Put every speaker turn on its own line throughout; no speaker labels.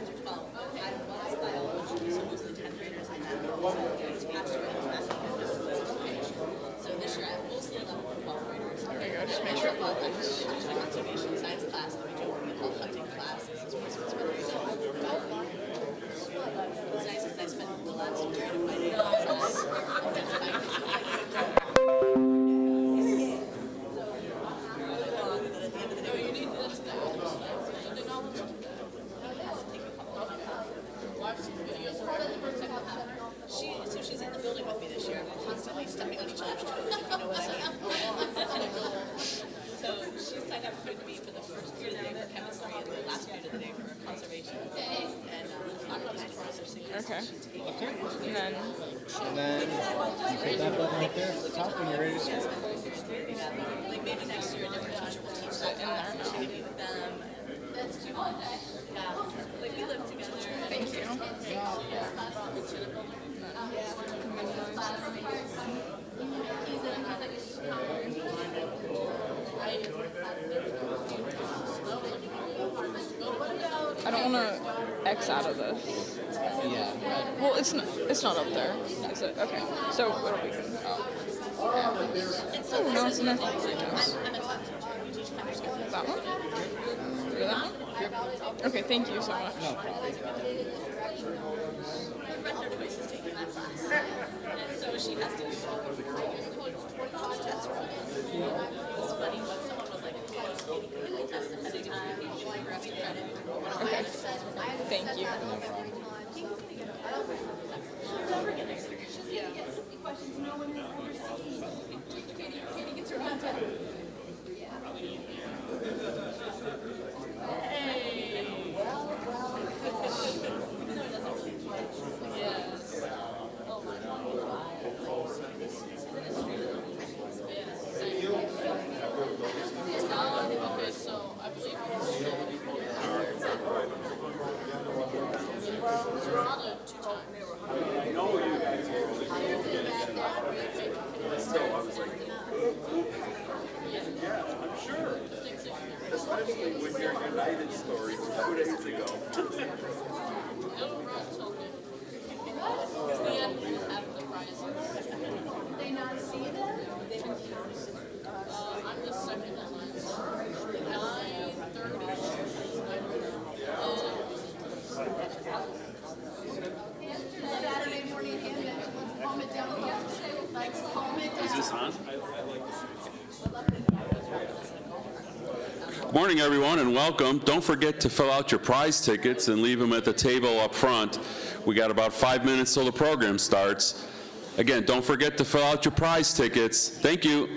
9 through 12. I was biology, so mostly 10th graders and then this past year I was math. So this year I mostly 11th and 12th graders.
There you go, just make sure it opens.
There's my conservation science class, then we do what we call hunting class. This is what's really good. What's nice is I spent the last year fighting So she's in the building with me this year. We're constantly stepping on each other's toes, if you know what I mean. So she signed up with me for the first period of the day for chemistry and the last period of the day for conservation. And I'm not surprised.
Okay. And then
you hit that button right there at the top when you're ready to start.
Like maybe next year a different teacher will teach that class and she'll meet with them. Yeah. Like we live together.
thank you. I don't want to X out of this.
Yeah.
Well, it's not up there, is it? Okay. So what are we going to?
And so
No,
this is
no.
I'm a top teacher. We teach chemistry.
That one? Do that one? Okay, thank you so much.
No problem.
Render Choice is taking that class. And so she has to do tests. It's funny, but someone was like, oh, just taking the test ahead of time, giving her extra credit.
Okay. Thank you.
No problem.
Never get there. Yeah. Katie gets her own time. Hey. No, it doesn't. Yes. Oh my God. Okay, so I believe Serrano 2 times.
I know you guys were only still, I was like, yeah, I'm sure. Especially with your United story 2 days ago.
No, Ron told me. Because the end will have the prizes. Did they not see them? I'm the second in line. 9:30. Saturday morning Hamvention. Let's calm it down. Let's calm it down.
Is this on? Morning, everyone, and welcome. Don't forget to fill out your prize tickets and leave them at the table up front. We got about 5 minutes till the program starts. Again, don't forget to fill out your prize tickets. Thank you.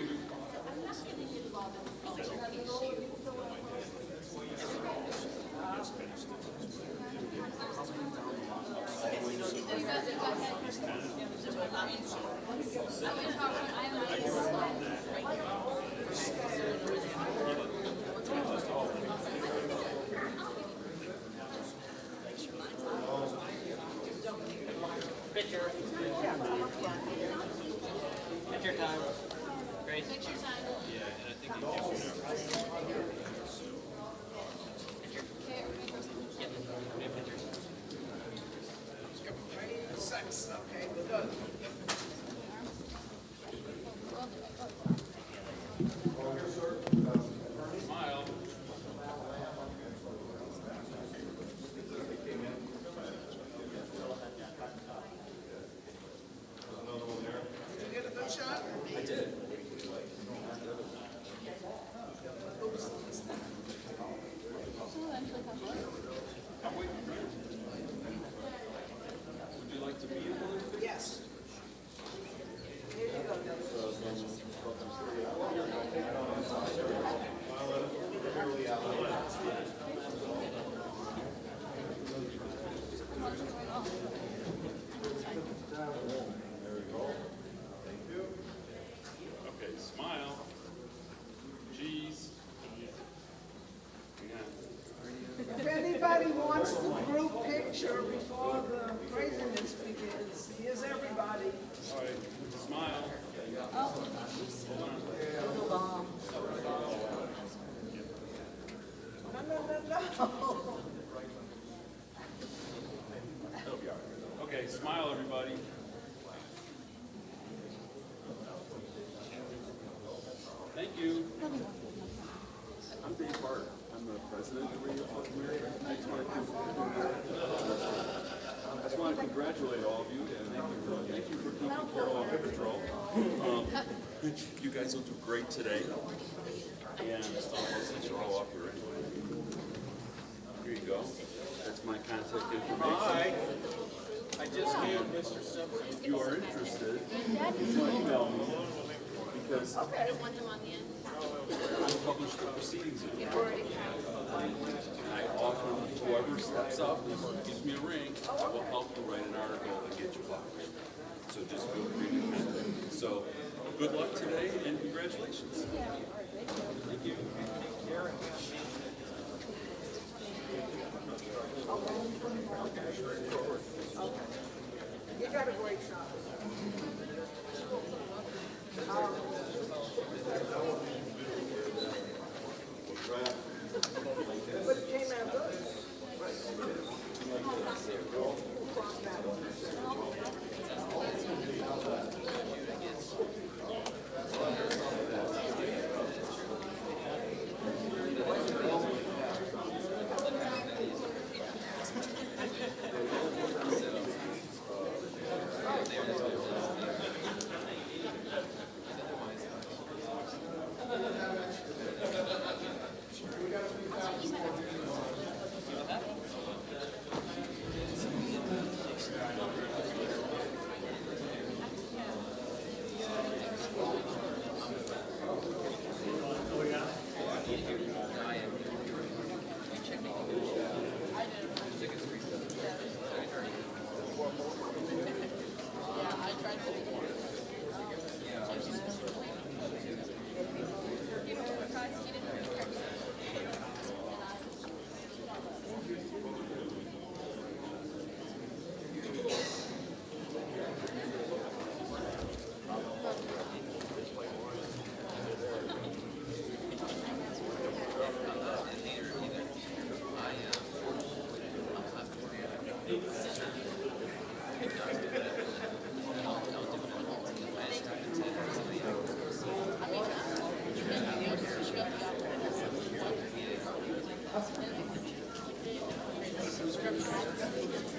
Picture. Picture time. Great.
Picture time.
Yeah, and I think it gives you
Anybody wants the group picture before the craziness begins? Here's everybody.
All right, smile.
No.
Okay, smile, everybody. Thank you. I'm Dave Bart. I'm the president of Radio North America. I just want to congratulate all of you and thank you for keeping Carol under control. You guys will do great today. And since you're all up here anyway, here you go. That's my contact information.
Hi. I just gave Mr. Simpson.
If you are interested, you can email me because I publish the proceedings of the program. And I often, whoever steps up and gives me a ring, I will help you write an article and get you published. So just feel free to contact me. So good luck today and congratulations. Thank you.
You got a great shot. But it came out good.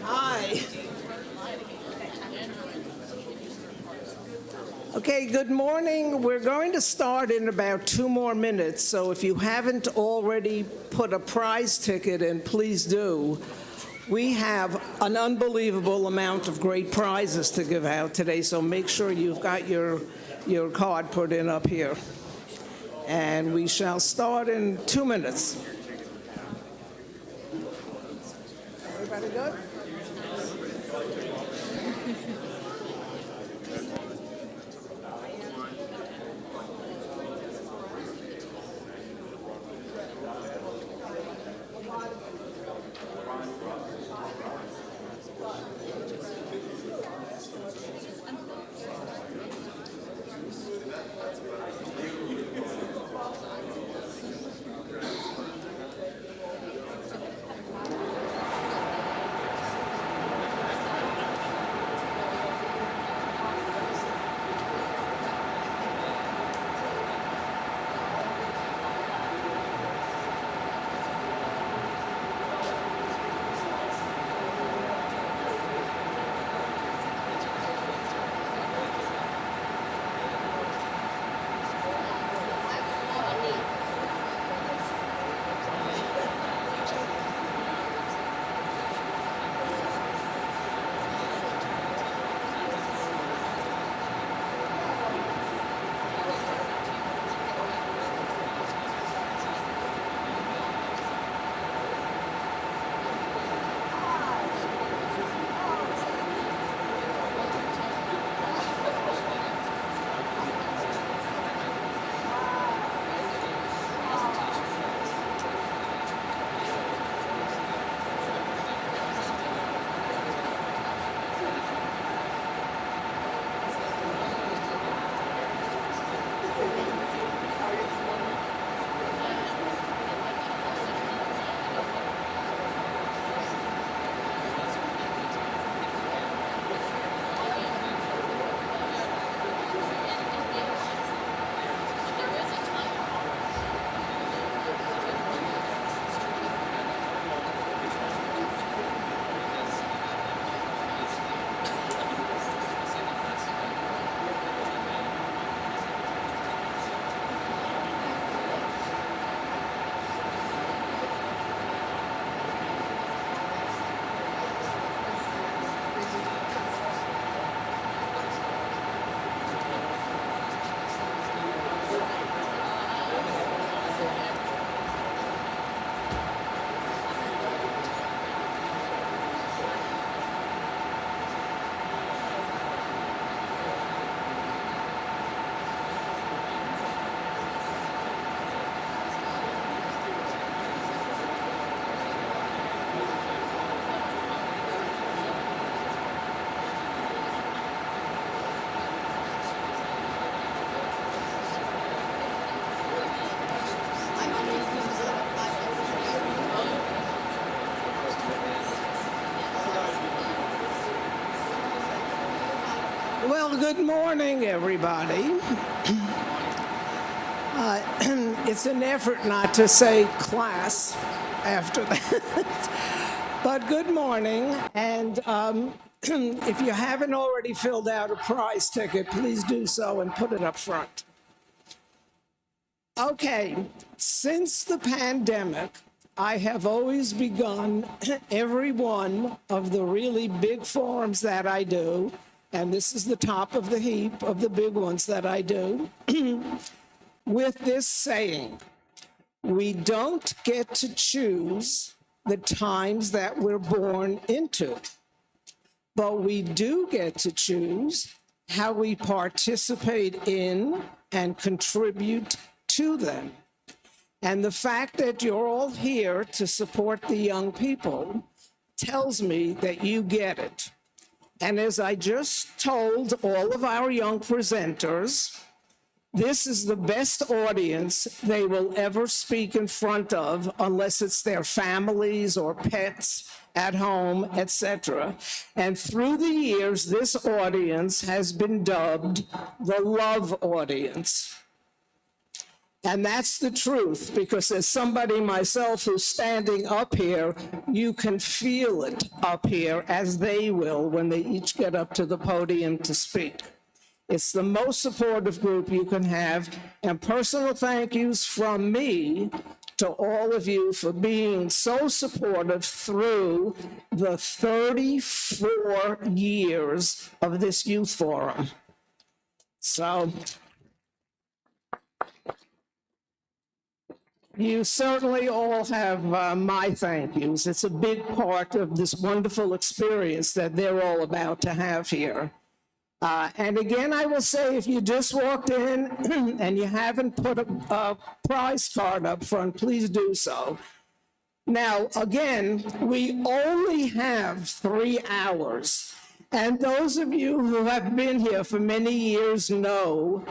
Hi. Okay, good morning. We're going to start in about 2 more minutes, so if you haven't already put a prize ticket in, please do. We have an unbelievable amount of great prizes to give out today, so make sure you've got your card put in up here. And we shall start in 2 minutes. Everybody good? Well, good morning, everybody. It's an effort not to say class after that. But good morning, and if you haven't already filled out a prize ticket, please do so and put it up front. Okay, since the pandemic, I have always begun every one of the really big forums that I do, and this is the top of the heap of the big ones that I do, with this saying: we don't get to choose the times that we're born into, but we do get to choose how we participate in and contribute to them. And the fact that you're all here to support the young people tells me that you get it. And as I just told all of our young presenters, this is the best audience they will ever speak in front of, unless it's their families or pets at home, etc. And through the years, this audience has been dubbed the love audience. And that's the truth, because as somebody myself who's standing up here, you can feel it up here, as they will when they each get up to the podium to speak. It's the most supportive group you can have, and personal thank yous from me to all of you for being so supportive through the 34 years of this youth forum. So, you certainly all have my thank yous. It's a big part of this wonderful experience that they're all about to have here. And again, I will say, if you just walked in and you haven't put a prize card up front, please do so. Now, again, we only have 3 hours. And those of you who have been here for many years know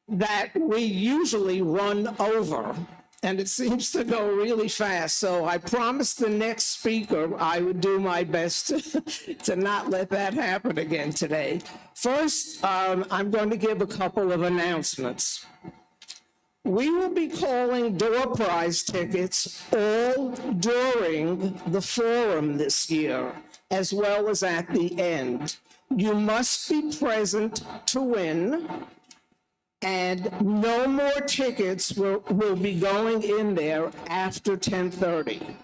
that we usually run over. And it seems to go really fast. So I promised the next speaker I would do my best to not let that happen again today. First, I'm going to give a couple of announcements. We will be calling door prize tickets all during the forum this year, as well as at the end. You must be present to win. And no more tickets will be going in there after 10:30.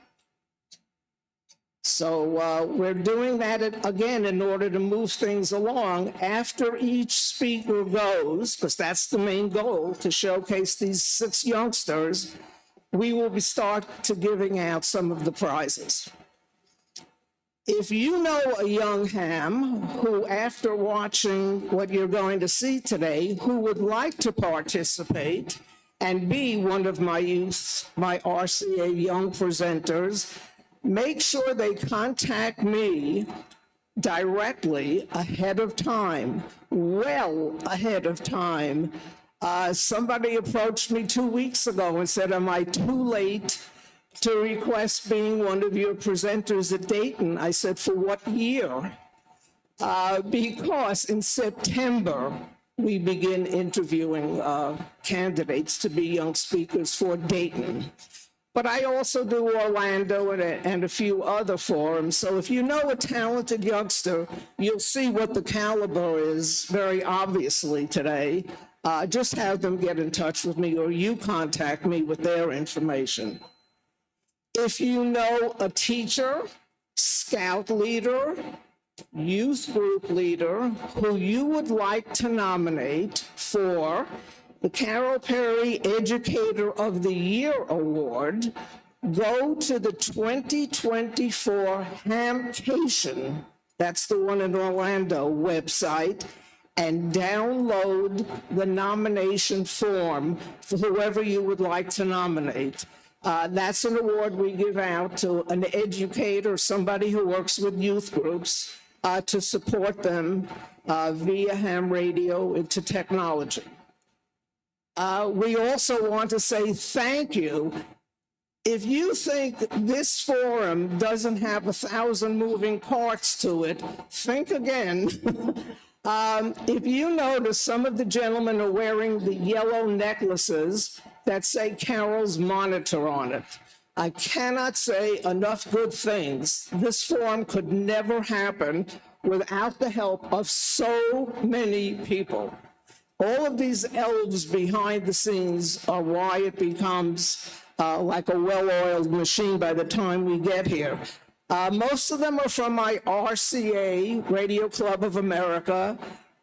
So we're doing that again in order to move things along. After each speaker goes, because that's the main goal, to showcase these 6 youngsters, we will start to giving out some of the prizes. If you know a young ham who, after watching what you're going to see today, who would like to participate and be one of my RCA young presenters, make sure they contact me directly ahead of time, well ahead of time. Somebody approached me 2 weeks ago and said, am I too late to request being one of your presenters at Dayton? I said, for what year? Because in September, we begin interviewing candidates to be young speakers for Dayton. But I also do Orlando and a few other forums. So if you know a talented youngster, you'll see what the caliber is very obviously today. Just have them get in touch with me, or you contact me with their information. If you know a teacher, scout leader, youth group leader who you would like to nominate for the Carol Perry Educator of the Year Award, go to the 2024 Hamvention, that's the one in Orlando, website, and download the nomination form for whoever you would like to nominate. That's an award we give out to an educator, somebody who works with youth groups, to support them via ham radio into technology. We also want to say thank you. If you think this forum doesn't have 1,000 moving parts to it, think again. If you notice, some of the gentlemen are wearing the yellow necklaces that say Carol's Monitor on it. I cannot say enough good things. This forum could never happen without the help of so many people. All of these elves behind the scenes are why it becomes like a well-oiled machine by the time we get here. Most of them are from my RCA, Radio Club of America.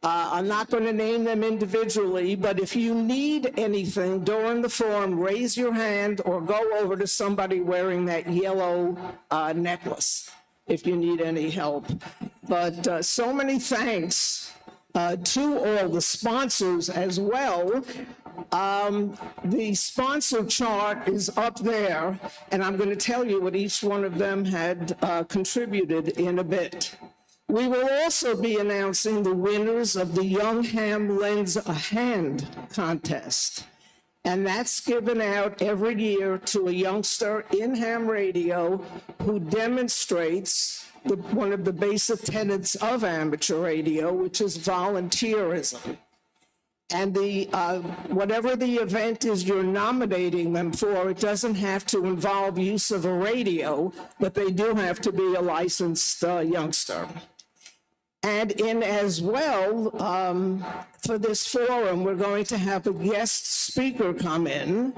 I'm not going to name them individually, but if you need anything during the forum, raise your hand or go over to somebody wearing that yellow necklace if you need any help. But so many thanks to all the sponsors as well. The sponsor chart is up there, and I'm going to tell you what each one of them had contributed in a bit. We will also be announcing the winners of the Young Ham Lends a Hand contest. And that's given out every year to a youngster in ham radio who demonstrates one of the basic tenets of amateur radio, which is volunteerism. And whatever the event is you're nominating them for, it doesn't have to involve use of a radio, but they do have to be a licensed youngster. And in as well, for this forum, we're going to have a guest speaker come in,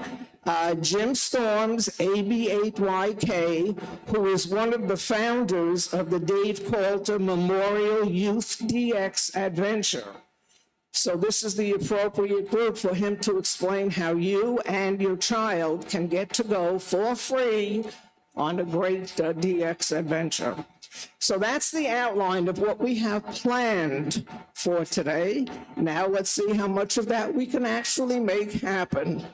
Jim Storms, AB8YK, who is one of the founders of the Dave Coulter Memorial Youth DX Adventure. So this is the appropriate group for him to explain how you and your child can get to go for free on a great DX adventure. So that's the outline of what we have planned for today. Now let's see how much of that we can actually make happen.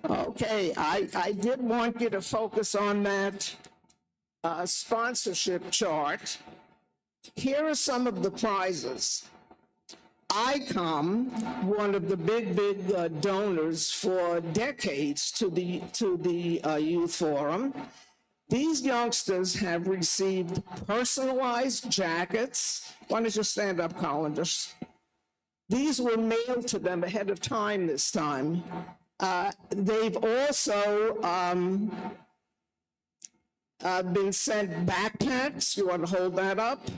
Okay, I did want you to focus on that sponsorship chart. Here are some of the prizes. ICOM, one of the big donors for decades to the Youth Forum. These youngsters have received personalized jackets. Why don't you stand up, Colin? These were mailed to them ahead of time this time. They've also been sent backpacks. You want to hold that up?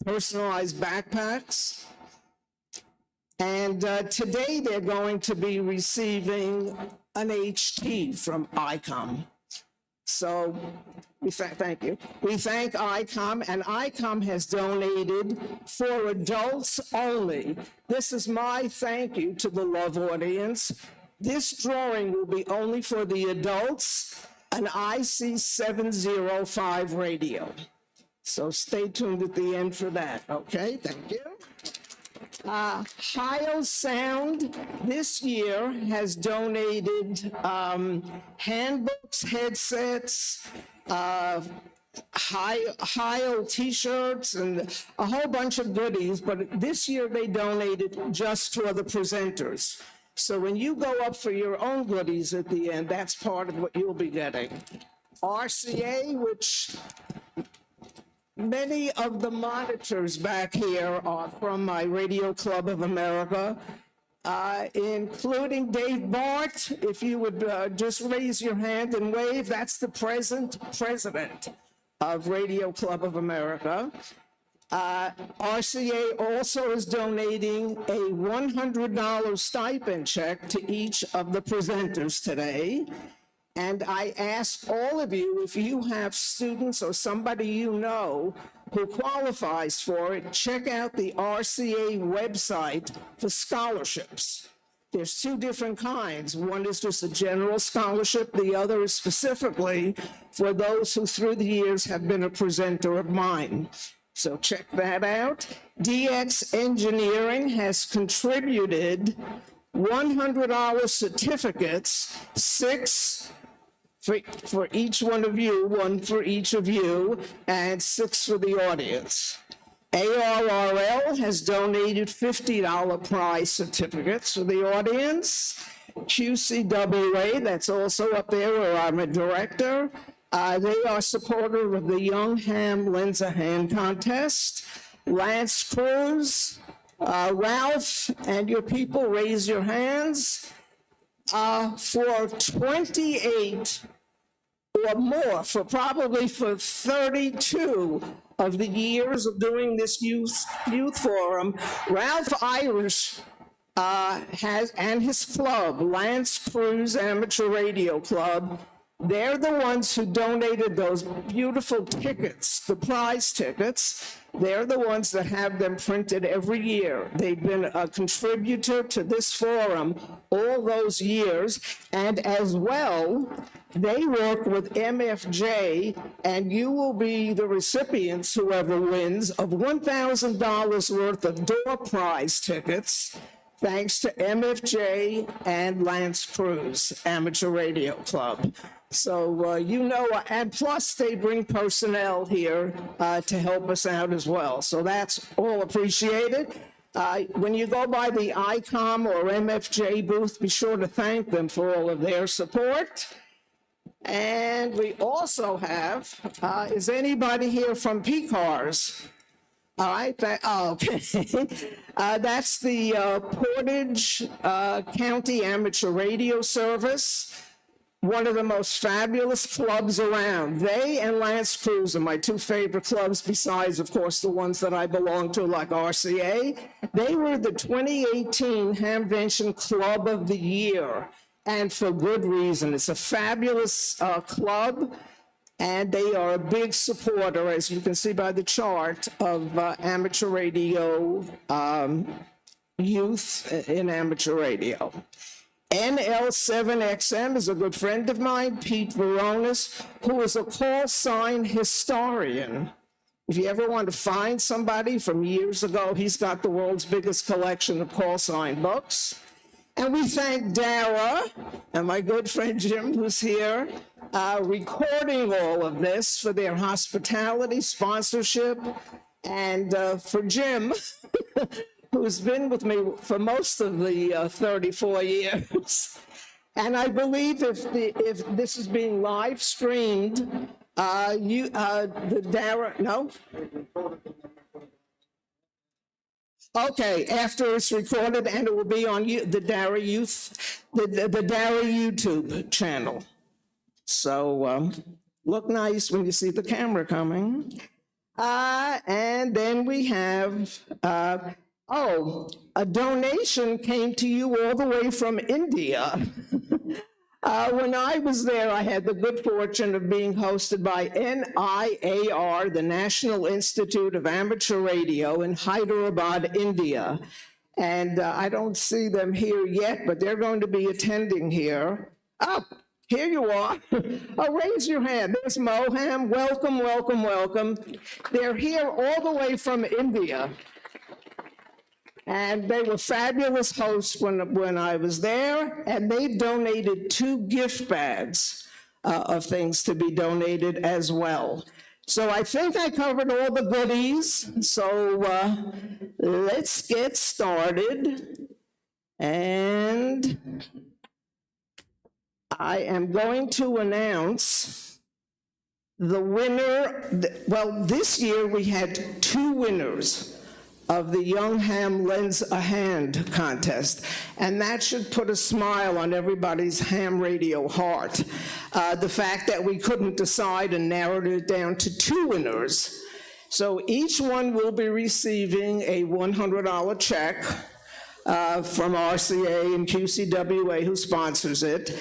Personalized backpacks. And today they're going to be receiving an HT from ICOM. So thank you. We thank ICOM, and ICOM has donated for adults only. This is my thank you to the Love audience. This drawing will be only for the adults, an IC705 radio. So stay tuned at the end for that. Okay, thank you. Heil Sound this year has donated handbooks, headsets, Heil t-shirts, and a whole bunch of goodies, but this year they donated just for the presenters. So when you go up for your own goodies at the end, that's part of what you'll be getting. RCA, which many of the monitors back here are from my Radio Club of America, including Dave Bart. If you would just raise your hand and wave, that's the present president of Radio Club of America. RCA also is donating a $100 stipend check to each of the presenters today. And I ask all of you, if you have students or somebody you know who qualifies for it, check out the RCA website for scholarships. There's two different kinds. One is just a general scholarship. The other is specifically for those who through the years have been a presenter of mine. So check that out. DX Engineering has contributed $100 certificates, 6 for each one of you, 1 for each of you, and 6 for the audience. ARRL has donated $50 prize certificates for the audience. QCWA, that's also up there where I'm a director, They are supporter of the Young Ham Lends a Hand contest. Lance Cruz, Ralph, and your people, raise your hands. For 28 or more, probably for 32 of the years of doing this youth forum, Ralph Irish and his club, Lance Cruz Amateur Radio Club, they're the ones who donated those beautiful tickets, the prize tickets. They're the ones that have them printed every year. They've been a contributor to this forum all those years, and as well, they work with MFJ, and you will be the recipients, whoever wins, of $1,000 worth of door prize tickets, thanks to MFJ and Lance Cruz Amateur Radio Club. So, and plus they bring personnel here to help us out as well. So that's all appreciated. When you go by the ICOM or MFJ booth, be sure to thank them for all of their support. And we also have, is anybody here from PCARS? All right, okay. That's the Portage County Amateur Radio Service, one of the most fabulous clubs around. They and Lance Cruz are my two favorite clubs, besides, of course, the ones that I belong to, like RCA. They were the 2018 Hamvention Club of the Year, and for good reason. It's a fabulous club, and they are a big supporter, as you can see by the chart, of amateur radio, youth in amateur radio. NL7XM is a good friend of mine, Pete Veronis, who is a call sign historian. If you ever want to find somebody from years ago, he's got the world's biggest collection of call sign books. And we thank DARA and my good friend Jim, who's here, recording all of this, for their hospitality, sponsorship, and for Jim, who's been with me for most of the 34 years. And I believe if this is being live streamed, the DARA, no? Okay, after it's recorded, and it will be on the DARA the DARA YouTube channel. So look nice when you see the camera coming. And then we have, a donation came to you all the way from India. When I was there, I had the good fortune of being hosted by NIAR, the National Institute of Amateur Radio in Hyderabad, India. And I don't see them here yet, but they're going to be attending here. Oh, here you are. Oh, raise your hand. There's Moham. Welcome, welcome, welcome. They're here all the way from India. And they were fabulous hosts when I was there, and they donated 2 gift bags of things to be donated as well. So I think I covered all the goodies, so let's get started. And I am going to announce the winner. Well, this year we had 2 winners of the Young Ham Lends a Hand contest, and that should put a smile on everybody's ham radio heart. The fact that we couldn't decide and narrowed it down to 2 winners. So each one will be receiving a $100 check from RCA and QCWA, who sponsors it.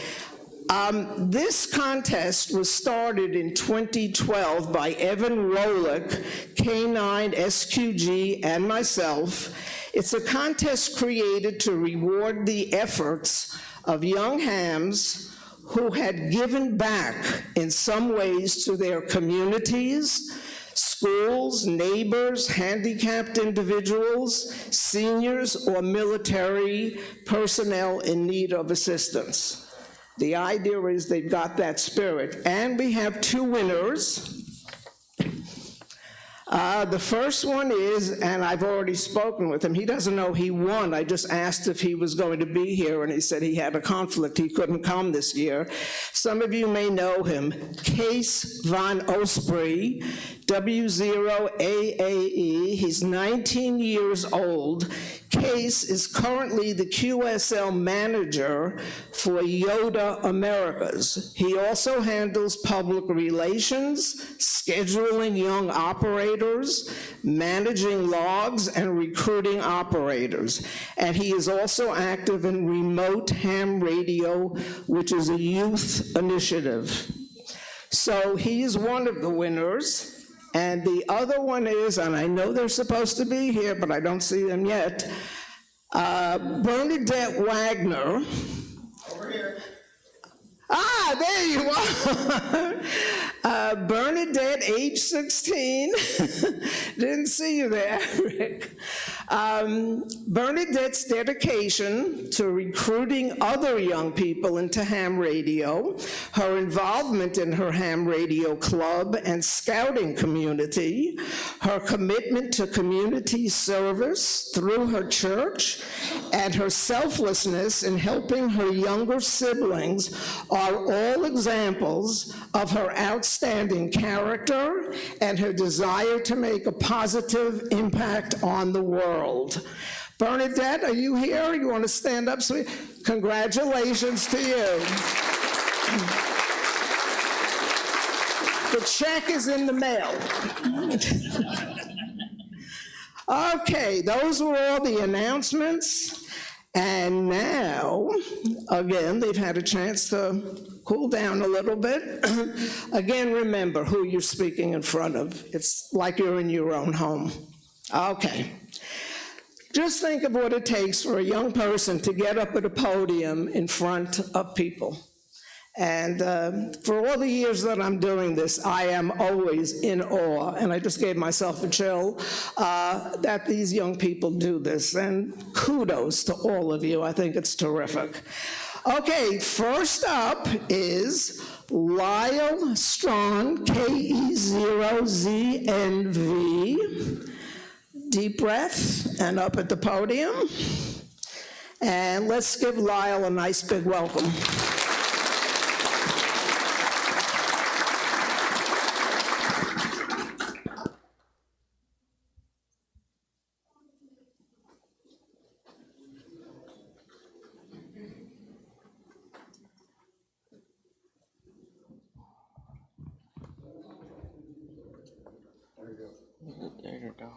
This contest was started in 2012 by Evan Rolick, K9SQG, and myself. It's a contest created to reward the efforts of young hams who had given back in some ways to their communities, schools, neighbors, handicapped individuals, seniors, or military personnel in need of assistance. The idea is they've got that spirit. And we have 2 winners. The first one is, and I've already spoken with him, he doesn't know he won. I just asked if he was going to be here, and he said he had a conflict, he couldn't come this year. Some of you may know him, Kees van Osprey, W0AAE. He's 19 years old. Kees is currently the QSL manager for Yoda Americas. He also handles public relations, scheduling young operators, managing logs, and recruiting operators. And he is also active in remote ham radio, which is a youth initiative. So he is one of the winners. And the other one is, and I know they're supposed to be here, but I don't see them yet, Bernadette Wagner. Over here. Ah, there you are. Bernadette, age 16. Didn't see you there, Rick. Bernadette's dedication to recruiting other young people into ham radio, her involvement in her ham radio club and scouting community, her commitment to community service through her church, and her selflessness in helping her younger siblings are all examples of her outstanding character and her desire to make a positive impact on the world. Bernadette, are you here? You want to stand up? So congratulations to you. The check is in the mail. Okay, those were all the announcements. And now, again, they've had a chance to cool down a little bit. Again, remember who you're speaking in front of. It's like you're in your own home. Okay. Just think of what it takes for a young person to get up at a podium in front of people. And for all the years that I'm doing this, I am always in awe, and I just gave myself a chill, that these young people do this, and kudos to all of you. I think it's terrific. Okay, first up is Lyle Strong, KE0ZNV. Deep breath, and up at the podium. And let's give Lyle a nice big welcome.
There you go.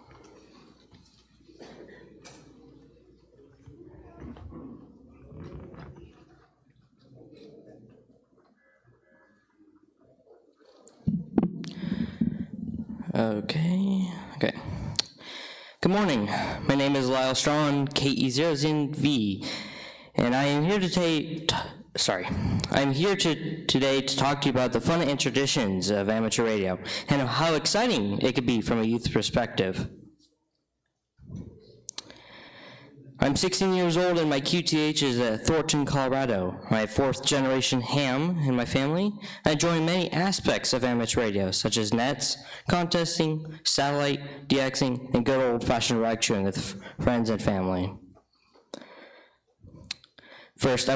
Okay. Good morning. My name is Lyle Strong, KE0ZNV, and I am here today. I'm here today to talk to you about the fun and traditions of amateur radio and how exciting it could be from a youth perspective. I'm 16 years old and my QTH is at Thornton, Colorado. I have 4th generation ham in my family. I join many aspects of amateur radio, such as nets, contesting, satellite, DXing, and good old-fashioned rag chewing with friends and family. First, I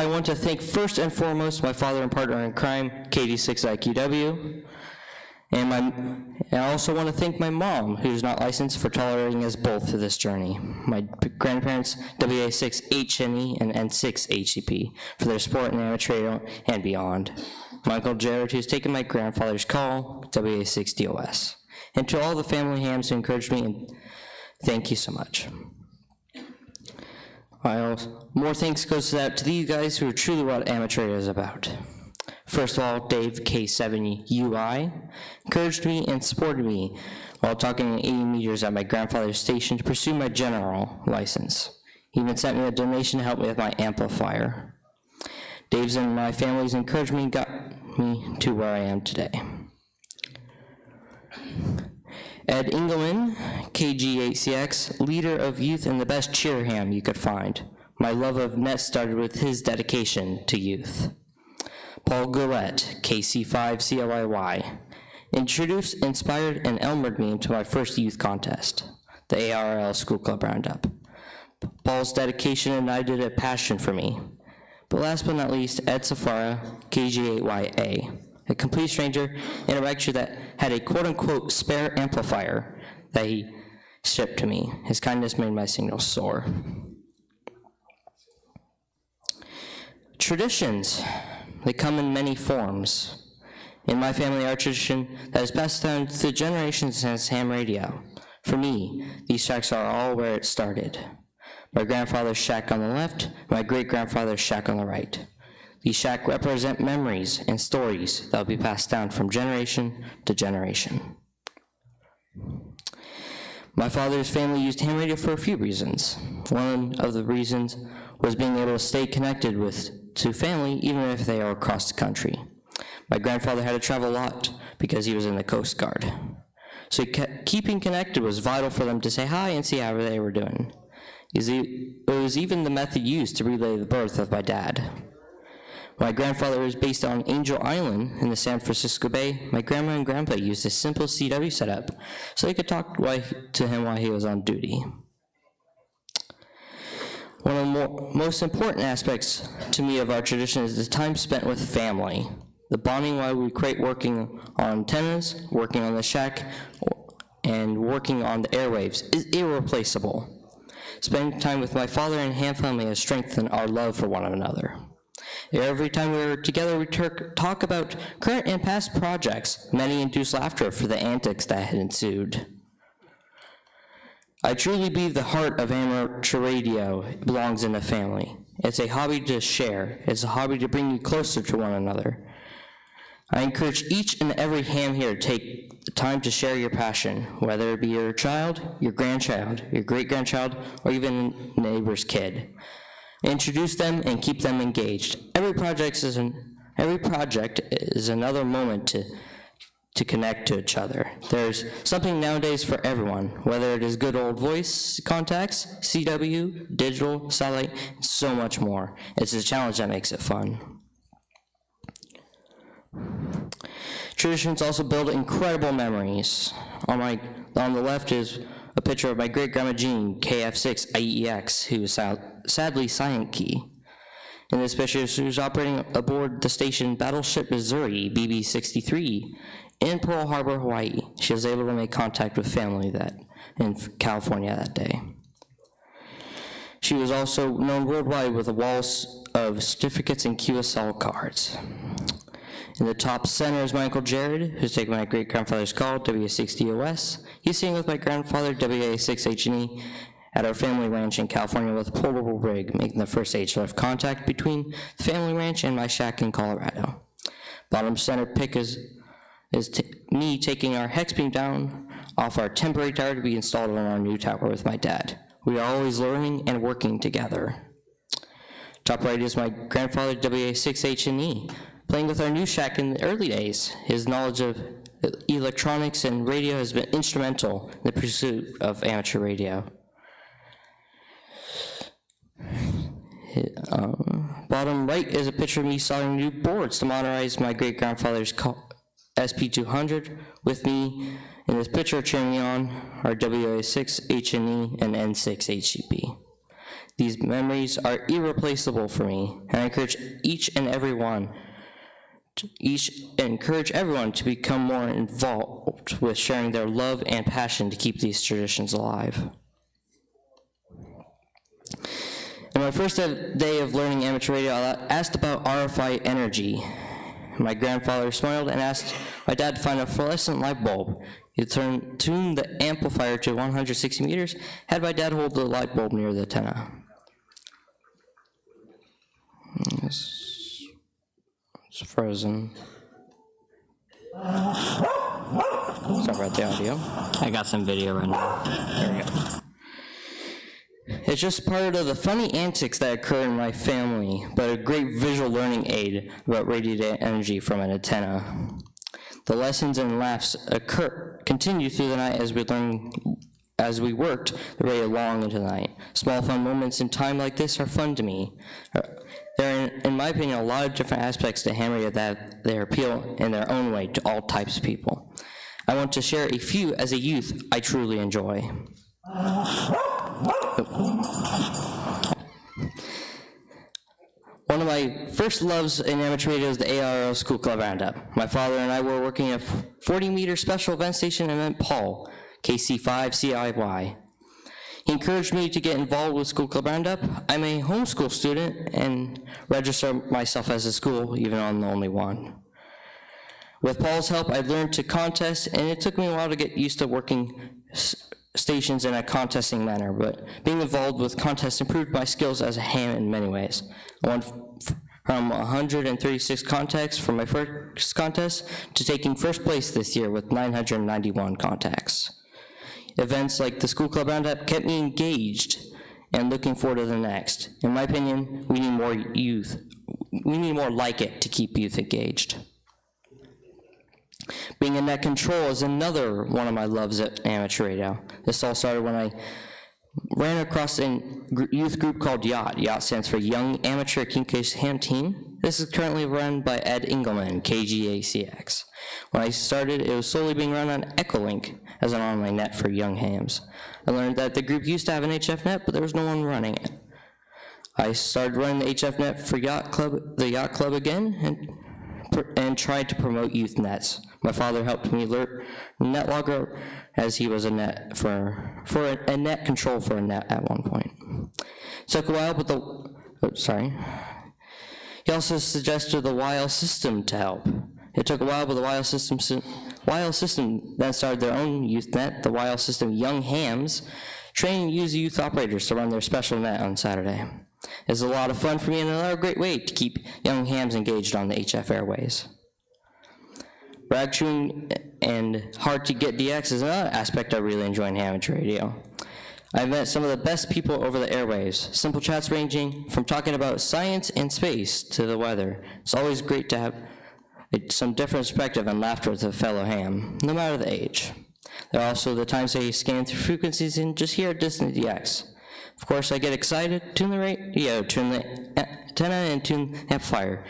want to thank first and foremost my father and partner in crime, KD6IQW, and I also want to thank my mom, who's not licensed, for tolerating us both through this journey. My grandparents, WA6HNE and N6HCP, for their support in amateur radio and beyond. My Uncle Jared, who's taken my grandfather's call, WA6DOS. And to all the family hams who encouraged me, and thank you so much. More thanks goes out to these guys who are truly what amateur radio is about. First of all, Dave K7UI encouraged me and supported me while talking 80 meters at my grandfather's station to pursue my general license. He even sent me a donation to help me with my amplifier. Dave's and my family's encouragement got me to where I am today. Ed Engelman, KG8CX, leader of youth and the best cheer ham you could find. My love of net started with his dedication to youth. Paul Goulet, KC5CLIY, introduced, inspired, and elmered me into my first youth contest, the ARL School Club Roundup. Paul's dedication ignited a passion for me. But last but not least, Ed Safara, KG8YA, a complete stranger in a lecture that had a quote-unquote spare amplifier that he shipped to me. His kindness made my signals soar. Traditions, they come in many forms. In my family, our tradition that is passed down through generations since ham radio. For me, these shacks are all where it started. My grandfather's shack on the left, my great-grandfather's shack on the right. These shacks represent memories and stories that will be passed down from generation to generation. My father's family used ham radio for a few reasons. One of the reasons was being able to stay connected to family even if they are across the country. My grandfather had to travel a lot because he was in the Coast Guard. So keeping connected was vital for them to say hi and see how they were doing. It was even the method used to relay the birth of my dad. My grandfather was based on Angel Island in the San Francisco Bay. My grandma and grandpa used a simple CW setup so they could talk to him while he was on duty. One of the most important aspects to me of our tradition is the time spent with family. The bonding while we create working on antennas, working on the shack, and working on the airwaves is irreplaceable. Spending time with my father and ham family has strengthened our love for one another. Every time we were together, we talk about current and past projects. Many induced laughter for the antics that had ensued. I truly believe the heart of amateur radio belongs in the family. It's a hobby to share. It's a hobby to bring you closer to one another. I encourage each and every ham here to take the time to share your passion, whether it be your child, your grandchild, your great-grandchild, or even a neighbor's kid. Introduce them and keep them engaged. Every project is another moment to connect to each other. There's something nowadays for everyone, whether it is good old voice contacts, CW, digital, satellite, and so much more. It's a challenge that makes it fun. Traditions also build incredible memories. On the left is a picture of my great-grandma Jean, KF6 IEX, who is sadly silent key. In this picture, she was operating aboard the station Battleship Missouri, BB-63, in Pearl Harbor, Hawaii. She was able to make contact with family in California that day. She was also known worldwide with a wall of certificates and QSL cards. In the top center is my Uncle Jared, who's taking my great-grandfather's call, WA60OS. He's sitting with my grandfather, WA6H&E, at our family ranch in California with a portable rig, making the first HF contact between the family ranch and my shack in Colorado. Bottom center pick is me taking our hex beam down off our temporary tower to be installed on our new tower with my dad. We are always learning and working together. Top right is my grandfather, WA6H&E, playing with our new shack in the early days. His knowledge of electronics and radio has been instrumental in the pursuit of amateur radio. Bottom right is a picture of me installing new boards to modernize my great-grandfather's SP200. With me in this picture cheering me on are WA6 HNE and N6 HCP. These memories are irreplaceable for me, and I encourage everyone to become more involved with sharing their love and passion to keep these traditions alive. In my first day of learning amateur radio, I asked about RFI energy. My grandfather smiled and asked my dad to find a fluorescent light bulb. He tuned the amplifier to 160 meters, had my dad hold the light bulb near the antenna. It's frozen. Sorry about the audio. I got some video right now. There we go. It's just part of the funny antics that occur in my family, but a great visual learning aid about radiated energy from an antenna. The lessons and laughs continue through the night as we worked the radio long into the night. Small fun moments in time like this are fun to me. There are, in my opinion, a lot of different aspects to ham radio that they appeal in their own way to all types of people. I want to share a few as a youth I truly enjoy. One of my first loves in amateur radio is the ARO School Club Roundup. My father and I were working at 40-meter special event station in Mount Paul, KC5CIY. He encouraged me to get involved with School Club Roundup. I'm a homeschool student and register myself as a school, even though I'm the only one. With Paul's help, I learned to contest, and it took me a while to get used to working stations in a contesting manner, but being involved with contests improved my skills as a ham in many ways. I went from 136 contacts for my first contest to taking first place this year with 991 contacts. Events like the School Club Roundup kept me engaged and looking forward to the next. In my opinion, we need more youth. We need more like it to keep youth engaged. Being in net control is another one of my loves at amateur radio. This all started when I ran across a youth group called YACH. YACH stands for Young Amateur Communications Ham Team. This is currently run by Ed Engelman, KGACX. When I started, it was solely being run on Echolink as an online net for young hams. I learned that the group used to have an HF net, but there was no one running it. I started running the HF net for the Yacht Club again, and tried to promote youth nets. My father helped me learn NetLogger as he was a net for a net control for a net at one point. It took a while, but he also suggested the WILE system to help. It took a while, but the WILE system then started their own youth net, the WILE system Young Hams, training youth operators to run their special net on Saturday. It's a lot of fun for me and another great way to keep young hams engaged on the HF airways. Rag chewing and hard to get DX is another aspect I really enjoy in amateur radio. I've met some of the best people over the airwaves, simple chats ranging from talking about science and space to the weather. It's always great to have some different perspective and laughter with a fellow ham, no matter the age. There are also the times I scan through frequencies and just hear a distant DX. Of course, I get excited, tune the radio, tune the antenna, and tune the amplifier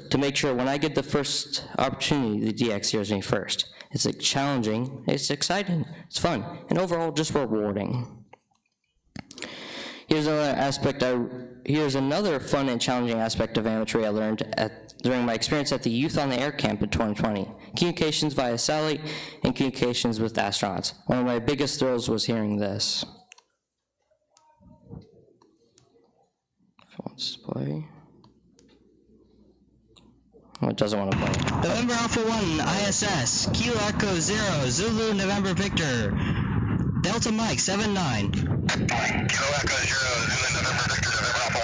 to make sure when I get the first opportunity, the DX hears me first. It's challenging, it's exciting, it's fun, and overall just rewarding. Here's another fun and challenging aspect of amateur I learned during my experience at the Youth on the Air Camp in 2020. Communications via satellite and communications with astronauts. One of my biggest thrills was hearing this. Let's play. Oh, it doesn't want to play.
November Alpha 1, ISS, Kilo Echo 0, Zulu November Victor, Delta Mike 79. Kilo Echo 0, Zulu November Victor, November Alpha 1,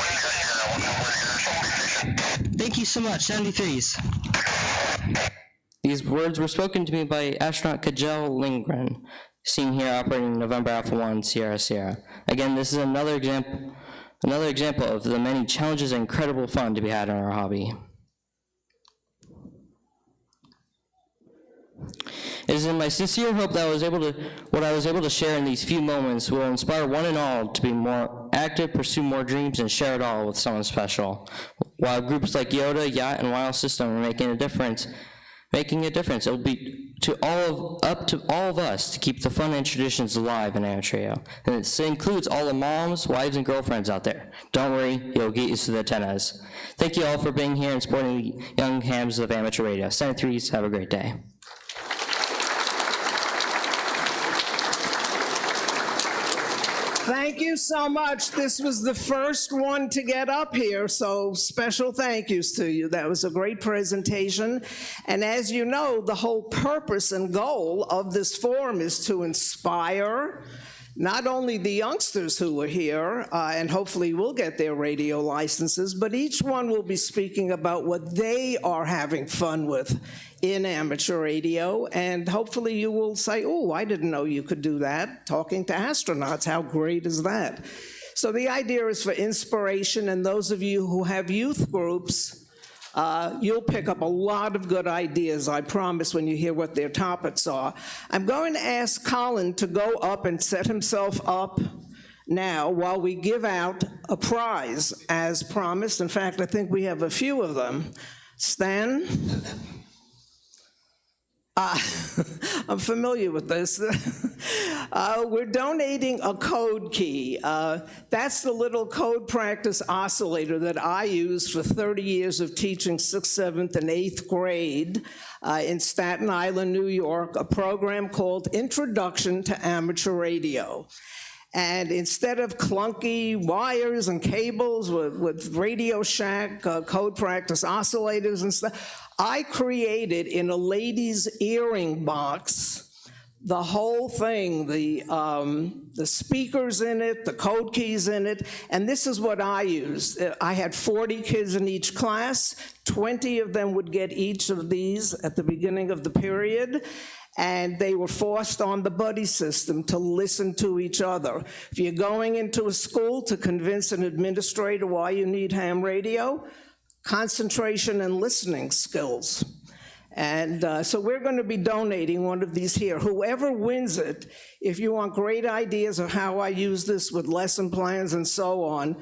Thank you so much, 73s.
These words were spoken to me by astronaut Kajal Lindgren, seen here operating November Alpha 1, Sierra Sierra. Again, this is another example of the many challenges and incredible fun to be had in our hobby. It is in my sincere hope that what I was able to share in these few moments will inspire one and all to be more active, pursue more dreams, and share it all with someone special. While groups like Yoda, Yacht, and WILE System are making a difference, it will be up to all of us to keep the fun and traditions alive in amateur radio. And it includes all the moms, wives, and girlfriends out there. Don't worry, you'll get used to the antennas. Thank you all for being here and supporting the young hams of amateur radio. 73s, have a great day.
Thank you so much. This was the first one to get up here, so special thank yous to you. That was a great presentation. And as you know, the whole purpose and goal of this forum is to inspire not only the youngsters who are here, and hopefully will get their radio licenses, but each one will be speaking about what they are having fun with in amateur radio, and hopefully you will say, oh, I didn't know you could do that, talking to astronauts, how great is that? So the idea is for inspiration, and those of you who have youth groups, You'll pick up a lot of good ideas, I promise, when you hear what their topics are. I'm going to ask Colin to go up and set himself up now while we give out a prize, as promised. In fact, I think we have a few of them. Stan? I'm familiar with this. We're donating a code key. That's the little code practice oscillator that I used for 30 years of teaching 6th, 7th, and 8th grade in Staten Island, New York, a program called Introduction to Amateur Radio. And instead of clunky wires and cables with Radio Shack code practice oscillators and stuff, I created in a lady's earring box the whole thing, the speakers in it, the code keys in it, and this is what I used. I had 40 kids in each class. 20 of them would get each of these at the beginning of the period, and they were forced on the buddy system to listen to each other. If you're going into a school to convince an administrator why you need ham radio, concentration and listening skills. And so we're going to be donating one of these here. Whoever wins it, if you want great ideas of how I use this with lesson plans and so on,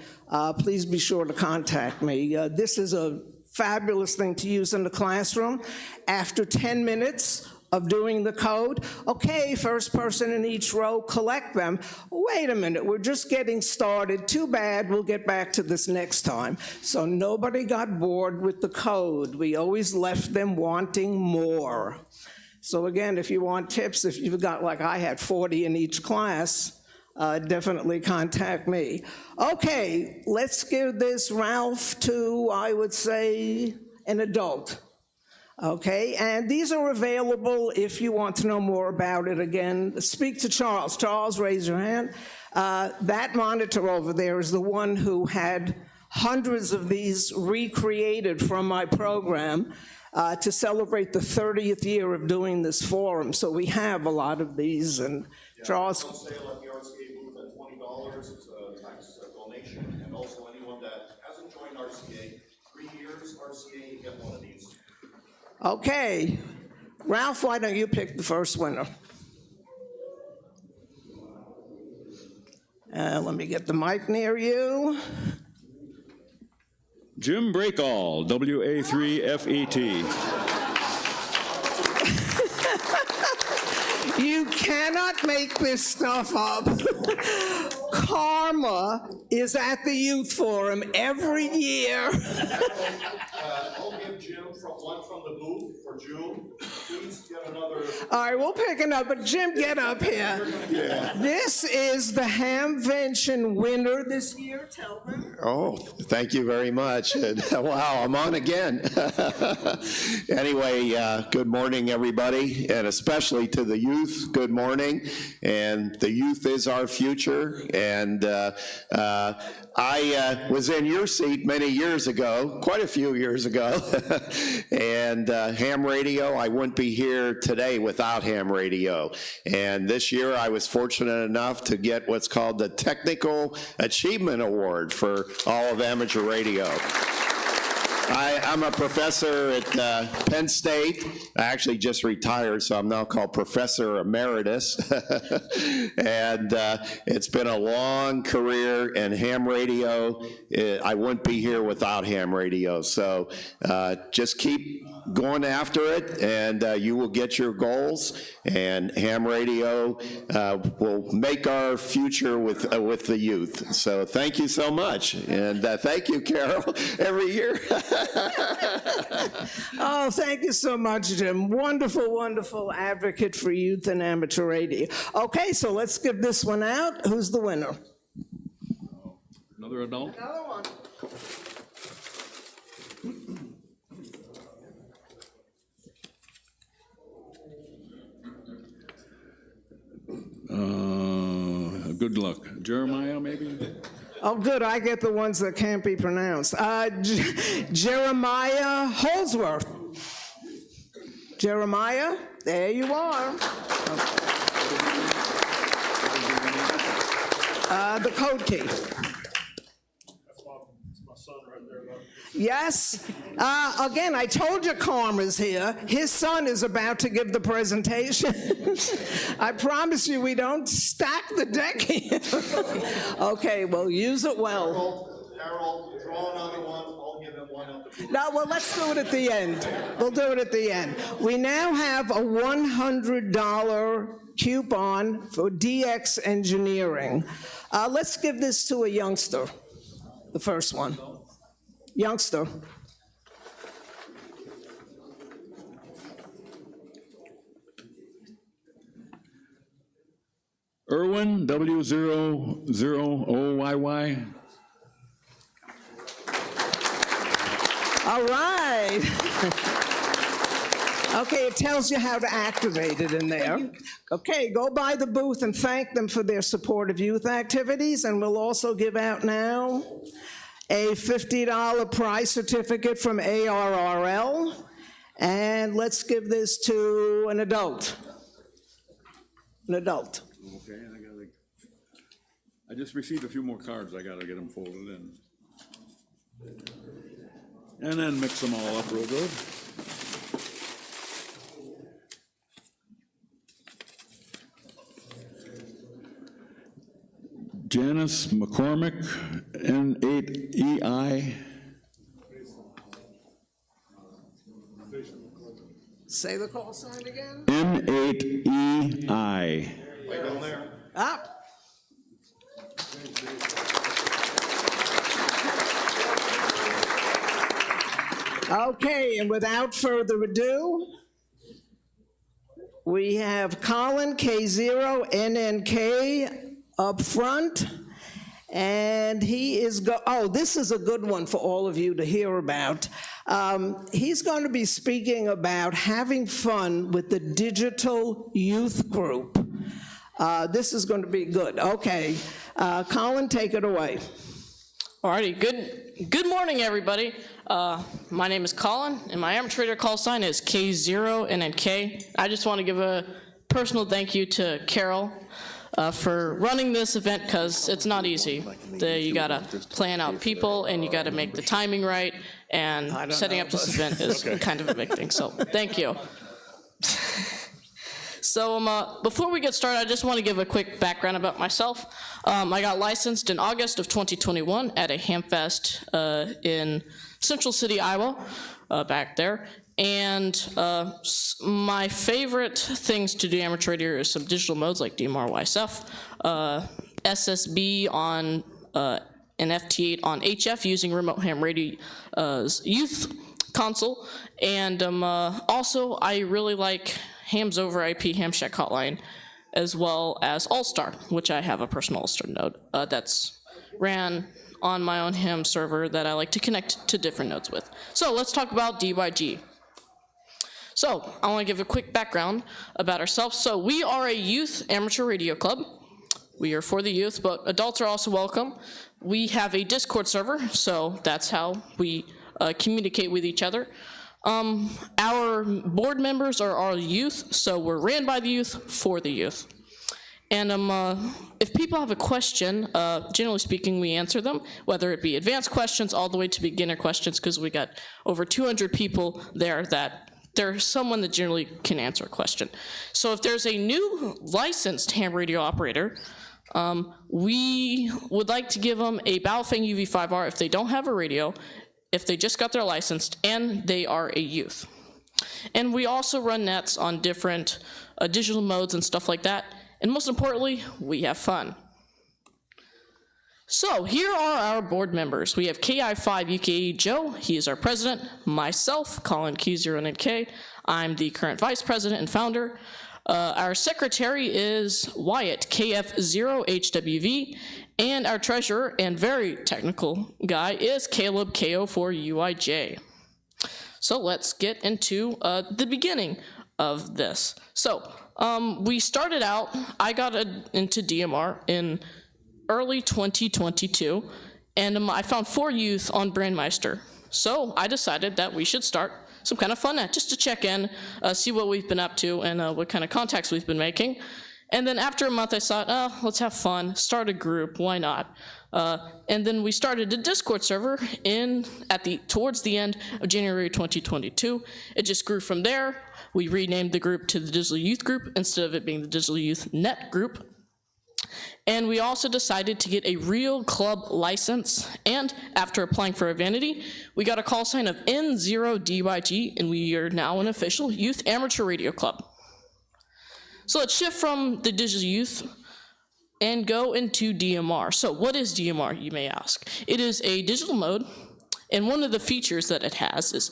please be sure to contact me. This is a fabulous thing to use in the classroom. After 10 minutes of doing the code, okay, first person in each row, collect them. Wait a minute, we're just getting started. Too bad, we'll get back to this next time. So nobody got bored with the code. We always left them wanting more. So again, if you want tips, if you've got, like I had, 40 in each class, definitely contact me. Okay, let's give this, Ralph, to, I would say, an adult. Okay, and these are available if you want to know more about it. Again, speak to Charles. Charles, raise your hand. That monitor over there is the one who had hundreds of these recreated from my program to celebrate the 30th year of doing this forum. So we have a lot of these, and yeah, Charles.
On sale at the RCA booth at $20. It's a tax donation, and also anyone that hasn't joined RCA, 3 years RCA, you get one of these.
Okay, Ralph, why don't you pick the first winner? Let me get the mic near you.
Jim Breakall, WA3FET.
You cannot make this stuff up. Karma is at the youth forum every year.
I'll give Jim one from the booth for June. Please get another.
All right, we'll pick another. Jim, get up here. Yeah. This is the Hamvention winner this year. Tell them.
Oh, thank you very much. Wow, I'm on again. Anyway, good morning, everybody, and especially to the youth, good morning. And the youth is our future. And I was in your seat many years ago, quite a few years ago, and ham radio, I wouldn't be here today without ham radio. And this year I was fortunate enough to get what's called the Technical Achievement Award for all of amateur radio. I'm a professor at Penn State. I actually just retired, so I'm now called Professor Emeritus. And it's been a long career in ham radio. I wouldn't be here without ham radio. So just keep going after it, and you will get your goals. And ham radio will make our future with the youth. So thank you so much. And thank you, Carol, every year.
Oh, thank you so much, Jim. Wonderful, wonderful advocate for youth and amateur radio. Okay, so let's give this one out. Who's the winner?
Another adult?
Another one.
Good luck. Jeremiah, maybe?
Oh, good, I get the ones that can't be pronounced. Jeremiah Holsworth. Jeremiah, there you are. The code key.
That's my son right there.
Yes. Again, I told you Karma's here. His son is about to give the presentation. I promise you we don't stack the deck here. Okay, well, use it well.
Harold, draw another one, I'll give him one of the.
No, well, let's do it at the end. We'll do it at the end. We now have a $100 coupon for DX Engineering. Let's give this to a youngster, the first one. Youngster.
Irwin, W00OYY.
All right. Okay, it tells you how to activate it in there. Okay, go by the booth and thank them for their support of youth activities, and we'll also give out now a $50 prize certificate from ARRL, and let's give this to an adult. An adult.
Okay, I just received a few more cards. I gotta get them folded in. And then mix them all up real good. Janice McCormick, N8EI.
Say the call sign again.
N8EI.
Right down there.
Up. Okay, and without further ado, we have Colin, K0NNK, up front, and he is this is a good one for all of you to hear about. He's going to be speaking about having fun with the digital youth group. This is going to be good. Okay, Colin, take it away.
Alrighty, good morning, everybody. My name is Colin, and my amateur trader call sign is K0NNK. I just want to give a personal thank you to Carol for running this event, because it's not easy. You gotta plan out people, and you gotta make the timing right, and setting up this event is kind of a big thing, so thank you. So before we get started, I just want to give a quick background about myself. I got licensed in August of 2021 at a Hamfest in Central City, Iowa, back there. And my favorite things to do amateur radio is some digital modes like DMR YSF, SSB on an FT8 on HF using remote ham radio's youth console. And also, I really like Hams over IP Ham Shack Hotline, as well as All-Star, which I have a personal All-Star node that's ran on my own ham server that I like to connect to different nodes with. So let's talk about DYG. So I want to give a quick background about ourselves. So we are a youth amateur radio club. We are for the youth, but adults are also welcome. We have a Discord server, so that's how we communicate with each other. Our board members are our youth, so we're ran by the youth, for the youth. And if people have a question, generally speaking, we answer them, whether it be advanced questions all the way to beginner questions, because we got over 200 people there that there's someone that generally can answer a question. So if there's a new licensed ham radio operator, we would like to give them a Battlefield UV5R if they don't have a radio, if they just got their license, and they are a youth. And we also run nets on different digital modes and stuff like that. And most importantly, we have fun. So here are our board members. We have KI5 UKE Joe, he is our president. Myself, Colin K0NK, I'm the current vice president and founder. Our secretary is Wyatt, KF0HWV, and our treasurer and very technical guy is Caleb, KO4UIJ. So let's get into the beginning of this. So we started out, I got into DMR in early 2022, and I found 4 youth on Brandmeister. So I decided that we should start some kind of fun net, just to check in, see what we've been up to, and what kind of contacts we've been making. And then after a month, I thought, let's have fun, start a group, why not? And then we started a Discord server towards the end of January 2022. It just grew from there. We renamed the group to the Digital Youth Group instead of it being the Digital Youth Net Group. And we also decided to get a real club license, and after applying for a vanity, we got a call sign of N0DYG, and we are now an official youth amateur radio club. So let's shift from the digital youth and go into DMR. So what is DMR, you may ask? It is a digital mode, and one of the features that it has is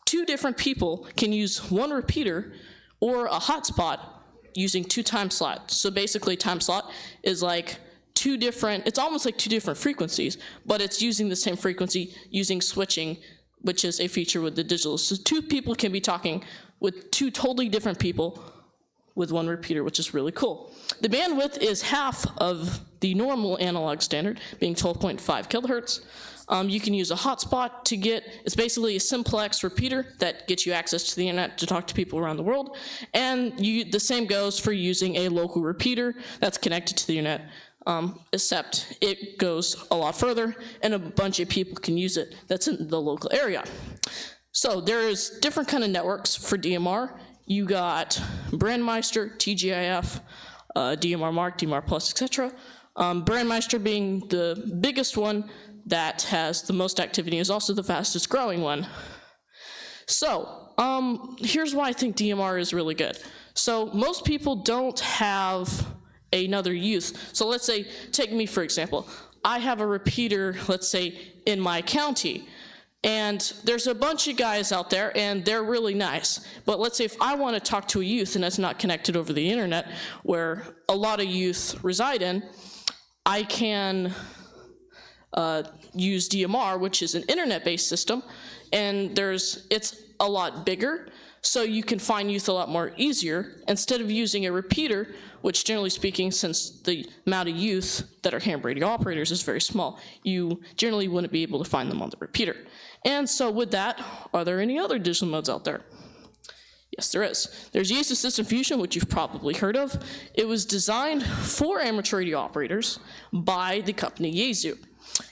2 different people can use one repeater or a hotspot using 2 time slots. So basically time slot is like it's almost like 2 different frequencies, but it's using the same frequency using switching, which is a feature with the digital. So 2 people can be talking with 2 totally different people with one repeater, which is really cool. The bandwidth is half of the normal analog standard, being 12.5 kilohertz. You can use a hotspot to it's basically a simplex repeater that gets you access to the internet to talk to people around the world. And the same goes for using a local repeater that's connected to the internet, except it goes a lot further and a bunch of people can use it that's in the local area. So there's different kind of networks for DMR. You got Brandmeister, TGIF, DMR Mark, DMR Plus, etc. Brandmeister being the biggest one that has the most activity, is also the fastest growing one. So here's why I think DMR is really good. So most people don't have another youth. So let's say, take me for example. I have a repeater, let's say, in my county. And there's a bunch of guys out there, and they're really nice. But let's say if I want to talk to a youth, and that's not connected over the internet, where a lot of youth reside in, I can use DMR, which is an internet-based system, and it's a lot bigger, so you can find youth a lot more easier. Instead of using a repeater, which generally speaking, since the amount of youth that are ham radio operators is very small, you generally wouldn't be able to find them on the repeater. And so with that, are there any other digital modes out there? Yes, there is. There's Yaesu System Fusion, which you've probably heard of. It was designed for amateur radio operators by the company Yaesu.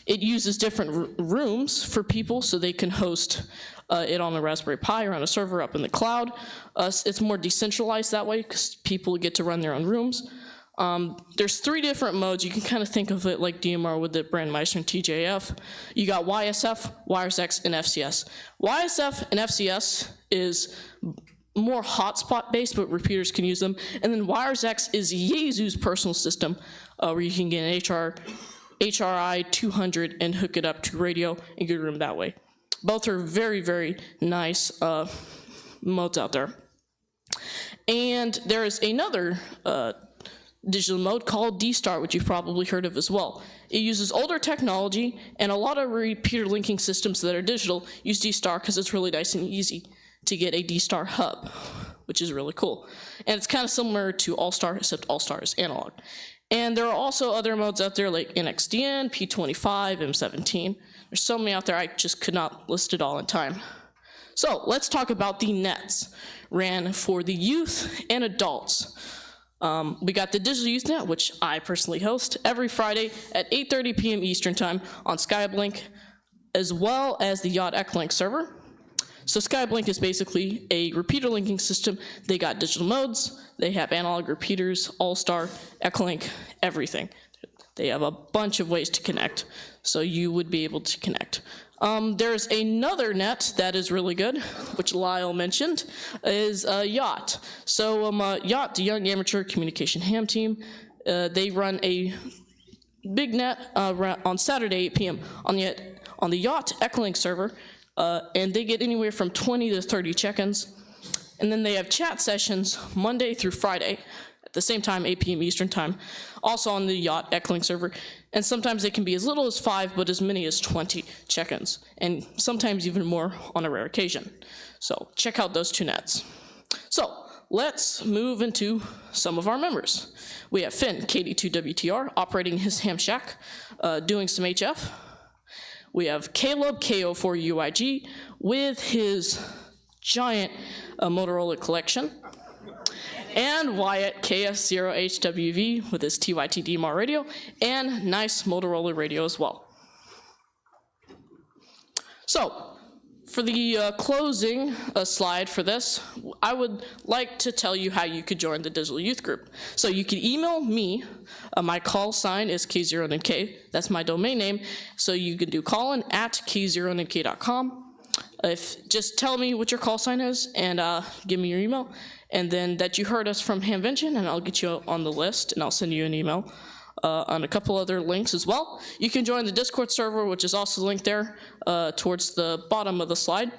It uses different rooms for people so they can host it on a Raspberry Pi or on a server up in the cloud. It's more decentralized that way because people get to run their own rooms. There's 3 different modes. You can kind of think of it like DMR with the Brandmeister and TJF. You got YSF, WiresX, and FCS. YSF and FCS is more hotspot based, but repeaters can use them. And then WiresX is Yaesu's personal system where you can get an HRI 200 and hook it up to radio and get a room that way. Both are very, very nice modes out there. And there is another digital mode called D-Star, which you've probably heard of as well. It uses older technology, and a lot of repeater linking systems that are digital use D-Star because it's really nice and easy to get a D-Star hub, which is really cool. And it's kind of similar to All-Star, except All-Star is analog. And there are also other modes out there like NXDN, P25, M17. There's so many out there, I just could not list it all in time. So let's talk about the nets ran for the youth and adults. We got the Digital Youth Net, which I personally host every Friday at 8:30 p.m. Eastern Time on Skyblink, as well as the Yacht Echolink server. So Skyblink is basically a repeater linking system. They got digital modes, they have analog repeaters, All-Star, Echolink, everything. They have a bunch of ways to connect, so you would be able to connect. There's another net that is really good, which Lyle mentioned, is Yacht. So Yacht, the Young Amateur Communication Ham Team, they run a big net on Saturday, 8 p.m. on the Yacht Echolink server, and they get anywhere from 20 to 30 check-ins. And then they have chat sessions Monday through Friday at the same time, 8 p.m. Eastern Time, also on the Yacht Echolink server. And sometimes they can be as little as 5, but as many as 20 check-ins, and sometimes even more on a rare occasion. So check out those 2 nets. So let's move into some of our members. We have Finn, KD2WTR, operating his ham shack, doing some HF. We have Caleb, KO4UIG, with his giant Motorola collection. and Wyatt KS0HWV with his TYT DMR radio, and nice Motorola radio as well. So, for the closing slide for this, I would like to tell you how you could join the Digital Youth Group. So you can email me. My call sign is K0NK. That's my domain name. So you can do Colin at K0NK.com. Just tell me what your call sign is and give me your email. And then that you heard us from Hamvention, and I'll get you on the list, and I'll send you an email on a couple other links as well. You can join the Discord server, which is also linked there towards the bottom of the slide,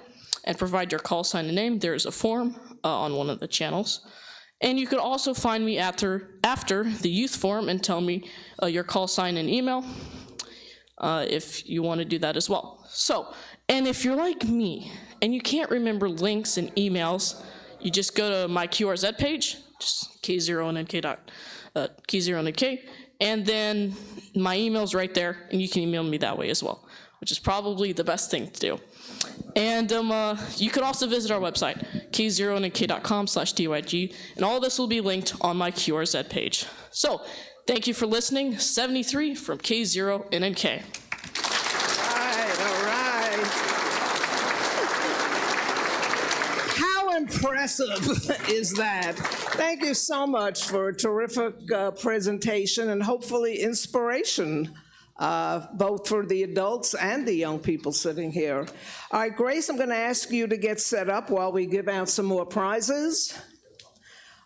and provide your call sign and name. There's a form on one of the channels. And you could also find me after the youth forum and tell me your call sign and email if you want to do that as well. So, and if you're like me and you can't remember links and emails, you just go to my QRZ page, just K0NK, and then my email's right there, and you can email me that way as well, which is probably the best thing to do. And you could also visit our website, k0nk.com/DYG, and all this will be linked on my QRZ page. So, thank you for listening. 73 from K0NK.
All right. How impressive is that? Thank you so much for a terrific presentation and hopefully inspiration, both for the adults and the young people sitting here. All right, Grace, I'm going to ask you to get set up while we give out some more prizes.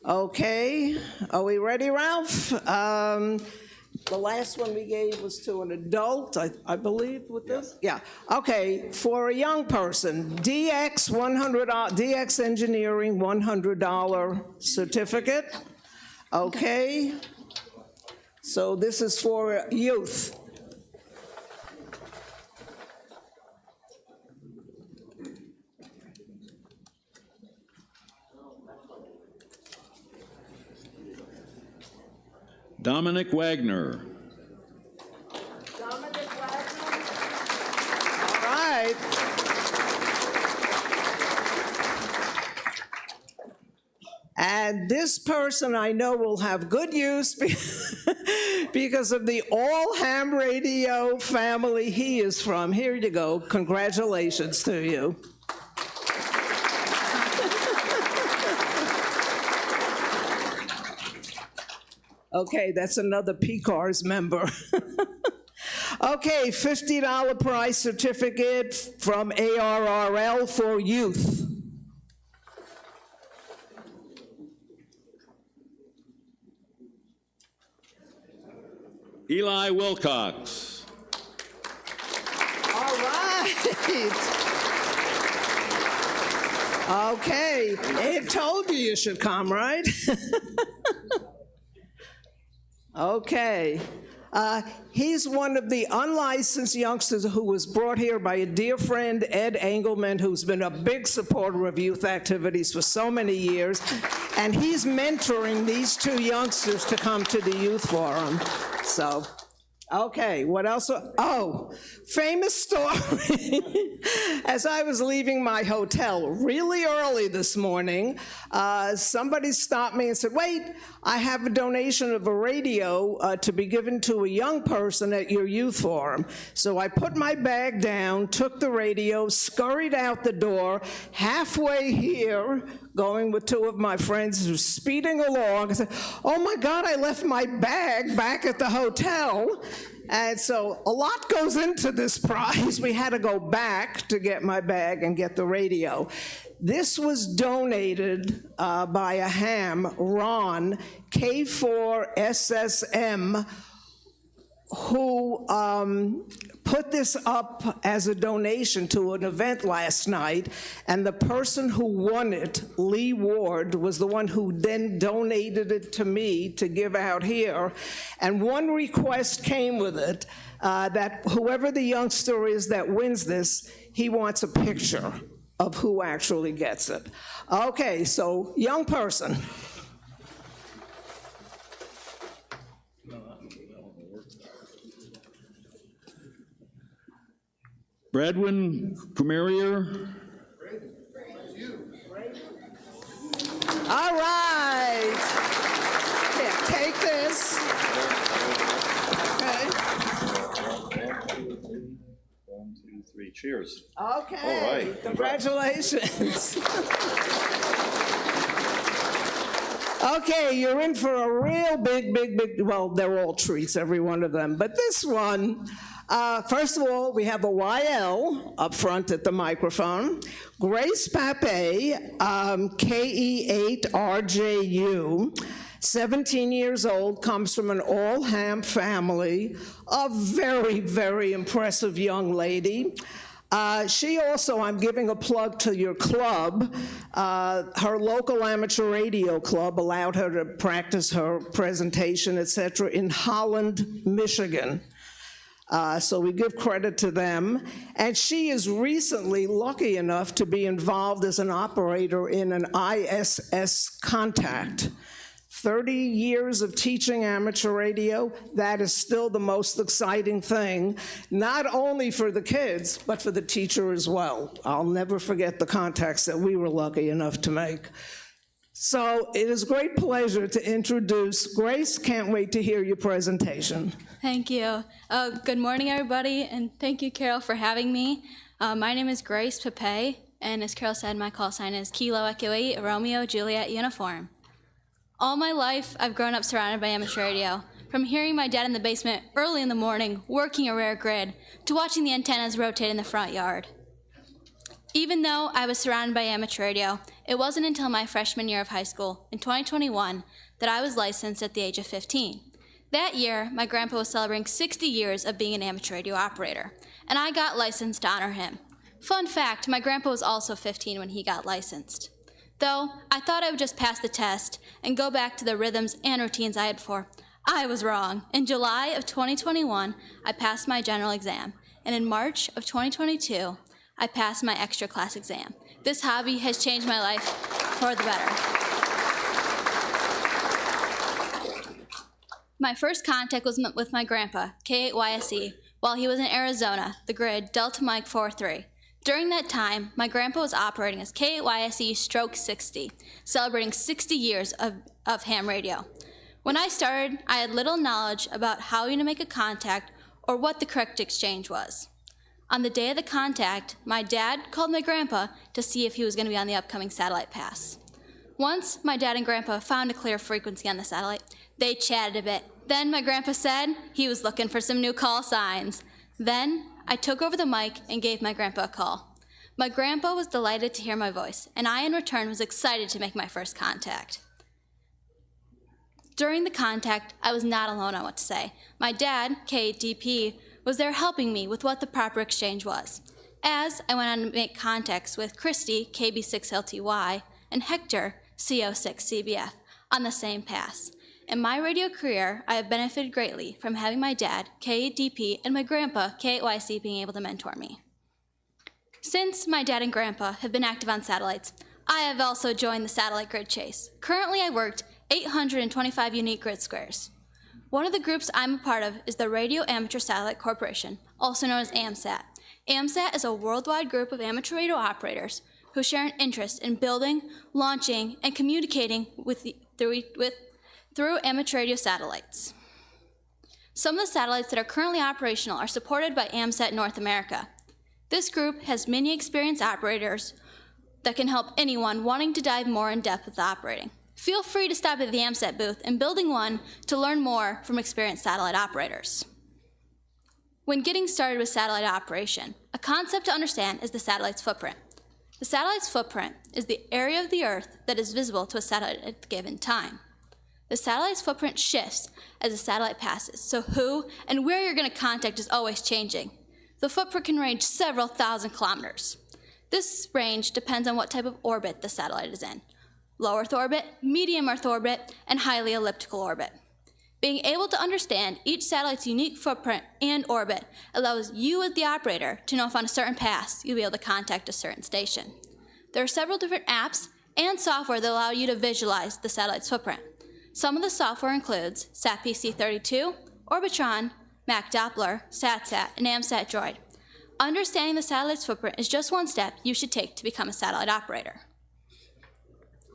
Okay, are we ready, Ralph? The last one we gave was to an adult, I believe, with this? Yeah. Okay, for a young person, DX Engineering $100 certificate. Okay. So this is for youth.
Dominic Wagner.
Dominic Wagner. All right. And this person I know will have good use because of the all ham radio family he is from. Here you go. Congratulations to you. Okay, that's another PCARS member. Okay, $50 prize certificate from ARRL for youth.
Eli Wilcox.
All right. Okay, it told you should come, right? Okay. He's one of the unlicensed youngsters who was brought here by a dear friend, Ed Engelman, who's been a big supporter of youth activities for so many years, and he's mentoring these two youngsters to come to the youth forum. So, okay, what else? Oh, famous story. As I was leaving my hotel really early this morning, somebody stopped me and said, wait, I have a donation of a radio to be given to a young person at your youth forum. So I put my bag down, took the radio, scurried out the door, halfway here, going with two of my friends who were speeding along. I said, oh my God, I left my bag back at the hotel. And so a lot goes into this prize. We had to go back to get my bag and get the radio. This was donated by a ham, Ron, K4SSM, who put this up as a donation to an event last night, and the person who won it, Lee Ward, was the one who then donated it to me to give out here. And one request came with it, that whoever the youngster is that wins this, he wants a picture of who actually gets it. Okay, so young person.
Bradwin Premiere.
All right. Eris. Okay.
1, 2, 3, cheers.
Okay.
All right.
Congratulations. Okay, you're in for a real big, well, they're all treats, every one of them. But this one, first of all, we have a YL up front at the microphone. Grace Pape, KE8RJU, 17 years old, comes from an all-Ham family, a very, very impressive young lady. She also, I'm giving a plug to your club, her local amateur radio club allowed her to practice her presentation, et cetera, in Holland, Michigan. So we give credit to them. And she is recently lucky enough to be involved as an operator in an ISS contact. 30 years of teaching amateur radio, that is still the most exciting thing, not only for the kids, but for the teacher as well. I'll never forget the contacts that we were lucky enough to make. So it is a great pleasure to introduce Grace. Can't wait to hear your presentation.
Thank you. Good morning, everybody, and thank you, Carol, for having me. My name is Grace Pape, and as Carol said, my call sign is Kilo Echo 8 Romeo Juliet Uniform. All my life, I've grown up surrounded by amateur radio, from hearing my dad in the basement early in the morning, working a rare grid, to watching the antennas rotate in the front yard. Even though I was surrounded by amateur radio, it wasn't until my freshman year of high school, in 2021, that I was licensed at the age of 15. That year, my grandpa was celebrating 60 years of being an amateur radio operator, and I got licensed to honor him. Fun fact, my grandpa was also 15 when he got licensed. Though I thought I would just pass the test and go back to the rhythms and routines I had before, I was wrong. In July of 2021, I passed my general exam, and in March of 2022, I passed my extra class exam. This hobby has changed my life for the better. My first contact was with my grandpa, K8YSE, while he was in Arizona, the grid Delta Mike 43. During that time, my grandpa was operating as K8YSE Stroke 60, celebrating 60 years of ham radio. When I started, I had little knowledge about how to make a contact or what the correct exchange was. On the day of the contact, my dad called my grandpa to see if he was going to be on the upcoming satellite pass. Once my dad and grandpa found a clear frequency on the satellite, they chatted a bit. Then my grandpa said he was looking for some new call signs. Then I took over the mic and gave my grandpa a call. My grandpa was delighted to hear my voice, and I in return was excited to make my first contact. During the contact, I was not alone on what to say. My dad, KDP, was there helping me with what the proper exchange was. As I went on to make contacts with Christy, KB6LTY, and Hector, CO6CBF, on the same pass. In my radio career, I have benefited greatly from having my dad, KDP, and my grandpa, K8YC, being able to mentor me. Since my dad and grandpa have been active on satellites, I have also joined the satellite grid chase. Currently, I worked 825 unique grid squares. One of the groups I'm a part of is the Radio Amateur Satellite Corporation, also known as Amsat. Amsat is a worldwide group of amateur radio operators who share an interest in building, launching, and communicating through amateur radio satellites. Some of the satellites that are currently operational are supported by Amsat North America. This group has many experienced operators that can help anyone wanting to dive more in depth with operating. Feel free to stop at the Amsat booth in Building 1 to learn more from experienced satellite operators. When getting started with satellite operation, a concept to understand is the satellite's footprint. The satellite's footprint is the area of the Earth that is visible to a satellite at a given time. The satellite's footprint shifts as the satellite passes, so who and where you're going to contact is always changing. The footprint can range several thousand kilometers. This range depends on what type of orbit the satellite is in: low Earth orbit, medium Earth orbit, and highly elliptical orbit. Being able to understand each satellite's unique footprint and orbit allows you as the operator to know if on a certain pass you'll be able to contact a certain station. There are several different apps and software that allow you to visualize the satellite's footprint. Some of the software includes SatPC32, Orbitron, Mac Doppler, SatSat, and Amsat Droid. Understanding the satellite's footprint is just one step you should take to become a satellite operator.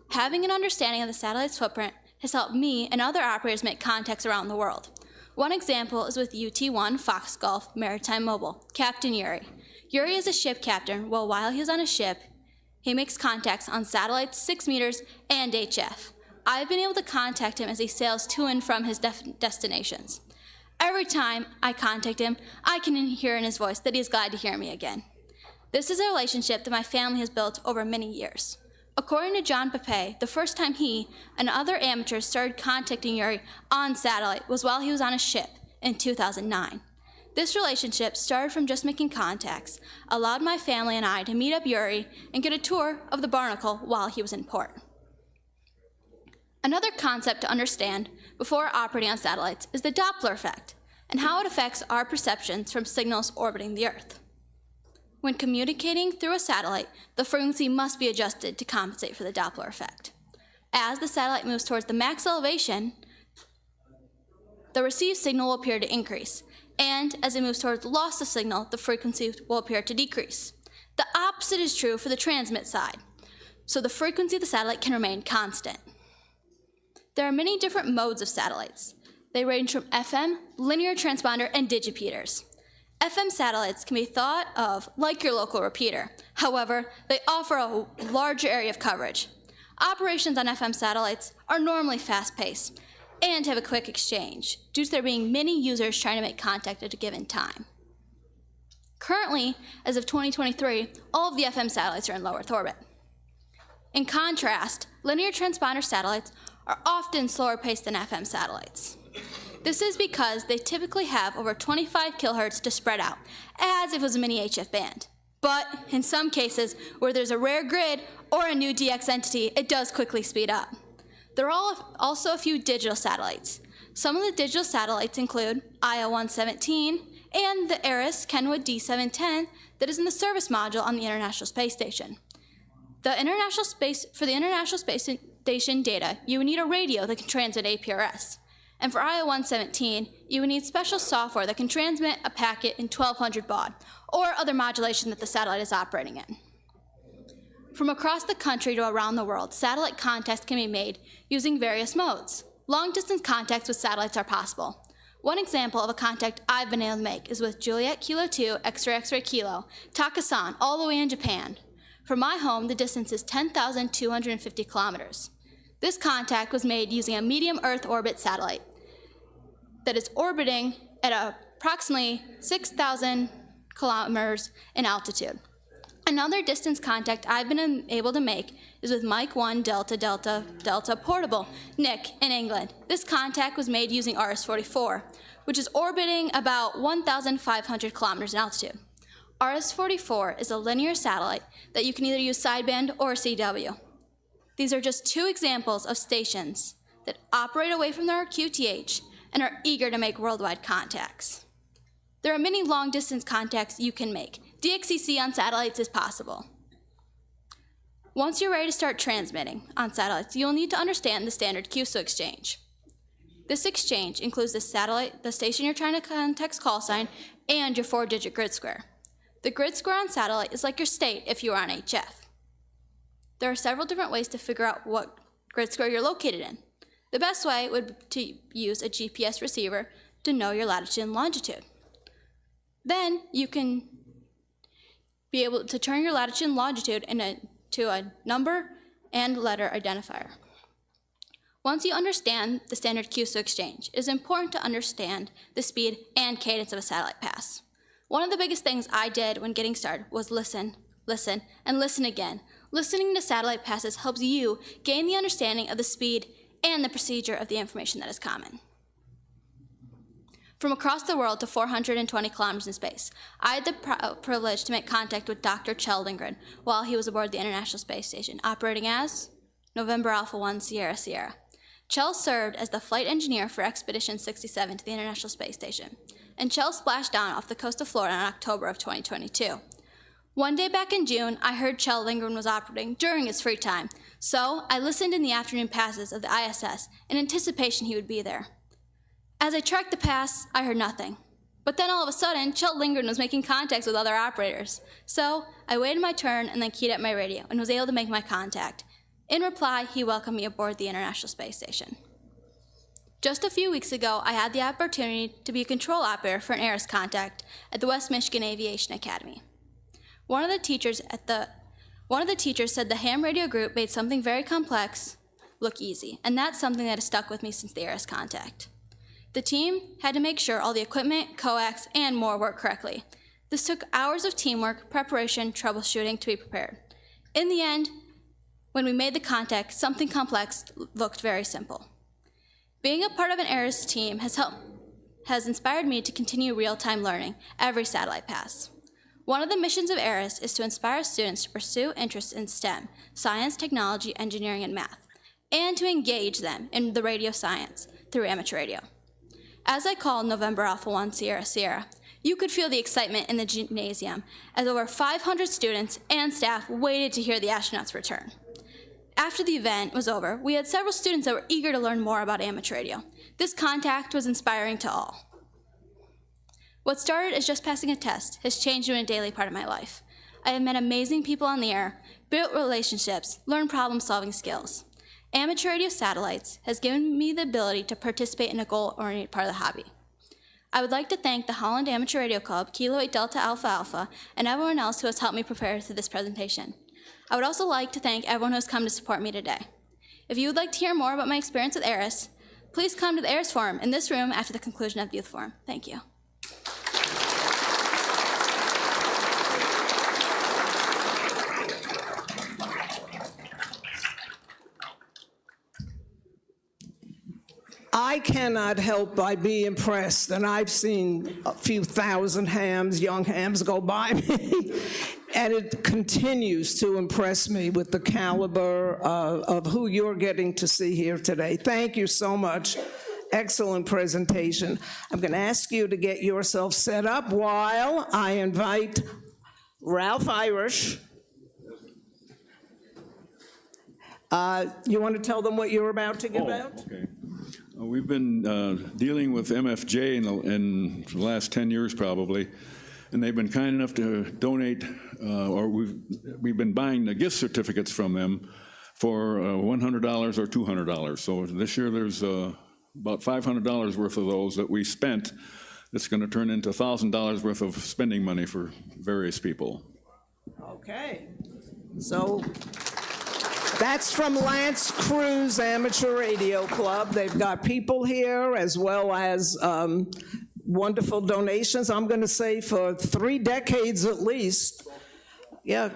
Having an understanding of the satellite's footprint has helped me and other operators make contacts around the world. One example is with UT-1 Fox Gulf Maritime Mobile, Captain Yuri. Yuri is a ship captain, while he's on a ship, he makes contacts on satellites, 6 meters, and HF. I've been able to contact him as he sails to and from his destinations. Every time I contact him, I can hear in his voice that he is glad to hear me again. This is a relationship that my family has built over many years. According to John Pape, the first time he and other amateurs started contacting Yuri on satellite was while he was on a ship in 2009. This relationship started from just making contacts, allowed my family and I to meet up Yuri and get a tour of the Barnacle while he was in port. Another concept to understand before operating on satellites is the Doppler effect and how it affects our perceptions from signals orbiting the Earth. When communicating through a satellite, the frequency must be adjusted to compensate for the Doppler effect. As the satellite moves towards the max elevation, the received signal will appear to increase, and as it moves towards the loss of signal, the frequency will appear to decrease. The opposite is true for the transmit side, so the frequency of the satellite can remain constant. There are many different modes of satellites. They range from FM, linear transponder, and digipeaters. FM satellites can be thought of like your local repeater. However, they offer a larger area of coverage. Operations on FM satellites are normally fast-paced and have a quick exchange, due to there being many users trying to make contact at a given time. Currently, as of 2023, all of the FM satellites are in low Earth orbit. In contrast, linear transponder satellites are often slower paced than FM satellites. This is because they typically have over 25 kilohertz to spread out, as if it was a mini HF band. But in some cases, where there's a rare grid or a new DX entity, it does quickly speed up. There are also a few digital satellites. Some of the digital satellites include IO-117 and the Eris Kenwood D710 that is in the service module on the International Space Station. For the International Space Station data, you would need a radio that can transmit APRS. And for IO-117, you would need special software that can transmit a packet in 1200 baud, or other modulation that the satellite is operating in. From across the country to around the world, satellite contacts can be made using various modes. Long-distance contacts with satellites are possible. One example of a contact I've been able to make is with Juliet Kilo 2, X-ray X-ray Kilo, Takasan, all the way in Japan. From my home, the distance is 10,250 kilometers. This contact was made using a medium Earth orbit satellite that is orbiting at approximately 6,000 kilometers in altitude. Another distance contact I've been able to make is with Mike 1 Delta Delta Delta Portable, Nick, in England. This contact was made using RS-44, which is orbiting about 1,500 kilometers in altitude. RS-44 is a linear satellite that you can either use sideband or CW. These are just two examples of stations that operate away from their QTH and are eager to make worldwide contacts. There are many long-distance contacts you can make. DXCC on satellites is possible. Once you're ready to start transmitting on satellites, you'll need to understand the standard QSO exchange. This exchange includes the satellite, the station you're trying to contact's call sign, and your 4-digit grid square. The grid square on satellite is like your state if you are on HF. There are several different ways to figure out what grid square you're located in. The best way would be to use a GPS receiver to know your latitude and longitude. Then you can be able to turn your latitude and longitude into a number and letter identifier. Once you understand the standard QSO exchange, it is important to understand the speed and cadence of a satellite pass. One of the biggest things I did when getting started was listen, listen, and listen again. Listening to satellite passes helps you gain the understanding of the speed and the procedure of the information that is common. From across the world to 420 kilometers in space, I had the privilege to make contact with Dr. Kjell Lindgren while he was aboard the International Space Station, operating as November Alpha 1 Sierra Sierra. Kjell served as the flight engineer for Expedition 67 to the International Space Station, and Kjell splashed down off the coast of Florida in October of 2022. One day back in June, I heard Kjell Lindgren was operating during his free time, so I listened in the afternoon passes of the ISS in anticipation he would be there. As I tracked the pass, I heard nothing. But then all of a sudden, Kjell Lindgren was making contacts with other operators. So I waited my turn and then keyed up my radio and was able to make my contact. In reply, he welcomed me aboard the International Space Station. Just a few weeks ago, I had the opportunity to be a control operator for an Eris contact at the West Michigan Aviation Academy. One of the teachers said the ham radio group made something very complex look easy, and that's something that has stuck with me since the Eris contact. The team had to make sure all the equipment, coax, and more worked correctly. This took hours of teamwork, preparation, troubleshooting to be prepared. In the end, when we made the contact, something complex looked very simple. Being a part of an Eris team has inspired me to continue real-time learning every satellite pass. One of the missions of Eris is to inspire students to pursue interests in STEM, science, technology, engineering, and math, and to engage them in the radio science through amateur radio. As I called November Alpha 1 Sierra Sierra, you could feel the excitement in the gymnasium as over 500 students and staff waited to hear the astronauts return. After the event was over, we had several students that were eager to learn more about amateur radio. This contact was inspiring to all. What started as just passing a test has changed into a daily part of my life. I have met amazing people on the air, built relationships, learned problem-solving skills. Amateur radio satellites has given me the ability to participate in a goal-oriented part of the hobby. I would like to thank the Holland Amateur Radio Club, Kilo 8 Delta Alpha Alpha, and everyone else who has helped me prepare for this presentation. I would also like to thank everyone who has come to support me today. If you would like to hear more about my experience with Eris, please come to the Eris Forum in this room after the conclusion of the Youth Forum. Thank you.
I cannot help but be impressed, and I've seen a few thousand hams, young hams go by me, and it continues to impress me with the caliber of who you're getting to see here today. Thank you so much. Excellent presentation. I'm going to ask you to get yourself set up while I invite Ralph Irish. You want to tell them what you're about to give out?
Okay. We've been dealing with MFJ in the last 10 years probably, and they've been kind enough to donate, or we've been buying the gift certificates from them for $100 or $200. So this year there's about $500 worth of those that we spent. That's going to turn into $1,000 worth of spending money for various people.
Okay. So that's from Lance Cruz Amateur Radio Club. They've got people here as well as wonderful donations. I'm going to say for 3 decades at least. Yeah,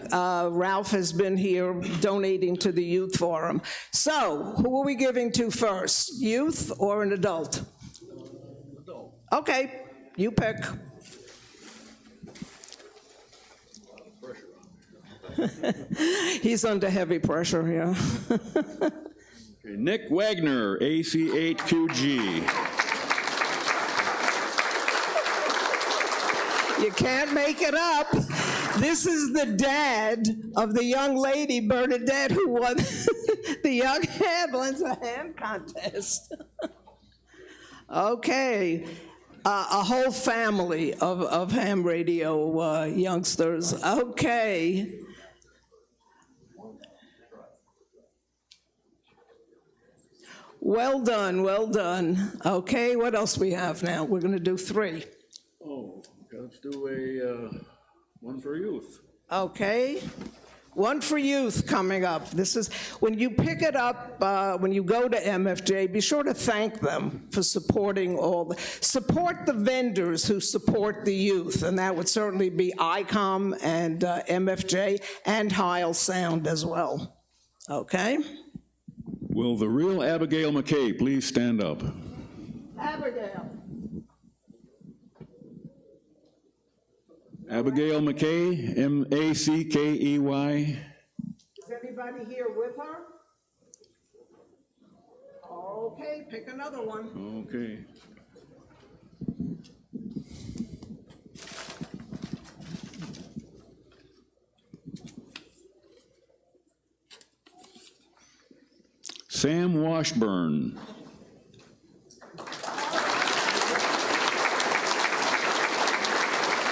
Ralph has been here donating to the Youth Forum. So, who are we giving to first? Youth or an adult? Adult. Okay, you pick. He's under heavy pressure here.
Okay, Nick Wagner, AC8QG.
You can't make it up. This is the dad of the young lady, Bernadette, who won the Young Hamlins Ham Contest. Okay. A whole family of ham radio youngsters. Okay. Well done, well done. Okay, what else we have now? We're going to do 3.
Oh, let's do a one for youth.
Okay. One for youth coming up. This is, when you pick it up, when you go to MFJ, be sure to thank them for supporting support the vendors who support the youth, and that would certainly be ICOM and MFJ and Heil Sound as well. Okay?
Will the real Abigail McKay please stand up?
Abigail.
Abigail McKay, M-A-C-K-E-Y.
Is anybody here with her? Okay, pick another one.
Okay. Sam Washburn.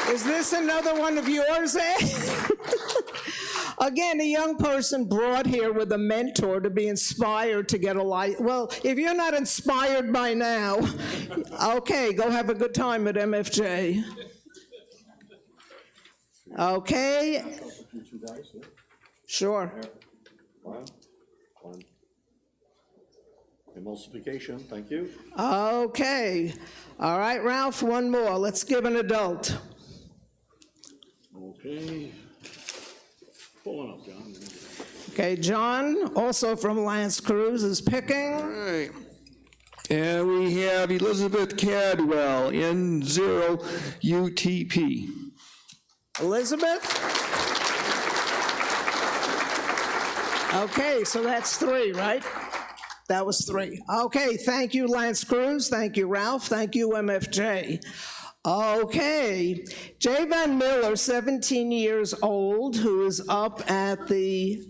Is this another one of yours, eh? Again, a young person brought here with a mentor to be inspired to get a license. Well, if you're not inspired by now, okay, go have a good time at MFJ. Okay. Sure.
One. Emulsification, thank you.
Okay. All right, Ralph, one more. Let's give an adult.
Okay. Pull one up, John.
Okay, John, also from Lance Cruz, is picking.
All right. And we have Elizabeth Cadwell, N0 UTP.
Elizabeth? Okay, so that's 3, right? That was 3. Okay, thank you, Lance Cruz. Thank you, Ralph. Thank you, MFJ. Okay, Javen Miller, 17 years old, who is up at the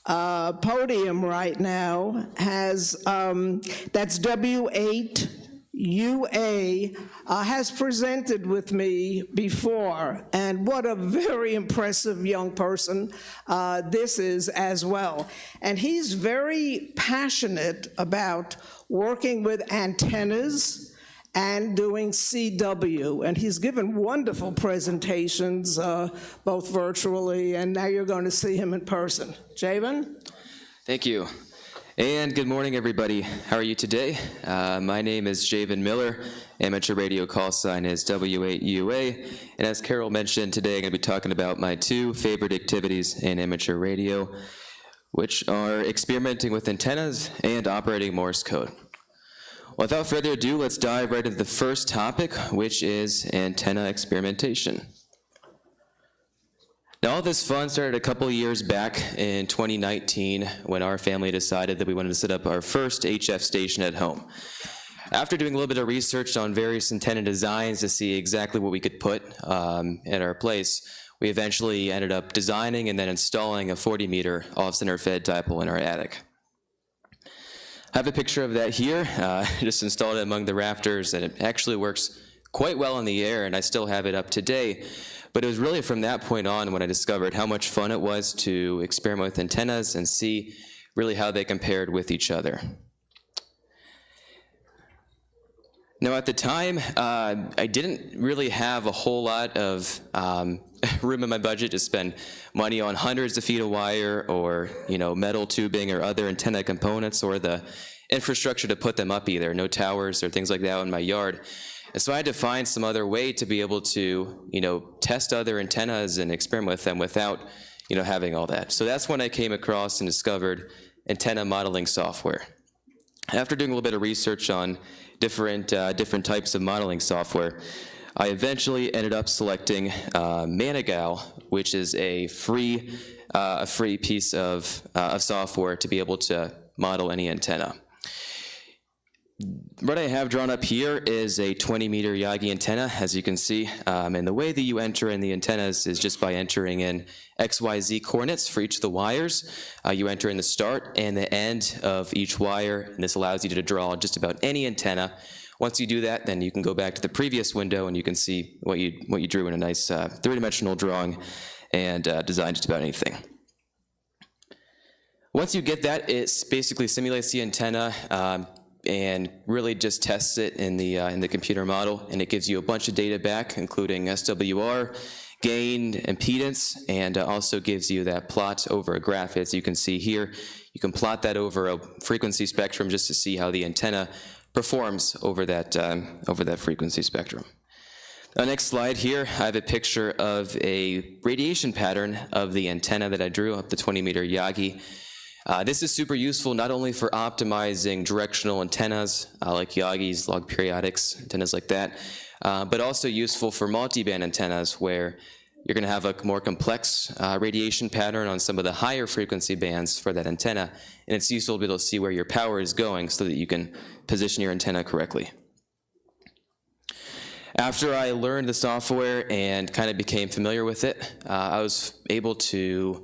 podium right now, has, that's W8UA, has presented with me before, and what a very impressive young person this is as well. And he's very passionate about working with antennas and doing CW, and he's given wonderful presentations, both virtually, and now you're going to see him in person. Javen?
Thank you. And good morning, everybody. How are you today? My name is Javen Miller. Amateur radio call sign is W8UA. And as Carol mentioned, today I'm going to be talking about my 2 favorite activities in amateur radio, which are experimenting with antennas and operating Morse code. Without further ado, let's dive right into the first topic, which is antenna experimentation. Now, all this fun started a couple years back in 2019 when our family decided that we wanted to set up our first HF station at home. After doing a little bit of research on various antenna designs to see exactly what we could put at our place, we eventually ended up designing and then installing a 40-meter off-center fed dipole in our attic. I have a picture of that here. Just installed it among the rafters, and it actually works quite well in the air, and I still have it up today. But it was really from that point on when I discovered how much fun it was to experiment with antennas and see really how they compared with each other. Now, at the time, I didn't really have a whole lot of room in my budget to spend money on hundreds of feet of wire or, metal tubing or other antenna components or the infrastructure to put them up either, no towers or things like that in my yard. And so I had to find some other way to be able to, test other antennas and experiment with them without, having all that. So that's when I came across and discovered antenna modeling software. After doing a little bit of research on different types of modeling software, I eventually ended up selecting Manigal, which is a free piece of software to be able to model any antenna. What I have drawn up here is a 20-meter Yagi antenna, as you can see, and the way that you enter in the antennas is just by entering in XYZ coordinates for each of the wires. You enter in the start and the end of each wire, and this allows you to draw just about any antenna. Once you do that, then you can go back to the previous window and you can see what you drew in a nice three-dimensional drawing and design just about anything. Once you get that, it basically simulates the antenna and really just tests it in the computer model, and it gives you a bunch of data back, including SWR, gain, impedance, and also gives you that plot over a graph. As you can see here, you can plot that over a frequency spectrum just to see how the antenna performs over that frequency spectrum. The next slide here, I have a picture of a radiation pattern of the antenna that I drew up the 20-meter Yagi. This is super useful not only for optimizing directional antennas like Yagis, log periodics, antennas like that, but also useful for multiband antennas where you're going to have a more complex radiation pattern on some of the higher frequency bands for that antenna, and it's useful to be able to see where your power is going so that you can position your antenna correctly. After I learned the software and kind of became familiar with it, I was able to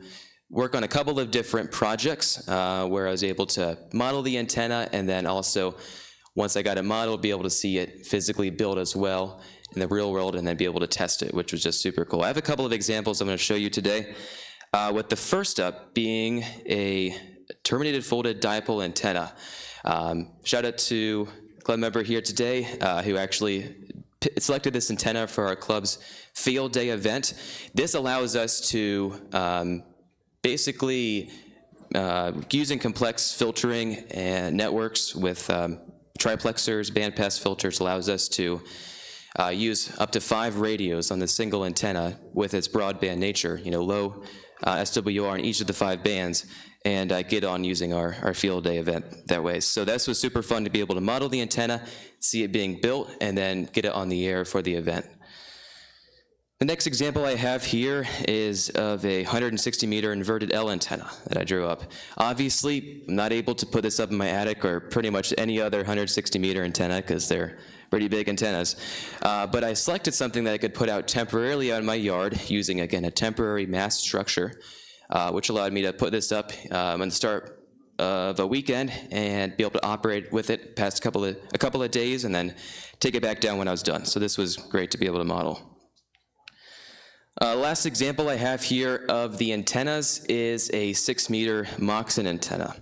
work on a couple of different projects where I was able to model the antenna, and then also, once I got it modeled, be able to see it physically built as well in the real world and then be able to test it, which was just super cool. I have a couple of examples I'm going to show you today. with the first up being a terminated folded dipole antenna. Shout out to a club member here today who actually selected this antenna for our club's field day event. This allows us to basically, using complex filtering and networks with triplexers, bandpass filters, allows us to use up to 5 radios on the single antenna with its broadband nature, low SWR in each of the 5 bands, and get on using our field day event that way. So that was super fun to be able to model the antenna, see it being built, and then get it on the air for the event. The next example I have here is of a 160 meter inverted L antenna that I drew up. Obviously, I'm not able to put this up in my attic or pretty much any other 160 meter antenna because they're pretty big antennas. But I selected something that I could put out temporarily out in my yard using, again, a temporary mast structure, which allowed me to put this up on the start of a weekend and be able to operate with it past a couple of days and then take it back down when I was done. So this was great to be able to model. Last example I have here of the antennas is a 6 meter Moxon antenna.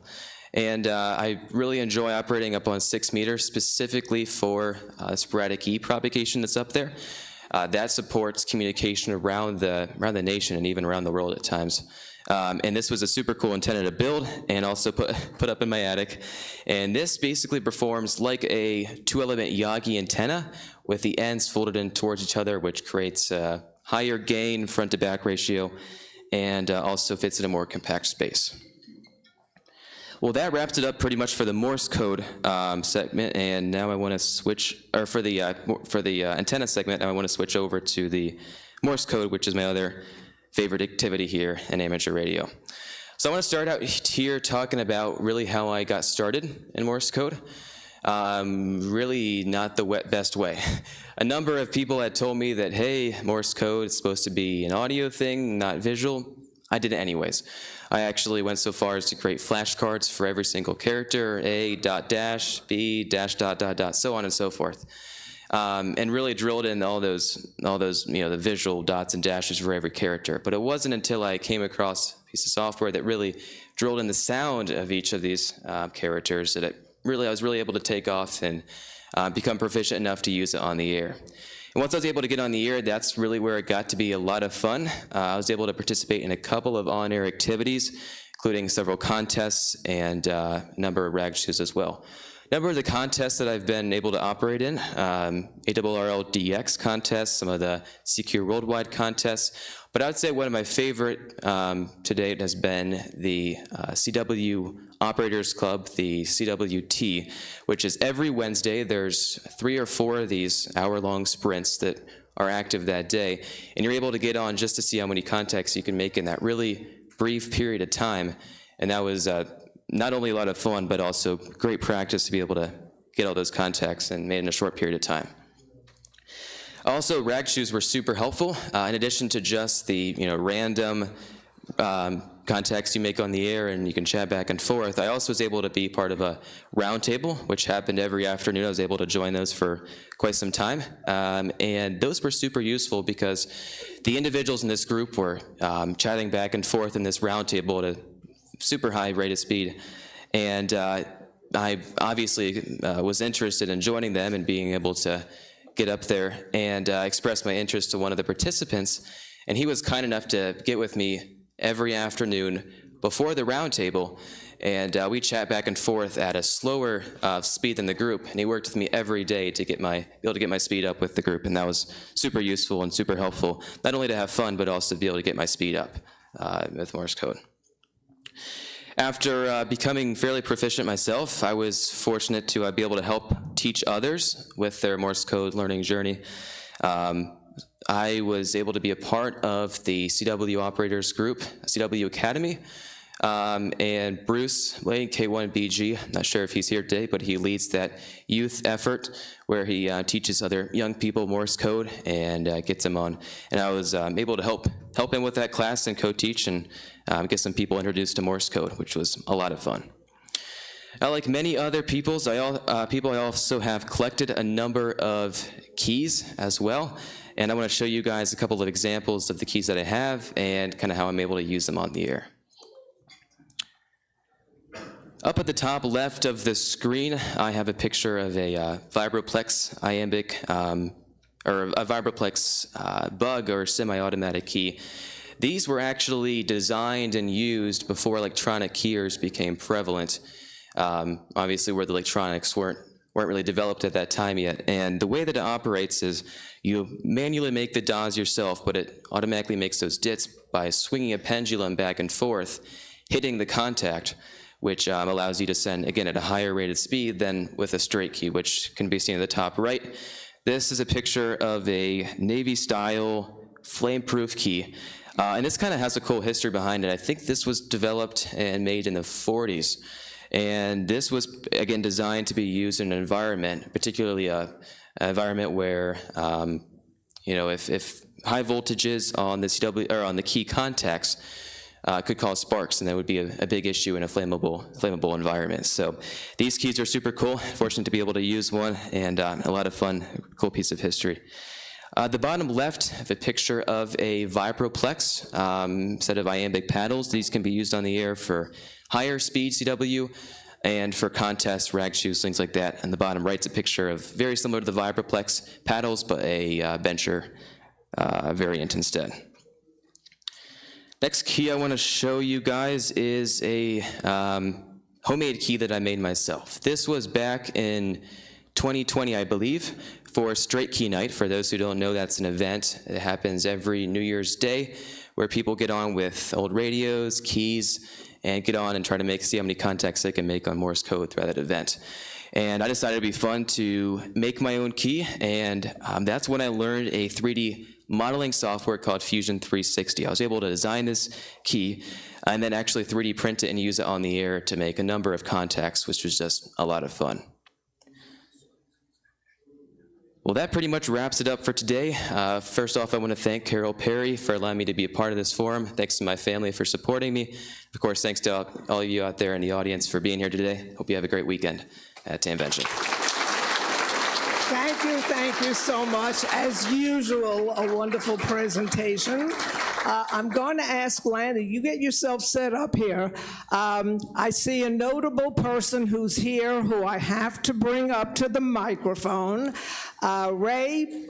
And I really enjoy operating up on 6 meters, specifically for sporadic E propagation that's up there. That supports communication around the nation and even around the world at times. And this was a super cool antenna to build and also put up in my attic. And this basically performs like a 2-element Yagi antenna with the ends folded in towards each other, which creates higher gain front to back ratio and also fits in a more compact space. Well, that wraps it up pretty much for the Morse code segment, and now I want to switch, or for the antenna segment, now I want to switch over to the Morse code, which is my other favorite activity here in amateur radio. So I want to start out here talking about really how I got started in Morse code. Really not the best way. A number of people had told me that, hey, Morse code is supposed to be an audio thing, not visual. I did it anyways. I actually went so far as to create flashcards for every single character, A dot dash, B dash dot dot dot, so on and so forth. And really drilled in all those, the visual dots and dashes for every character. But it wasn't until I came across a piece of software that really drilled in the sound of each of these characters that I was really able to take off and become proficient enough to use it on the air. And once I was able to get on the air, that's really where it got to be a lot of fun. I was able to participate in a couple of on-air activities, including several contests and a number of rag shoes as well. A number of the contests that I've been able to operate in, ARRL DX contests, some of the CQ Worldwide contests, but I would say one of my favorite to date has been the CW Operators Club, the CWT, which is every Wednesday. There's 3 or 4 of these hour-long sprints that are active that day, and you're able to get on just to see how many contacts you can make in that really brief period of time, and that was not only a lot of fun, but also great practice to be able to get all those contacts and made in a short period of time. Also, rag shoes were super helpful. In addition to just the random contacts you make on the air and you can chat back and forth, I also was able to be part of a roundtable, which happened every afternoon. I was able to join those for quite some time. And those were super useful because the individuals in this group were chatting back and forth in this roundtable at a super high rate of speed. And I obviously was interested in joining them and being able to get up there and express my interest to one of the participants. And he was kind enough to get with me every afternoon before the roundtable, and we chat back and forth at a slower speed than the group, and he worked with me every day to be able to get my speed up with the group, and that was super useful and super helpful, not only to have fun, but also to be able to get my speed up with Morse code. After becoming fairly proficient myself, I was fortunate to be able to help teach others with their Morse code learning journey. I was able to be a part of the CW Operators Group, CW Academy, and Bruce Lane, K1BG, I'm not sure if he's here today, but he leads that youth effort where he teaches other young people Morse code and gets them on. And I was able to help him with that class and co-teach and get some people introduced to Morse code, which was a lot of fun. Like many other people, I also have collected a number of keys as well, and I want to show you guys a couple of examples of the keys that I have and kind of how I'm able to use them on the air. Up at the top left of the screen, I have a picture of a Vibroplex iambic, or a Vibroplex bug or semi-automatic key. These were actually designed and used before electronic keyers became prevalent, obviously where the electronics weren't really developed at that time yet. And the way that it operates is you manually make the DAWs yourself, but it automatically makes those dits by swinging a pendulum back and forth, hitting the contact, which allows you to send, again, at a higher rate of speed than with a straight key, which can be seen at the top right. This is a picture of a Navy-style flame-proof key. And this kind of has a cool history behind it. I think this was developed and made in the 40s. And this was, again, designed to be used in an environment, particularly an environment where, you know, if high voltages on the CW, or on the key contacts could cause sparks, and that would be a big issue in a flammable environment. So these keys are super cool. Fortunate to be able to use one, and a lot of fun, cool piece of history. The bottom left, I have a picture of a Vibroplex set of iambic paddles. These can be used on the air for higher speed CW and for contests, rag shoes, things like that. And the bottom right's a picture of very similar to the Vibroplex paddles, but a bencher variant instead. Next key I want to show you guys is a homemade key that I made myself. This was back in 2020, I believe, for Straight Key Night. For those who don't know, that's an event. It happens every New Year's Day where people get on with old radios, keys, and get on and try to see how many contacts they can make on Morse code throughout that event. And I decided it'd be fun to make my own key, and that's when I learned a 3D modeling software called Fusion 360. I was able to design this key and then actually 3D print it and use it on the air to make a number of contacts, which was just a lot of fun. Well, that pretty much wraps it up for today. First off, I want to thank Carol Perry for allowing me to be a part of this forum. Thanks to my family for supporting me. Of course, thanks to all of you out there in the audience for being here today. Hope you have a great weekend at Hamvention.
Thank you so much. As usual, a wonderful presentation. I'm going to ask Landon, you get yourself set up here. I see a notable person who's here who I have to bring up to the microphone. Ray,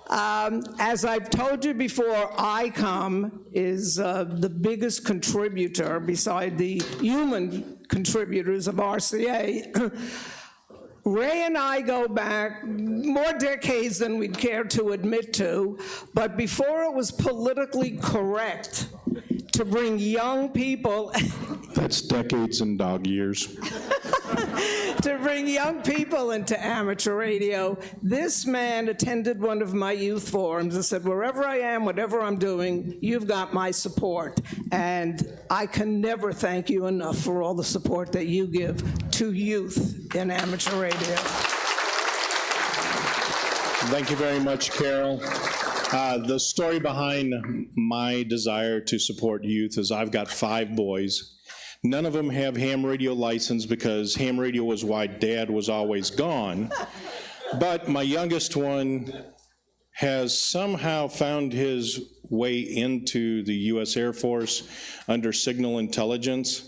as I've told you before, ICOM is the biggest contributor beside the human contributors of RCA. Ray and I go back more decades than we'd care to admit to, but before it was politically correct to bring young people...
That's decades and dog years.
To bring young people into amateur radio, this man attended one of my youth forums and said, wherever I am, whatever I'm doing, you've got my support. And I can never thank you enough for all the support that you give to youth in amateur radio.
Thank you very much, Carol. The story behind my desire to support youth is I've got 5 boys. None of them have ham radio license because ham radio was why Dad was always gone. But my youngest one has somehow found his way into the U.S. Air Force under signal intelligence.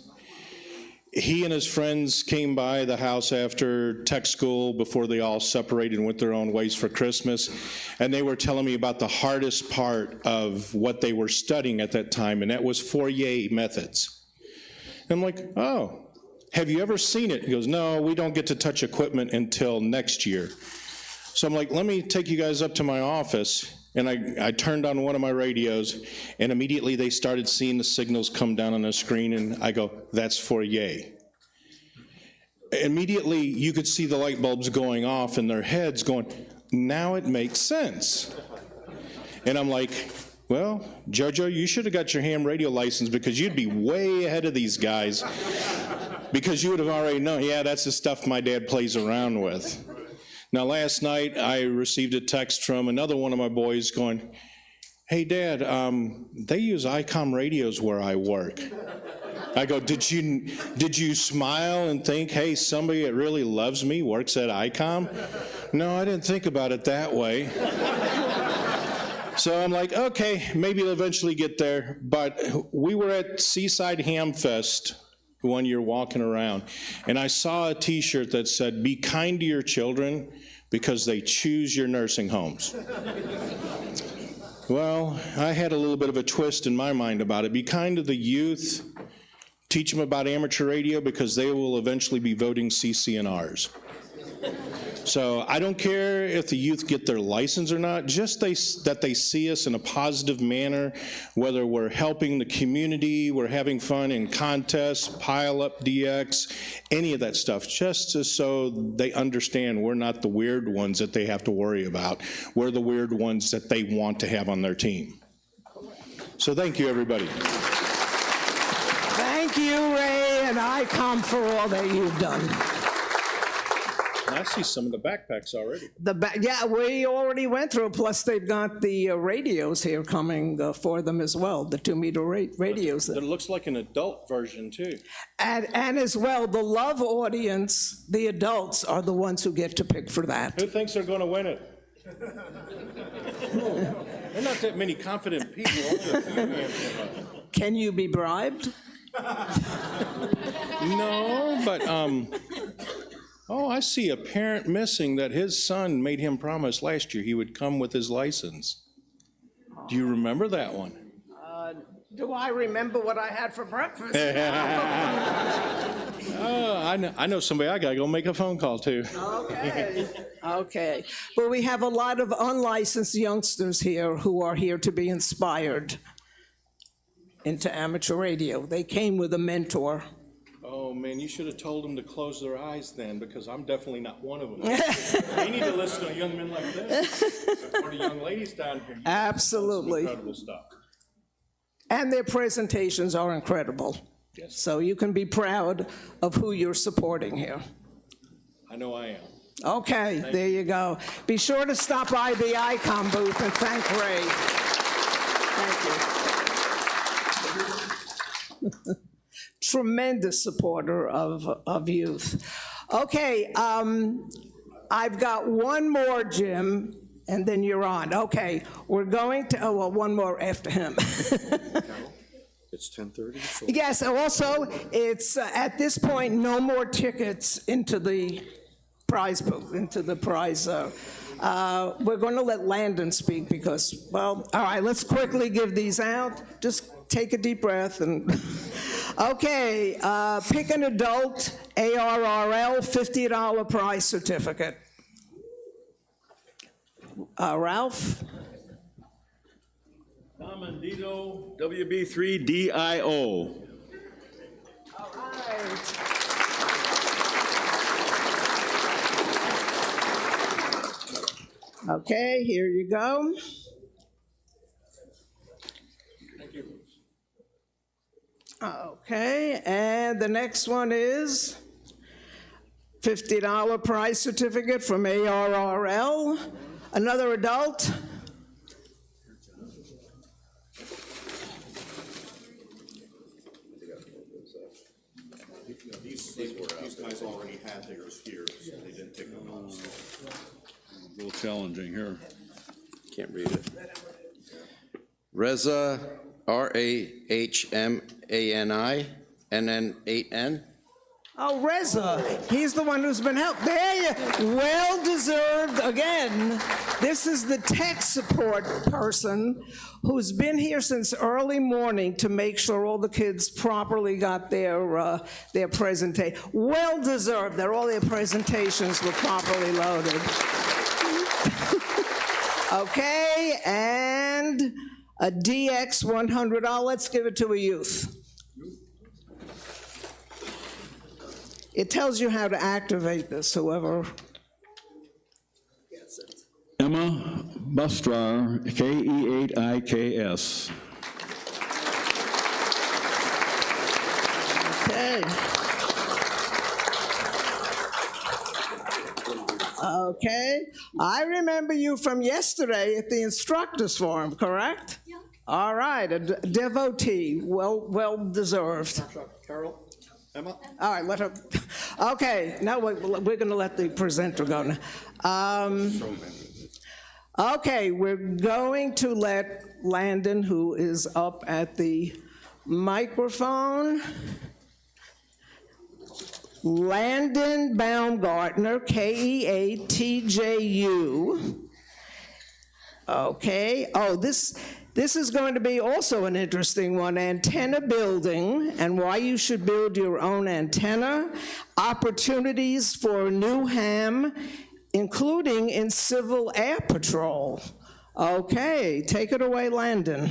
He and his friends came by the house after tech school before they all separated and went their own ways for Christmas, and they were telling me about the hardest part of what they were studying at that time, and that was Fourier methods. And I'm like, oh, have you ever seen it? He goes, no, we don't get to touch equipment until next year. So I'm like, let me take you guys up to my office. And I turned on one of my radios, and immediately they started seeing the signals come down on the screen, and I go, that's Fourier. Immediately, you could see the light bulbs going off in their heads going, now it makes sense. And I'm like, well, Jojo, you should have got your ham radio license because you'd be way ahead of these guys because you would have already known, yeah, that's the stuff my dad plays around with. Now, last night, I received a text from another one of my boys going, hey, Dad, they use ICOM radios where I work. I go, did you smile and think, hey, somebody that really loves me works at ICOM? No, I didn't think about it that way. So I'm like, okay, maybe they'll eventually get there. But we were at Seaside Hamfest one year walking around, and I saw a t-shirt that said, "Be kind to your children because they choose your nursing homes." Well, I had a little bit of a twist in my mind about it. Be kind to the youth, teach them about amateur radio because they will eventually be voting CCNRs. So I don't care if the youth get their license or not, just that they see us in a positive manner, whether we're helping the community, we're having fun in contests, pile up DX, any of that stuff, just so they understand we're not the weird ones that they have to worry about. We're the weird ones that they want to have on their team. So thank you, everybody.
Thank you, Ray and ICOM, for all that you've done.
I see some of the backpacks already.
Yeah, we already went through, plus they've got the radios here coming for them as well, the 2-meter radios.
It looks like an adult version, too.
And as well, the Love audience, the adults are the ones who get to pick for that.
Who thinks they're going to win it? There are not that many confident people.
Can you be bribed?
No, but oh, I see a parent missing that his son made him promise last year he would come with his license. Do you remember that one?
Do I remember what I had for breakfast?
I know somebody I gotta go make a phone call to.
Okay. Okay. But we have a lot of unlicensed youngsters here who are here to be inspired into amateur radio. They came with a mentor.
Oh, man, you should have told them to close their eyes then, because I'm definitely not one of them. They need to listen to young men like this, or the young ladies down here.
Absolutely.
Incredible stuff.
And their presentations are incredible.
Yes.
So you can be proud of who you're supporting here.
I know I am.
Okay, there you go. Be sure to stop by the ICOM booth and thank Ray. Thank you. Tremendous supporter of youth. Okay, I've got one more, Jim, and then you're on. Okay, we're going to, oh, well, one more after him.
It's 10:30. So.
Yes, also, it's, at this point, no more tickets into the prize booth, into the prize. We're going to let Landon speak because, well, all right, let's quickly give these out. Just take a deep breath and, okay, pick an adult, ARRL, $50 prize certificate. Ralph?
Comandito WB3DIO.
All right. Okay, here you go.
Thank you.
Okay, and the next one is $50 prize certificate from ARRL. Another adult.
These guys already had theirs here, so they didn't pick them up. So.
A little challenging here.
Can't read it. Reza, RAHMANI, NN8N.
Oh, Reza, he's the one who's been helped. There you, well-deserved, again. This is the tech support person who's been here since early morning to make sure all the kids properly got their presentation. Well-deserved that all their presentations were properly loaded. Okay, and a DX $100. Let's give it to a youth. It tells you how to activate this, whoever gets it.
Emma Bustrar, KE8IKS.
Okay. Okay. I remember you from yesterday at the instructors forum, correct? Yeah. All right, a devotee, well deserved.
Carol? Emma?
All right, let her, okay, now we're going to let the presenter go now. Okay, we're going to let Landon, who is up at the microphone. Landon Baumgartner, Keatju. Okay, oh, this is going to be also an interesting one. Antenna building and why you should build your own antenna, opportunities for new ham, including in civil air patrol. Okay, take it away, Landon.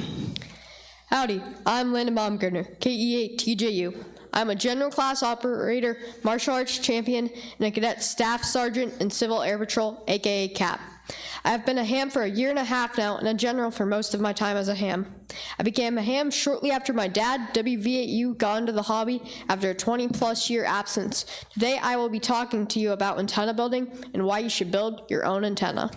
Howdy, I'm Landon Baumgartner, KE8TJU. I'm a general class operator, martial arts champion, and a cadet staff sergeant in Civil Air Patrol, aka CAP. I've been a ham for 1.5 years now and a general for most of my time as a ham. I became a ham shortly after my dad, WV8U, got into the hobby after a 20-plus year absence. Today I will be talking to you about antenna building and why you should build your own antenna.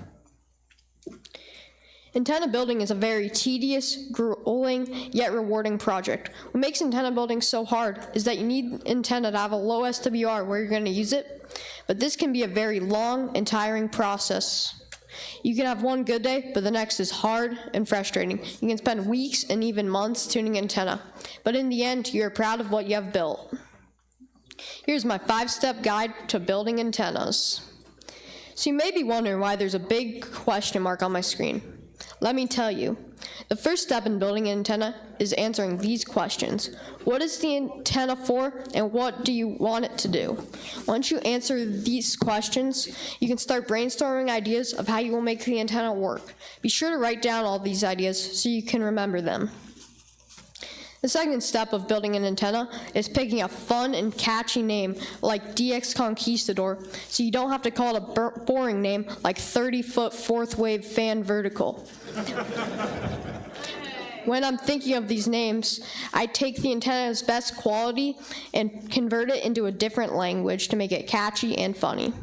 Antenna building is a very tedious, grueling, yet rewarding project. What makes antenna building so hard is that you need antenna to have a low SWR where you're going to use it, but this can be a very long and tiring process. You can have one good day, but the next is hard and frustrating. You can spend weeks and even months tuning antenna, but in the end, you're proud of what you have built. Here's my 5-step guide to building antennas. So you may be wondering why there's a big question mark on my screen. Let me tell you. The first step in building an antenna is answering these questions. What is the antenna for, and what do you want it to do? Once you answer these questions, you can start brainstorming ideas of how you will make the antenna work. Be sure to write down all these ideas so you can remember them. The second step of building an antenna is picking a fun and catchy name like DX Conquistador, so you don't have to call it a boring name like 30-foot fourth wave fan vertical. When I'm thinking of these names, I take the antenna's best quality and convert it into a different language to make it catchy and funny.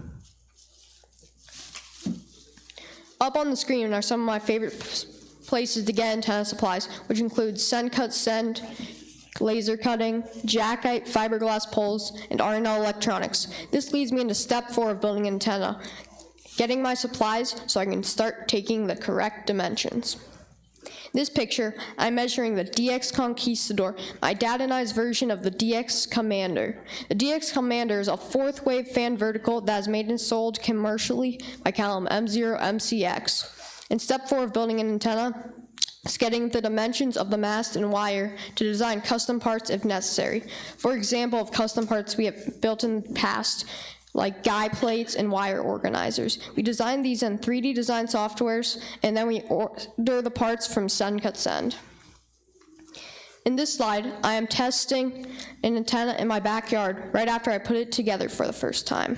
Up on the screen are some of my favorite places to get antenna supplies, which include Send Cut Send, laser cutting, Jackknife fiberglass poles, and R&L electronics. This leads me into step 4 of building an antenna, getting my supplies so I can start taking the correct dimensions. This picture, I'm measuring the DX Conquistador, my dad and I's version of the DX Commander. The DX Commander is a fourth wave fan vertical that is made and sold commercially by Colin M0MCX. In step 4 of building an antenna is getting the dimensions of the mast and wire to design custom parts if necessary. For example of custom parts we have built in the past, like guy plates and wire organizers. We design these in 3D design softwares, and then we order the parts from Send Cut Send. In this slide, I am testing an antenna in my backyard right after I put it together for the first time.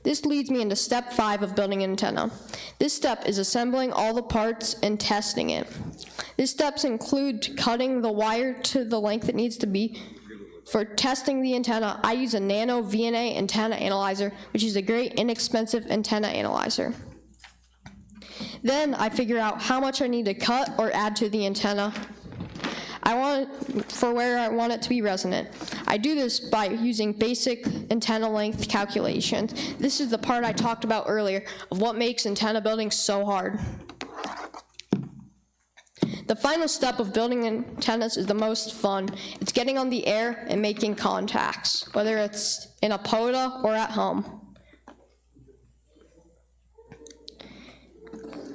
This leads me into step 5 of building an antenna. This step is assembling all the parts and testing it. These steps include cutting the wire to the length it needs to be. For testing the antenna, I use a Nano VNA antenna analyzer, which is a great inexpensive antenna analyzer. Then I figure out how much I need to cut or add to the antenna for where I want it to be resonant. I do this by using basic antenna length calculations. This is the part I talked about earlier of what makes antenna building so hard. The final step of building antennas is the most fun. It's getting on the air and making contacts, whether it's in a POTA or at home.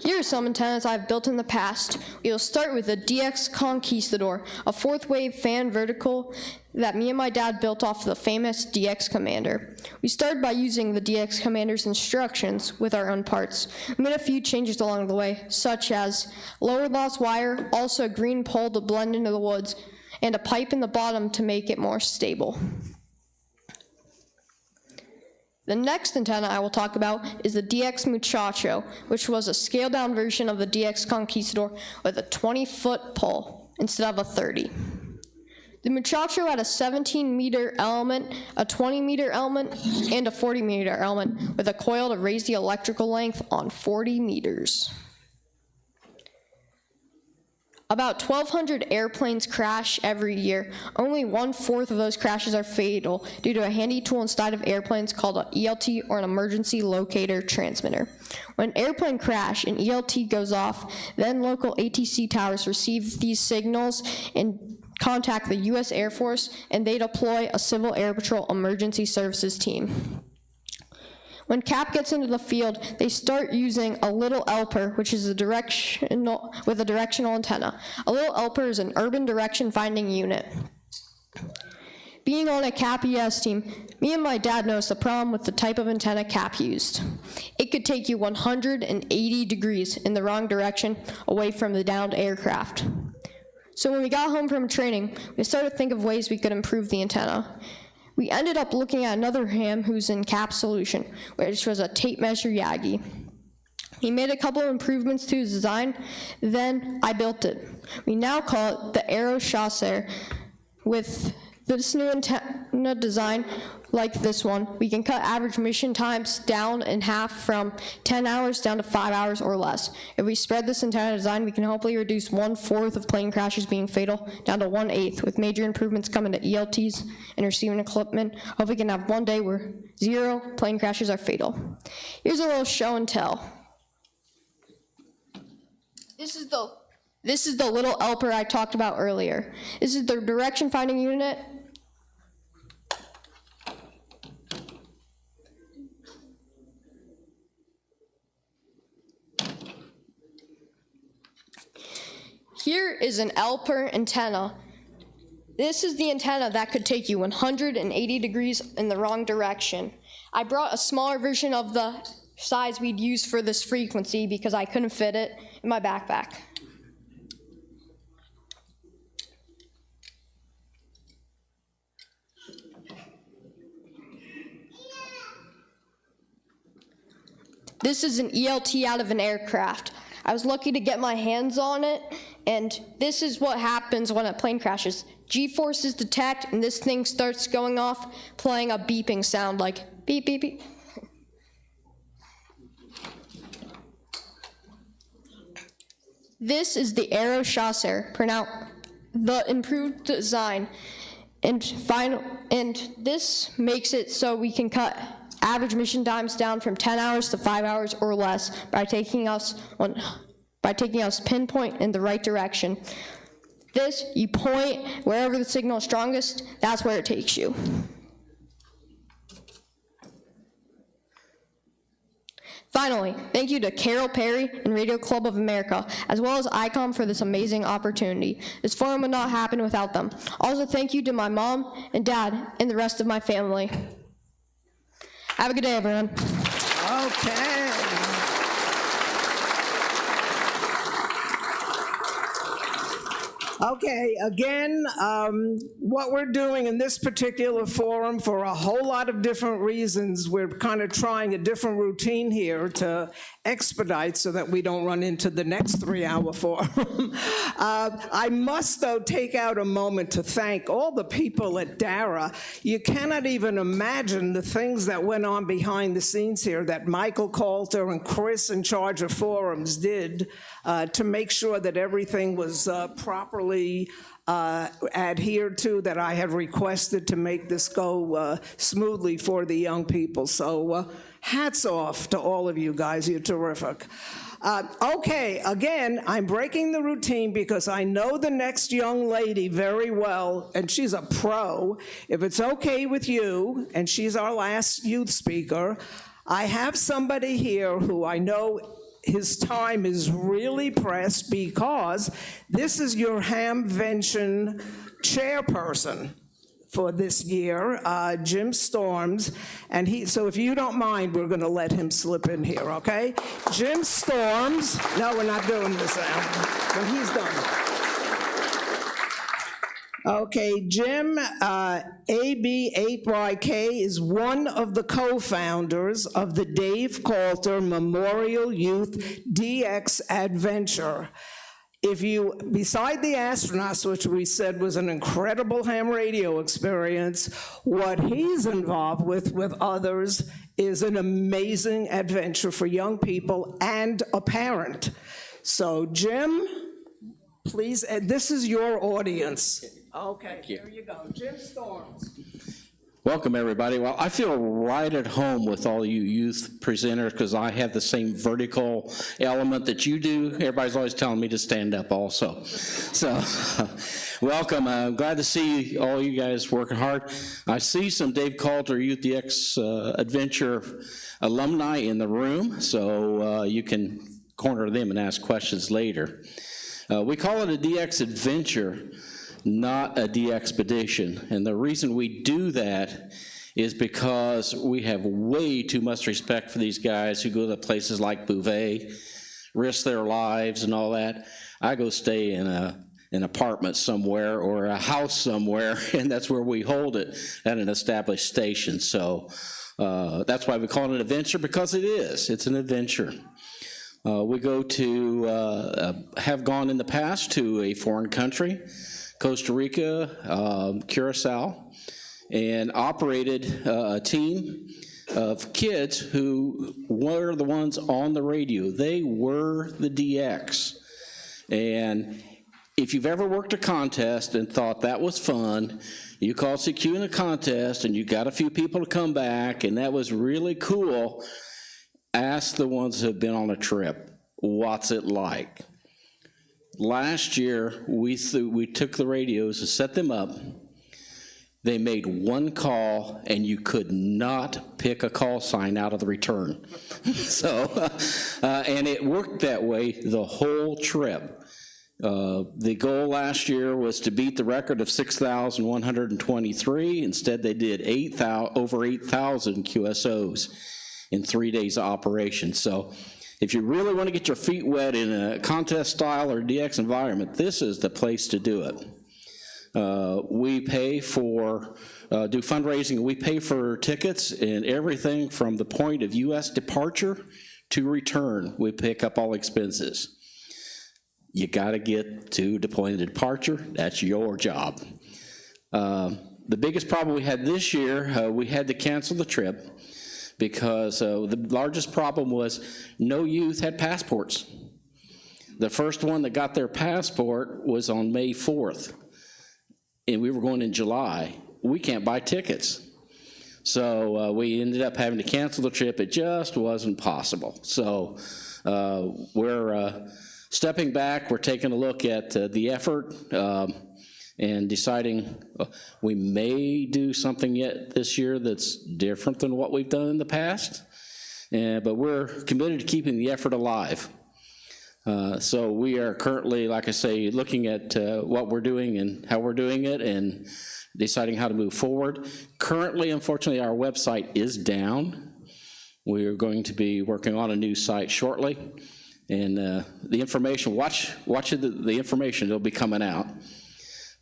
Here are some antennas I've built in the past. We will start with the DX Conquistador, a fourth wave fan vertical that me and my dad built off the famous DX Commander. We started by using the DX Commander's instructions with our own parts. We made a few changes along the way, such as lower loss wire, also a green pole to blend into the woods, and a pipe in the bottom to make it more stable. The next antenna I will talk about is the DX Muchacho, which was a scaled-down version of the DX Conquistador with a 20-foot pole instead of a 30. The Muchacho had a 17-meter element, a 20-meter element, and a 40-meter element with a coil to raise the electrical length on 40 meters. About 1,200 airplanes crash every year. Only 1/4 of those crashes are fatal due to a handy tool inside of airplanes called an ELT, or an emergency locator transmitter. When an airplane crashes, an ELT goes off, then local ATC towers receive these signals and contact the U.S. Air Force, and they deploy a Civil Air Patrol emergency services team. When CAP gets into the field, they start using a little ELPer, which is a directional antenna. A little ELPer is an urban direction finding unit. Being on a CAP ES team, me and my dad noticed the problem with the type of antenna CAP used. It could take you 180 degrees in the wrong direction away from the downed aircraft. So when we got home from training, we started to think of ways we could improve the antenna. We ended up looking at another ham who's in CAP solution, which was a tape measure Yagi. He made a couple of improvements to his design, then I built it. We now call it the Eris Chasseur. With this new antenna design, like this one, we can cut average mission times down in half from 10 hours down to 5 hours or less. If we spread this antenna design, we can hopefully reduce 1/4 of plane crashes being fatal down to 1/8, with major improvements coming to ELTs and receiving equipment. Hope we can have one day where 0 plane crashes are fatal. Here's a little show and tell. This is the little ELPer I talked about earlier. This is the direction finding unit. Here is an ELPer antenna. This is the antenna that could take you 180 degrees in the wrong direction. I brought a smaller version of the size we'd use for this frequency because I couldn't fit it in my backpack. This is an ELT out of an aircraft. I was lucky to get my hands on it, and this is what happens when a plane crashes. G-forces detect, and this thing starts going off, playing a beeping sound like beep, beep, beep. This is the Eris Chasseur, the improved design, and this makes it so we can cut average mission times down from 10 hours to 5 hours or less by taking us pinpoint in the right direction. This, you point wherever the signal is strongest, that's where it takes you. Finally, thank you to Carol Perry and Radio Club of America, as well as ICOM for this amazing opportunity. This forum would not happen without them. Also, thank you to my mom and dad and the rest of my family. Have a good day, everyone.
Okay. Okay, again, what we're doing in this particular forum, for a whole lot of different reasons, we're kind of trying a different routine here to expedite so that we don't run into the next 3-hour forum. I must, though, take out a moment to thank all the people at DARA. You cannot even imagine the things that went on behind the scenes here that Michael Coulter and Chris in charge of forums did to make sure that everything was properly adhered to, that I have requested to make this go smoothly for the young people. So hats off to all of you guys, you're terrific. Okay, again, I'm breaking the routine because I know the next young lady very well, and she's a pro. If it's okay with you, and she's our last youth speaker, I have somebody here who I know his time is really pressed because this is your Hamvention chairperson for this year, Jim Storms, and so if you don't mind, we're gonna let him slip in here, okay? Jim Storms, no, we're not doing this now, when he's done. Okay, Jim, AB8YK, is one of the co-founders of the Dave Coulter Memorial Youth DX Adventure. If you, beside the astronauts, which we said was an incredible ham radio experience, what he's involved with others is an amazing adventure for young people and a parent. So Jim, Please, this is your audience. Okay, here you go. Jim Storms.
Welcome, everybody. Well, I feel right at home with all you youth presenters because I have the same vertical element that you do. Everybody's always telling me to stand up also. So, welcome. I'm glad to see all you guys working hard. I see some Dave Coulter Youth DX Adventure alumni in the room, so you can corner them and ask questions later. We call it a DX Adventure, not a de-expedition. And the reason we do that is because we have way too much respect for these guys who go to places like Bouvet, risk their lives and all that. I go stay in an apartment somewhere or a house somewhere, and that's where we hold it, at an established station. So that's why we call it an adventure, because it is. It's an adventure. We go to, have gone in the past to a foreign country, Costa Rica, Curacao, and operated a team of kids who were the ones on the radio. They were the DX. And if you've ever worked a contest and thought that was fun, you called CQ in a contest and you got a few people to come back and that was really cool, ask the ones who have been on a trip, what's it like? Last year, we took the radios and set them up. They made one call, and you could not pick a call sign out of the return. So, and it worked that way the whole trip. The goal last year was to beat the record of 6,123. Instead, they did over 8,000 QSOs in 3 days of operation. So, if you really want to get your feet wet in a contest style or DX environment, this is the place to do it. We pay for, do fundraising, we pay for tickets and everything from the point of US departure to return. We pick up all expenses. You gotta get to the point of departure, that's your job. The biggest problem we had this year, we had to cancel the trip, because the largest problem was no youth had passports. The first one that got their passport was on May 4th, and we were going in July. We can't buy tickets. So we ended up having to cancel the trip. It just wasn't possible. So we're stepping back. We're taking a look at the effort and deciding we may do something yet this year that's different than what we've done in the past, but we're committed to keeping the effort alive. So we are currently, like I say, looking at what we're doing and how we're doing it and deciding how to move forward. Currently, unfortunately, our website is down. We are going to be working on a new site shortly, and the information, watch the information, it'll be coming out.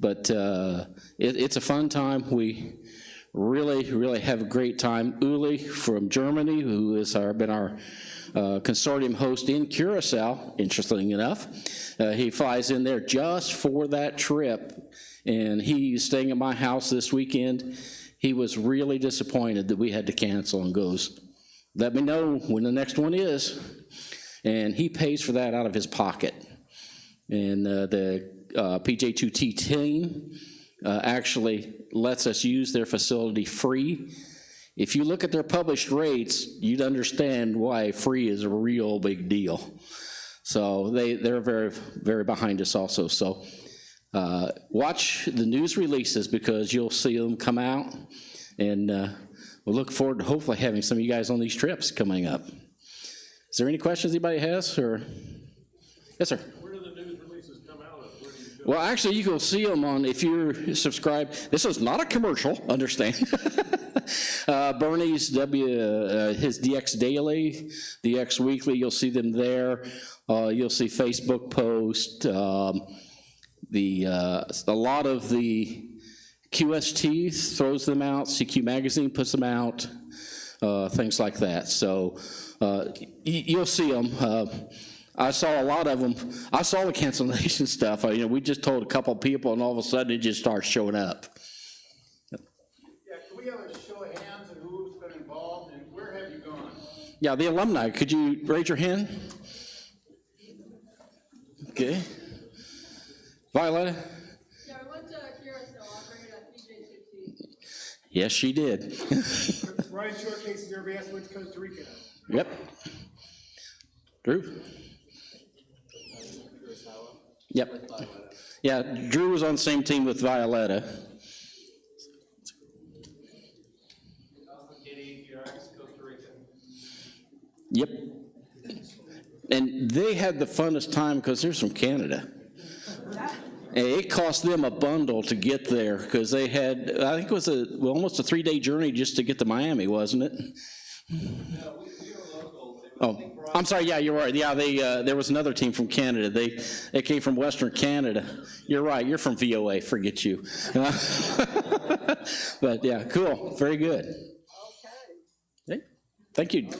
But it's a fun time. We really have a great time. Uli from Germany, who has been our consortium host in Curacao, interestingly enough, he flies in there just for that trip, and he's staying at my house this weekend. He was really disappointed that we had to cancel and goes, let me know when the next one is. And he pays for that out of his pocket. And the PJ2T team actually lets us use their facility free. If you look at their published rates, you'd understand why free is a real big deal. So they're very behind us also. So watch the news releases, because you'll see them come out, and we'll look forward to hopefully having some of you guys on these trips coming up. Is there any questions anybody has? Or yes, sir. Well, actually, you can see them on, if you're subscribed. This is not a commercial, understand. Bernie's his DX Daily, DX Weekly, you'll see them there. You'll see Facebook posts. A lot of the QST throws them out. CQ Magazine puts them out. Things like that. So you'll see them. I saw a lot of them. I saw the cancellation stuff. We just told a couple of people, and all of a sudden it just starts showing up.
Yeah, can we have a show of hands of who's been involved, and where have you gone?
Yeah, the alumni. Could you raise your hand? Okay. Violetta? Yes, she did.
Ryan Shortcase of RBS went to Costa Rica.
Yep. Drew? Yep. Yeah, Drew was on the same team with Violetta. Yep. And they had the funnest time because they're from Canada. And it cost them a bundle to get there because they had, I think it was almost a 3-day journey just to get to Miami, wasn't it? Oh, I'm sorry, yeah, you're right. Yeah, there was another team from Canada. They came from Western Canada. You're right, you're from VOA, forget you. But yeah, cool, very good. Okay. Thank you.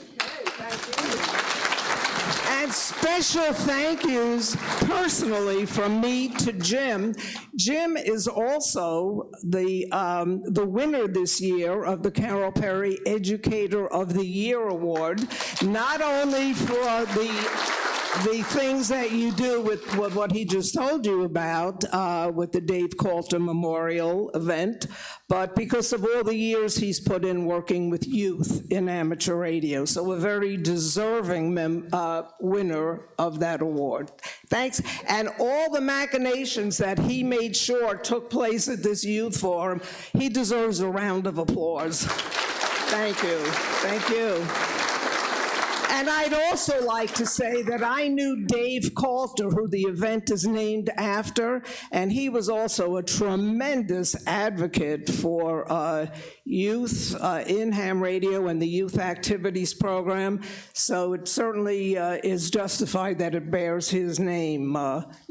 And special thank yous personally from me to Jim. Jim is also the winner this year of the Carol Perry Educator of the Year Award, not only for the things that you do with what he just told you about with the Dave Coulter Memorial event, but because of all the years he's put in working with youth in amateur radio. So a very deserving winner of that award. Thanks. And all the machinations that he made sure took place at this youth forum, he deserves a round of applause. Thank you. Thank you. And I'd also like to say that I knew Dave Coulter, who the event is named after, and he was also a tremendous advocate for youth in ham radio and the youth activities program. So it certainly is justified that it bears his name.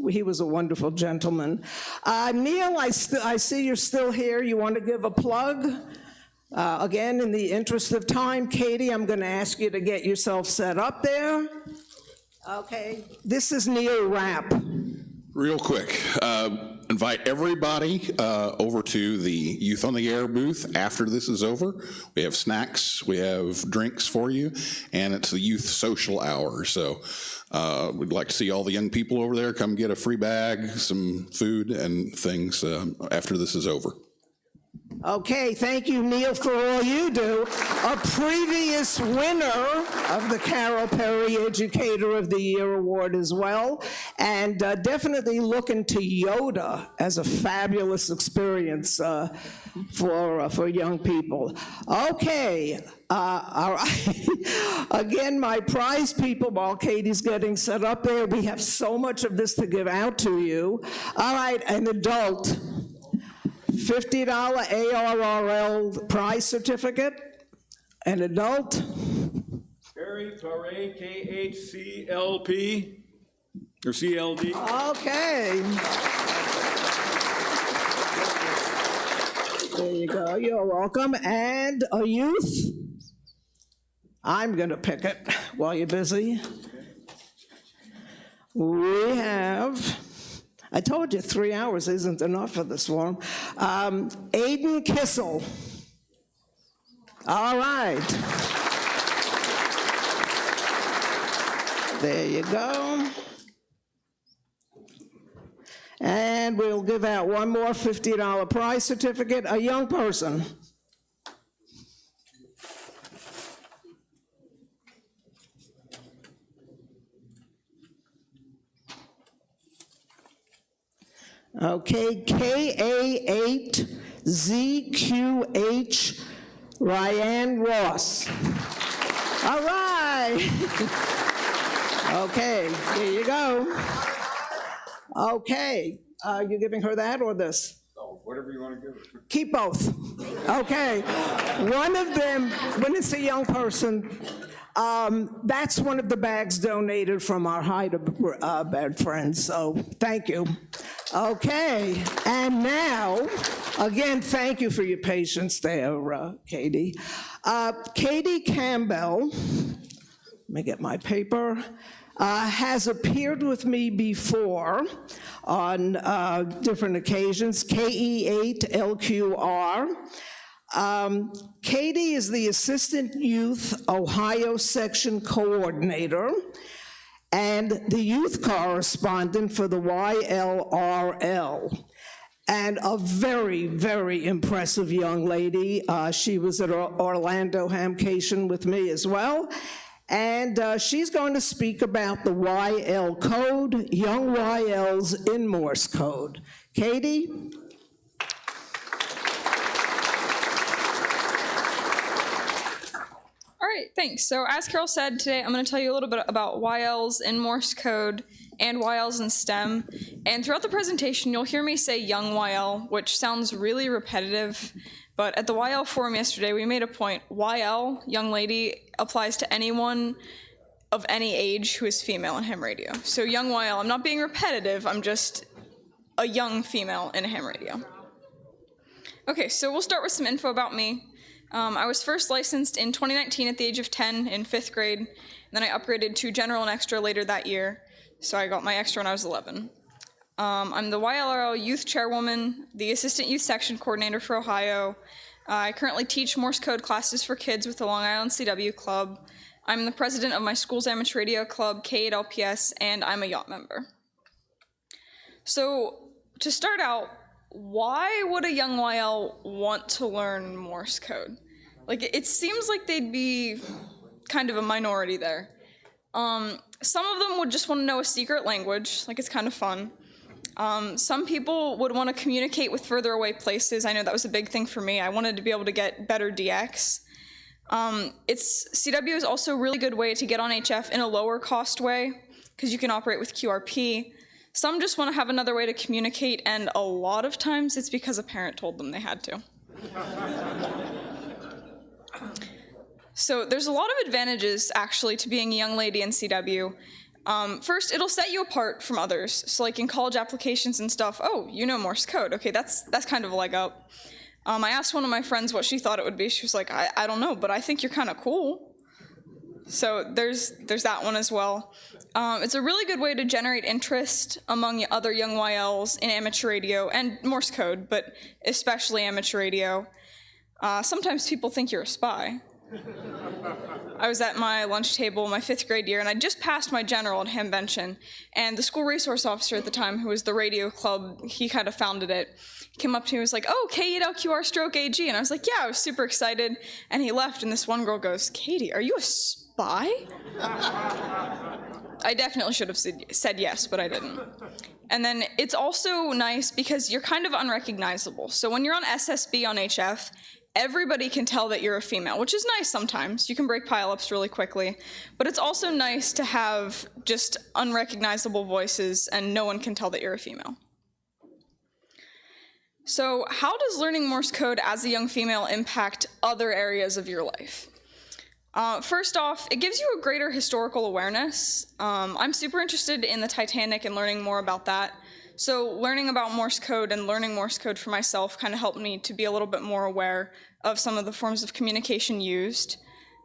He was a wonderful gentleman. Neil, I see you're still here. You want to give a plug? Again, in the interest of time, Katie, I'm going to ask you to get yourself set up there. Okay. This is Neil Rapp.
Real quick, invite everybody over to the Youth on the Air booth after this is over. We have snacks, we have drinks for you, and it's the youth social hour. So we'd like to see all the young people over there. Come get a free bag, some food and things after this is over.
Okay, thank you, Neil, for all you do. A previous winner of the Carol Perry Educator of the Year Award as well, and definitely looking to Yoda as a fabulous experience for young people. Okay, all right. Again, my prize people, while Katie's getting set up there, we have so much of this to give out to you. All right, an adult. $50 ARRL prize certificate, an adult.
Barry Torre, KHCLP, or CLD.
Okay. There you go, you're welcome. And a youth. I'm gonna pick it while you're busy. We have, I told you 3 hours isn't enough for this forum. Aiden Kissel. All right. There you go. And we'll give out one more $50 prize certificate, a young person. Okay, KA8ZQH Ryan Ross. All right. Okay, here you go. Okay, you giving her that or this?
Oh, whatever you want to give her.
Keep both. Okay. One of them, when it's a young person, that's one of the bags donated from our Hyderabad friends, so thank you. Okay, and now, again, thank you for your patience there, Katie. Katie Campbell, let me get my paper, has appeared with me before on different occasions, KE8LQR. Katie is the Assistant Youth Ohio Section Coordinator, and the youth correspondent for the YLRL. And a very, very impressive young lady. She was at Orlando Hamvention with me as well. And she's going to speak about the YL code, young YLs in Morse code. Katie?
All right, thanks. So as Carol said, today I'm going to tell you a little bit about YLs in Morse code and YLs in STEM. And throughout the presentation, you'll hear me say young YL, which sounds really repetitive. But at the YL forum yesterday, we made a point. YL, young lady, applies to anyone of any age who is female in ham radio. So young YL, I'm not being repetitive, I'm just a young female in a ham radio. Okay, so we'll start with some info about me. I was first licensed in 2019 at the age of 10 in 5th grade, and then I upgraded to general and extra later that year, so I got my extra when I was 11. I'm the YLRL youth chairwoman, the assistant youth section coordinator for Ohio. I currently teach Morse code classes for kids with the Long Island CW Club. I'm the president of my school's amateur radio club, K8LPS, and I'm a yacht member. So, to start out, why would a young YL want to learn Morse code? Like, it seems like they'd be kind of a minority there. Some of them would just want to know a secret language, like it's kind of fun. Some people would want to communicate with further away places. I know that was a big thing for me. I wanted to be able to get better DX. CW is also a really good way to get on HF in a lower cost way, because you can operate with QRP. Some just want to have another way to communicate, and a lot of times it's because a parent told them they had to. So there's a lot of advantages, actually, to being a young lady in CW. First, it'll set you apart from others. So like in college applications and stuff, oh, you know Morse code. Okay, that's kind of a leg up. I asked one of my friends what she thought it would be. She was like, I don't know, but I think you're kind of cool. So there's that one as well. It's a really good way to generate interest among other young YLs in amateur radio and Morse code, but especially amateur radio. Sometimes people think you're a spy. I was at my lunch table my 5th grade year, and I just passed my general at Hamvention, and the school resource officer at the time, who was the radio club, he kind of founded it, came up to me and was like, oh, K8LQR stroke AG, and I was like, yeah, I was super excited, and he left, and this one girl goes, Katie, are you a spy? I definitely should have said yes, but I didn't. And then it's also nice because you're kind of unrecognizable. So when you're on SSB on HF, everybody can tell that you're a female, which is nice sometimes. You can break pileups really quickly. But it's also nice to have just unrecognizable voices and no one can tell that you're a female. So how does learning Morse code as a young female impact other areas of your life? First off, it gives you a greater historical awareness. I'm super interested in the Titanic and learning more about that. So learning about Morse code and learning Morse code for myself kind of helped me to be a little bit more aware of some of the forms of communication used.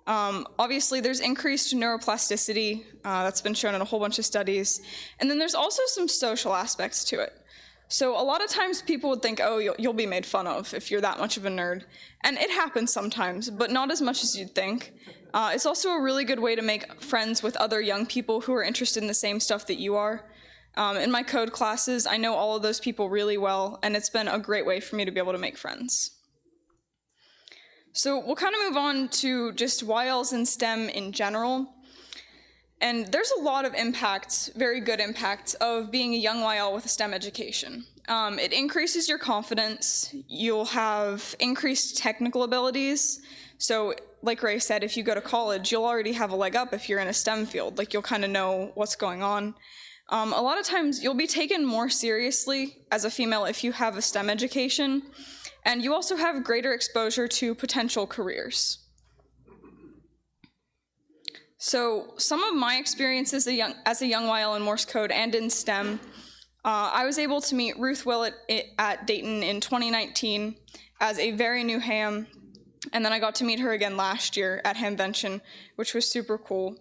Obviously, there's increased neuroplasticity. That's been shown in a whole bunch of studies. And then there's also some social aspects to it. So a lot of times people would think, oh, you'll be made fun of if you're that much of a nerd. And it happens sometimes, but not as much as you'd think. It's also a really good way to make friends with other young people who are interested in the same stuff that you are. In my code classes, I know all of those people really well, and it's been a great way for me to be able to make friends. So we'll kind of move on to just YLs in STEM in general. And there's a lot of impacts, very good impacts, of being a young YL with a STEM education. It increases your confidence. You'll have increased technical abilities. So like Ray said, if you go to college, you'll already have a leg up if you're in a STEM field. Like, you'll kind of know what's going on. A lot of times you'll be taken more seriously as a female if you have a STEM education, and you also have greater exposure to potential careers. So some of my experiences as a young YL in Morse code and in STEM, I was able to meet Ruth Willett at Dayton in 2019 as a very new ham, and then I got to meet her again last year at Hamvention, which was super cool.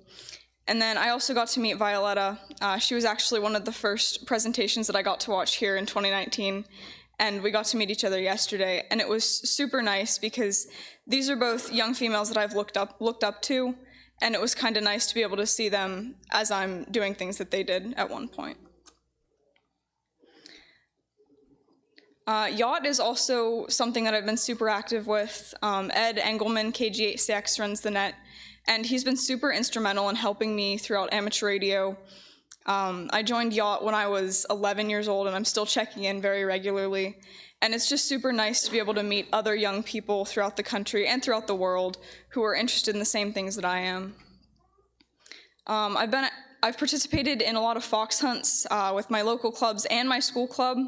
And then I also got to meet Violetta. She was actually one of the first presentations that I got to watch here in 2019, and we got to meet each other yesterday, and it was super nice because these are both young females that I've looked up to, and it was kind of nice to be able to see them as I'm doing things that they did at one point. Yacht is also something that I've been super active with. Ed Engelman, KG8CX, runs the net, and he's been super instrumental in helping me throughout amateur radio. I joined Yacht when I was 11 years old, and I'm still checking in very regularly. And it's just super nice to be able to meet other young people throughout the country and throughout the world who are interested in the same things that I am. I've participated in a lot of fox hunts with my local clubs and my school club.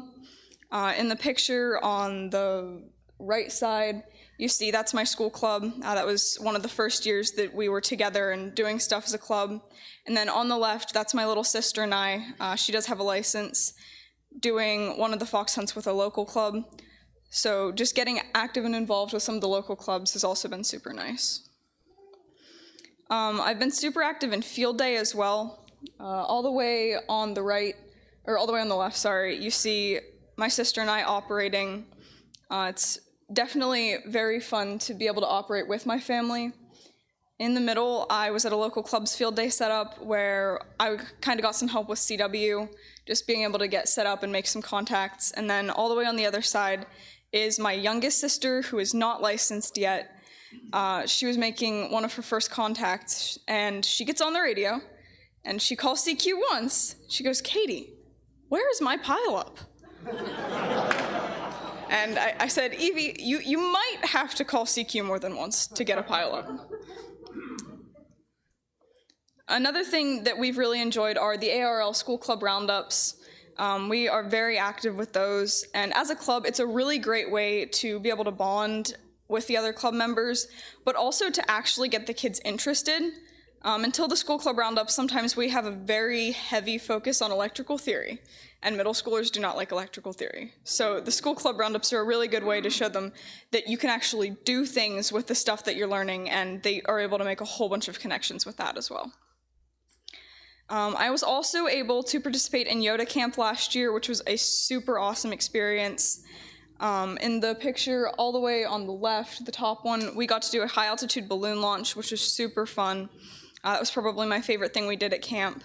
In the picture on the right side, you see that's my school club. That was one of the first years that we were together and doing stuff as a club. And then on the left, that's my little sister and I. She does have a license, doing one of the fox hunts with a local club. So just getting active and involved with some of the local clubs has also been super nice. I've been super active in field day as well. All the way on the right, or all the way on the left, sorry, you see my sister and I operating. It's definitely very fun to be able to operate with my family. In the middle, I was at a local club's field day setup where I kind of got some help with CW, just being able to get set up and make some contacts. And then all the way on the other side is my youngest sister, who is not licensed yet. She was making one of her first contacts, and she gets on the radio, and she calls CQ once. She goes, "Katie, where is my pileup?" And I said, "Evie, you might have to call CQ more than once to get a pileup." Another thing that we've really enjoyed are the ARL school club roundups. We are very active with those, and as a club, it's a really great way to be able to bond with the other club members, but also to actually get the kids interested. Until the school club roundup, sometimes we have a very heavy focus on electrical theory, and middle schoolers do not like electrical theory. So the school club roundups are a really good way to show them that you can actually do things with the stuff that you're learning, and they are able to make a whole bunch of connections with that as well. I was also able to participate in Yoda Camp last year, which was a super awesome experience. In the picture all the way on the left, the top one, we got to do a high altitude balloon launch, which was super fun. That was probably my favorite thing we did at camp.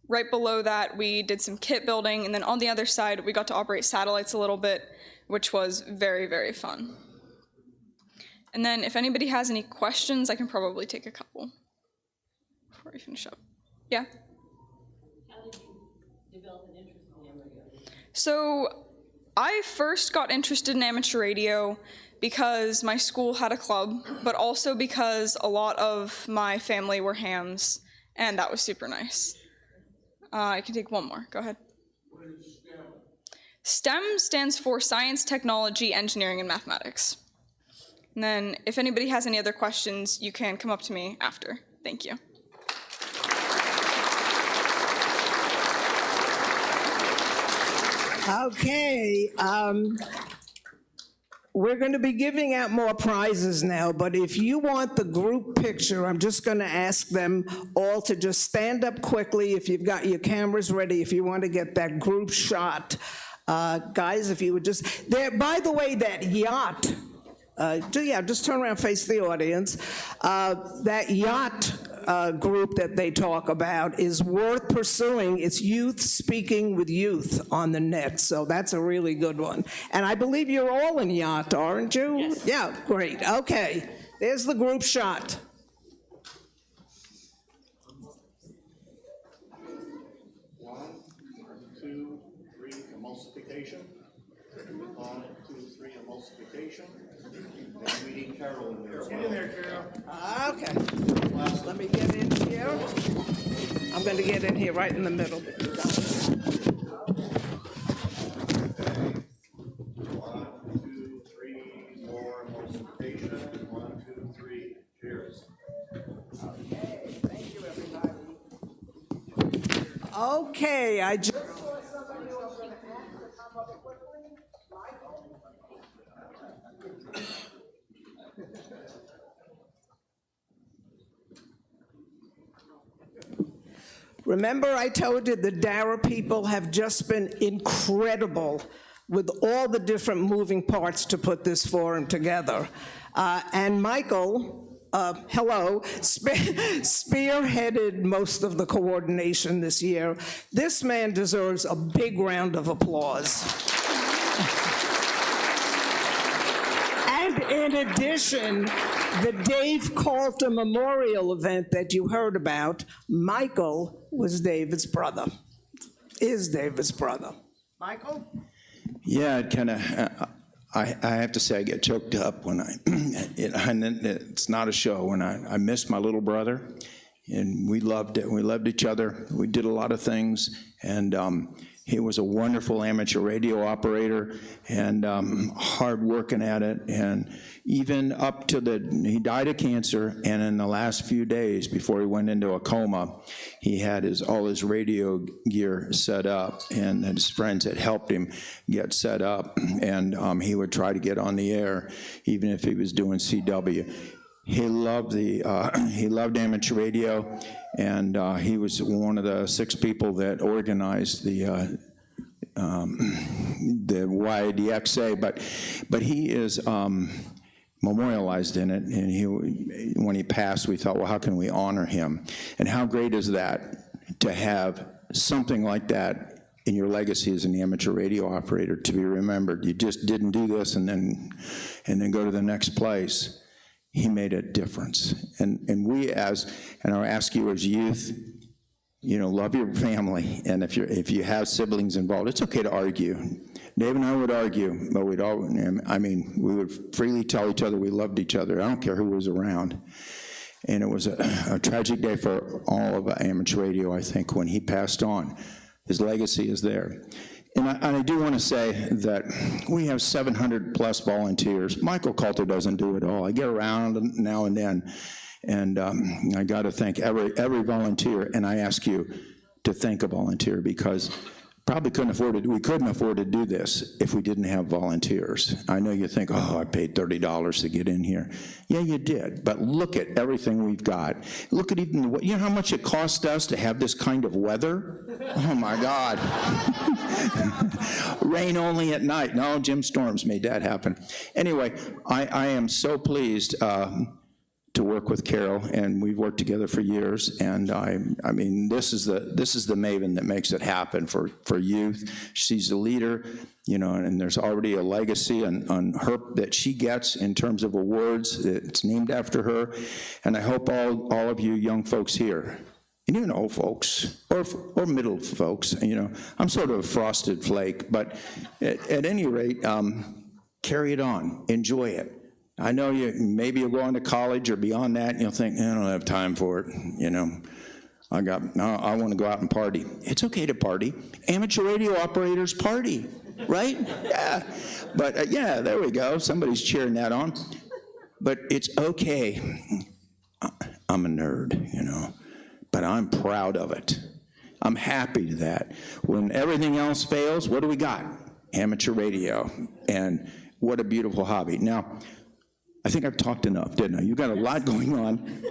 Right below that, we did some kit building, and then on the other side, we got to operate satellites a little bit, which was very, very fun. And then if anybody has any questions, I can probably take a couple before we finish up. Yeah?
How did you develop an interest in amateur radio?
So I first got interested in amateur radio because my school had a club, but also because a lot of my family were hams, and that was super nice. I can take one more. Go ahead.
What is STEM?
STEM stands for Science, Technology, Engineering, and Mathematics. And then if anybody has any other questions, you can come up to me after. Thank you.
Okay, we're going to be giving out more prizes now, but if you want the group picture, I'm just going to ask them all to just stand up quickly if you've got your cameras ready, if you want to get that group shot. Guys, if you would just, there, by the way, that yacht, just turn around, face the audience. That yacht group that they talk about is worth pursuing. It's youth speaking with youth on the net, so that's a really good one. And I believe you're all in yacht, aren't you?
Yes.
Yeah, great. Okay, there's the group shot.
One, two, three, emulsification. 1, 2, 3, emulsification. And we need Carol in there as well.
Get in there, Carol.
Okay. Let me get in here. I'm going to get in here right in the middle.
1, 2, 3, more emulsification. 1, 2, 3, cheers.
Okay, thank you, everybody. Okay, I just saw somebody who was going to ask to come up quickly. Michael? Remember I told you the DARA people have just been incredible with all the different moving parts to put this forum together. And Michael spearheaded most of the coordination this year. This man deserves a big round of applause. And in addition, the Dave Calter Memorial event that you heard about, Michael was David's brother, is David's brother. Michael?
Yeah, it kind of, I have to say I get choked up when it's not a show, when I missed my little brother, and we loved it. We loved each other. We did a lot of things, and he was a wonderful amateur radio operator and hard working at it, and even up to he died of cancer, and in the last few days before he went into a coma, he had all his radio gear set up, and his friends had helped him get set up, and he would try to get on the air, even if he was doing CW. He loved he loved amateur radio, and he was one of the 6 people that organized the YDXA, but he is memorialized in it, and when he passed, we thought, well, how can we honor him? And how great is that to have something like that in your legacy as an amateur radio operator, to be remembered. You just didn't do this and then go to the next place. He made a difference. And we and I ask you as youth, love your family, and if you have siblings involved, it's okay to argue. Dave and I would argue, but we would freely tell each other we loved each other. I don't care who was around. And it was a tragic day for all of amateur radio, I think, when he passed on. His legacy is there. And I do want to say that we have 700 plus volunteers. Michael Calter doesn't do it all. I get around now and then, and I got to thank every volunteer, and I ask you to thank a volunteer, because we couldn't afford to do this if we didn't have volunteers. I know you think, oh, I paid $30 to get in here. Yeah, you did, but look at everything we've got. Look at you know how much it cost us to have this kind of weather? Oh my God. Rain only at night. No, Jim Storms made that happen. Anyway, I am so pleased to work with Carol, and we've worked together for years, and I mean, this is the maven that makes it happen for youth. She's the leader, and there's already a legacy on her that she gets in terms of awards. It's named after her, and I hope all of you young folks here, and even old folks, or middle folks, I'm sort of a frosted flake, but at any rate, carry it on, enjoy it. I know maybe you'll go on to college or beyond that, and you'll think, I don't have time for it, I want to go out and party. It's okay to party. Amateur radio operators party, right? Yeah. But yeah, there we go. Somebody's cheering that on. But it's okay. I'm a nerd, but I'm proud of it. I'm happy to that. When everything else fails, what do we got? Amateur radio. And what a beautiful hobby. Now, I think I've talked enough, didn't I? You've got a lot going on.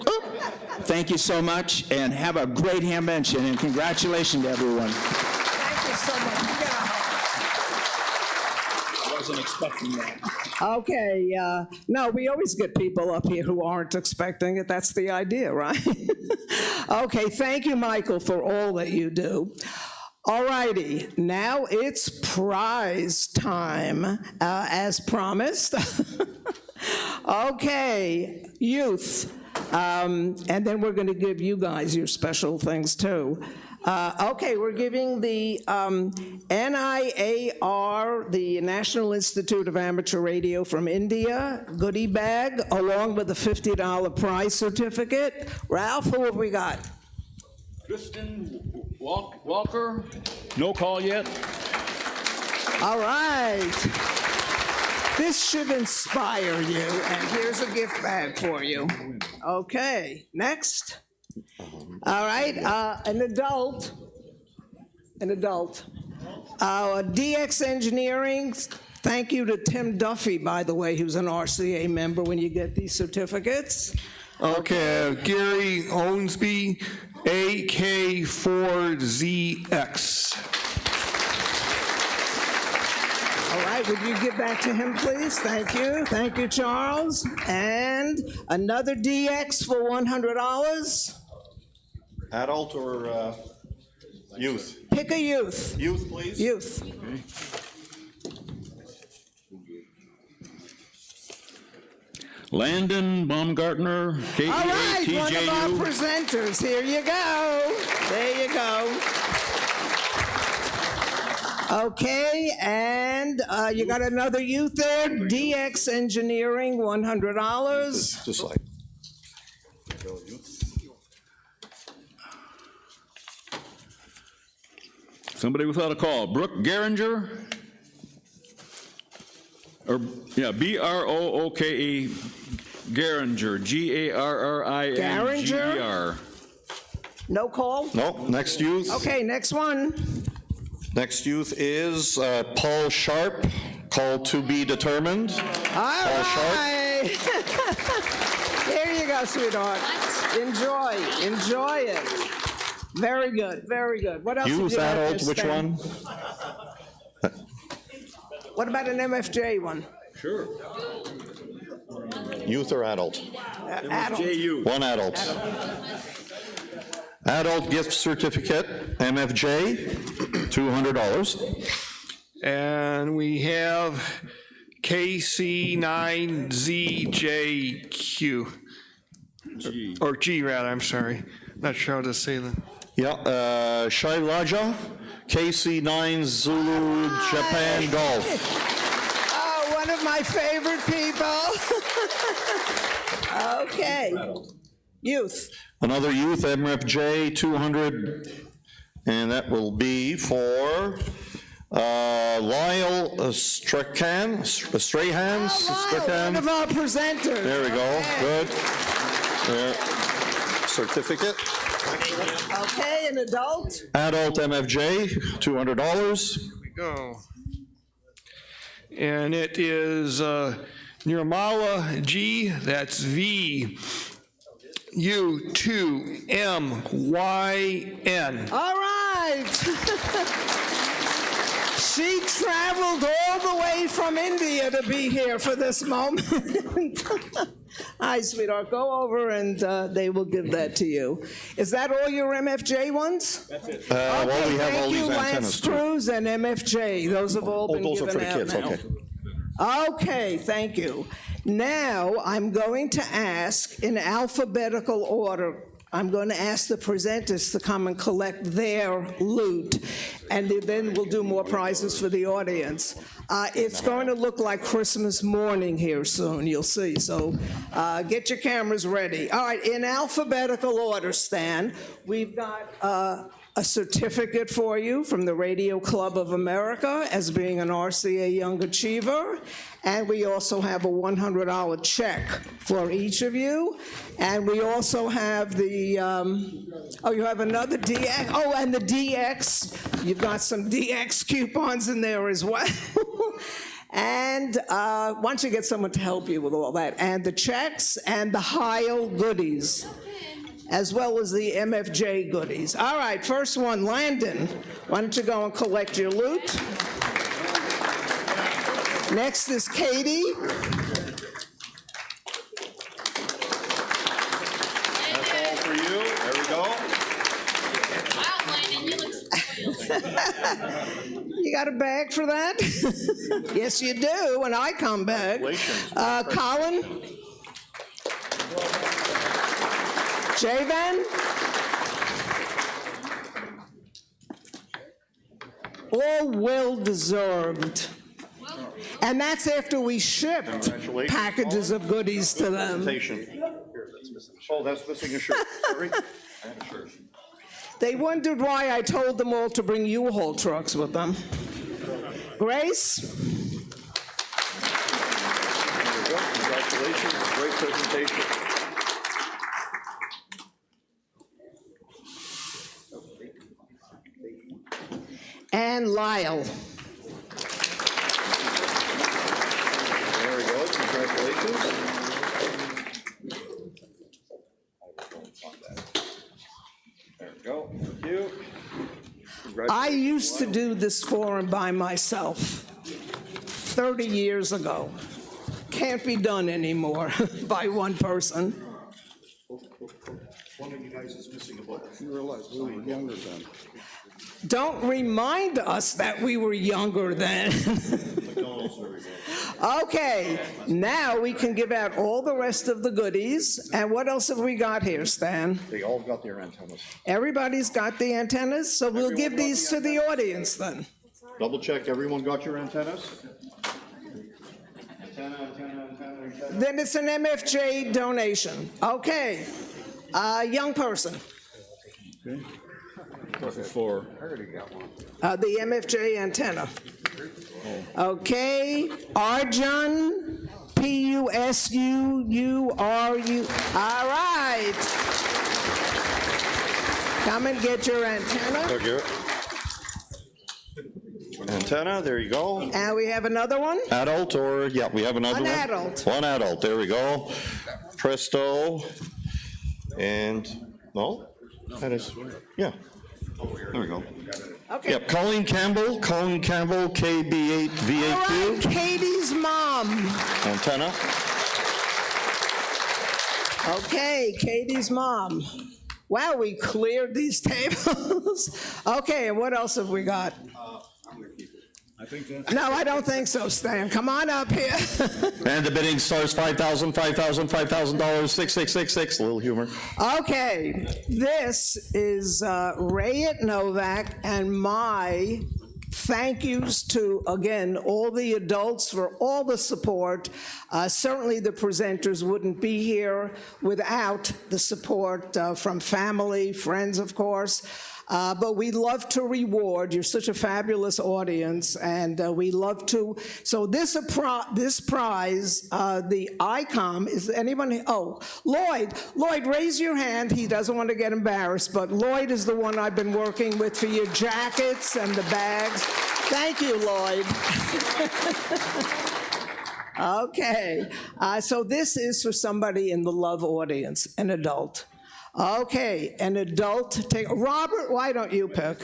Thank you so much, and have a great Hamvention, and congratulations to everyone.
Thank you so much.
I wasn't expecting that.
Okay, no, we always get people up here who aren't expecting it. That's the idea, right? Okay, thank you, Michael, for all that you do. All righty, now it's prize time, as promised. Okay, youth, and then we're going to give you guys your special things too. Okay, we're giving the NIAR, the National Institute of Amateur Radio from India, goodie bag, along with a $50 prize certificate. Ralph, who have we got?
Kristen Walker, no call yet.
All right. This should inspire you, and here's a gift bag for you. Okay, next. All right, an adult. DX Engineering, thank you to Tim Duffy, by the way, who's an RCA member when you get these certificates.
Okay, Gary Owensby, AK4ZX.
All right, would you give that to him, please? Thank you. Thank you, Charles. And another DX for $100.
Adult or youth?
Pick a youth.
Youth, please.
Youth.
Landon Baumgartner,
All right, one of our
KEATJU.
presenters. Here you go. There you go. Okay, and you got another youth there. DX Engineering, $100.
Just like.
Somebody without a call. Brooke Garinger. Or, yeah, B-R-O-O-K-E, Garinger, G-A-R-R-I-N-G-E-R.
No call?
No, next youth.
Okay, next one.
Next youth is Paul Sharp, call to be determined.
All right. There you go, sweetheart. Enjoy it. Very good, very good. What else?
Youth, adult, which one?
What about an MFJ one?
Sure.
Youth or adult?
Adult.
One adult. Adult gift certificate, MFJ, $200.
And we have KC9ZJQ. Or G, rather, I'm sorry. Not sure how to say that.
Yeah, Shai Raja, KC9 Zulu Japan Golf.
Oh, one of my favorite people. Okay. Youth.
Another youth, MFJ, 200, and that will be for Lyle Strahan.
One of our presenters.
There we go, good. There. Certificate.
Okay, an adult.
Adult MFJ, $200.
Here we go. And it is Nirmala G, that's VU2MYN.
All right. She traveled all the way from India to be here for this moment. Hi, sweetheart. Go over and they will give that to you. Is that all your MFJ ones?
That's it. Well, we have all these antennas too.
Lance Cruz and MFJ. Those have all been
those are
given
for the
out
kids,
now.
okay.
Okay, thank you. Now, I'm going to ask in alphabetical order, I'm going to ask the presenters to come and collect their loot, and then we'll do more prizes for the audience. It's going to look like Christmas morning here soon, you'll see, so get your cameras ready. All right, in alphabetical order, Stan, we've got a certificate for you from the Radio Club of America as being an RCA Young Achiever, and we also have a $100 check for each of you, and we also have the, oh, you have another DX, oh, and the DX, you've got some DX coupons in there as well. And why don't you get someone to help you with all that, and the checks and the Heil goodies, as well as the MFJ goodies. All right, first one, Landon. Why don't you go and collect your loot? Next is Katie.
That's all for you. There we go.
Wow, Landon, you look spoiled.
You got a bag for that? Yes, you do, when I come back. Colin? Javen? All well-deserved. And that's after we shipped packages of goodies to them.
Oh, that's missing a shirt. Sorry.
They wondered why I told them all to bring U-Haul trucks with them. Grace?
There you go. Congratulations. Great presentation.
And Lyle.
There we go. Congratulations. There we go. Thank you.
I used to do this forum by myself. 30 years ago. Can't be done anymore by one person.
One of you guys is missing a book. You realize we were younger then.
Don't remind us that we were younger then. Okay, now we can give out all the rest of the goodies. And what else have we got here, Stan?
They all got their antennas.
Everybody's got the antennas, so we'll give these to the audience then.
Double check, everyone got your antennas? Antenna.
Then it's an MFJ donation. Okay, young person.
For
The MFJ antenna. Okay, Arjun, P-U-S-U-U-R-U. All right. Come and get your antenna.
Okay. Antenna, there you go.
And we have another one?
Adult or, yeah, we have another one.
An adult.
One adult, there we go. Presto. And, no? That is, yeah. There we go.
Okay.
Yep, Colin Campbell, KB8VAQ.
All right, Katie's mom.
Antenna.
Okay, Katie's mom. Wow, we cleared these tables. Okay, and what else have we got?
I think that's...
No, I don't think so, Stan. Come on up here.
And the bidding starts $5,000, $5,000, $5,000, 6666, a little humor.
Okay, this is Rayet Novak and my thank yous to, again, all the adults for all the support. Certainly the presenters wouldn't be here without the support from family, friends, of course. But we love to reward. You're such a fabulous audience, and we love to. So this prize, the ICOM, is anyone? Oh, Lloyd. Lloyd, raise your hand. He doesn't want to get embarrassed, but Lloyd is the one I've been working with for your jackets and the bags. Thank you, Lloyd. Okay, so this is for somebody in the love audience, an adult. Okay, an adult, Robert, why don't you pick?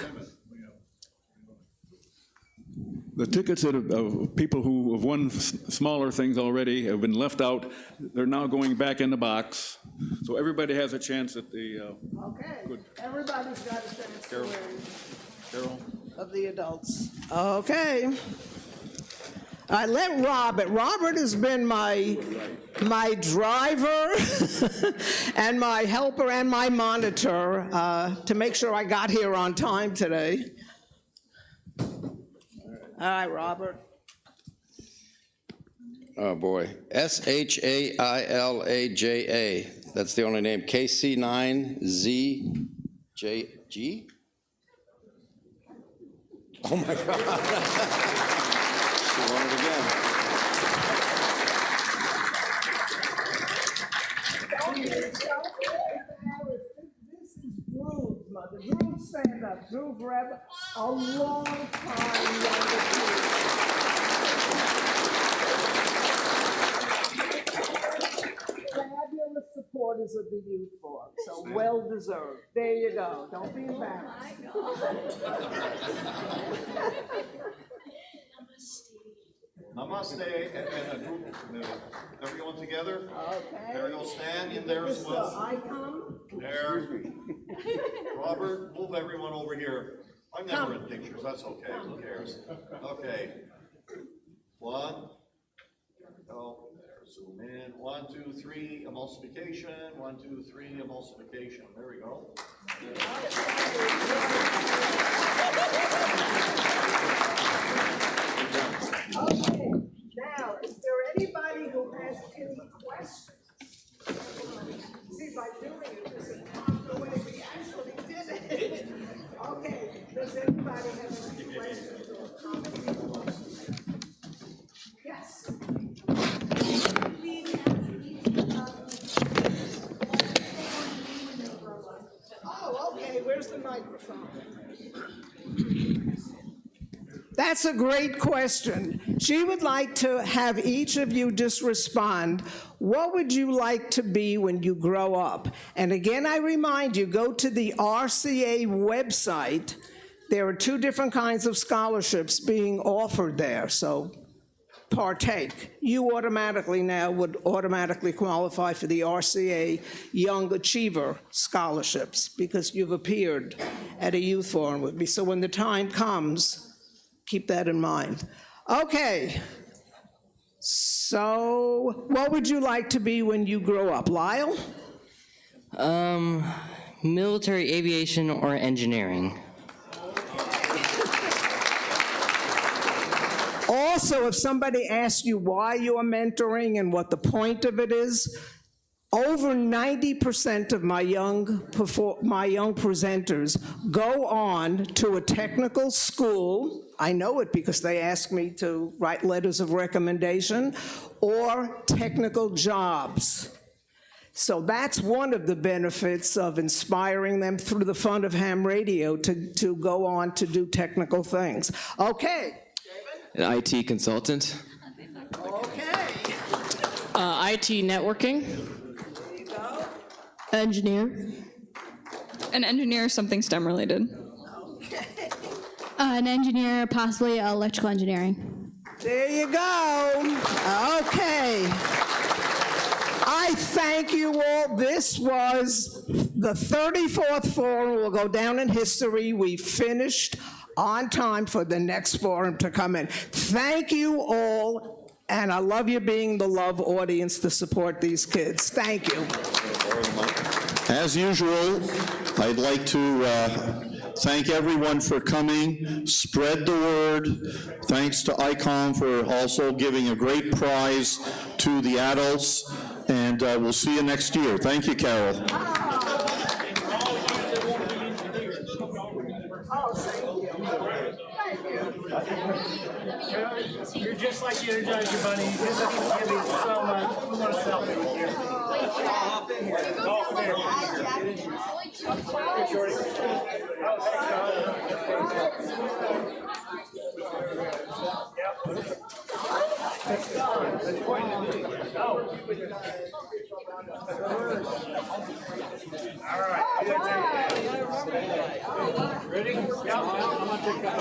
The tickets of people who have won smaller things already have been left out. They're now going back in the box. So everybody has a chance at the...
Okay, everybody's got a chance to win.
Carol?
Of the adults. Okay. I let Robert has been my driver and my helper and my monitor to make sure I got here on time today. All right, Robert.
Oh, boy. SHAILAJA. That's the only name. KC9ZJG? Oh, my God. She won it again.
This is Groove, Mother. Groove, stand up. Groove, Reb, a long time younger Fabulous supporters of the youth forum, so well deserved. There you go. Don't be embarrassed.
Namaste, and a group, everyone together?
Okay.
There we go, stand in there as well. There. Robert, move everyone over here. I'm never in pictures, that's okay, who cares? Okay. One. Go. Zoom in. 1, 2, 3, emulsification. 1, 2, 3, emulsification. There we go.
Okay, now, is there anybody who has any questions? See, by doing it, this is not the way we actually did it. Okay, does anybody have any questions or comments? Yes. Oh, okay, where's the microphone? That's a great question. She would like to have each of you just respond. What would you like to be when you grow up? And again, I remind you, go to the RCA website. There are 2 different kinds of scholarships being offered there. So partake, you automatically now would automatically qualify for the RCA Young Achiever scholarships because you've appeared at a youth forum with me. So when the time comes, keep that in mind. Okay. So what would you like to be when you grow up, Lyle?
Military aviation or engineering.
Also, if somebody asks you why you are mentoring and what the point of it is, over 90% of my young presenters go on to a technical school. I know it because they ask me to write letters of recommendation, or technical jobs. So that's one of the benefits of inspiring them through the fun of ham radio to go on to do technical things. Okay.
An IT consultant.
Okay.
IT networking.
Engineer.
An engineer, something STEM related.
An engineer, possibly electrical engineering.
There you go. Okay. I thank you all. This was the 34th forum. Will go down in history. We finished on time for the next forum to come in. Thank you all, and I love you being the love audience to support these kids. Thank you.
As usual, I'd like to thank everyone for coming. Spread the word. Thanks to ICOM for also giving a great prize to the adults, and we'll see you next year. Thank you, Carol.
You're just like you energize your buddy. This is going to be so much. We want to selfie here. Hop in here. Go there. Good, Jordy. Oh, thanks, John. That's pointing to me. Oh. All right. Ready? Yeah. I'm going to take that.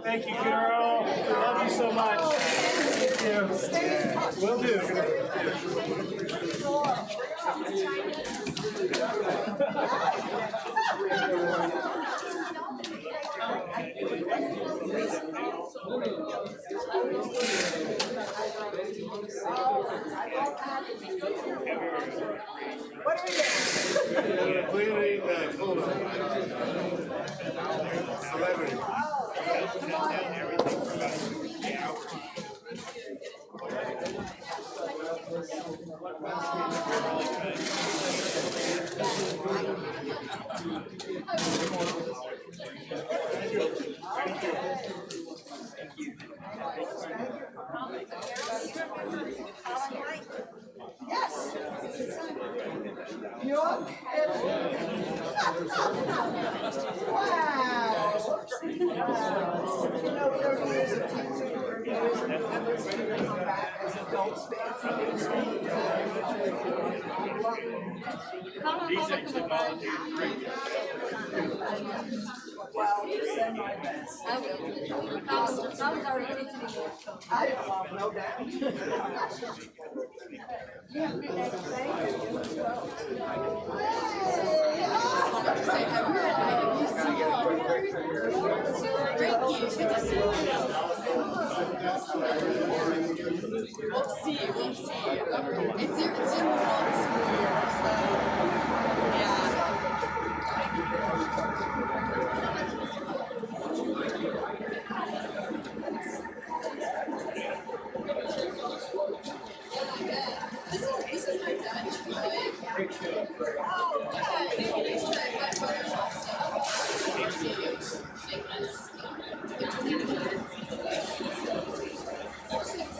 Thank you, girl. Love you so much. Thank you. Will do. What are we doing? Clearly, hold on. Celebrity.
Yes. Wow. Well, you said my best. I will. I will, no doubt. Yeah,
We'll see. It's in This is my Dutch,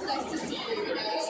nice to see you guys.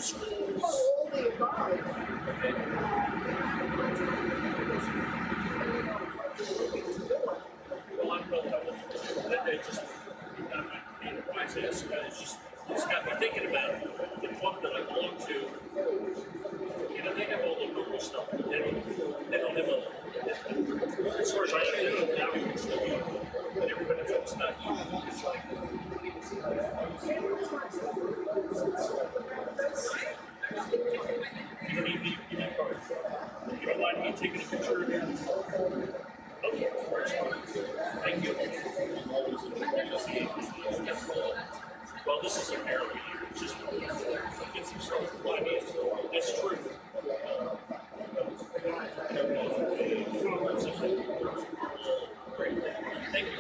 schools.
All the above.
Well, I don't know how they just, being a process, it's got me thinking about the club that I belong to. You know, they have all the normal stuff. They don't have a, as far as I know, they don't have now stuff. But everybody talks about it's like, you don't need cards. You don't mind me taking a picture of you? Okay, thank you. Well, this is a narrow year. Just get some stuff. I mean, that's true. Great. Thank you.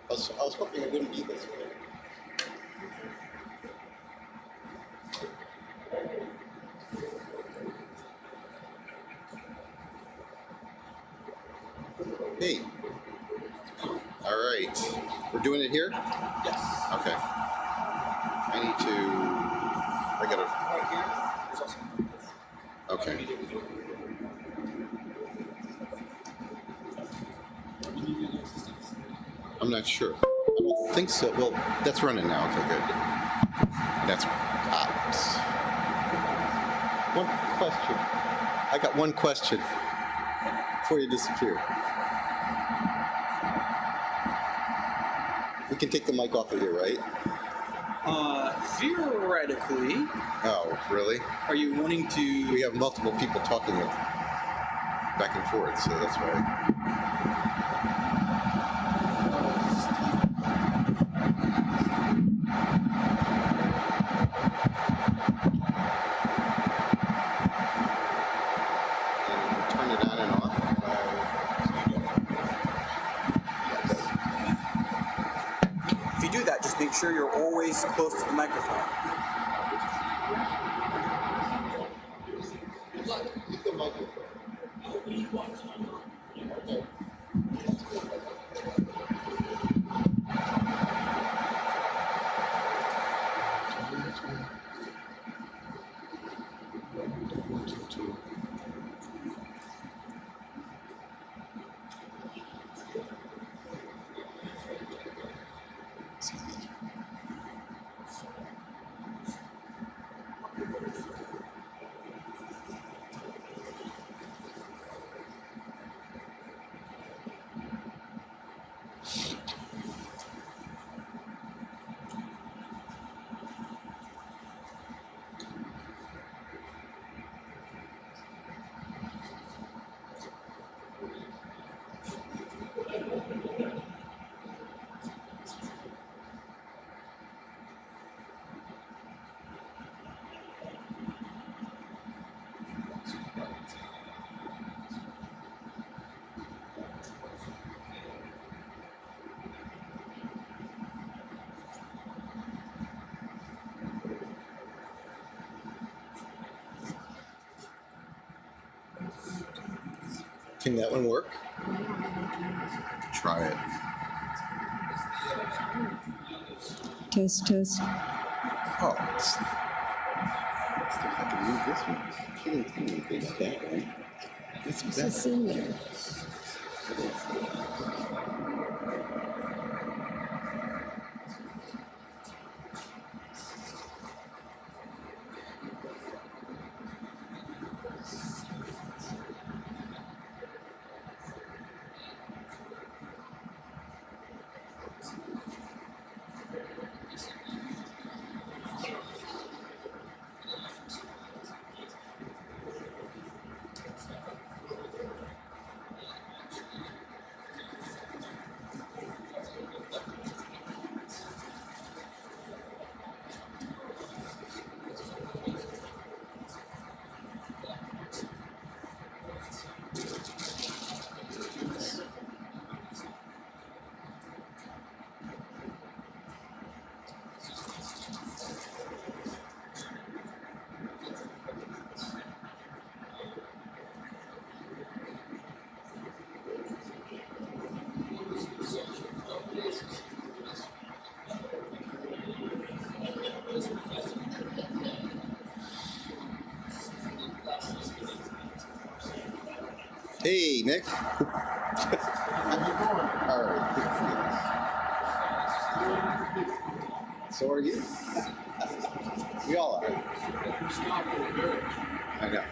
I was hoping it wouldn't be this way. Hey. All right. We're doing it here? Yes. Okay. I need to. I gotta. Okay. I'm not sure. I don't think so. Well, that's running now. Okay, good. That's ops. One question. I got one question before you disappear. We can take the mic off of here, right?
Theoretically.
Oh, really?
Are you wanting to?
We have multiple people talking back and forth, so that's why. Turn it on and off.
If you do that, just make sure you're always close to the microphone.
Can that one work? Try it.
Test, test.
Oh, I can move this one. She didn't tell me anything about that one. That's
It's
better.
just in there.
Nick. All right. So are you. We all are. I know.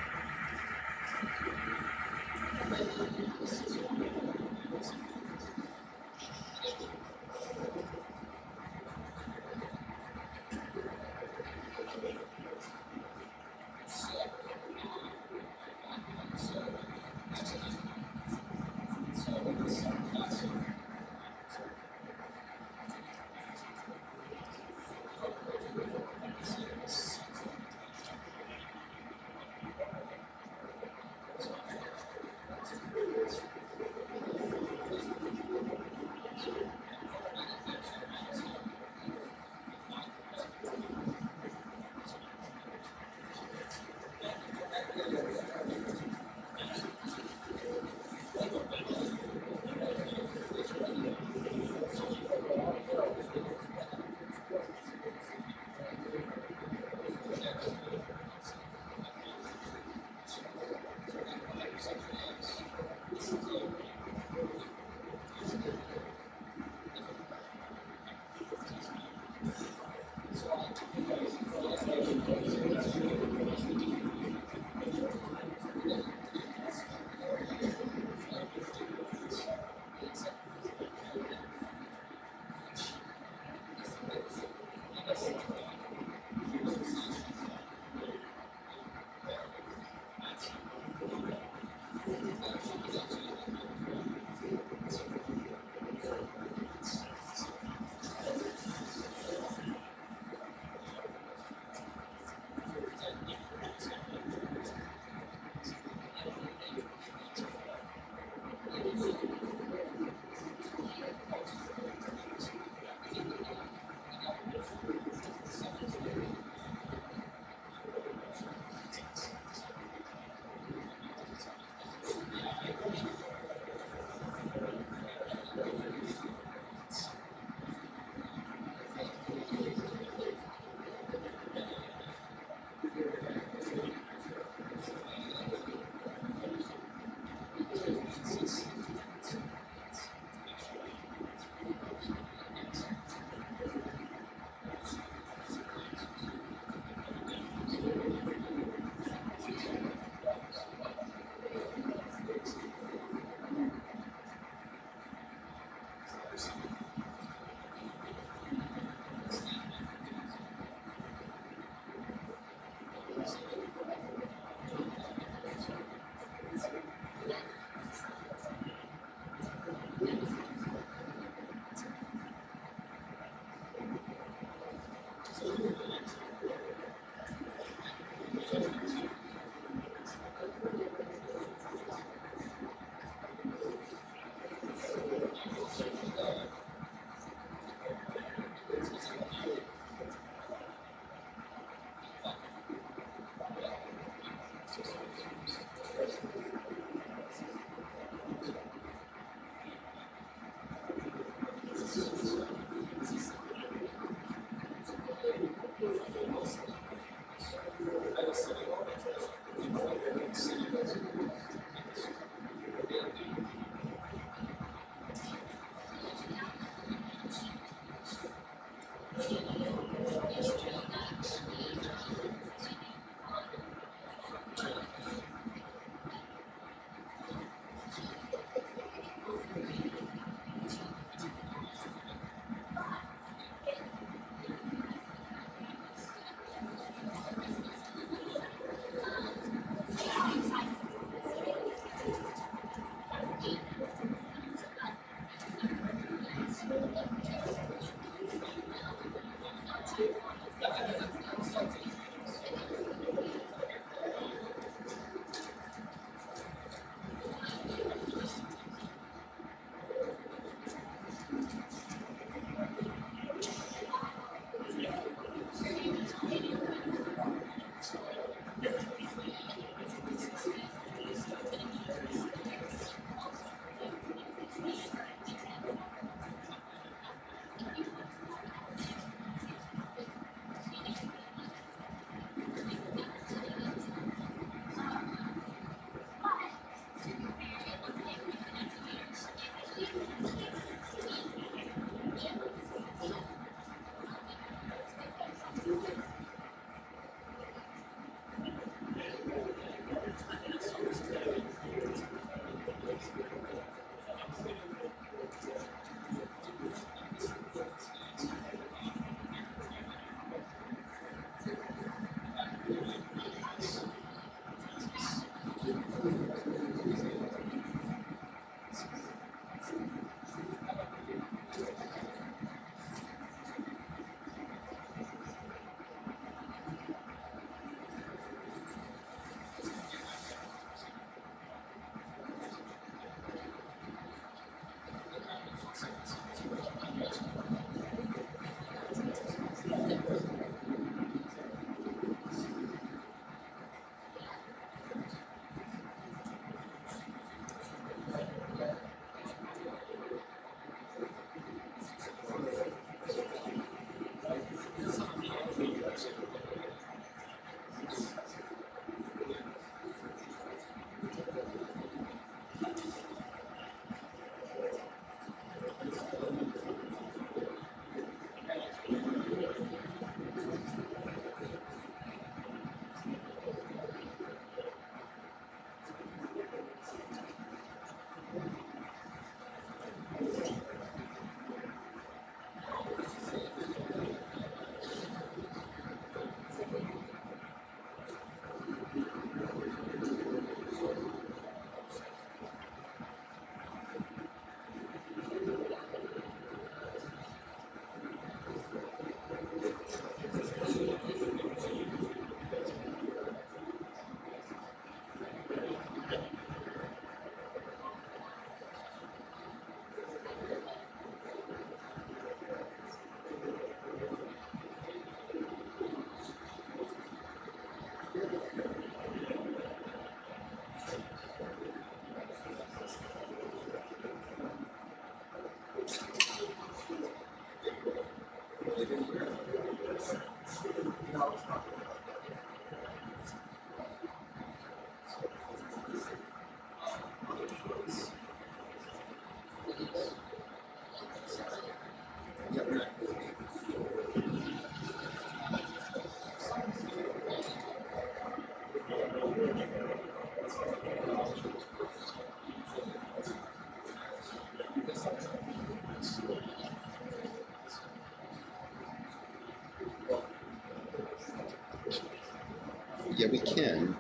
Yeah, we can.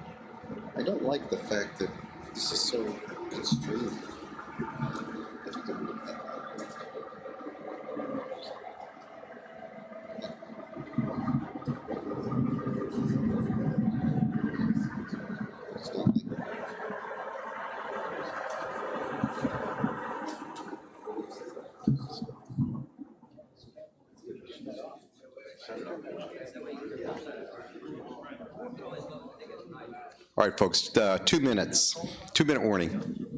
I don't like the fact that this is so constrained. It's not like
All right, folks, 2 minutes, 2-minute warning.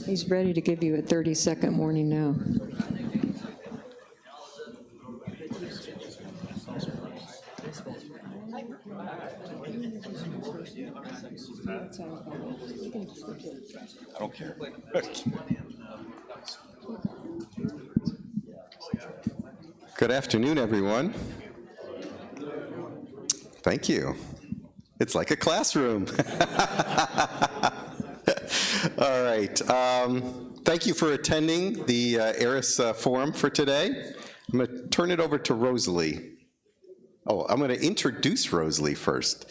He's ready to give you a 30-second warning now.
I don't care. Good afternoon, everyone. Thank you. It's like a classroom. All right. Thank you for attending the Eris forum for today. I'm going to turn it over to Rosalie. Oh, I'm going to introduce Rosalie first.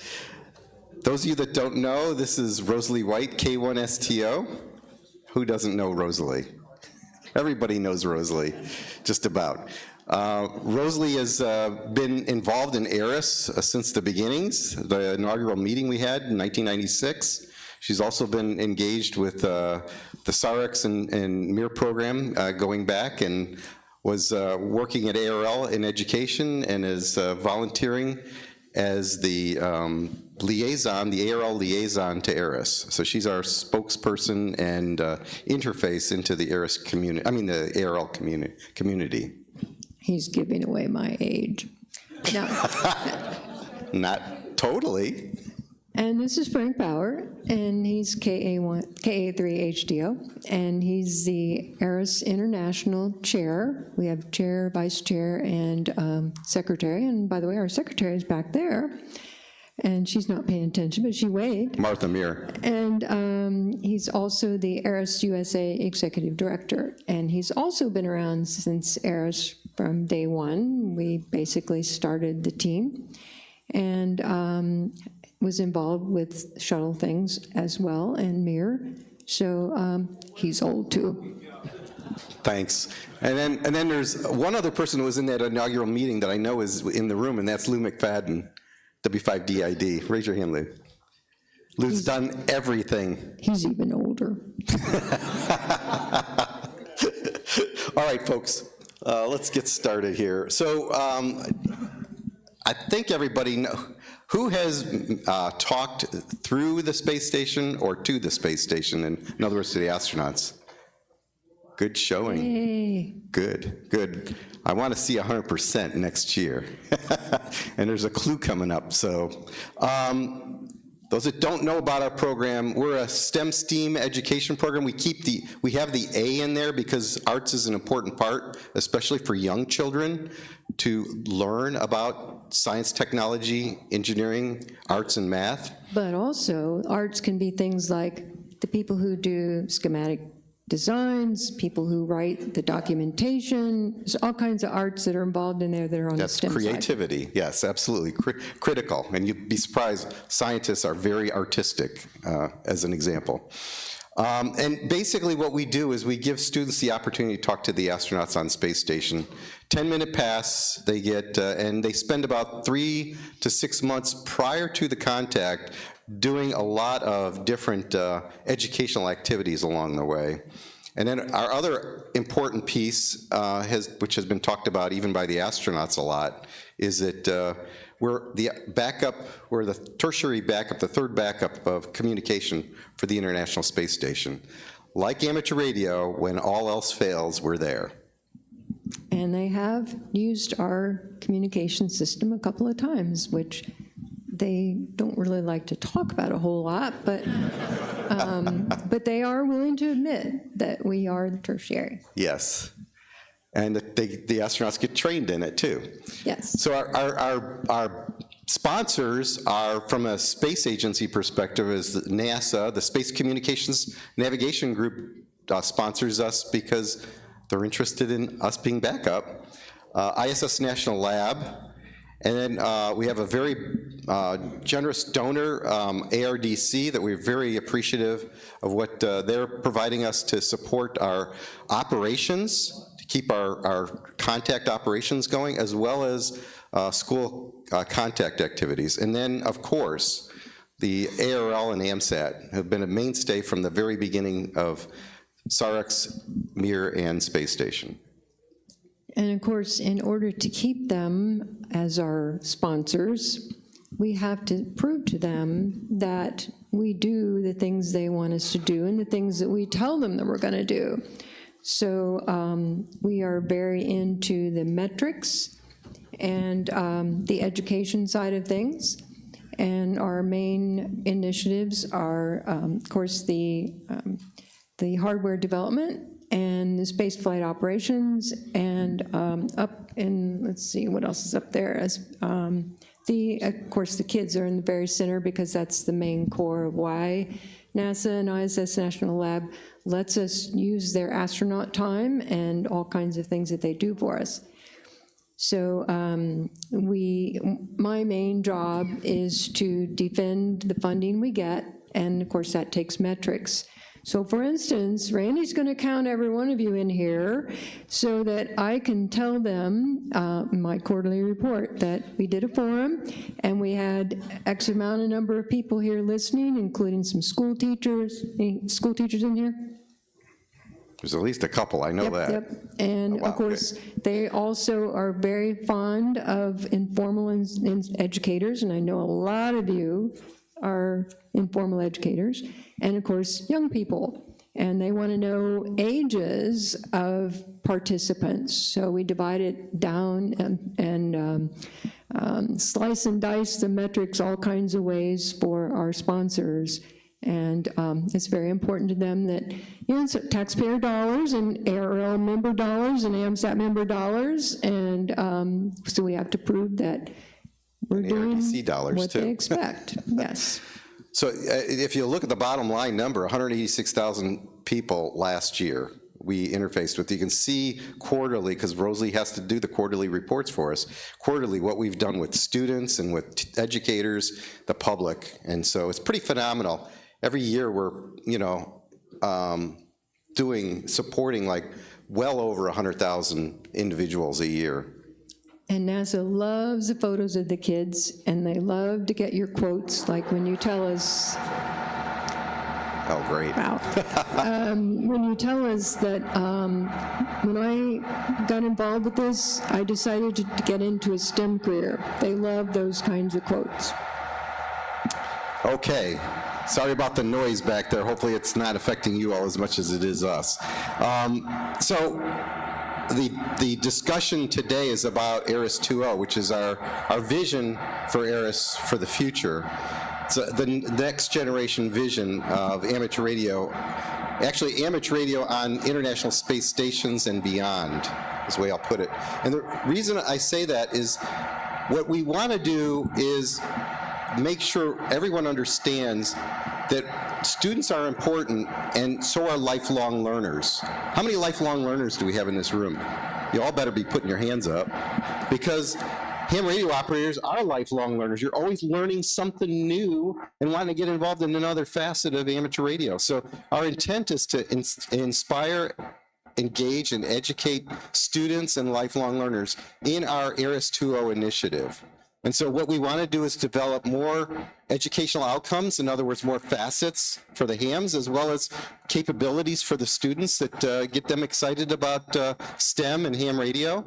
Those of you that don't know, this is Rosalie White, K1STO. Who doesn't know Rosalie? Everybody knows Rosalie, just about. Rosalie has been involved in Eris since the beginnings, the inaugural meeting we had in 1996. She's also been engaged with the SAREX and MIR program going back, and was working at ARL in education, and is volunteering as the liaison, the ARL liaison to Eris. So she's our spokesperson and interface into the Eris community, I mean the ARL community.
He's giving away my age. No.
Not totally.
And this is Frank Bauer, and he's KA3HDO, and he's the Eris International Chair. We have Chair, Vice Chair, and Secretary, and by the way, our Secretary is back there, and she's not paying attention, but she waved.
Martha Muir.
And he's also the Eris USA Executive Director, and he's also been around since Eris from day one. We basically started the team, and was involved with shuttle things as well, and MIR, so he's old too.
Thanks. And then there's one other person who was in that inaugural meeting that I know is in the room, and that's Lou McFadden, W5DID. Raise your hand, Lou. Lou's done everything.
He's even older.
All right, folks, let's get started here. So I think everybody knows. Who has talked through the space station or to the space station, in other words, to the astronauts? Good showing.
Hey.
Good, good. I want to see 100% next year. And there's a clue coming up. So those that don't know about our program, we're a STEM education program. We have the A in there because arts is an important part, especially for young children, to learn about science, technology, engineering, arts, and math.
But also, arts can be things like the people who do schematic designs, people who write the documentation. There's all kinds of arts that are involved in there that are on the STEM side.
That's creativity, yes, absolutely, critical. And you'd be surprised, scientists are very artistic, as an example. And basically what we do is we give students the opportunity to talk to the astronauts on space station. 10-minute pass they get, and they spend about 3 to 6 months prior to the contact doing a lot of different educational activities along the way. And then our other important piece, which has been talked about even by the astronauts a lot, is that we're the backup, we're the tertiary backup, the third backup of communication for the International Space Station. Like amateur radio, when all else fails, we're there.
And they have used our communication system a couple of times, which they don't really like to talk about a whole lot, but they are willing to admit that we are the tertiary.
Yes. And the astronauts get trained in it too.
Yes.
So our sponsors are, from a space agency perspective, is NASA, the Space Communications Navigation Group sponsors us because they're interested in us being backup. ISS National Lab, and then we have a very generous donor, ARDC, that we're very appreciative of what they're providing us to support our operations, to keep our contact operations going, as well as school contact activities. And then, of course, the ARL and Amsat have been a mainstay from the very beginning of SAREX, Mir, and Space Station.
And of course, in order to keep them as our sponsors, we have to prove to them that we do the things they want us to do and the things that we tell them that we're going to do. So we are very into the metrics and the education side of things. And our main initiatives are, of course, the hardware development and the spaceflight operations, and up in, let's see, what else is up there? As of course, the kids are in the very center because that's the main core of why NASA and ISS National Lab lets us use their astronaut time and all kinds of things that they do for us. So my main job is to defend the funding we get, and of course that takes metrics. So for instance, Randy's going to count every one of you in here so that I can tell them my quarterly report that we did a forum and we had X amount of number of people here listening, including some school teachers. Any school teachers in here?
There's at least a couple, I know that.
Yep. And of course, they also are very fond of informal educators, and I know a lot of you are informal educators, and of course, young people. And they want to know ages of participants. So we divide it down and slice and dice the metrics all kinds of ways for our sponsors. And it's very important to them that, you know, it's taxpayer dollars and ARL member dollars and AMSAT member dollars. And so we have to prove that we're doing what they expect. Yes.
So if you look at the bottom line number, 186,000 people last year we interfaced with. You can see quarterly, because Rosalie has to do the quarterly reports for us, quarterly what we've done with students and with educators, the public. And so it's pretty phenomenal. Every year we're, you know, supporting like well over 100,000 individuals a year.
And NASA loves the photos of the kids, and they love to get your quotes, like when you tell us.
Oh, great.
Wow. When you tell us that when I got involved with this, I decided to get into a STEM career. They love those kinds of quotes.
Okay. Sorry about the noise back there. Hopefully it's not affecting you all as much as it is us. The discussion today is about Eris 2.0, which is our vision for Eris for the future. It's the next generation vision of amateur radio, actually amateur radio on international space stations and beyond, is the way I'll put it. And the reason I say that is what we want to do is make sure everyone understands that students are important, and so are lifelong learners. How many lifelong learners do we have in this room? You all better be putting your hands up, because ham radio operators are lifelong learners. You're always learning something new and wanting to get involved in another facet of amateur radio. So our intent is to inspire, engage, and educate students and lifelong learners in our Eris 2.0 initiative. And so what we want to do is develop more educational outcomes, in other words, more facets for the hams, as well as capabilities for the students that get them excited about STEM and ham radio.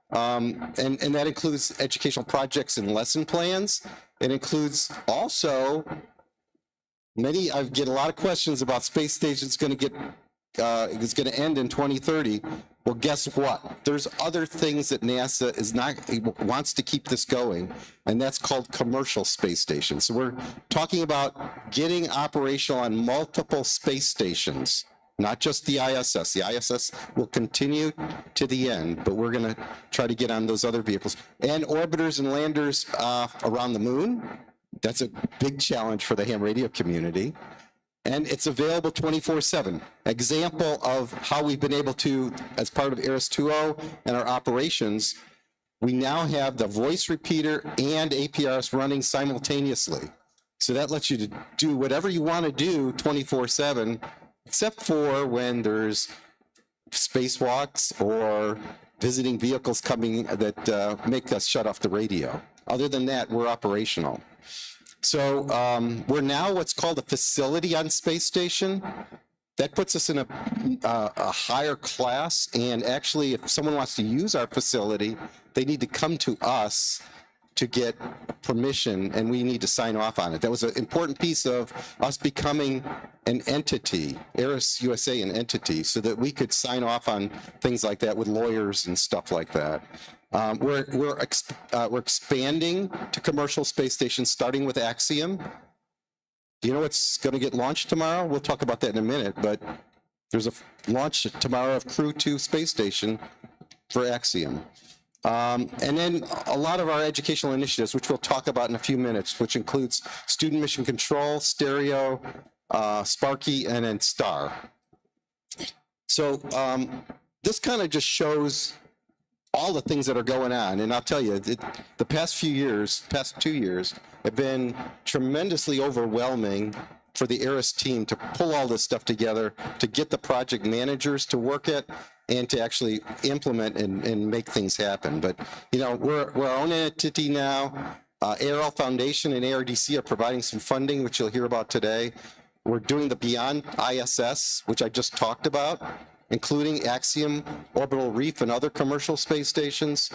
And that includes educational projects and lesson plans. It includes also I get a lot of questions about space station's going to it's going to end in 2030. Well, guess what? There's other things that NASA wants to keep this going, and that's called commercial space stations. So we're talking about getting operational on multiple space stations, not just the ISS. The ISS will continue to the end, but we're going to try to get on those other vehicles. And orbiters and landers around the moon. That's a big challenge for the ham radio community. And it's available 24/7. Example of how we've been able to, as part of Eris 2.0 and our operations, we now have the voice repeater and APRS running simultaneously. So that lets you to do whatever you want to do 24/7, except for when there's spacewalks or visiting vehicles coming that make us shut off the radio. Other than that, we're operational. So we're now what's called a facility on space station. That puts us in a higher class, and actually if someone wants to use our facility, they need to come to us to get permission, and we need to sign off on it. That was an important piece of us becoming an entity, Eris USA an entity, so that we could sign off on things like that with lawyers and stuff like that. We're expanding to commercial space stations, starting with Axiom. Do you know what's going to get launched tomorrow? We'll talk about that in a minute, but there's a launch tomorrow of Crew 2 space station for Axiom. And then a lot of our educational initiatives, which we'll talk about in a few minutes, which includes student mission control, stereo, Sparky, and then STAR. So this kind of just shows all the things that are going on. And I'll tell you, the past 2 years, have been tremendously overwhelming for the Eris team to pull all this stuff together, to get the project managers to work it, and to actually implement and make things happen. But, you know, we're our own entity now. ARL Foundation and ARDC are providing some funding, which you'll hear about today. We're doing the Beyond ISS, which I just talked about, including Axiom, Orbital Reef, and other commercial space stations.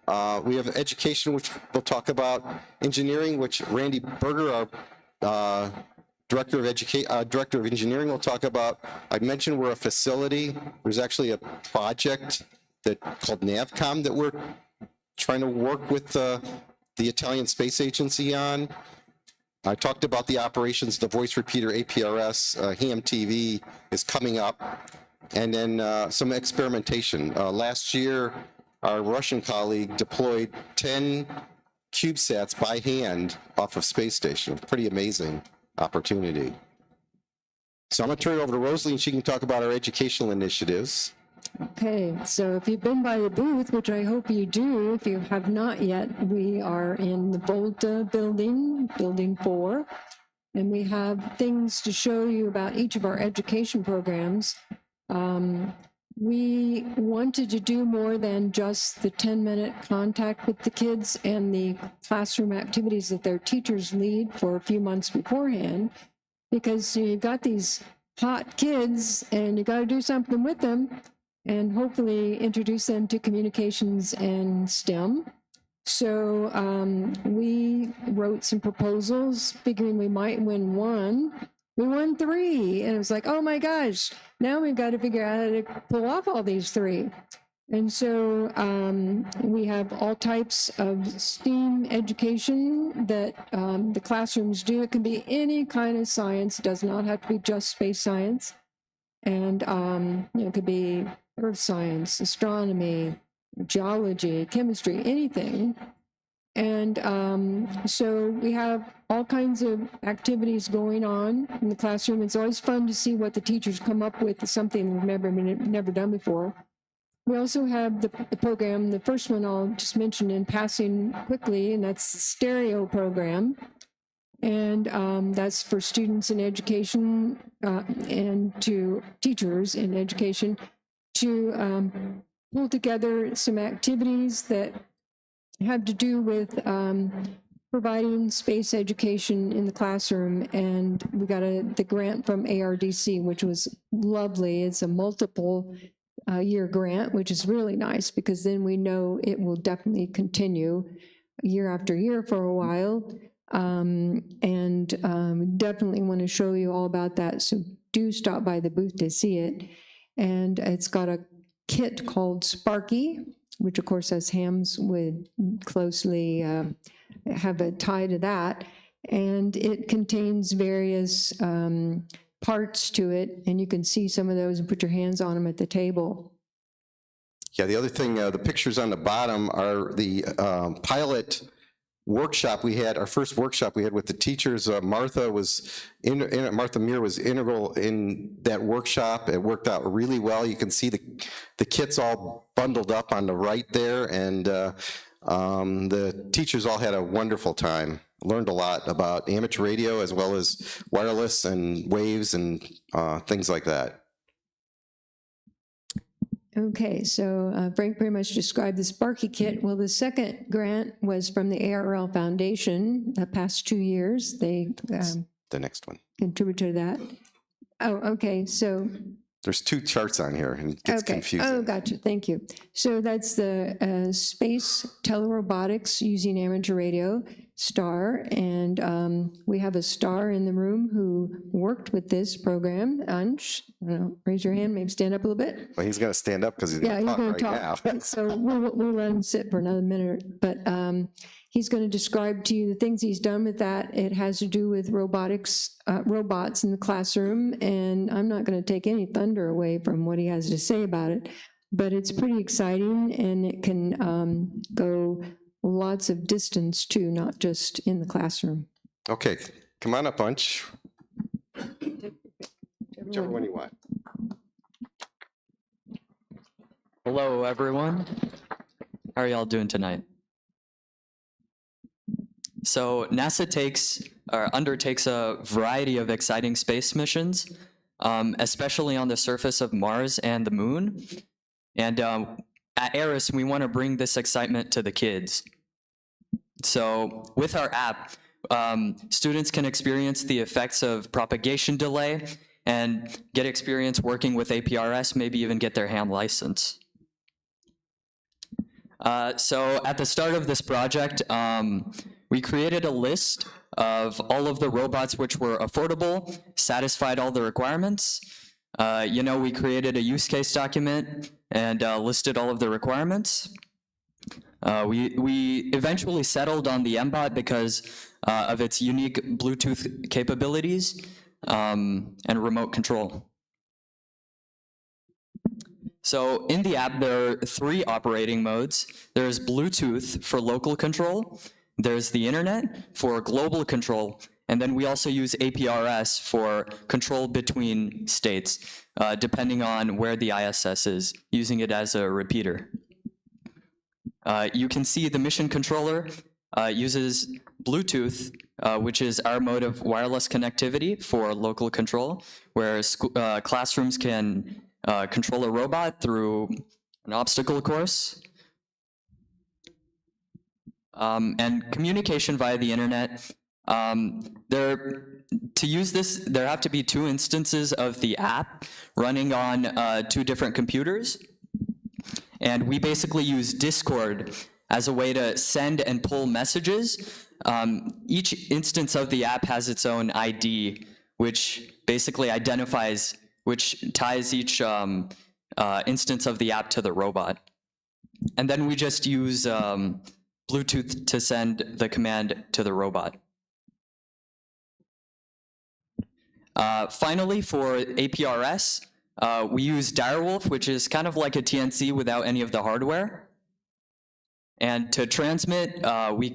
We have education, which we'll talk about, engineering, which Randy Berger, our Director of Engineering, will talk about. I mentioned we're a facility. There's actually a project called NAVCOM that we're trying to work with the Italian Space Agency on. I talked about the operations, the voice repeater, APRS, ham TV is coming up. And then some experimentation. Last year, our Russian colleague deployed 10 CubeSats by hand off of space station. Pretty amazing opportunity. So I'm going to turn it over to Rosalie, and she can talk about our educational initiatives.
Okay, so if you've been by the booth, which I hope you do, if you have not yet, we are in the Volta building, building 4, and we have things to show you about each of our education programs. We wanted to do more than just the 10-minute contact with the kids and the classroom activities that their teachers lead for a few months beforehand, because you've got these hot kids and you got to do something with them and hopefully introduce them to communications and STEM. So we wrote some proposals figuring we might win one. We won 3, and it was like, oh my gosh, now we've got to figure out how to pull off all these 3. And so we have all types of STEAM education that the classrooms do. It can be any kind of science. It does not have to be just space science. And it could be earth science, astronomy, geology, chemistry, anything. And so we have all kinds of activities going on in the classroom. It's always fun to see what the teachers come up with, something we've never done before. We also have the program, the first one I'll just mention in passing quickly, and that's the stereo program. And that's for students in education and to teachers in education to pull together some activities that have to do with providing space education in the classroom. And we got the grant from ARDC, which was lovely. It's a multiple year grant, which is really nice because then we know it will definitely continue year after year for a while. Definitely want to show you all about that. So do stop by the booth to see it. And it's got a kit called Sparky, which of course as hams would closely have a tie to that. And it contains various parts to it, and you can see some of those and put your hands on them at the table.
Yeah, the other thing, the pictures on the bottom are the pilot workshop we had, our first workshop we had with the teachers. Martha Muir was integral in that workshop. It worked out really well. You can see the kits all bundled up on the right there, and the teachers all had a wonderful time. Learned a lot about amateur radio as well as wireless and waves and things like that.
Okay, so Frank pretty much described the Sparky kit. Well, the second grant was from the ARL Foundation the past 2 years. They
the next one
contributed to that. Oh, okay, so
there's two charts on here and it gets confusing.
Oh, gotcha, thank you. So that's the space telerobotics using amateur radio, STAR, and we have a STAR in the room who worked with this program. Ansh, raise your hand, maybe stand up a little bit.
Well, he's gonna stand up because he's gonna talk right now.
So we'll let him sit for another minute, but he's going to describe to you the things he's done with that. It has to do with robotics, robots in the classroom, and I'm not going to take any thunder away from what he has to say about it, but it's pretty exciting, and it can go lots of distance too, not just in the classroom.
Okay, come on up, Bunch. Whichever one you want.
Hello, everyone. How are y'all doing tonight? So NASA undertakes a variety of exciting space missions, especially on the surface of Mars and the Moon. And at Eris, we want to bring this excitement to the kids. So with our app, students can experience the effects of propagation delay and get experience working with APRS, maybe even get their ham license. So at the start of this project, we created a list of all of the robots which were affordable, satisfied all the requirements. We created a use case document and listed all of the requirements. We eventually settled on the MBot because of its unique Bluetooth capabilities and remote control. So in the app, there are 3 operating modes. There's Bluetooth for local control, there's the internet for global control, and then we also use APRS for control between states, depending on where the ISS is, using it as a repeater. You can see the mission controller uses Bluetooth, which is our mode of wireless connectivity for local control, where classrooms can control a robot through an obstacle course. And communication via the internet. To use this, there have to be 2 instances of the app running on 2 different computers. And we basically use Discord as a way to send and pull messages. Each instance of the app has its own ID, which basically which ties each instance of the app to the robot. And then we just use Bluetooth to send the command to the robot. Finally, for APRS, we use DARA, which is kind of like a TNC without any of the hardware. And to transmit, we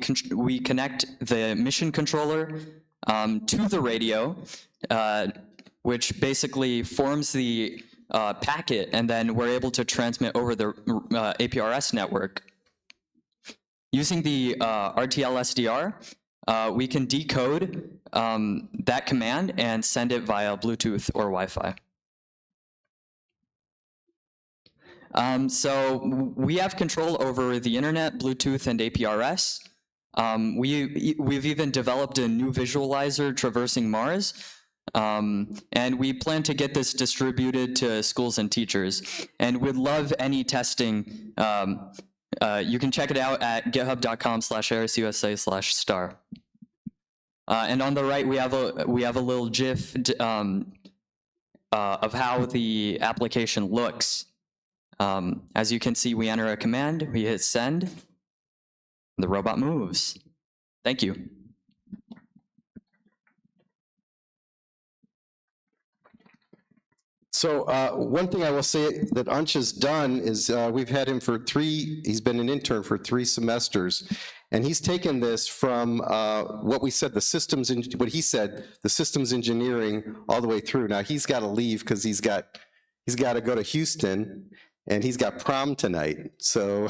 connect the mission controller to the radio, which basically forms the packet, and then we're able to transmit over the APRS network. Using the RTL SDR, we can decode that command and send it via Bluetooth or Wi-Fi. So we have control over the internet, Bluetooth, and APRS. We've even developed a new visualizer traversing Mars, and we plan to get this distributed to schools and teachers. And we'd love any testing. You can check it out at github.com/erisusa/star. And on the right, we have a little GIF of how the application looks. As you can see, we enter a command, we hit send, the robot moves. Thank you.
So one thing I will say that Ansh has done is we've had him for he's been an intern for 3 semesters, and he's taken this from what we said, what he said, the systems engineering all the way through. Now he's got to leave because he's got to go to Houston, and he's got prom tonight. So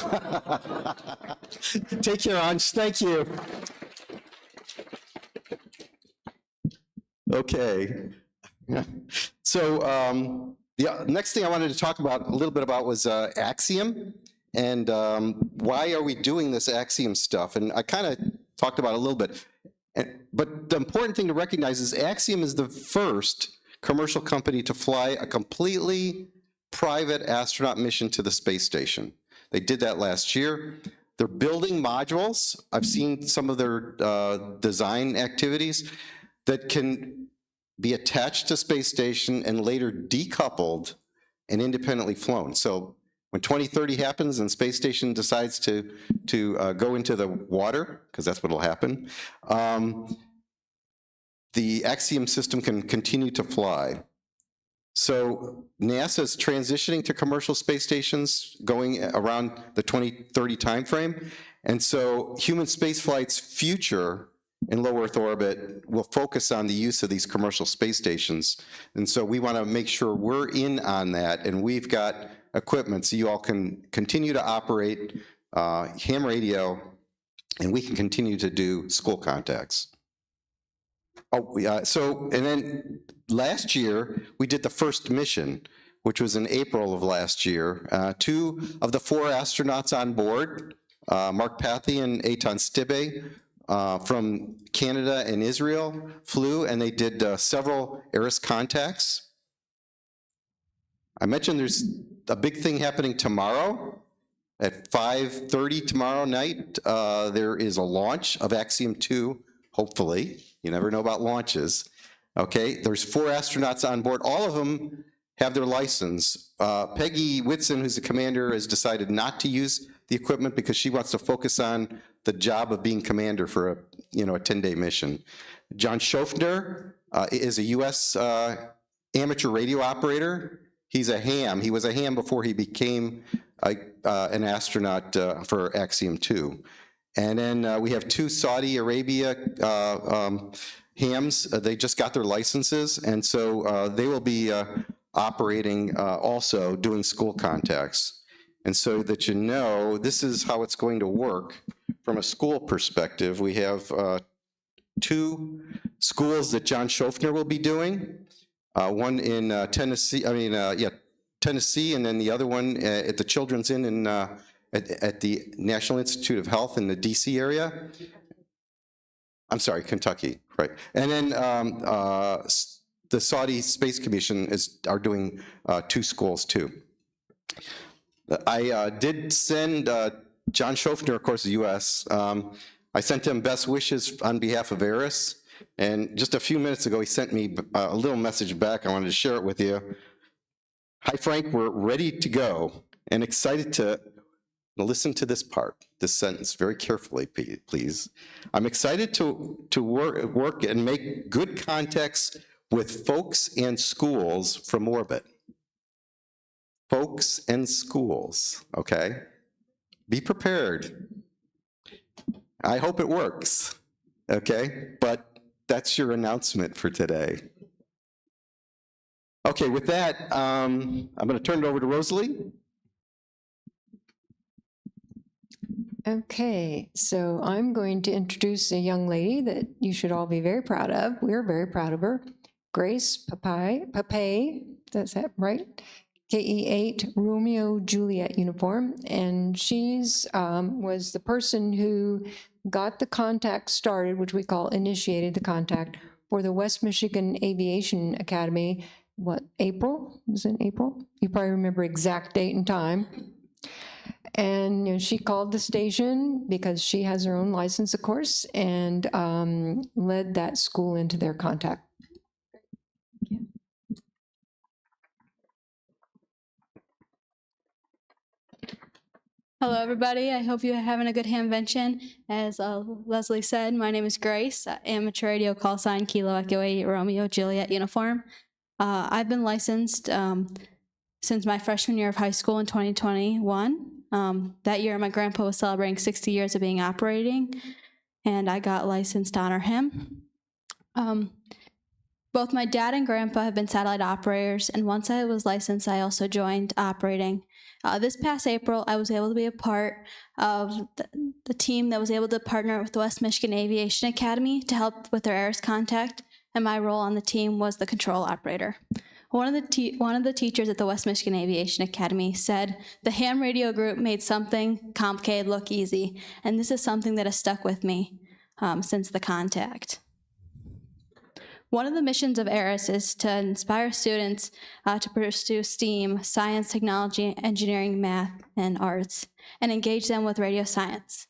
take care, Ansh. Thank you. Okay. So the next thing I wanted to talk about a little bit about was Axiom, and why are we doing this Axiom stuff? And I kind of talked about it a little bit. But the important thing to recognize is Axiom is the first commercial company to fly a completely private astronaut mission to the space station. They did that last year. They're building modules. I've seen some of their design activities that can be attached to space station and later decoupled and independently flown. So when 2030 happens and space station decides to go into the water, because that's what'll happen, the Axiom system can continue to fly. So NASA's transitioning to commercial space stations going around the 2030 timeframe. And so human spaceflight's future in low Earth orbit will focus on the use of these commercial space stations. And so we want to make sure we're in on that, and we've got equipment so you all can continue to operate ham radio, and we can continue to do school contacts. And then last year, we did the first mission, which was in April of last year. 2 of the 4 astronauts on board, Mark Pathy and Eitan Stibbe, from Canada and Israel, flew, and they did several Eris contacts. I mentioned there's a big thing happening tomorrow. At 5:30 tomorrow night, there is a launch of Axiom 2, hopefully. You never know about launches. Okay, there's 4 astronauts on board. All of them have their license. Peggy Whitson, who's the commander, has decided not to use the equipment because she wants to focus on the job of being commander for a 10-day mission. John Schofner is a U.S. Amateur radio operator. He's a ham. He was a ham before he became an astronaut for Axiom 2. And then we have 2 Saudi Arabia hams. They just got their licenses, and so they will be operating also, doing school contacts. And so that you know, this is how it's going to work from a school perspective. We have 2 schools that John Schofner will be doing. One in Tennessee, Tennessee, and then the other one at the Children's Inn at the National Institute of Health in the DC area. I'm sorry, Kentucky, right. And then the Saudi Space Commission are doing 2 schools too. I did send John Schofner, of course, the US. I sent him best wishes on behalf of Eris. And just a few minutes ago, he sent me a little message back. I wanted to share it with you. Hi, Frank, we're ready to go and excited to listen to this part, this sentence very carefully, please. I'm excited to work and make good contacts with folks and schools from orbit. Folks and schools, okay? Be prepared. I hope it works, okay? But that's your announcement for today. Okay, with that, I'm going to turn it over to Rosalie.
Okay, so I'm going to introduce a young lady that you should all be very proud of. We're very proud of her. Grace Pape, that's that right? KE8 Romeo Juliet uniform, and she's was the person who got the contact started, which we call initiated the contact, for the West Michigan Aviation Academy. What, April? Was it April? You probably remember exact date and time. And you know, she called the station because she has her own license, of course, and led that school into their contact.
Hello, everybody. I hope you're having a good Hamvention. As Leslie said, my name is Grace, amateur radio call sign Kilo Echo 8 Romeo Juliet uniform. I've been licensed since my freshman year of high school in 2021. That year, my grandpa was celebrating 60 years of being operating, and I got licensed to honor him. Both my dad and grandpa have been satellite operators, and once I was licensed, I also joined operating. This past April, I was able to be a part of the team that was able to partner with the West Michigan Aviation Academy to help with their Eris contact, and my role on the team was the control operator. One of the teachers at the West Michigan Aviation Academy said, "The ham radio group made something complicated look easy," and this is something that has stuck with me since the contact. One of the missions of Eris is to inspire students to pursue STEAM, science, technology, engineering, math, and arts, and engage them with radio science.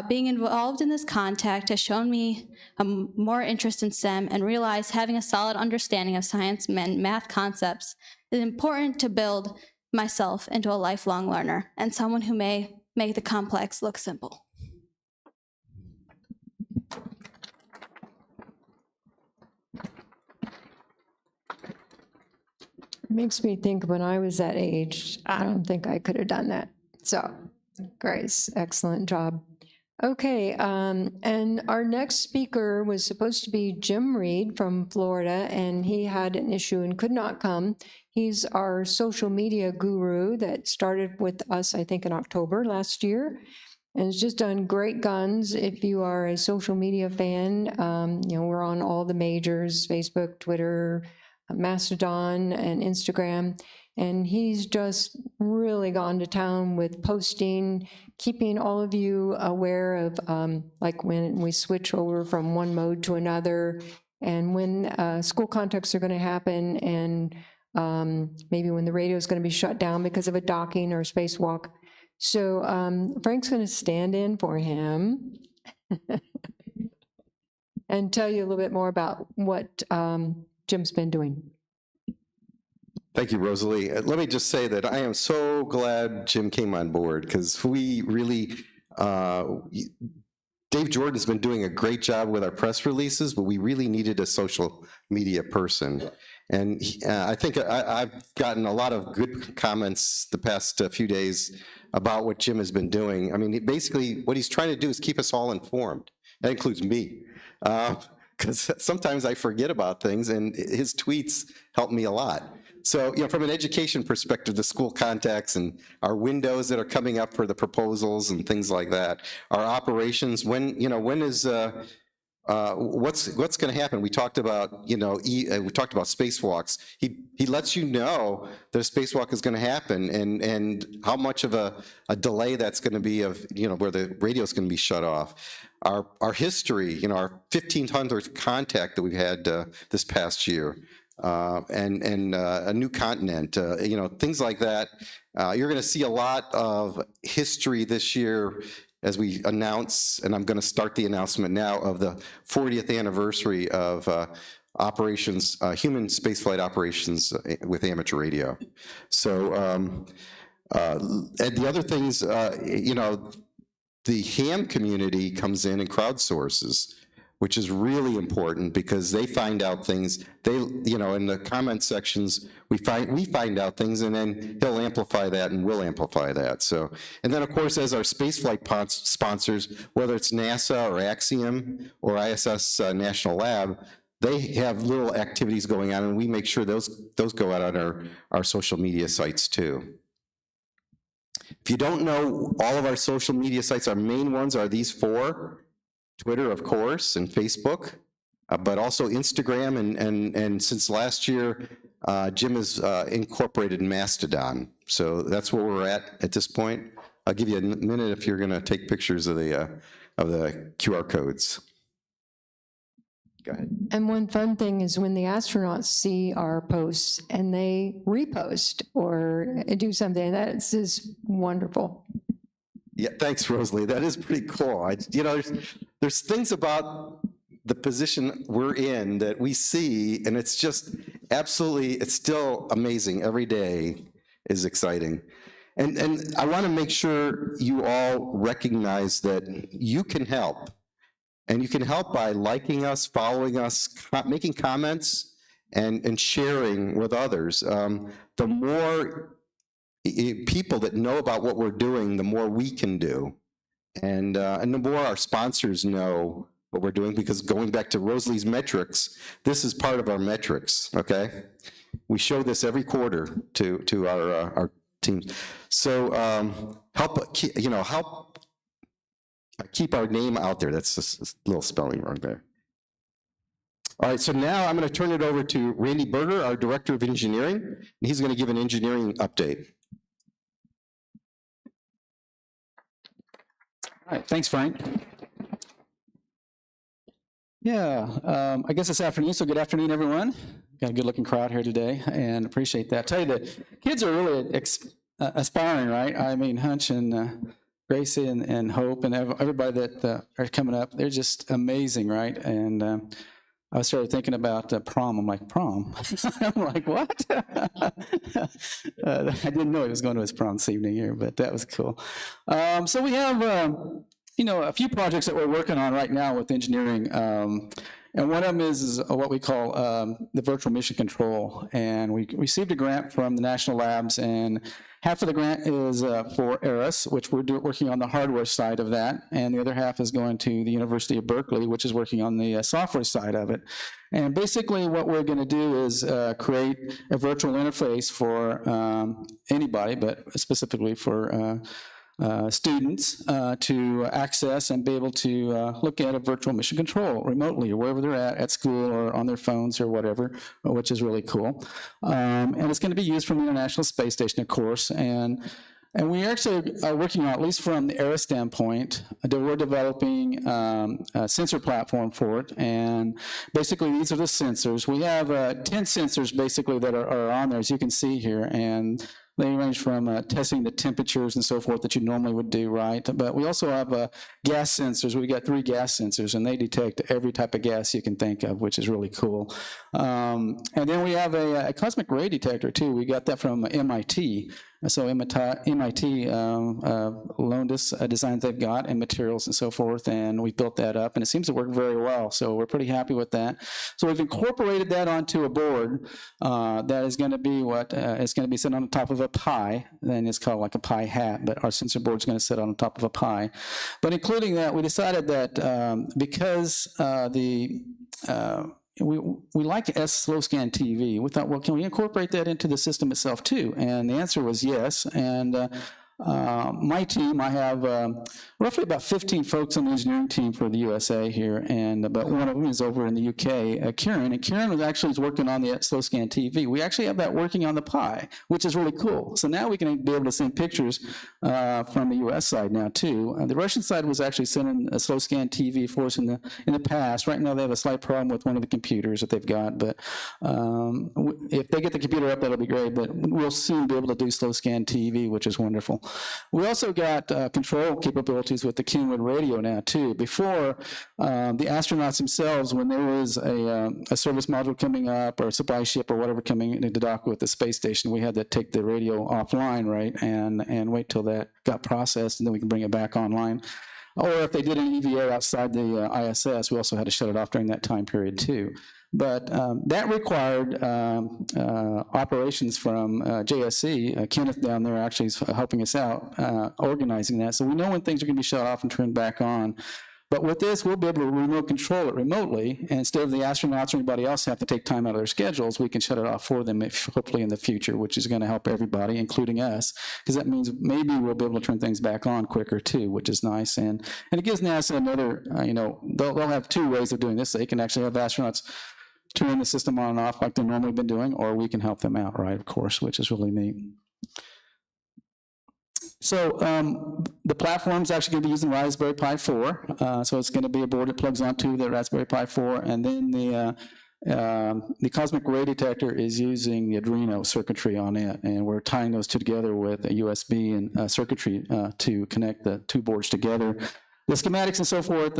Being involved in this contact has shown me more interest in STEM and realized having a solid understanding of science and math concepts is important to build myself into a lifelong learner and someone who may make the complex look simple.
Makes me think when I was that age, I don't think I could have done that. So, Grace, excellent job. Okay, and our next speaker was supposed to be Jim Reed from Florida, and he had an issue and could not come. He's our social media guru that started with us, I think, in October last year, and has just done great guns. If you are a social media fan, you know, we're on all the majors, Facebook, Twitter, Mastodon, and Instagram, and he's just really gone to town with posting, keeping all of you aware of like when we switch over from one mode to another, and when school contacts are going to happen, and maybe when the radio is going to be shut down because of a docking or a spacewalk. So Frank's going to stand in for him and tell you a little bit more about what Jim's been doing.
Thank you, Rosalie. Let me just say that I am so glad Jim came on board, because we really, Dave Jordan's been doing a great job with our press releases, but we really needed a social media person. And I think I've gotten a lot of good comments the past few days about what Jim has been doing. I mean, basically what he's trying to do is keep us all informed. That includes me. Because sometimes I forget about things, and his tweets help me a lot. So, you know, from an education perspective, the school contacts and our windows that are coming up for the proposals and things like that, our operations, when is, what's going to happen? We talked about, we talked about spacewalks. He lets you know that a spacewalk is going to happen, and how much of a delay that's going to be of, where the radio is going to be shut off. Our history, our 1500th contact that we've had this past year, and a new continent, things like that. You're going to see a lot of history this year as we announce, and I'm going to start the announcement now, of the 40th anniversary of operations, human spaceflight operations with amateur radio. So, and the other things, the ham community comes in and crowdsources. which is really important because they find out things, in the comment sections, we find out things, and then he'll amplify that and we'll amplify that. So, and then of course, as our spaceflight sponsors, whether it's NASA or Axiom or ISS National Lab, they have little activities going on, and we make sure those go out on our social media sites too. If you don't know all of our social media sites, our main ones are these 4. Twitter, of course, and Facebook, but also Instagram, and since last year, Jim has incorporated Mastodon. So that's where we're at this point. I'll give you a minute if you're going to take pictures of the QR codes. Go ahead.
And one fun thing is when the astronauts see our posts and they repost or do something, that's just wonderful.
Yeah, thanks, Rosalie. That is pretty cool. There's things about the position we're in that we see, and it's just absolutely, it's still amazing. Every day is exciting. And I want to make sure you all recognize that you can help. And you can help by liking us, following us, making comments, and sharing with others. The more people that know about what we're doing, the more we can do. And the more our sponsors know what we're doing, because going back to Rosalie's metrics, this is part of our metrics, okay? We show this every quarter to our teams. So help keep our name out there. That's just a little spelling wrong there. All right, so now I'm going to turn it over to Randy Berger, our Director of Engineering, and he's going to give an engineering update.
All right, thanks, Frank. Yeah, I guess this afternoon, so good afternoon, everyone. Got a good-looking crowd here today, and appreciate that. Tell you that kids are really aspiring, right? I mean, Hunch and Gracie and Hope and everybody that are coming up, they're just amazing, right? And I started thinking about prom. I'm like, prom? I'm like, what? I didn't know he was going to his prom this evening here, but that was cool. So we have, a few projects that we're working on right now with engineering. And one of them is what we call the virtual mission control. And we received a grant from the national labs, and half of the grant is for Eris, which we're working on the hardware side of that, and the other half is going to the University of Berkeley, which is working on the software side of it. And basically what we're going to do is create a virtual interface for anybody, but specifically for students to access and be able to look at a virtual mission control remotely or wherever they're at school or on their phones or whatever, which is really cool. And it's going to be used from the International Space Station, of course. And we actually are working on, at least from the Eris standpoint, we're developing a sensor platform for it. And basically, these are the sensors. We have 10 sensors, basically, that are on there, as you can see here. And they range from testing the temperatures and so forth that you normally would do, right? But we also have gas sensors. We've got 3 gas sensors, and they detect every type of gas you can think of, which is really cool. And then we have a cosmic ray detector, too. We got that from MIT. So MIT loaned us a design they've got and materials and so forth, and we built that up, and it seems to work very well. So we're pretty happy with that. So we've incorporated that onto a board that is going to be it's going to be sitting on the top of a Pi, and it's called like a Pi hat, but our sensor board is going to sit on the top of a Pi. But including that, we decided that because we like slow scan TV. We thought, well, can we incorporate that into the system itself too? And the answer was yes. And my team, I have roughly about 15 folks on the engineering team for the USA here, but one of them is over in the UK, Kieran, and Kieran actually is working on the slow scan TV. We actually have that working on the Pi, which is really cool. So now we can be able to send pictures from the US side now too. The Russian side was actually sending a slow scan TV for us in the past. Right now they have a slight problem with one of the computers that they've got, but if they get the computer up, that'll be great, but we'll soon be able to do slow scan TV, which is wonderful. We also got control capabilities with the Kenwood radio now too. Before, the astronauts themselves, when there was a service module coming up or a supply ship or whatever coming into dock with the space station, we had to take the radio offline, right, and wait till that got processed, and then we can bring it back online. Or if they did an EVA outside the ISS, we also had to shut it off during that time period too. But that required operations from JSC. Kenneth down there actually is helping us out, organizing that. So we know when things are going to be shut off and turned back on. But with this, we'll be able to remote control it remotely, and instead of the astronauts or anybody else have to take time out of their schedules, we can shut it off for them, hopefully in the future, which is going to help everybody, including us, because that means maybe we'll be able to turn things back on quicker too, which is nice. And it gives NASA another, they'll have two ways of doing this. They can actually have astronauts turn the system on and off like they've normally been doing, or we can help them out, right, of course, which is really neat. So the platform is actually going to be using Raspberry Pi 4. So it's going to be a board that plugs onto the Raspberry Pi 4, and then the cosmic ray detector is using the Arduino circuitry on it, and we're tying those two together with a USB and circuitry to connect the two boards together. The schematics and so forth,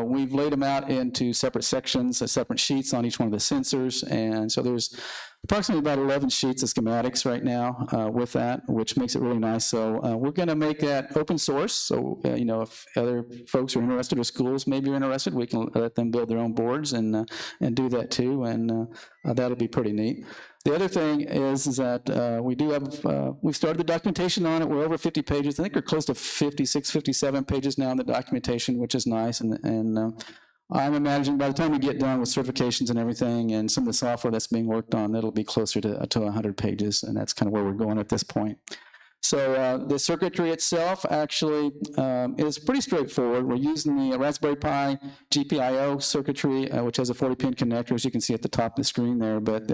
we've laid them out into separate sections, separate sheets on each one of the sensors, and so there's approximately about 11 sheets of schematics right now with that, which makes it really nice. So we're going to make that open source. So if other folks are interested, or schools maybe are interested, we can let them build their own boards and do that too, and that'll be pretty neat. The other thing is that we do have, we've started the documentation on it. We're over 50 pages. I think we're close to 56, 57 pages now in the documentation, which is nice. And I'm imagining by the time we get done with certifications and everything and some of the software that's being worked on, it'll be closer to 100 pages. And that's kind of where we're going at this point. So the circuitry itself actually is pretty straightforward. We're using the Raspberry Pi GPIO circuitry, which has a 40-pin connector, as you can see at the top of the screen there. But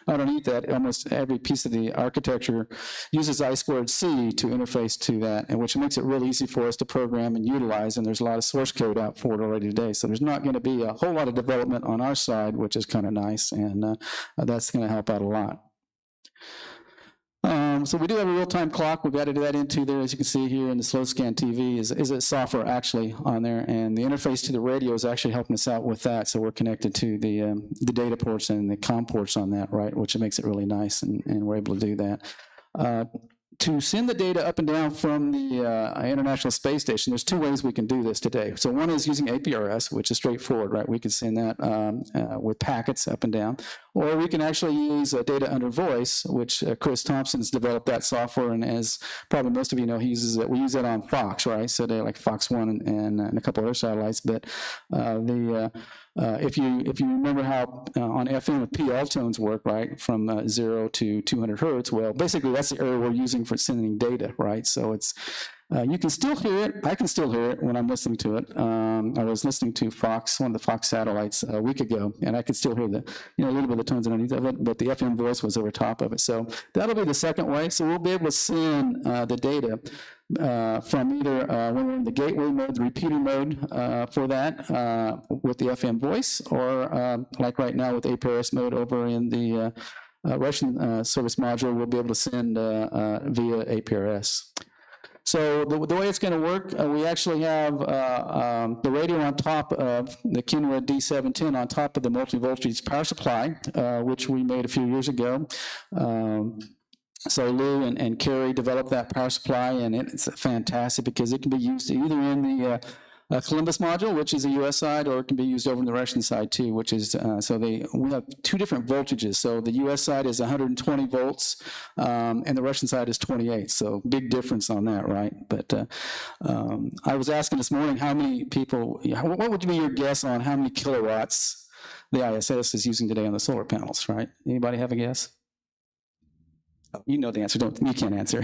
underneath that, almost every piece of the architecture uses I2C to interface to that, and which makes it really easy for us to program and utilize. And there's a lot of source code out for it already today. So there's not going to be a whole lot of development on our side, which is kind of nice, and that's going to help out a lot. So we do have a real-time clock. We've added that into there, as you can see here in the slow scan TV, is a software actually on there, and the interface to the radio is actually helping us out with that. So we're connected to the data ports and the COM ports on that, right, which makes it really nice, and we're able to do that. To send the data up and down from the International Space Station, there's two ways we can do this today. So one is using APRS, which is straightforward, right? We can send that with packets up and down. Or we can actually use data under voice, which Chris Thompson's developed that software, and as probably most of you know, he uses it. We use it on Fox, right? So they like Fox 1 and a couple other satellites. But if you remember how on FM the PL tones work, right, from 0 to 200 hertz, well, basically that's the area we're using for sending data, right? So it's you can still hear it. I can still hear it when I'm listening to it. I was listening to Fox, one of the Fox satellites a week ago, and I could still hear the, a little bit of the tones underneath of it, but the FM voice was over top of it. So that'll be the second way. So we'll be able to send the data from either when we're in the gateway mode, the repeater mode for that with the FM voice, or like right now with APRS mode over in the Russian service module, we'll be able to send via APRS. So the way it's going to work, we actually have the radio on top of the Kenwood D710 on top of the multi-voltage power supply, which we made a few years ago. So Lou and Carrie developed that power supply, and it's fantastic because it can be used either in the Columbus module, which is the US side, or it can be used over on the Russian side too, which is, we have two different voltages. So the US side is 120 volts, and the Russian side is 28. So big difference on that, right? But I was asking this morning how many people, what would be your guess on how many kilowatts the ISS is using today on the solar panels, right? Anybody have a guess? You know the answer, you can't answer.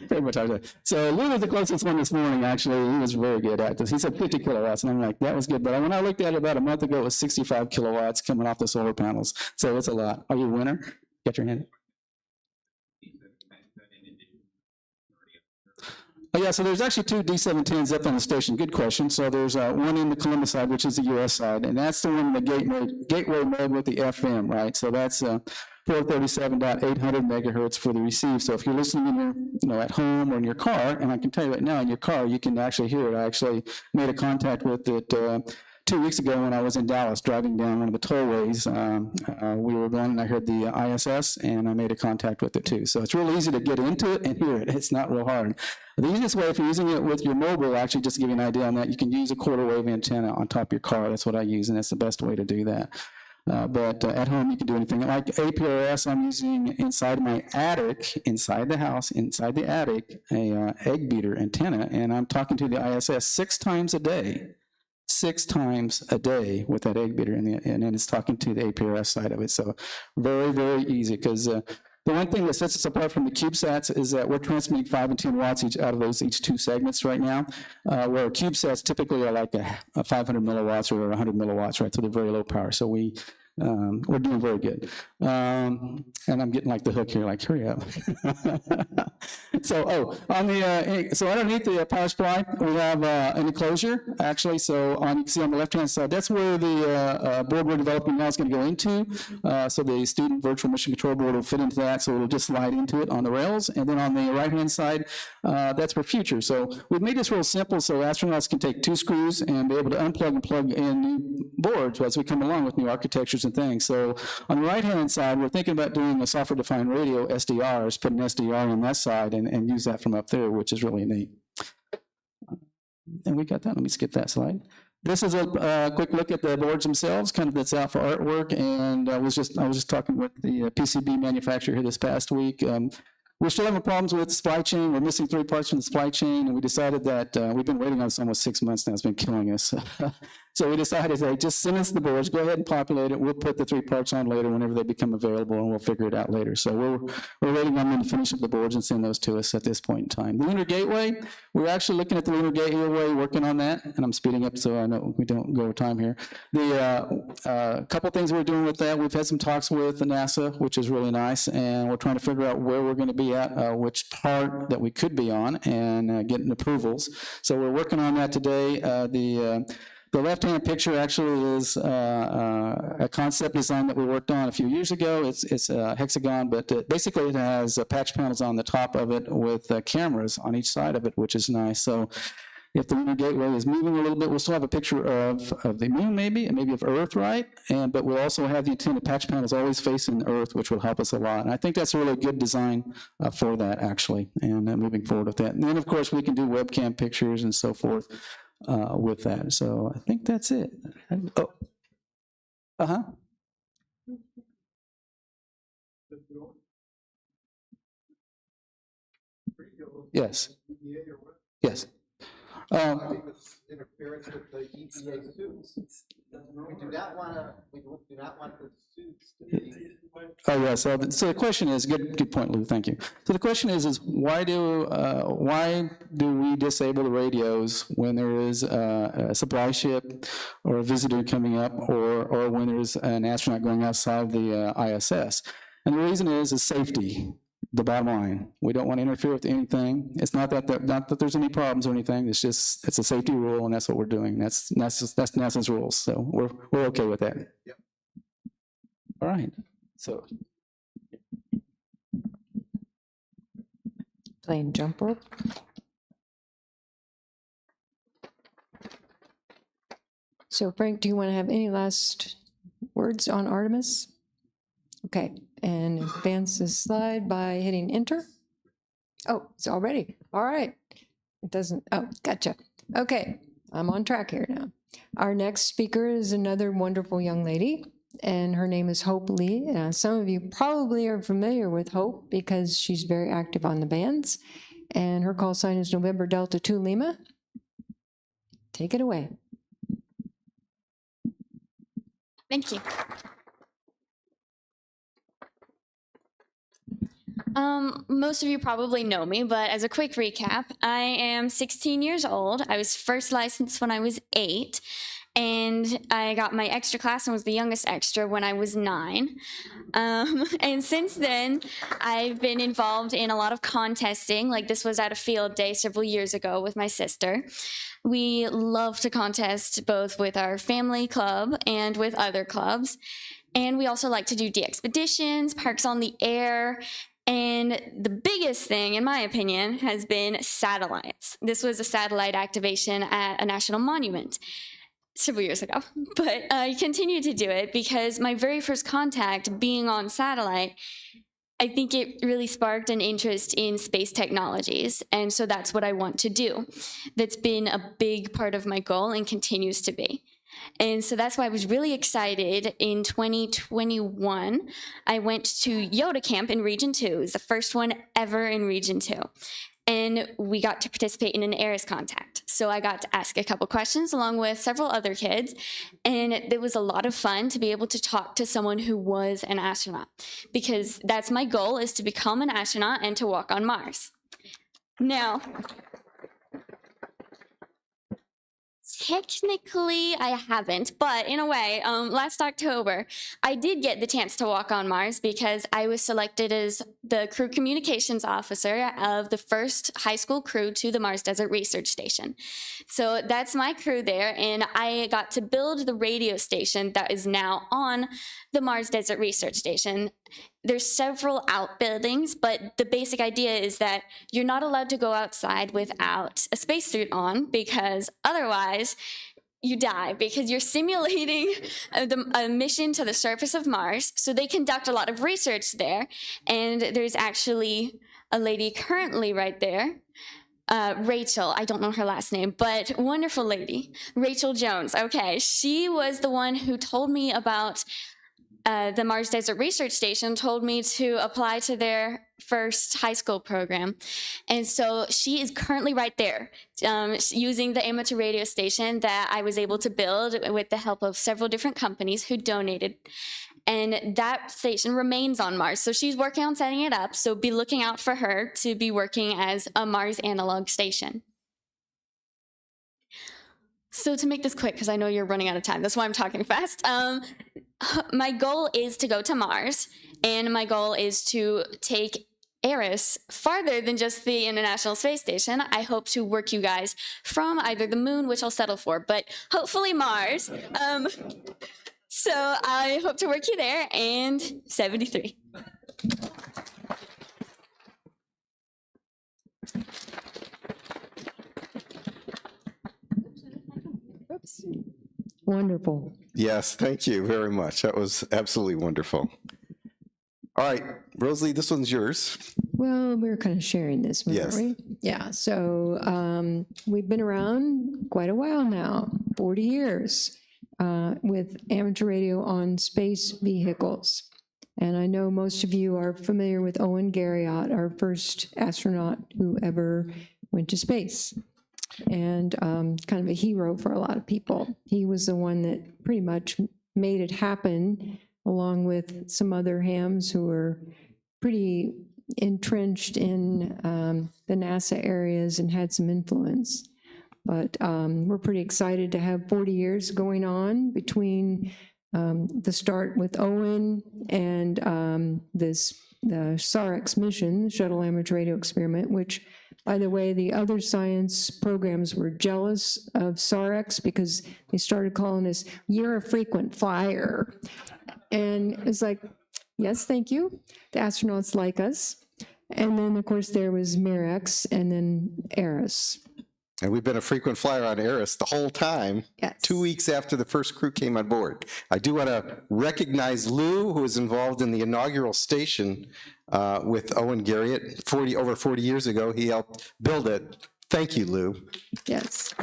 Pretty much hard to. So Lou was the closest one this morning, actually. He was very good at this. He said 50 kilowatts, and I'm like, that was good. But when I looked at it about a month ago, it was 65 kilowatts coming off the solar panels. So it's a lot. Are you a winner? Get your hand. Oh, yeah, so there's actually two D710s up on the station. Good question. So there's one in the Columbus side, which is the US side, and that's the one in the gateway mode with the FM, right? So that's 437.800 megahertz for the receive. So if you're listening in your, at home or in your car, and I can tell you right now, in your car, you can actually hear it. I actually made a contact with it 2 weeks ago when I was in Dallas driving down one of the tollways, we were going and I heard the ISS and I made a contact with it too. So it's real easy to get into it and hear it. It's not real hard. The easiest way, if you're using it with your mobile, actually just to give you an idea on that, you can use a quarter wave antenna on top of your car. That's what I use, and that's the best way to do that. But at home, you can do anything. Like APRS, I'm using inside my attic, inside the house, inside the attic, a egg beater antenna, and I'm talking to the ISS 6 times a day. 6 times a day with that egg beater, and then it's talking to the APRS side of it. So very, very easy, because the one thing that sets us apart from the CubeSats is that we're transmitting 5 and 10 watts each out of those each 2 segments right now, where CubeSats typically are like a 500 milliwatts or 100 milliwatts, right? So they're very low power. So we're doing very good. And I'm getting like the hook here, like, hurry up. So, so underneath the power supply, we have an enclosure, actually. So you can see on the left-hand side, that's where the board we're developing now is going to go into. So the student virtual mission control board will fit into that, so it'll just slide into it on the rails. And then on the right-hand side, that's for future. So we've made this real simple so astronauts can take 2 screws and be able to unplug and plug in new boards as we come along with new architectures and things. So on the right-hand side, we're thinking about doing a software-defined radio, SDRs, put an SDR on that side and use that from up there, which is really neat. And we got that. Let me skip that slide. This is a quick look at the boards themselves, kind of that's out for artwork. And I was just talking with the PCB manufacturer here this past week. We're still having problems with the supply chain. We're missing 3 parts from the supply chain, and we decided that we've been waiting on this almost 6 months now. It's been killing us. So we decided to just send us the boards, go ahead and populate it. We'll put the 3 parts on later whenever they become available, and we'll figure it out later. So we're waiting on them to finish up the boards and send those to us at this point in time. The Lunar Gateway, we're actually looking at the Lunar Gateway, working on that, and I'm speeding up so I know we don't go over time here. The couple things we're doing with that, we've had some talks with NASA, which is really nice, and we're trying to figure out where we're going to be at, which part that we could be on, and getting approvals. So we're working on that today. The left-hand picture actually is a concept design that we worked on a few years ago. It's a hexagon, but basically it has patch panels on the top of it with cameras on each side of it, which is nice. So if the Lunar Gateway is moving a little bit, we'll still have a picture of the moon maybe, and maybe of Earth, right? But we'll also have the intended patch panels always facing Earth, which will help us a lot. And I think that's a really good design for that, actually, and moving forward with that. And then, of course, we can do webcam pictures and so forth with that. So I think that's it. Oh. Uh-huh. Yes. Yes.
Interference with the EPA suits. We do not want the suits to be.
Oh yeah. So the question is good point, Lou. Thank you. So the question is why do we disable the radios when there is a supply ship or a visitor coming up, or when there's an astronaut going outside the ISS? And the reason is safety. The bottom line, we don't want to interfere with anything. It's not that there's any problems or anything. It's just it's a safety rule, and that's what we're doing. That's NASA's rules. So we're okay with that.
Yep.
All right. So
Playing jump rope. So Frank, do you want to have any last words on Artemis? Okay, and advance the slide by hitting enter. Oh, it's all ready. All right. It doesn't, oh, gotcha. Okay, I'm on track here now. Our next speaker is another wonderful young lady, and her name is Hope Lee. Some of you probably are familiar with Hope because she's very active on the bands, and her call sign is November Delta 2 Lima. Take it away.
Thank you. Most of you probably know me, but as a quick recap, I am 16 years old. I was first licensed when I was 8, and I got my extra class and was the youngest extra when I was 9. And since then, I've been involved in a lot of contesting. Like this was at a field day several years ago with my sister. We love to contest both with our family club and with other clubs. And we also like to do de-expeditions, parks on the air, and the biggest thing, in my opinion, has been satellites. This was a satellite activation at a national monument. several years ago, but I continue to do it because my very first contact being on satellite, I think it really sparked an interest in space technologies. And so that's what I want to do. That's been a big part of my goal and continues to be. And so that's why I was really excited in 2021. I went to Yoda Camp in Region 2. It was the first one ever in Region 2. And we got to participate in an Eris contact. So I got to ask a couple questions along with several other kids. And it was a lot of fun to be able to talk to someone who was an astronaut, because that's my goal, is to become an astronaut and to walk on Mars. Now, technically, I haven't, but in a way, last October, I did get the chance to walk on Mars because I was selected as the crew communications officer of the first high school crew to the Mars Desert Research Station. So that's my crew there, and I got to build the radio station that is now on the Mars Desert Research Station. There's several outbuildings, but the basic idea is that you're not allowed to go outside without a spacesuit on, because otherwise you die, because you're simulating a mission to the surface of Mars. So they conduct a lot of research there, and there's actually a lady currently right there, Rachel, I don't know her last name, but wonderful lady, Rachel Jones. Okay, she was the one who told me about the Mars Desert Research Station, told me to apply to their first high school program. And so she is currently right there using the amateur radio station that I was able to build with the help of several different companies who donated. And that station remains on Mars. So she's working on setting it up. So be looking out for her to be working as a Mars analog station. So to make this quick, because I know you're running out of time, that's why I'm talking fast. My goal is to go to Mars, and my goal is to take Eris farther than just the International Space Station. I hope to work you guys from either the moon, which I'll settle for, but hopefully Mars. So I hope to work you there, and 73.
Wonderful.
Yes, thank you very much. That was absolutely wonderful. All right, Rosalie, this one's yours.
Well, we're kind of sharing this one,
Yes.
aren't we? Yeah, so we've been around quite a while now, 40 years, with amateur radio on space vehicles. And I know most of you are familiar with Owen Garriott, our first astronaut who ever went to space. And kind of a hero for a lot of people. He was the one that pretty much made it happen, along with some other hams who were pretty entrenched in the NASA areas and had some influence. But we're pretty excited to have 40 years going on between the start with Owen and the SAREX mission, Shuttle Amateur Radio Experiment, which, by the way, the other science programs were jealous of SAREX because they started calling us, "You're a frequent flyer." And it's like, yes, thank you. The astronauts like us. And then, of course, there was MIREX and then Eris.
And we've been a frequent flyer on Eris the whole time, 2 weeks after the first crew came on board. I do want to recognize Lou, who was involved in the inaugural station with Owen Garriott over 40 years ago. He helped build it. Thank you, Lou.
Yes.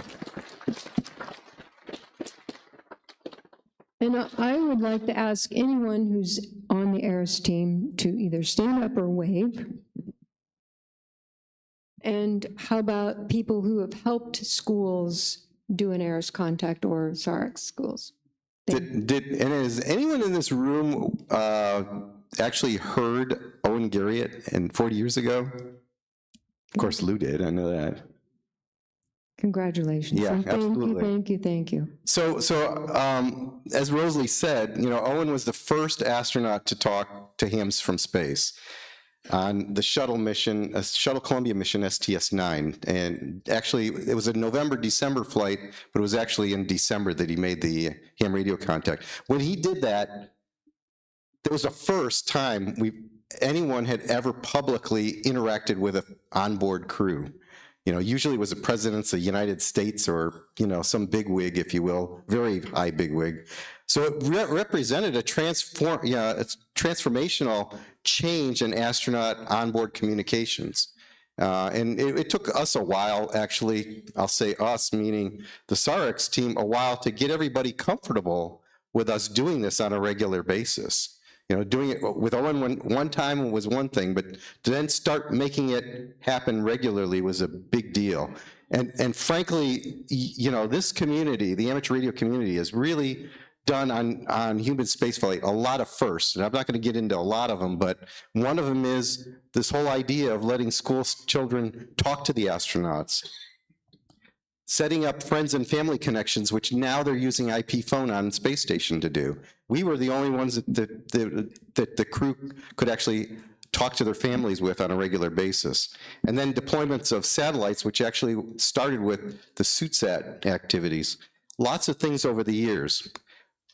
And I would like to ask anyone who's on the Eris team to either stand up or wave. And how about people who have helped schools do an Eris contact or SAREX schools?
And has anyone in this room actually heard Owen Garriott 40 years ago? Of course, Lou did, I know that.
Congratulations.
Yeah,
And
absolutely.
Thank you.
So as Rosalie said, Owen was the first astronaut to talk to hams from space on the shuttle mission, Shuttle Columbia mission STS-9. And actually, it was a November-December flight, but it was actually in December that he made the ham radio contact. When he did that, it was the first time anyone had ever publicly interacted with an onboard crew. Usually it was the presidents of the United States or, some bigwig, if you will, very high bigwig. So it represented a transformational change in astronaut onboard communications. And it took us a while, actually, I'll say us, meaning the SARX team, a while to get everybody comfortable with us doing this on a regular basis. Doing it with Owen one time was one thing, but to then start making it happen regularly was a big deal. And frankly, this community, the amateur radio community, has really done on human spaceflight a lot of firsts. And I'm not going to get into a lot of them, but one of them is this whole idea of letting school children talk to the astronauts, setting up friends and family connections, which now they're using IP phone on space station to do. We were the only ones that the crew could actually talk to their families with on a regular basis. And then deployments of satellites, which actually started with the SUTSAT activities. Lots of things over the years.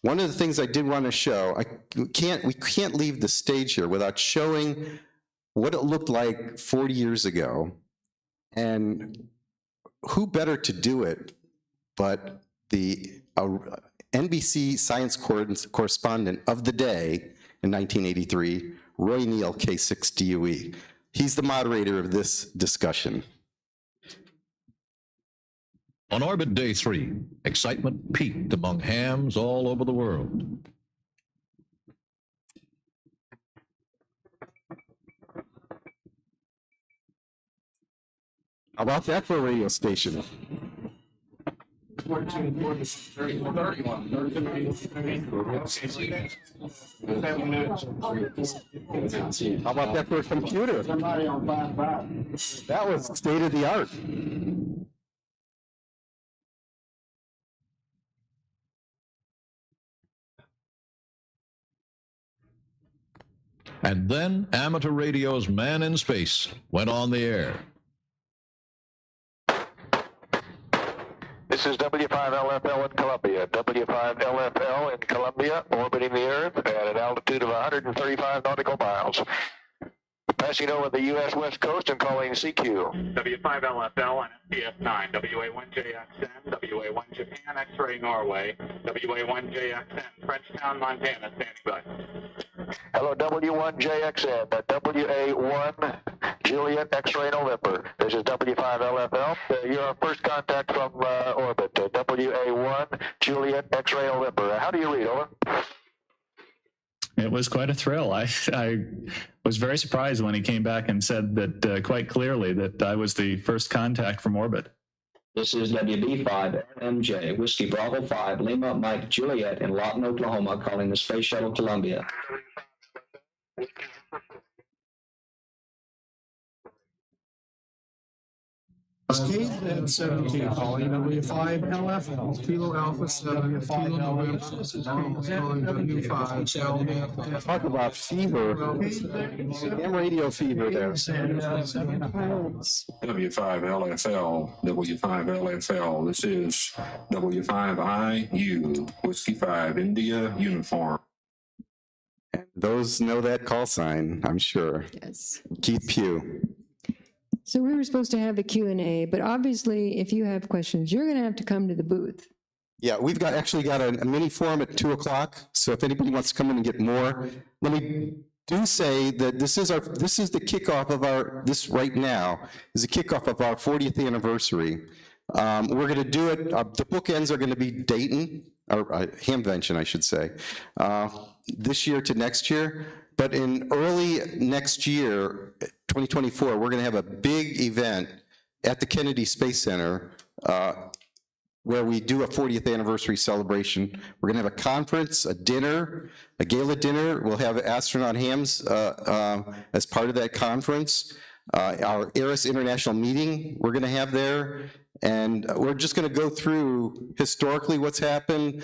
One of the things I did want to show, we can't leave the stage here without showing what it looked like 40 years ago. And who better to do it but the NBC science correspondent of the day in 1983, Roy Neal, K6DUE. He's the moderator of this discussion.
On orbit day 3, excitement peaked among hams all over the world.
How about that for a radio station?
How
about that for a computer? That was state of the art.
And then amateur radio's Man in Space went on the air.
This is W5LFL in Columbia. W5LFL in Columbia, orbiting the Earth at an altitude of 135 nautical miles. Passing over the U.S. West Coast and calling CQ.
W5LFL and STS9, WA1JXN, WA1 Japan, X-ray Norway, WA1JXN, Frenchtown, Montana, standing by.
Hello, W1JXN, WA1 Juliet X-ray November. This is W5LFL. You're our first contact from orbit, WA1 Juliet X-ray November. How do you read, over?
It was quite a thrill. I was very surprised when he came back and said that quite clearly that I was the first contact from orbit.
This is WB5 MJ, Whiskey Bravo 5, Lima Mike Juliet in Lawton, Oklahoma, calling the Space Shuttle Columbia.
K-17 calling W5LFL, Kilo Alpha 7, Kilo November, calling W5.
Talk about fever. Ham radio fever there.
W5LFL, this is W5IU, Whiskey 5, India uniform.
And those know that call sign, I'm sure.
Yes.
Keith Pugh.
So we were supposed to have a Q&A, but obviously if you have questions, you're going to have to come to the booth.
Yeah, we've actually got a mini forum at 2 o'clock. So if anybody wants to come in and get more, let me do say that this is the kickoff of this right now is the kickoff of our 40th anniversary. We're going to do it, the bookends are going to be Dayton, or Hamvention, I should say, this year to next year. But in early next year, 2024, we're going to have a big event at the Kennedy Space Center where we do a 40th anniversary celebration. We're going to have a conference, a dinner, a gala dinner. We'll have astronaut hams as part of that conference. Our Eris International meeting we're going to have there. And we're just going to go through historically what's happened,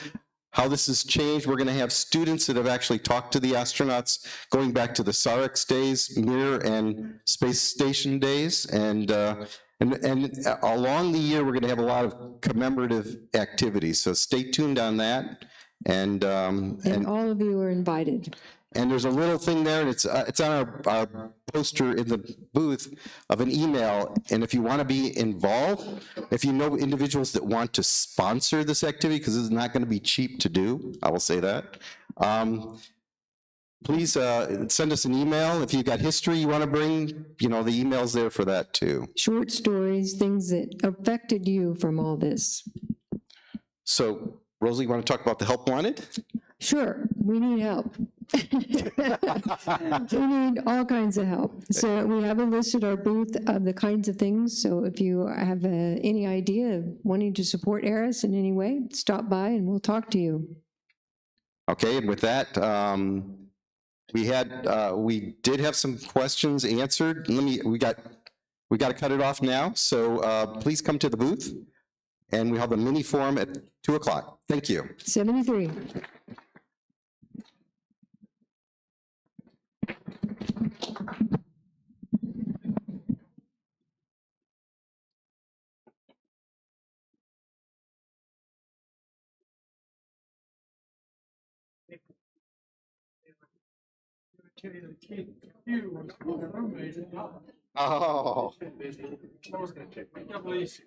how this has changed. We're going to have students that have actually talked to the astronauts going back to the SARX days, Mir and Space Station days. And along the year, we're going to have a lot of commemorative activities. So stay tuned on that. And
all of you are invited.
And there's a little thing there, and it's on our poster in the booth of an email. And if you want to be involved, if you know individuals that want to sponsor this activity, because this is not going to be cheap to do, I will say that. Please send us an email. If you've got history you want to bring, you know, the email's there for that too.
Short stories, things that affected you from all this.
So, Rosalie, you want to talk about the help wanted?
Sure, we need help. We need all kinds of help. So we have a list at our booth of the kinds of things. So if you have any idea of wanting to support Eris in any way, stop by and we'll talk to you.
Okay, and with that, we did have some questions answered. We got to cut it off now. So please come to the booth, and we have a mini forum at 2 o'clock. Thank you.
73.
Oh.
No worries.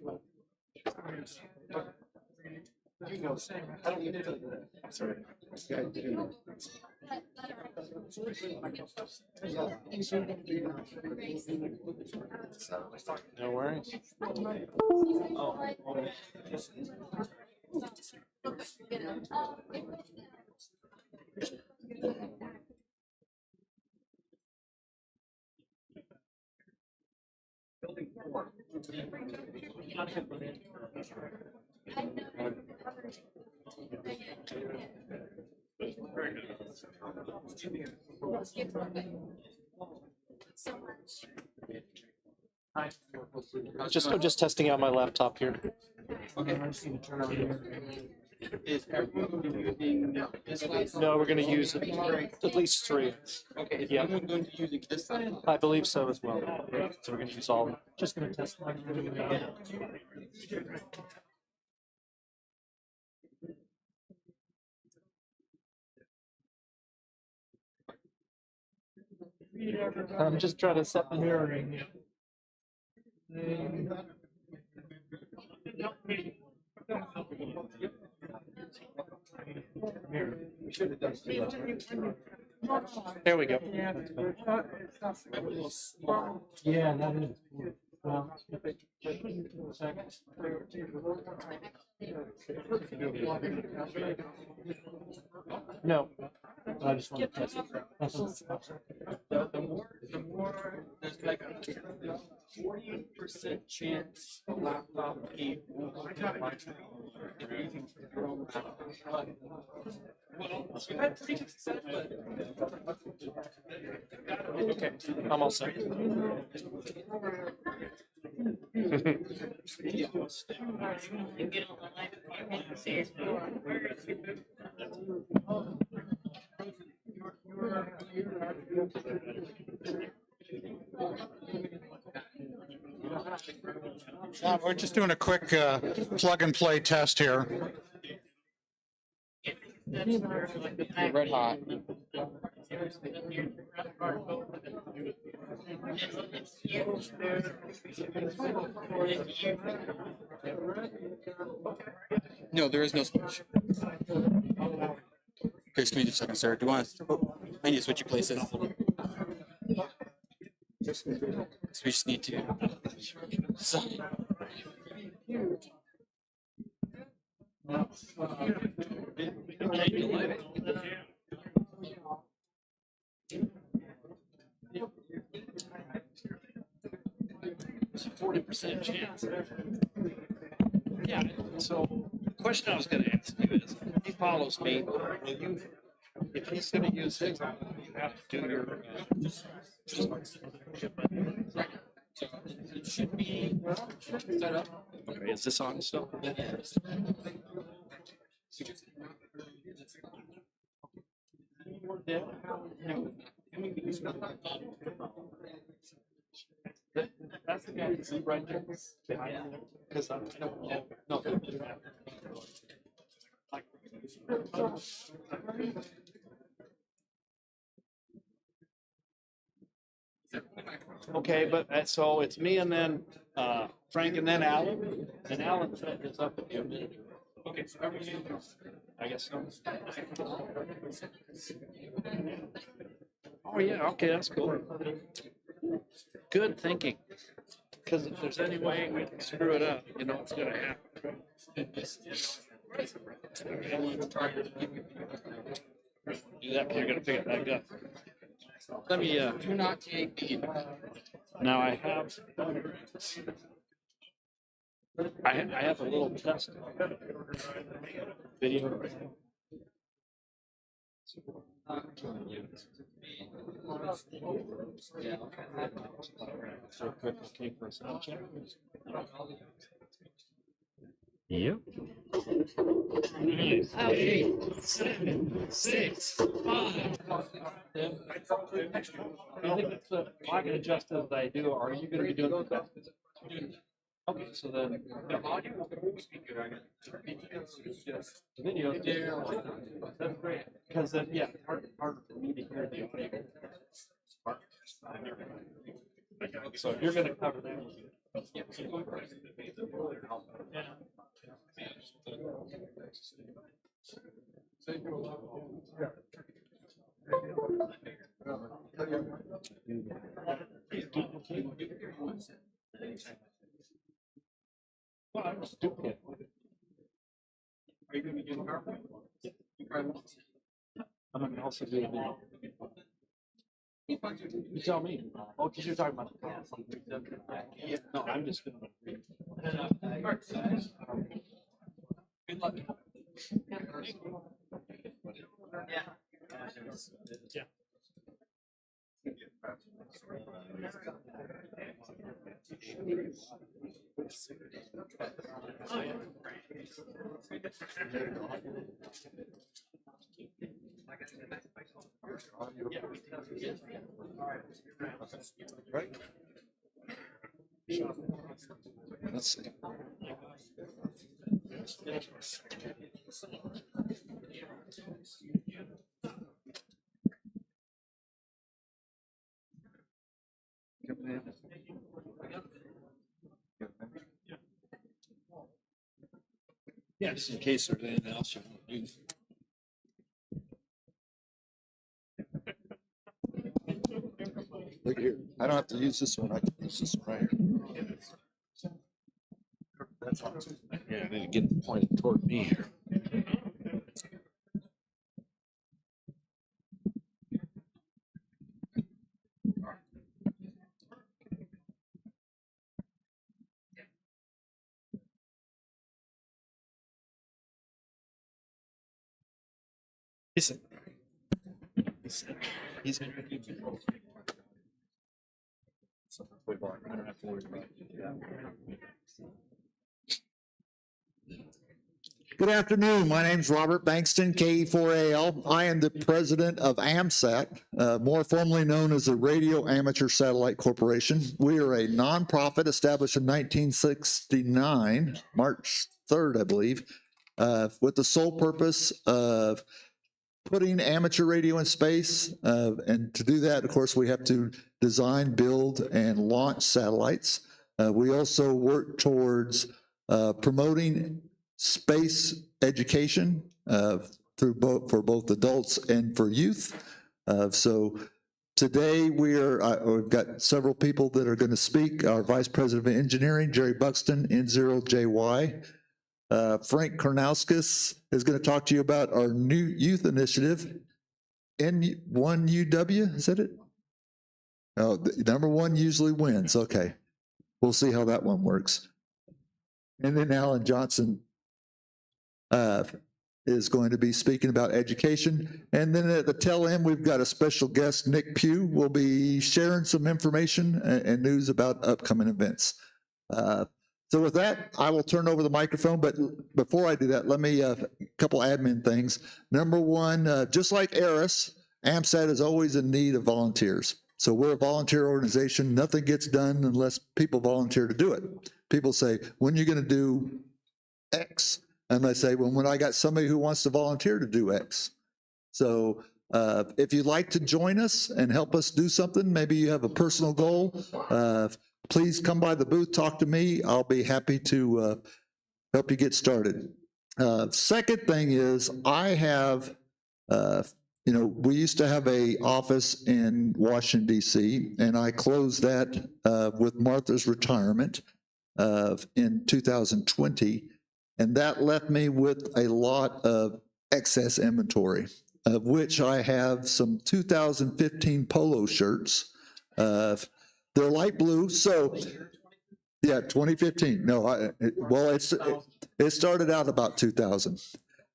Just testing out my laptop here. Okay. No, we're going to use at least 3. Okay. Yeah. Everyone going to use it this time? I believe so as well. So we're going to use all of them. Just going to test. I'm just trying to set the mirroring. There we go. Yeah, that is. No, I just want to test it. The more there's like a 40% chance the laptop key will using your own laptop. Well, you had pretty good success, but okay, I'm all set.
We're just doing a quick plug and play test here.
Red hot. No, there is no switch. Okay, just give me just a second, sir. Do you want to? I need to switch your places. So we just need to. It's a 40% chance. Yeah. So the question I was going to ask you is, if he follows me, will you? If he's going to use his, you have to do your. It should be set up. Okay, is this on still? That's the guy that's right there. Because I don't know. No. Okay, but so it's me and then Frank and then Alan. And Alan said it's up to you a minute ago. Okay, so I guess so. Oh, yeah, okay, that's cool. Good thinking. Because if there's any way we can screw it up, you know it's gonna happen. Do that, 'cause you're gonna pick it back up. Let me, do not take me. Now I have a little test video. Yep. 8, 7, 6, 5. I think it's I can adjust as I do. Are you going to be doing the best? Okay, so then the audio will always be good. The video, that's great. Because then, yeah, it's harder for me to hear the audio. So if you're going to cover that. Well, I'm stupid. Are you going to be doing PowerPoint? Yeah, you probably won't. I'm going to also do a video. You tell me. Oh, because you're talking about the yeah, no, I'm just going to read. Good luck. Yeah. Right. Let's see. Yeah, just in case there's anything else you want to do. Look here, I don't have to use this one, I can use this one right here. Yeah, I need to get it pointed toward me here. He's been with you before. I don't have to worry about it.
Good afternoon. My name is Robert Bankston, KE4AL. I am the president of Amsat, more formally known as the Radio Amateur Satellite Corporation. We are a nonprofit established in 1969, March 3rd, I believe, with the sole purpose of putting amateur radio in space. And to do that, of course, we have to design, build, and launch satellites. We also work towards promoting space education for both adults and for youth. So today we've got several people that are going to speak. Our Vice President of Engineering, Jerry Buxton, N0JY. Frank Kornauskas is going to talk to you about our new youth initiative, N1UW, is that it? Oh, number one usually wins. Okay. We'll see how that one works. And then Alan Johnson is going to be speaking about education. And then at the tail end, we've got a special guest, Nick Pugh, will be sharing some information and news about upcoming events. So with that, I will turn over the microphone, but before I do that, let me, a couple admin things. Number one, just like Eris, Amsat is always in need of volunteers. So we're a volunteer organization. Nothing gets done unless people volunteer to do it. People say, when are you going to do X? And I say, well, when I got somebody who wants to volunteer to do X. So if you'd like to join us and help us do something, maybe you have a personal goal, please come by the booth, talk to me. I'll be happy to help you get started. Second thing is I have, we used to have a office in Washington, D.C., and I closed that with Martha's retirement in 2020, and that left me with a lot of excess inventory, of which I have some 2015 polo shirts. They're light blue, so yeah, 2015. No, it started out about 2000,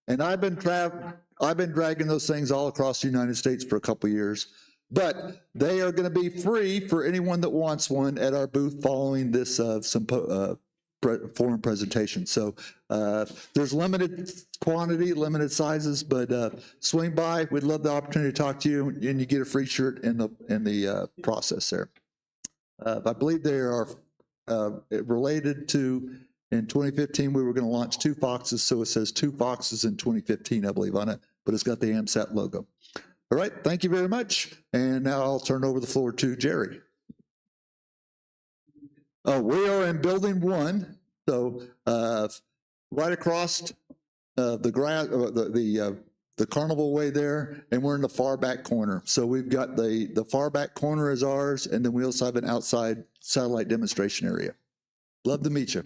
and I've been dragging those things all across the United States for a couple of years. But they are going to be free for anyone that wants one at our booth following this forum presentation. So there's limited quantity, limited sizes, but swing by. We'd love the opportunity to talk to you, and you get a free shirt in the process there. I believe they are related to. In 2015, we were going to launch 2 Foxes, so it says 2 Foxes in 2015, I believe, on it, but it's got the Amsat logo. All right, thank you very much. And now I'll turn over the floor to Jerry. Oh, we are in building 1, so right across the Carnival Way there, and we're in the far back corner. So we've got the far back corner is ours, and then we also have an outside satellite demonstration area. Love to meet you.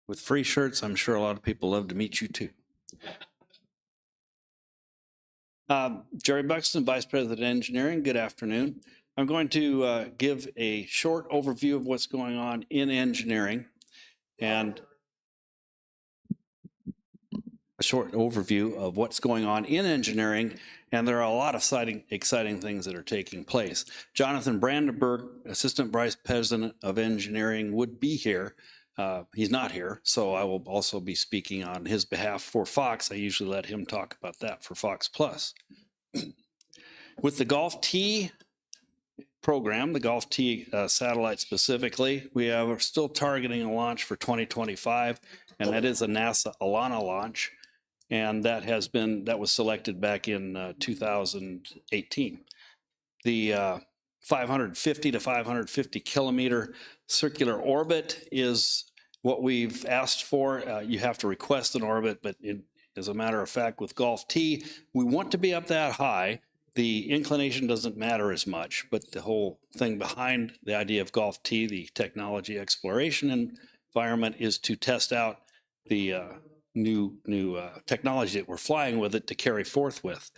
With free shirts, I'm sure a lot of people love to meet you too. Jerry Buxton, Vice President Engineering, good afternoon. I'm going to give a short overview of what's going on in engineering and a short overview of what's going on in engineering, and there are a lot of exciting things that are taking place. Jonathan Brandenburg, Assistant Vice President of Engineering, would be here. He's not here, so I will also be speaking on his behalf for Fox. I usually let him talk about that for Fox Plus. With the Golf T program, the Golf T satellite specifically, we are still targeting a launch for 2025, and that is a NASA Alana launch, and that was selected back in 2018. The 550 to 550 kilometer circular orbit is what we've asked for. You have to request an orbit, but as a matter of fact, with Golf T, we want to be up that high. The inclination doesn't matter as much, but the whole thing behind the idea of Golf T, the technology exploration environment, is to test out the new technology that we're flying with it to carry forth with.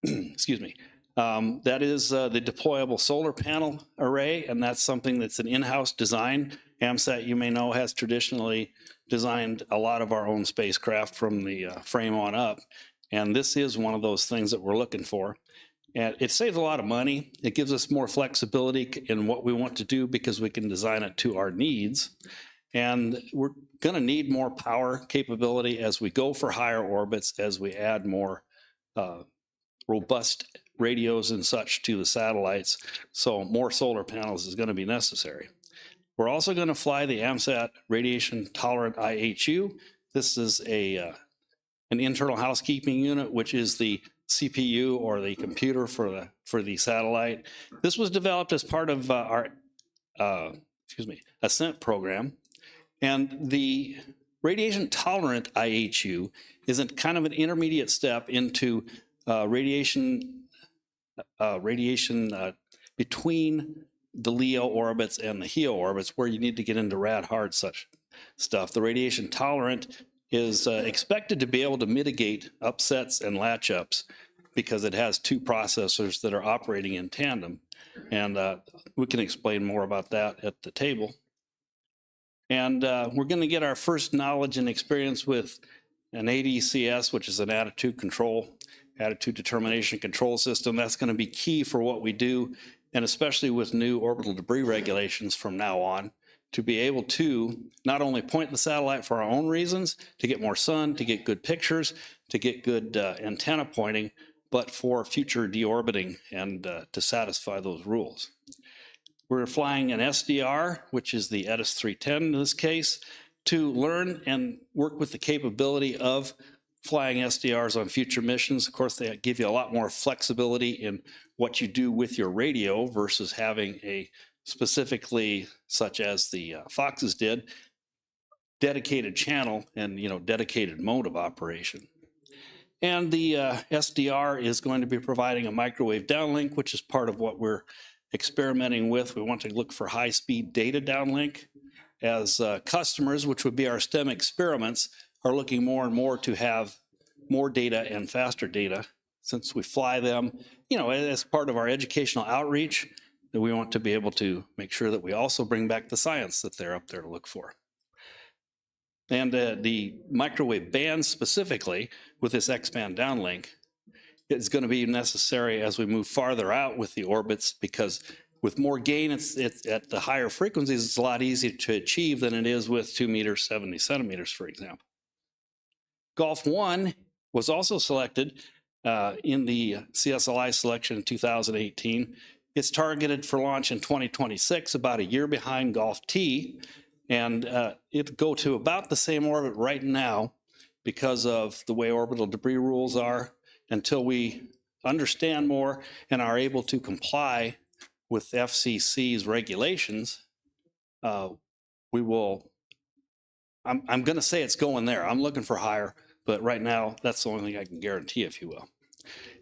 Excuse me. That is the deployable solar panel array, and that's something that's an in-house design. Amsat, you may know, has traditionally designed a lot of our own spacecraft from the frame on up, and this is one of those things that we're looking for. And it saves a lot of money. It gives us more flexibility in what we want to do because we can design it to our needs. And we're going to need more power capability as we go for higher orbits, as we add more robust radios and such to the satellites. So more solar panels is going to be necessary. We're also going to fly the Amsat radiation tolerant IHU. This is an internal housekeeping unit, which is the CPU or the computer for the satellite. This was developed as part of our Ascent program, and the radiation tolerant IHU is kind of an intermediate step into radiation between the LEO orbits and the HEO orbits, where you need to get into rad hard such stuff. The radiation tolerant is expected to be able to mitigate upsets and latch ups because it has 2 processors that are operating in tandem. And we can explain more about that at the table. And we're going to get our first knowledge and experience with an ADCS, which is an attitude determination control system. That's going to be key for what we do, and especially with new orbital debris regulations from now on, to be able to not only point the satellite for our own reasons, to get more sun, to get good pictures, to get good antenna pointing, but for future deorbiting and to satisfy those rules. We're flying an SDR, which is the Eris 310 in this case, to learn and work with the capability of flying SDRs on future missions. Of course, they give you a lot more flexibility in what you do with your radio versus having a specifically, such as the Foxes did, dedicated channel and dedicated mode of operation. And the SDR is going to be providing a microwave downlink, which is part of what we're experimenting with. We want to look for high-speed data downlink as customers, which would be our STEM experiments, are looking more and more to have more data and faster data since we fly them, as part of our educational outreach, that we want to be able to make sure that we also bring back the science that they're up there to look for. And the microwave band specifically with this X-band downlink is going to be necessary as we move farther out with the orbits, because with more gain, it's at the higher frequencies, it's a lot easier to achieve than it is with 2 meters, 70 centimeters, for example. Golf 1 was also selected in the CSLI selection in 2018. It's targeted for launch in 2026, about a year behind Golf T, and it'll go to about the same orbit right now because of the way orbital debris rules are. Until we understand more and are able to comply with FCC's regulations, we will, I'm going to say it's going there. I'm looking for higher, but right now that's the only thing I can guarantee, if you will.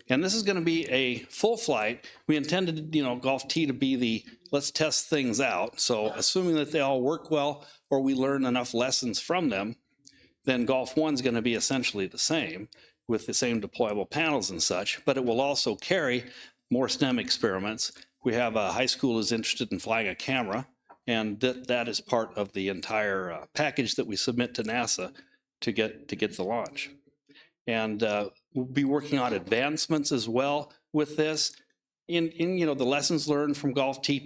And this is going to be a full flight. We intended, Golf T to be the let's test things out. So assuming that they all work well or we learn enough lessons from them, then Golf 1 is going to be essentially the same with the same deployable panels and such, but it will also carry more STEM experiments. We have a high school is interested in flying a camera, and that is part of the entire package that we submit to NASA to get the launch. And we'll be working on advancements as well with this. In the lessons learned from Golf T,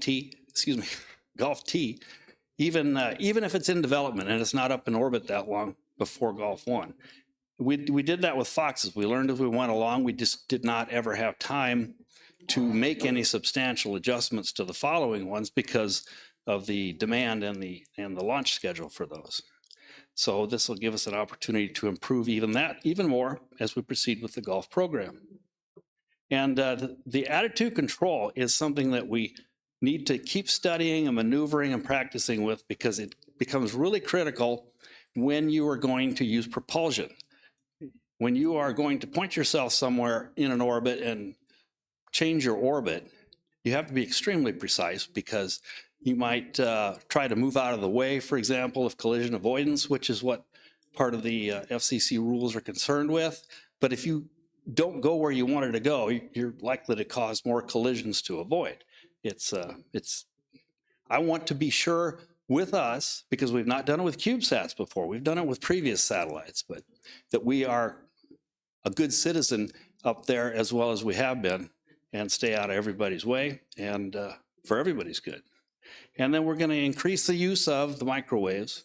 even if it's in development and it's not up in orbit that long before Golf 1. We did that with Foxes. We learned as we went along. We just did not ever have time to make any substantial adjustments to the following ones because of the demand and the launch schedule for those. So this will give us an opportunity to improve even more as we proceed with the Golf program. And the attitude control is something that we need to keep studying and maneuvering and practicing with, because it becomes really critical when you are going to use propulsion. When you are going to point yourself somewhere in an orbit and change your orbit, you have to be extremely precise, because you might try to move out of the way, for example, of collision avoidance, which is what part of the FCC rules are concerned with. But if you don't go where you wanted to go, you're likely to cause more collisions to avoid. I want to be sure with us, because we've not done it with CubeSats before. We've done it with previous satellites, but that we are a good citizen up there as well as we have been, and stay out of everybody's way and for everybody's good. And then we're going to increase the use of the microwaves.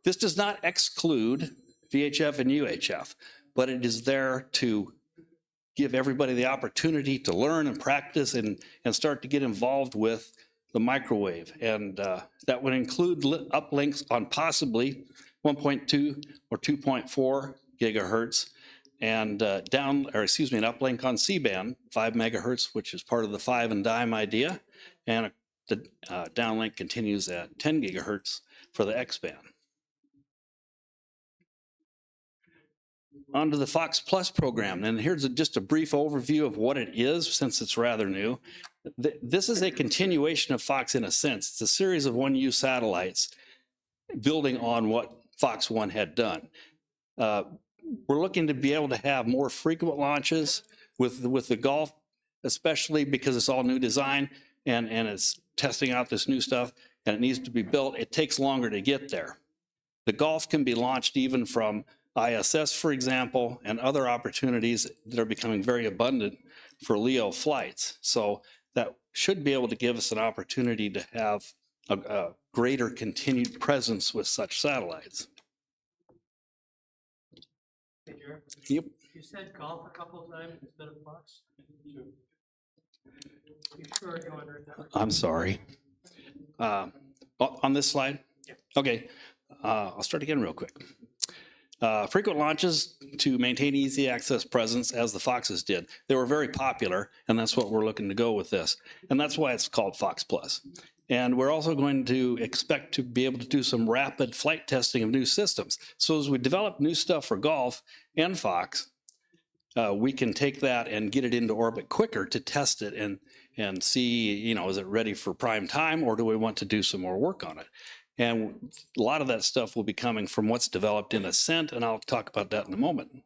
This does not exclude VHF and UHF, but it is there to give everybody the opportunity to learn and practice and start to get involved with the microwave. And that would include uplinks on possibly 1.2 or 2.4 gigahertz, and an uplink on C-band, 5 megahertz, which is part of the 5 and dime idea. And the downlink continues at 10 gigahertz for the X-band. On to the Fox Plus program, and here's just a brief overview of what it is, since it's rather new. This is a continuation of Fox in a sense. It's a series of 1U satellites building on what Fox 1 had done. We're looking to be able to have more frequent launches with the Golf, especially because it's all new design and it's testing out this new stuff, and it needs to be built. It takes longer to get there. The Golf can be launched even from ISS, for example, and other opportunities that are becoming very abundant for LEO flights. So that should be able to give us an opportunity to have a greater continued presence with such satellites.
Hey, Jared.
Yep.
You said Golf a couple of times instead of Fox? You sure you wanted that?
I'm sorry. On this slide?
Yep.
Okay.
I'll start again real quick. Frequent launches to maintain easy access presence as the Foxes did. They were very popular, and that's what we're looking to go with this. And that's why it's called Fox Plus. And we're also going to expect to be able to do some rapid flight testing of new systems. So as we develop new stuff for Golf and Fox, we can take that and get it into orbit quicker to test it and see, you know, is it ready for prime time, or do we want to do some more work on it? And a lot of that stuff will be coming from what's developed in Ascent, and I'll talk about that in a moment.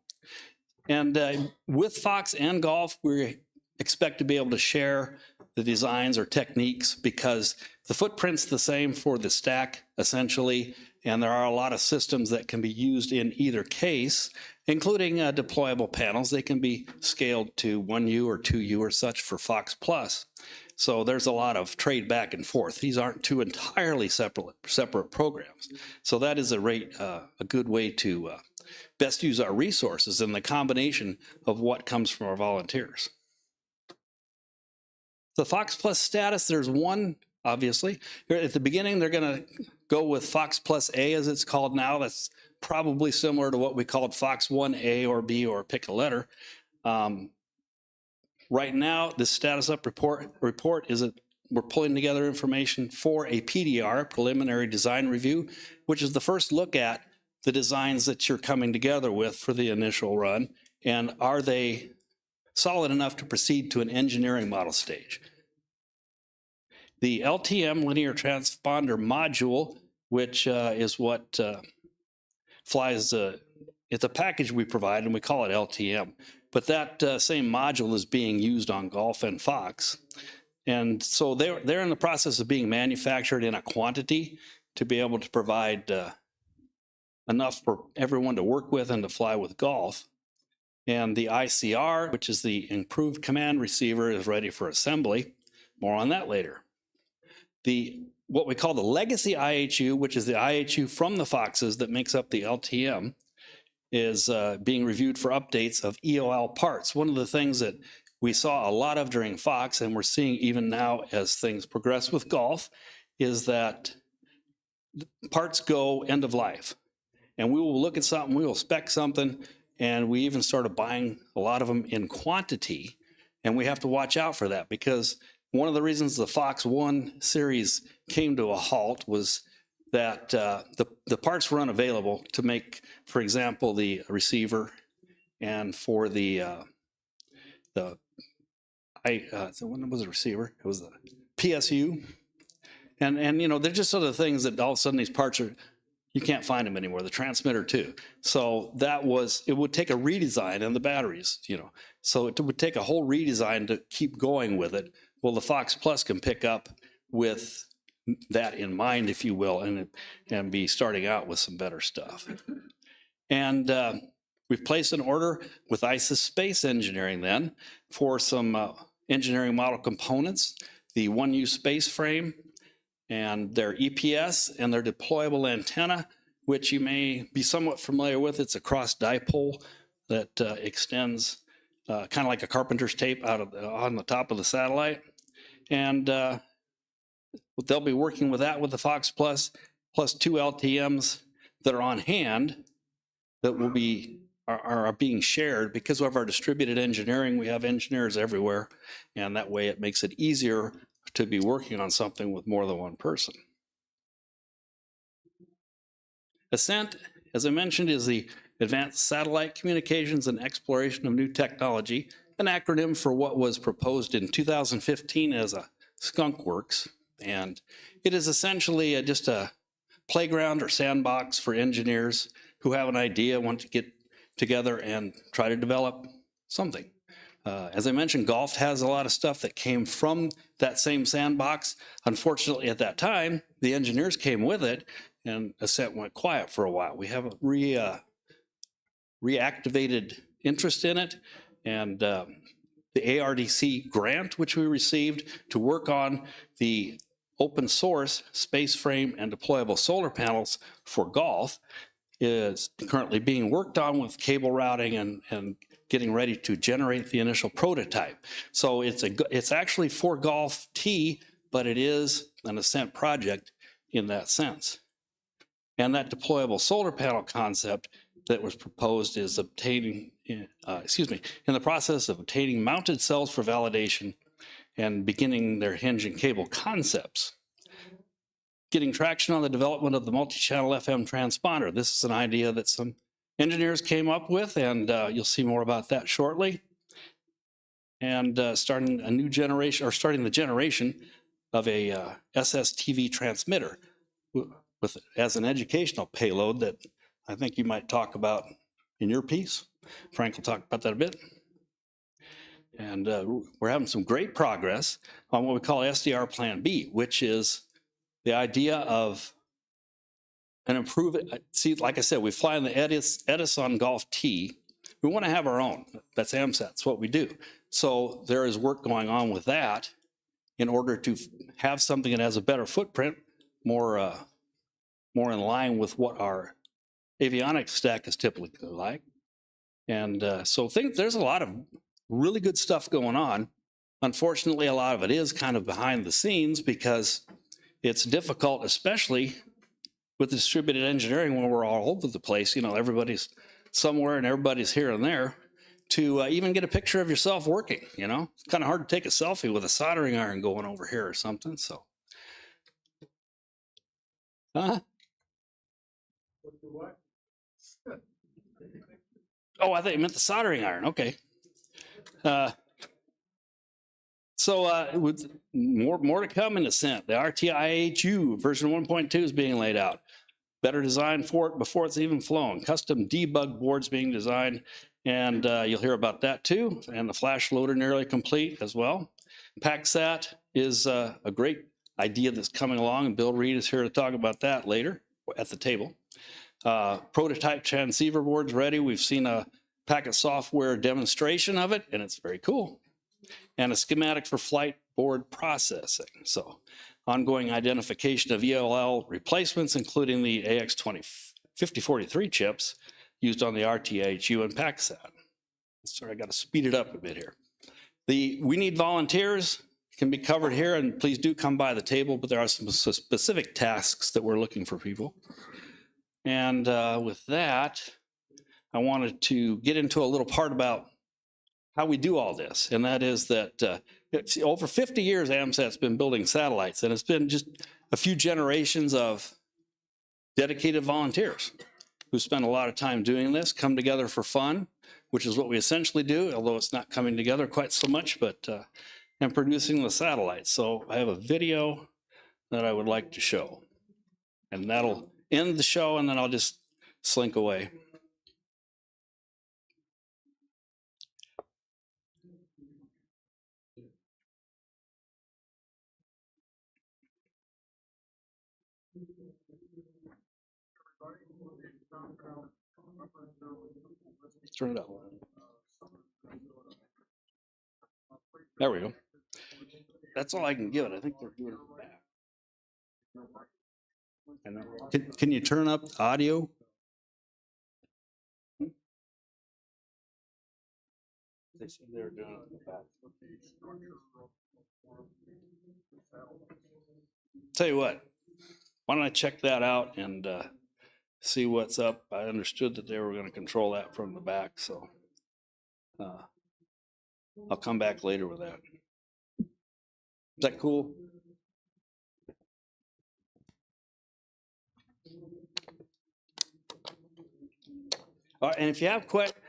And with Fox and Golf, we expect to be able to share the designs or techniques because the footprint's the same for the stack, essentially, and there are a lot of systems that can be used in either case, including deployable panels. They can be scaled to 1U or 2U or such for Fox Plus. So there's a lot of trade back and forth. These aren't two entirely separate programs. So that is a good way to best use our resources and the combination of what comes from our volunteers. The Fox Plus status, there's one, obviously. At the beginning, they're going to go with Fox Plus A, as it's called now. That's probably similar to what we called Fox 1A or B, or pick a letter. Right now, the status up report is that we're pulling together information for a PDR, preliminary design review, which is the first look at the designs that you're coming together with for the initial run, and are they solid enough to proceed to an engineering model stage. The LTM, linear transponder module, which is what flies, it's a package we provide, and we call it LTM. But that same module is being used on Golf and Fox. And so they're in the process of being manufactured in a quantity to be able to provide enough for everyone to work with and to fly with Golf. And the ICR, which is the improved command receiver, is ready for assembly. More on that later. What we call the legacy IHU, which is the IHU from the Foxes that makes up the LTM, is being reviewed for updates of EOL parts. One of the things that we saw a lot of during Fox, and we're seeing even now as things progress with Golf, is that parts go end of life. And we will look at something, we will spec something, and we even started buying a lot of them in quantity. And we have to watch out for that, because one of the reasons the Fox 1 series came to a halt was that the parts were unavailable to make, for example, the receiver, and for so when was the receiver? It was the PSU, and you know, they're just other things that all of a sudden these parts are, you can't find them anymore. The transmitter too. So it would take a redesign, and the batteries, you know, so it would take a whole redesign to keep going with it. Well, the Fox Plus can pick up with that in mind, if you will, and be starting out with some better stuff. And we've placed an order with ISIS Space Engineering then for some engineering model components, the 1U space frame, and their EPS and their deployable antenna, which you may be somewhat familiar with. It's a cross dipole that extends kind of like a carpenter's tape on the top of the satellite. And they'll be working with that with the Fox Plus, plus 2 LTMs that are on hand that will are being shared because of our distributed engineering. We have engineers everywhere, and that way it makes it easier to be working on something with more than one person. Ascent, as I mentioned, is the Advanced Satellite Communications and Exploration of New Technology, an acronym for what was proposed in 2015 as a skunk works. And it is essentially just a playground or sandbox for engineers who have an idea, want to get together and try to develop something. As I mentioned, Golf has a lot of stuff that came from that same sandbox. Unfortunately, at that time, the engineers came with it, and Ascent went quiet for a while. We have a reactivated interest in it, and the ARDC grant, which we received to work on the open source space frame and deployable solar panels for Golf, is currently being worked on with cable routing and getting ready to generate the initial prototype. So it's actually for Golf T, but it is an Ascent project in that sense. And that deployable solar panel concept that was proposed is obtaining, in the process of obtaining mounted cells for validation and beginning their hinge and cable concepts. Getting traction on the development of the multi-channel FM transponder. This is an idea that some engineers came up with, and you'll see more about that shortly. And starting the generation of a SSTV transmitter as an educational payload that I think you might talk about in your piece. Frank will talk about that a bit. And we're having some great progress on what we call SDR Plan B, which is the idea of an improved, see, like I said, we fly in the Edison Golf T. We want to have our own. That's Amsat. That's what we do. So there is work going on with that in order to have something that has a better footprint, more in line with what our avionics stack is typically like. And so there's a lot of really good stuff going on. Unfortunately, a lot of it is kind of behind the scenes because it's difficult, especially with distributed engineering when we're all over the place. You know, everybody's somewhere and everybody's here and there to even get a picture of yourself working, you know? It's kind of hard to take a selfie with a soldering iron going over here or something, so. Huh? Oh, I thought you meant the soldering iron, okay. With more to come in Ascent. The RTIHU version 1.2 is being laid out. Better design for it before it's even flown. Custom debug boards being designed, and you'll hear about that too. And the flash loader nearly complete as well. PackSat is a great idea that's coming along, and Bill Reed is here to talk about that later at the table. Prototype transceiver board's ready. We've seen a packet software demonstration of it, and it's very cool. And a schematic for flight board processing. So ongoing identification of ELL replacements, including the AX5043 chips used on the RTIHU and PackSat. Sorry, I got to speed it up a bit here. We need volunteers, can be covered here, and please do come by the table, but there are some specific tasks that we're looking for people. And with that, I wanted to get into a little part about how we do all this, and that is that over 50 years, Amsat's been building satellites, and it's been just a few generations of dedicated volunteers who spend a lot of time doing this, come together for fun, which is what we essentially do, although it's not coming together quite so much, but and producing the satellites. So I have a video that I would like to show, and that'll end the show, and then I'll just slink away. Turn it up. There we go. That's all I can give it. I think they're doing it back. Can you turn up the audio? They said they're doing it in the back. Tell you what, why don't I check that out and see what's up. I understood that they were going to control that from the back, so I'll come back later with that. Is that cool? All right, and if you have questions,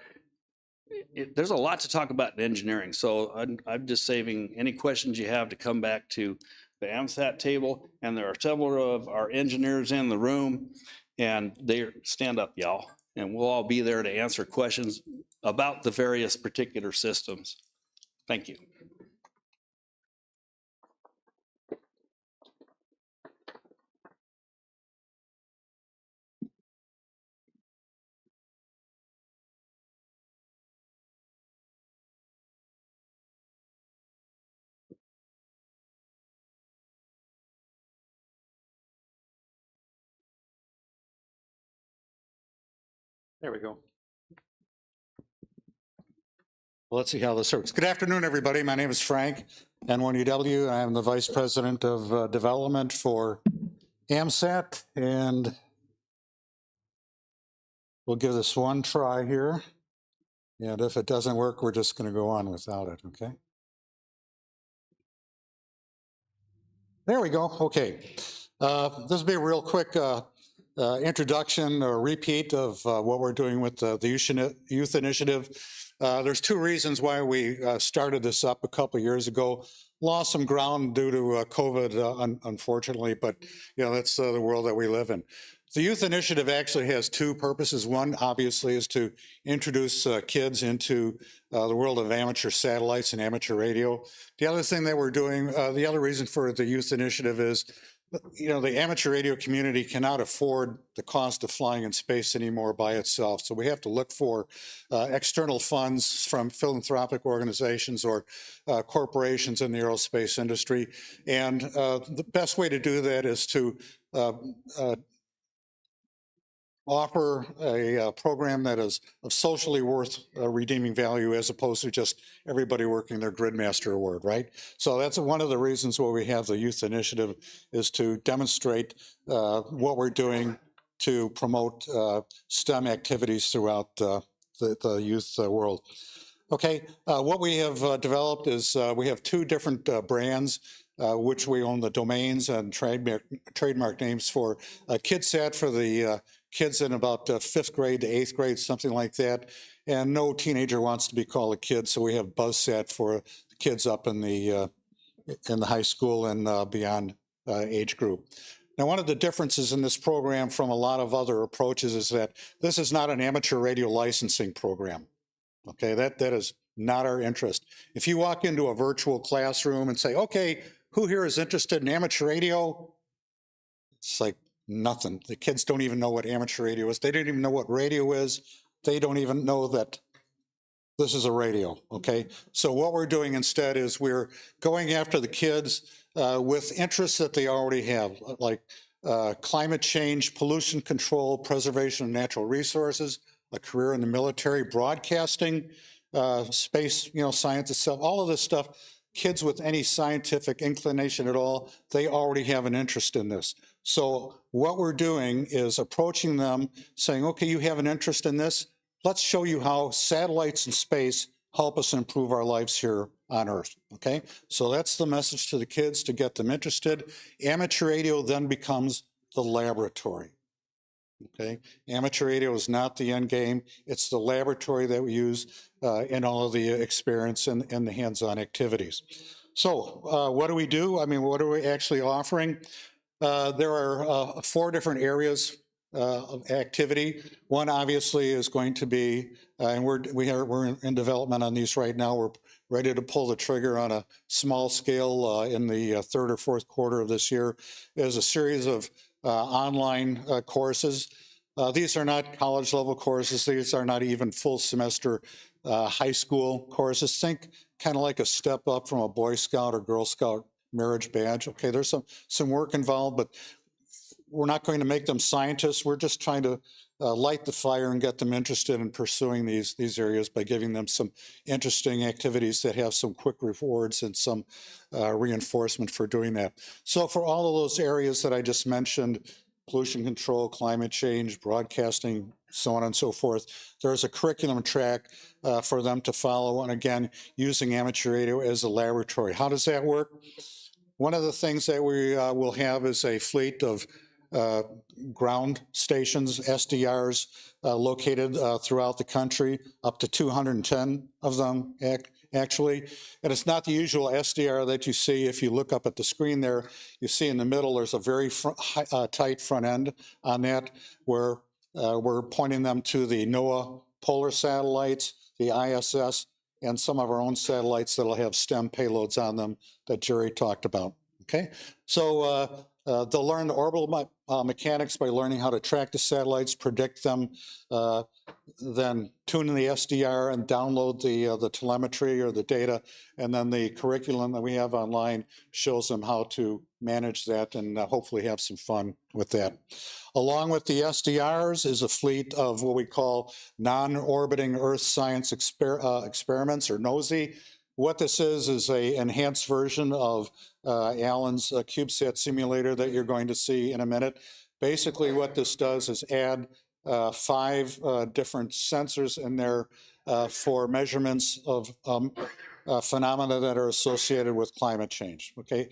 there's a lot to talk about in engineering, so I'm just saving any questions you have to come back to the Amsat table, and there are several of our engineers in the room, and they stand up, y'all, and we'll all be there to answer questions about the various particular systems. Thank you.
There we go. Well, let's see how this works. Good afternoon, everybody. My name is Frank, N1UW. I am the Vice President of Development for Amsat, and we'll give this one try here. And if it doesn't work, we're just going to go on without it, okay? There we go. Okay. This will be a real quick introduction or repeat of what we're doing with the Youth Initiative. There's two reasons why we started this up a couple of years ago. Lost some ground due to COVID, unfortunately, but that's the world that we live in. The Youth Initiative actually has two purposes. One, obviously, is to introduce kids into the world of amateur satellites and amateur radio. The other thing that we're doing, the other reason for the Youth Initiative is, the amateur radio community cannot afford the cost of flying in space anymore by itself. So we have to look for external funds from philanthropic organizations or corporations in the aerospace industry. And the best way to do that is to offer a program that is of socially worth redeeming value, as opposed to just everybody working their Gridmaster Award, right? So that's one of the reasons why we have the Youth Initiative, is to demonstrate what we're doing to promote STEM activities throughout the youth world. Okay, what we have developed is we have two different brands, which we own the domains and trademark names for. KidSat for the kids in about 5th grade to 8th grade, something like that. And no teenager wants to be called a kid, so we have BuzzSat for kids up in the high school and beyond age group. Now, one of the differences in this program from a lot of other approaches is that this is not an amateur radio licensing program. Okay, that is not our interest. If you walk into a virtual classroom and say, okay, who here is interested in amateur radio? It's like nothing. The kids don't even know what amateur radio is. They don't even know what radio is. They don't even know that this is a radio, okay? So what we're doing instead is we're going after the kids with interests that they already have, like climate change, pollution control, preservation of natural resources, a career in the military, broadcasting, space, science itself, all of this stuff. Kids with any scientific inclination at all, they already have an interest in this. So what we're doing is approaching them saying, okay, you have an interest in this. Let's show you how satellites in space help us improve our lives here on Earth, okay? So that's the message to the kids to get them interested. Amateur radio then becomes the laboratory, okay? Amateur radio is not the end game. It's the laboratory that we use in all of the experience and the hands-on activities. So what do we do? I mean, what are we actually offering? There are 4 different areas of activity. One obviously is going to be, and we're in development on these right now. We're ready to pull the trigger on a small scale in the 3rd or 4th quarter of this year. There's a series of online courses. These are not college level courses. These are not even full semester high school courses. Think kind of like a step up from a Boy Scout or Girl Scout marriage badge. Okay, there's some work involved, but we're not going to make them scientists. We're just trying to light the fire and get them interested in pursuing these areas by giving them some interesting activities that have some quick rewards and some reinforcement for doing that. So for all of those areas that I just mentioned, pollution control, climate change, broadcasting, so on and so forth, there's a curriculum track for them to follow, and again, using amateur radio as a laboratory. How does that work? One of the things that we will have is a fleet of ground stations, SDRs, located throughout the country, up to 210 of them actually. And it's not the usual SDR that you see. If you look up at the screen there, you see in the middle there's a very tight front end on that, where we're pointing them to the NOAA polar satellites, the ISS, and some of our own satellites that'll have STEM payloads on them that Jerry talked about, okay? So they'll learn the orbital mechanics by learning how to track the satellites, predict them, then tune in the SDR and download the telemetry or the data, and then the curriculum that we have online shows them how to manage that and hopefully have some fun with that. Along with the SDRs is a fleet of what we call non-orbiting Earth science experiments, or NOSI. What this is a enhanced version of Alan's CubeSat simulator that you're going to see in a minute. Basically what this does is add 5 different sensors in there for measurements of phenomena that are associated with climate change. Okay,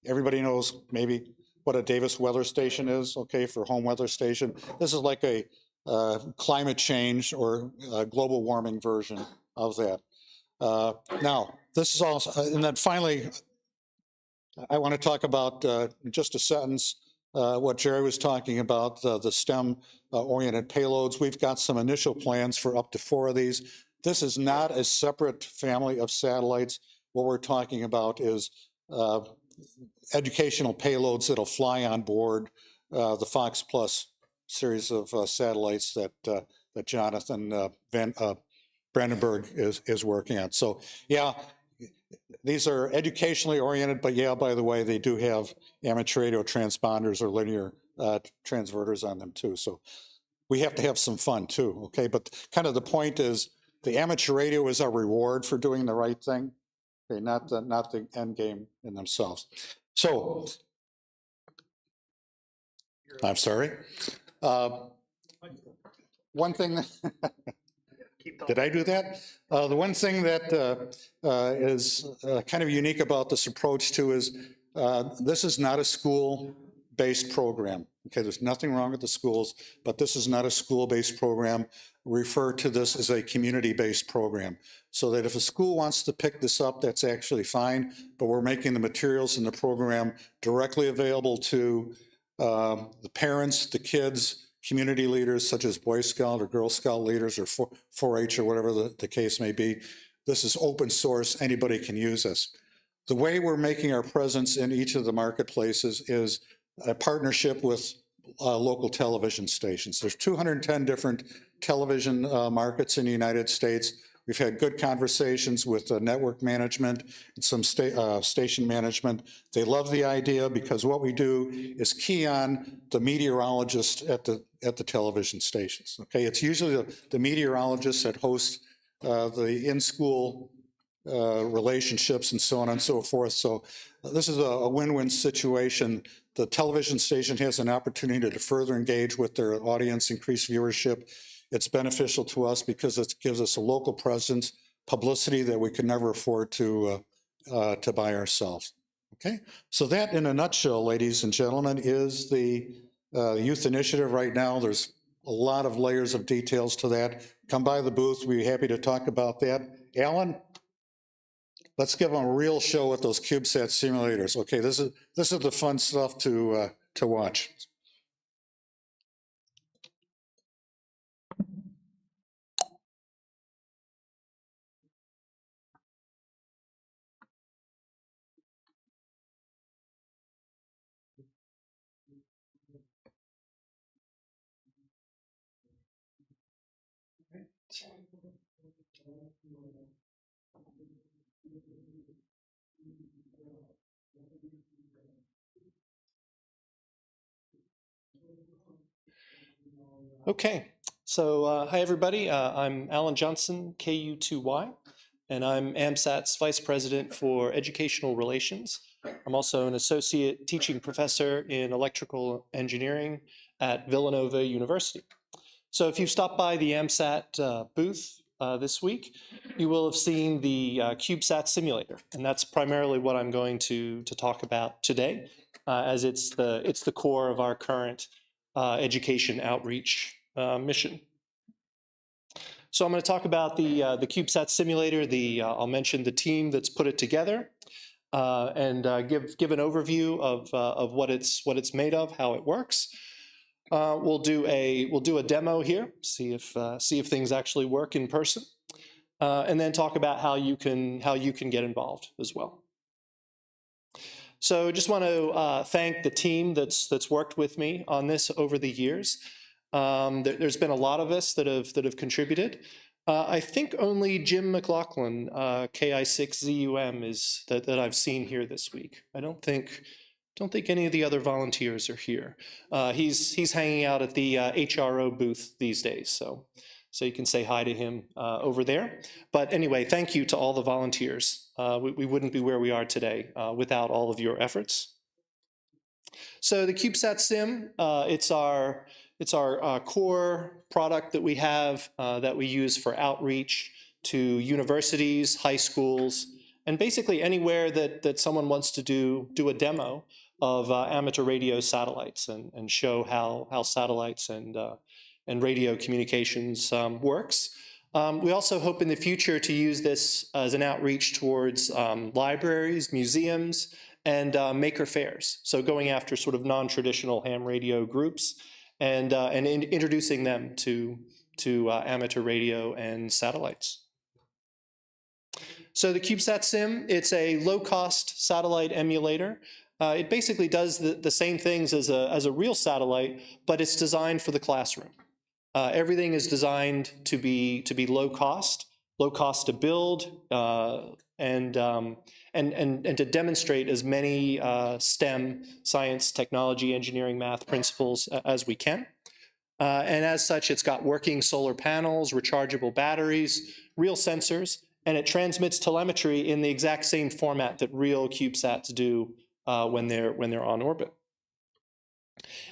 everybody knows maybe what a Davis weather station is. Okay, for home weather station, this is like a climate change or global warming version of that. Now, this is also, and then finally, I want to talk about just a sentence what Jerry was talking about, the STEM-oriented payloads. We've got some initial plans for up to 4 of these. This is not a separate family of satellites. What we're talking about is educational payloads that'll fly on board the Fox Plus series of satellites that Jonathan Brandenburg is working on. So yeah, these are educationally oriented, but yeah, by the way, they do have amateur radio transponders or linear transverters on them too. So we have to have some fun too, okay? But kind of the point is the amateur radio is a reward for doing the right thing, okay? Not the end game in themselves. So, I'm sorry. One thing, did I do that? The one thing that is kind of unique about this approach too is this is not a school-based program. Okay, there's nothing wrong with the schools, but this is not a school-based program. We refer to this as a community-based program. So that if a school wants to pick this up, that's actually fine, but we're making the materials in the program directly available to the parents, the kids, community leaders such as Boy Scout or Girl Scout leaders or 4-H or whatever the case may be. This is open source, anybody can use this. The way we're making our presence in each of the marketplaces is a partnership with local television stations. There's 210 different television markets in the United States. We've had good conversations with network management and some station management. They love the idea because what we do is key on the meteorologist at the television stations. Okay, it's usually the meteorologists that host the in-school relationships and so on and so forth. So this is a win-win situation. The television station has an opportunity to further engage with their audience, increase viewership. It's beneficial to us because it gives us a local presence, publicity that we could never afford to buy ourselves. Okay, so that in a nutshell, ladies and gentlemen, is the youth initiative right now. There's a lot of layers of details to that. Come by the booth, we'd be happy to talk about that. Alan, let's give them a real show with those CubeSat simulators. Okay, this is the fun stuff to watch.
Okay, so hi everybody. I'm Alan Johnson, KU2Y, and I'm Amsat's Vice President for Educational Relations. I'm also an Associate Teaching Professor in Electrical Engineering at Villanova University. So if you stopped by the Amsat booth this week, you will have seen the CubeSat simulator, and that's primarily what I'm going to talk about today, as it's the core of our current education outreach mission. So I'm going to talk about the CubeSat simulator. I'll mention the team that's put it together, and give an overview of what it's made of, how it works. We'll do a demo here, see if things actually work in person, and then talk about how you can get involved as well. So just want to thank the team that's worked with me on this over the years. There's been a lot of us that have contributed. I think only Jim McLaughlin, KI6ZUM, is that I've seen here this week. I don't think any of the other volunteers are here. He's hanging out at the HRO booth these days, so you can say hi to him over there. But anyway, thank you to all the volunteers. We wouldn't be where we are today without all of your efforts. So the CubeSat Sim, it's our It's our core product that we have that we use for outreach to universities, high schools, and basically anywhere that someone wants to do a demo of amateur radio satellites and show how satellites and radio communications works. We also hope in the future to use this as an outreach towards libraries, museums, and maker fairs. So going after sort of non-traditional ham radio groups and introducing them to amateur radio and satellites. So the CubeSat Sim, it's a low-cost satellite emulator. It basically does the same things as a real satellite, but it's designed for the classroom. Everything is designed to be low cost to build, and to demonstrate as many STEM, science, technology, engineering, math principles as we can. And as such, it's got working solar panels, rechargeable batteries, real sensors, and it transmits telemetry in the exact same format that real CubeSats do when they're on orbit.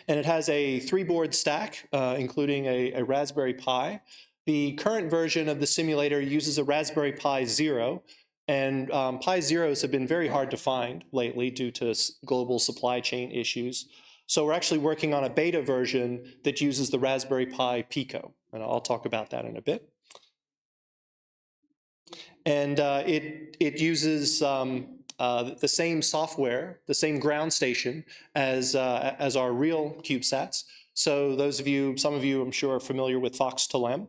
And it has a 3-board stack, including a Raspberry Pi. The current version of the simulator uses a Raspberry Pi Zero, and Pi Zeros have been very hard to find lately due to global supply chain issues. So we're actually working on a beta version that uses the Raspberry Pi Pico, and I'll talk about that in a bit. And it uses the same software, the same ground station as our real CubeSats. So some of you, I'm sure, are familiar with Fox2Lem,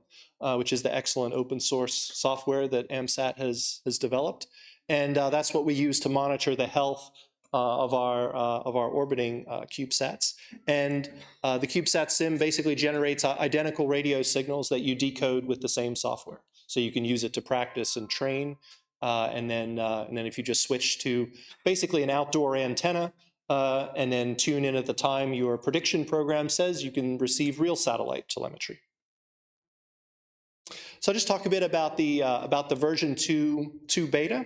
which is the excellent open source software that Amsat has developed, and that's what we use to monitor the health of our orbiting CubeSats. And the CubeSat Sim basically generates identical radio signals that you decode with the same software. So you can use it to practice and train. And then if you just switch to basically an outdoor antenna and then tune in at the time your prediction program says, you can receive real satellite telemetry. So I'll just talk a bit about the version 2 beta.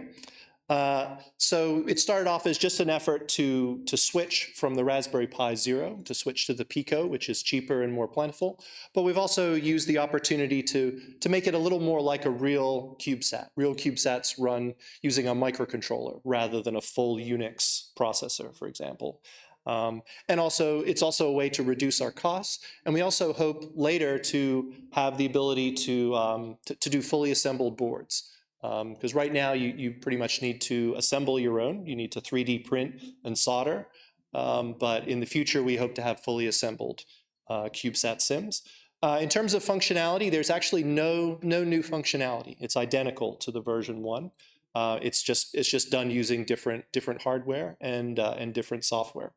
So it started off as just an effort to switch from the Raspberry Pi Zero to switch to the Pico, which is cheaper and more plentiful. But we've also used the opportunity to make it a little more like a real CubeSat. Real CubeSats run using a microcontroller rather than a full Unix processor, for example. And also, it's also a way to reduce our costs. And we also hope later to have the ability to do fully assembled boards. Because right now you pretty much need to assemble your own. You need to 3D print and solder. But in the future, we hope to have fully assembled CubeSat Sims. In terms of functionality, there's actually no new functionality. It's identical to the version 1. It's just done using different hardware and different software.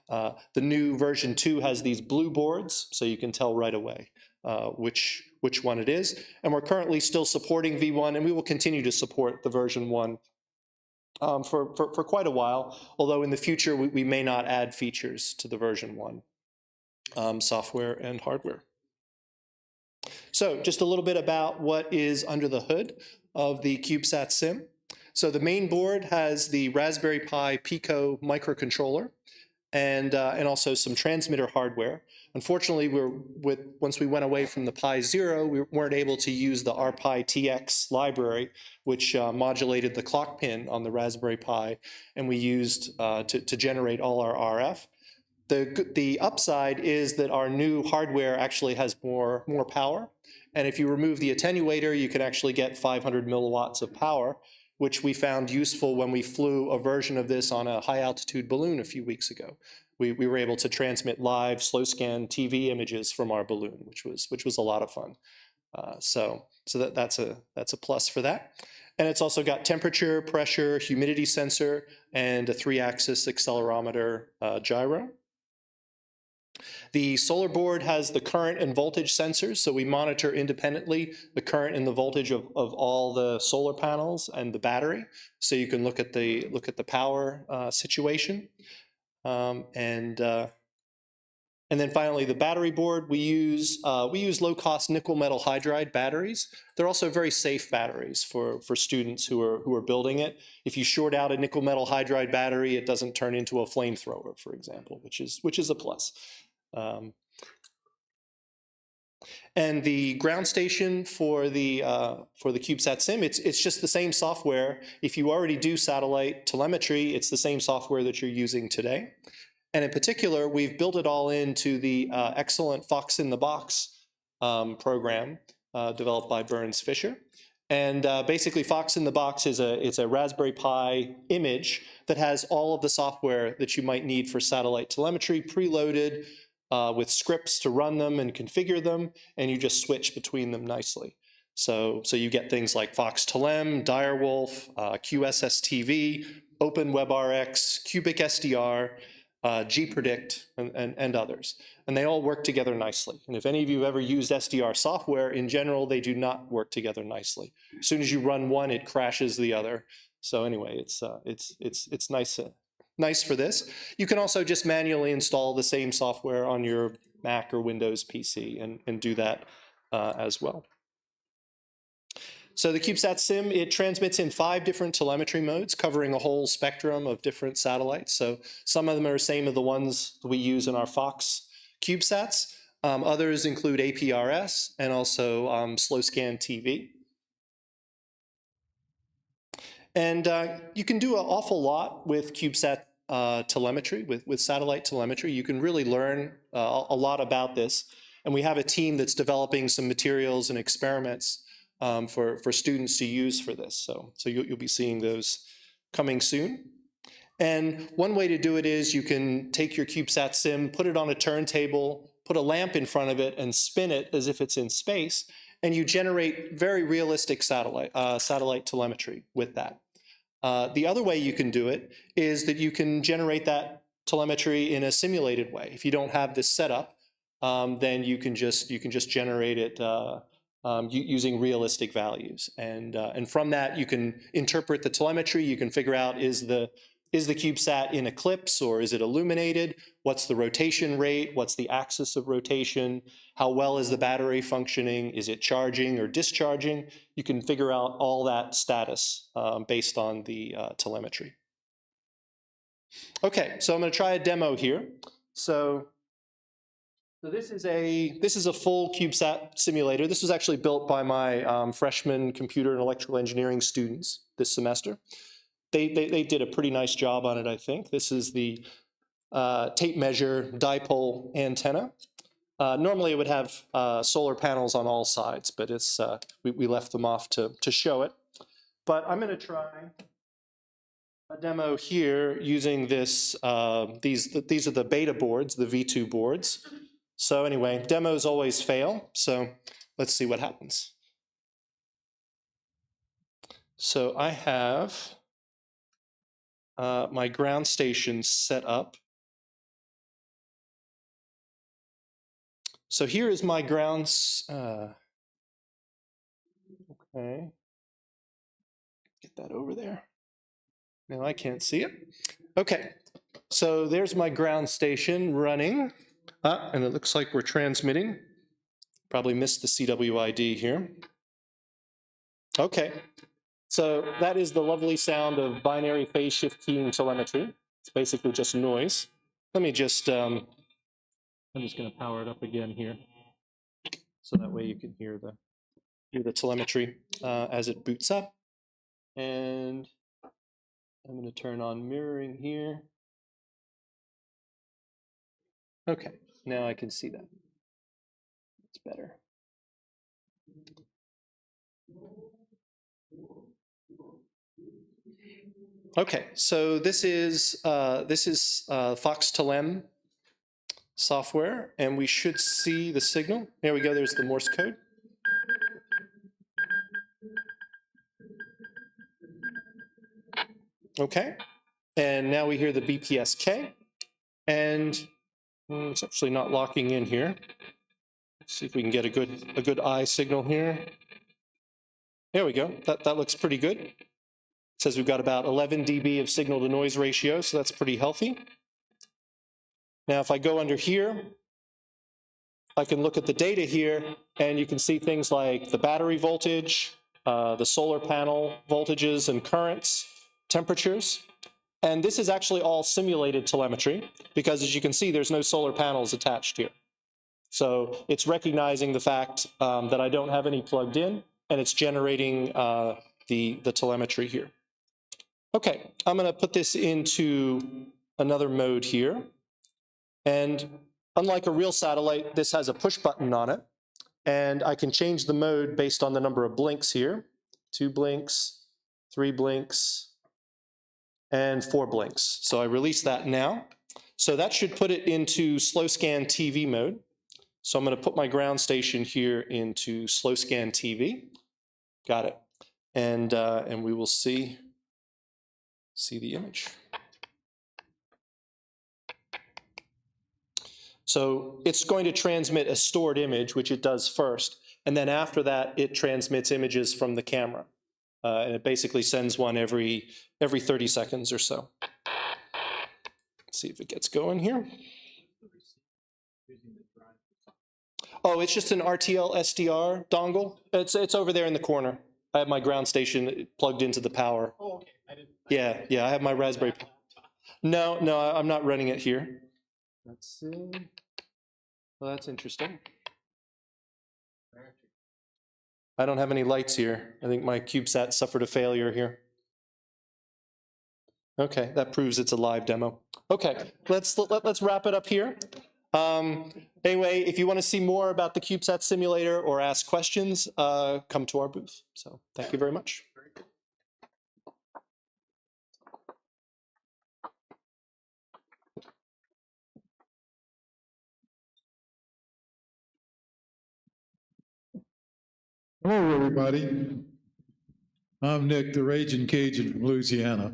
The new version 2 has these blue boards, so you can tell right away which one it is. And we're currently still supporting V1, and we will continue to support the version 1 for quite a while, although in the future we may not add features to the version 1 software and hardware. So just a little bit about what is under the hood of the CubeSat Sim. So the main board has the Raspberry Pi Pico microcontroller and also some transmitter hardware. Unfortunately, once we went away from the Pi Zero, we weren't able to use the RPi TX library, which modulated the clock pin on the Raspberry Pi, and we used to generate all our RF. The upside is that our new hardware actually has more power, and if you remove the attenuator, you can actually get 500 milliwatts of power, which we found useful when we flew a version of this on a high-altitude balloon a few weeks ago. We were able to transmit live slow-scan TV images from our balloon, which was a lot of fun. So that's a plus for that. And it's also got temperature, pressure, humidity sensor, and a 3-axis accelerometer gyro. The solar board has the current and voltage sensors, so we monitor independently the current and the voltage of all the solar panels and the battery, so you can look at the power situation. And then finally, the battery board, we use low-cost nickel metal hydride batteries. They're also very safe batteries for students who are building it. If you short out a nickel metal hydride battery, it doesn't turn into a flamethrower, for example, which is a plus. And the ground station for the CubeSat Sim, it's just the same software. If you already do satellite telemetry, it's the same software that you're using today. And in particular, we've built it all into the excellent Fox in the Box program developed by Burns Fisher. And basically, Fox in the Box is a Raspberry Pi image that has all of the software that you might need for satellite telemetry preloaded with scripts to run them and configure them, and you just switch between them nicely. So you get things like Fox Telem, Direwolf, QSSTV, OpenWebRx, Cubic SDR, gpredict, and others. And they all work together nicely. And if any of you have ever used SDR software, in general, they do not work together nicely. As soon as you run one, it crashes the other. So anyway, it's nice for this. You can also just manually install the same software on your Mac or Windows PC and do that as well. So the CubeSat Sim, it transmits in 5 different telemetry modes covering a whole spectrum of different satellites. So some of them are the same as the ones we use in our Fox CubeSats. Others include APRS and also slow scan TV. And you can do an awful lot with CubeSat telemetry, with satellite telemetry. You can really learn a lot about this. And we have a team that's developing some materials and experiments for students to use for this. So you'll be seeing those coming soon. And one way to do it is you can take your CubeSat Sim, put it on a turntable, put a lamp in front of it, and spin it as if it's in space, and you generate very realistic satellite telemetry with that. The other way you can do it is that you can generate that telemetry in a simulated way. If you don't have this set up, then you can just generate it using realistic values, and from that you can interpret the telemetry. You can figure out is the CubeSat in eclipse or is it illuminated? What's the rotation rate? What's the axis of rotation? How well is the battery functioning? Is it charging or discharging? You can figure out all that status based on the telemetry. Okay, so I'm going to try a demo here. So this is a full CubeSat simulator. This was actually built by my freshman computer and electrical engineering students this semester. They did a pretty nice job on it, I think. This is the tape measure dipole antenna. Normally it would have solar panels on all sides, but it's we left them off to show it. But I'm going to try a demo here using this. These are the beta boards, the V2 boards. So anyway, demos always fail. So let's see what happens. So I have my ground station set up. So here is my grounds. Okay. Get that over there. Now I can't see it. Okay. So there's my ground station running. And it looks like we're transmitting. Probably missed the CWID here. Okay. So that is the lovely sound of binary phase shift keying telemetry. It's basically just noise. Let me just, I'm just going to power it up again here. So that way you can hear the telemetry as it boots up. And I'm going to turn on mirroring here. Okay, now I can see that. It's better. Okay, so this is Fox Telem software, and we should see the signal. There we go. There's the Morse code. Okay, and now we hear the BPSK, and it's actually not locking in here. Let's see if we can get a good eye signal here. There we go. That looks pretty good. It says we've got about 11 dB of signal to noise ratio, so that's pretty healthy. Now, if I go under here, I can look at the data here, and you can see things like the battery voltage, the solar panel voltages and currents, temperatures. And this is actually all simulated telemetry, because as you can see, there's no solar panels attached here. So it's recognizing the fact that I don't have any plugged in, and it's generating the telemetry here. Okay, I'm going to put this into another mode here. And unlike a real satellite, this has a push button on it. And I can change the mode based on the number of blinks here. 2 blinks, 3 blinks, and 4 blinks. So I release that now. So that should put it into slow scan TV mode. So I'm going to put my ground station here into slow scan TV. Got it. And we will see the image. So it's going to transmit a stored image, which it does first. And then after that, it transmits images from the camera. And it basically sends one every 30 seconds or so. Let's see if it gets going here. Oh, it's just an RTL SDR dongle. It's over there in the corner. I have my ground station plugged into the power. Oh, okay. Yeah, I have my Raspberry. No, I'm not running it here. Let's see. Well, that's interesting. I don't have any lights here. I think my CubeSat suffered a failure here. Okay, that proves it's a live demo. Okay, let's wrap it up here. Anyway, if you want to see more about the CubeSat simulator or ask questions, come to our booth. So thank you very much.
Hello, everybody. I'm Nick, the Raging Cajun from Louisiana.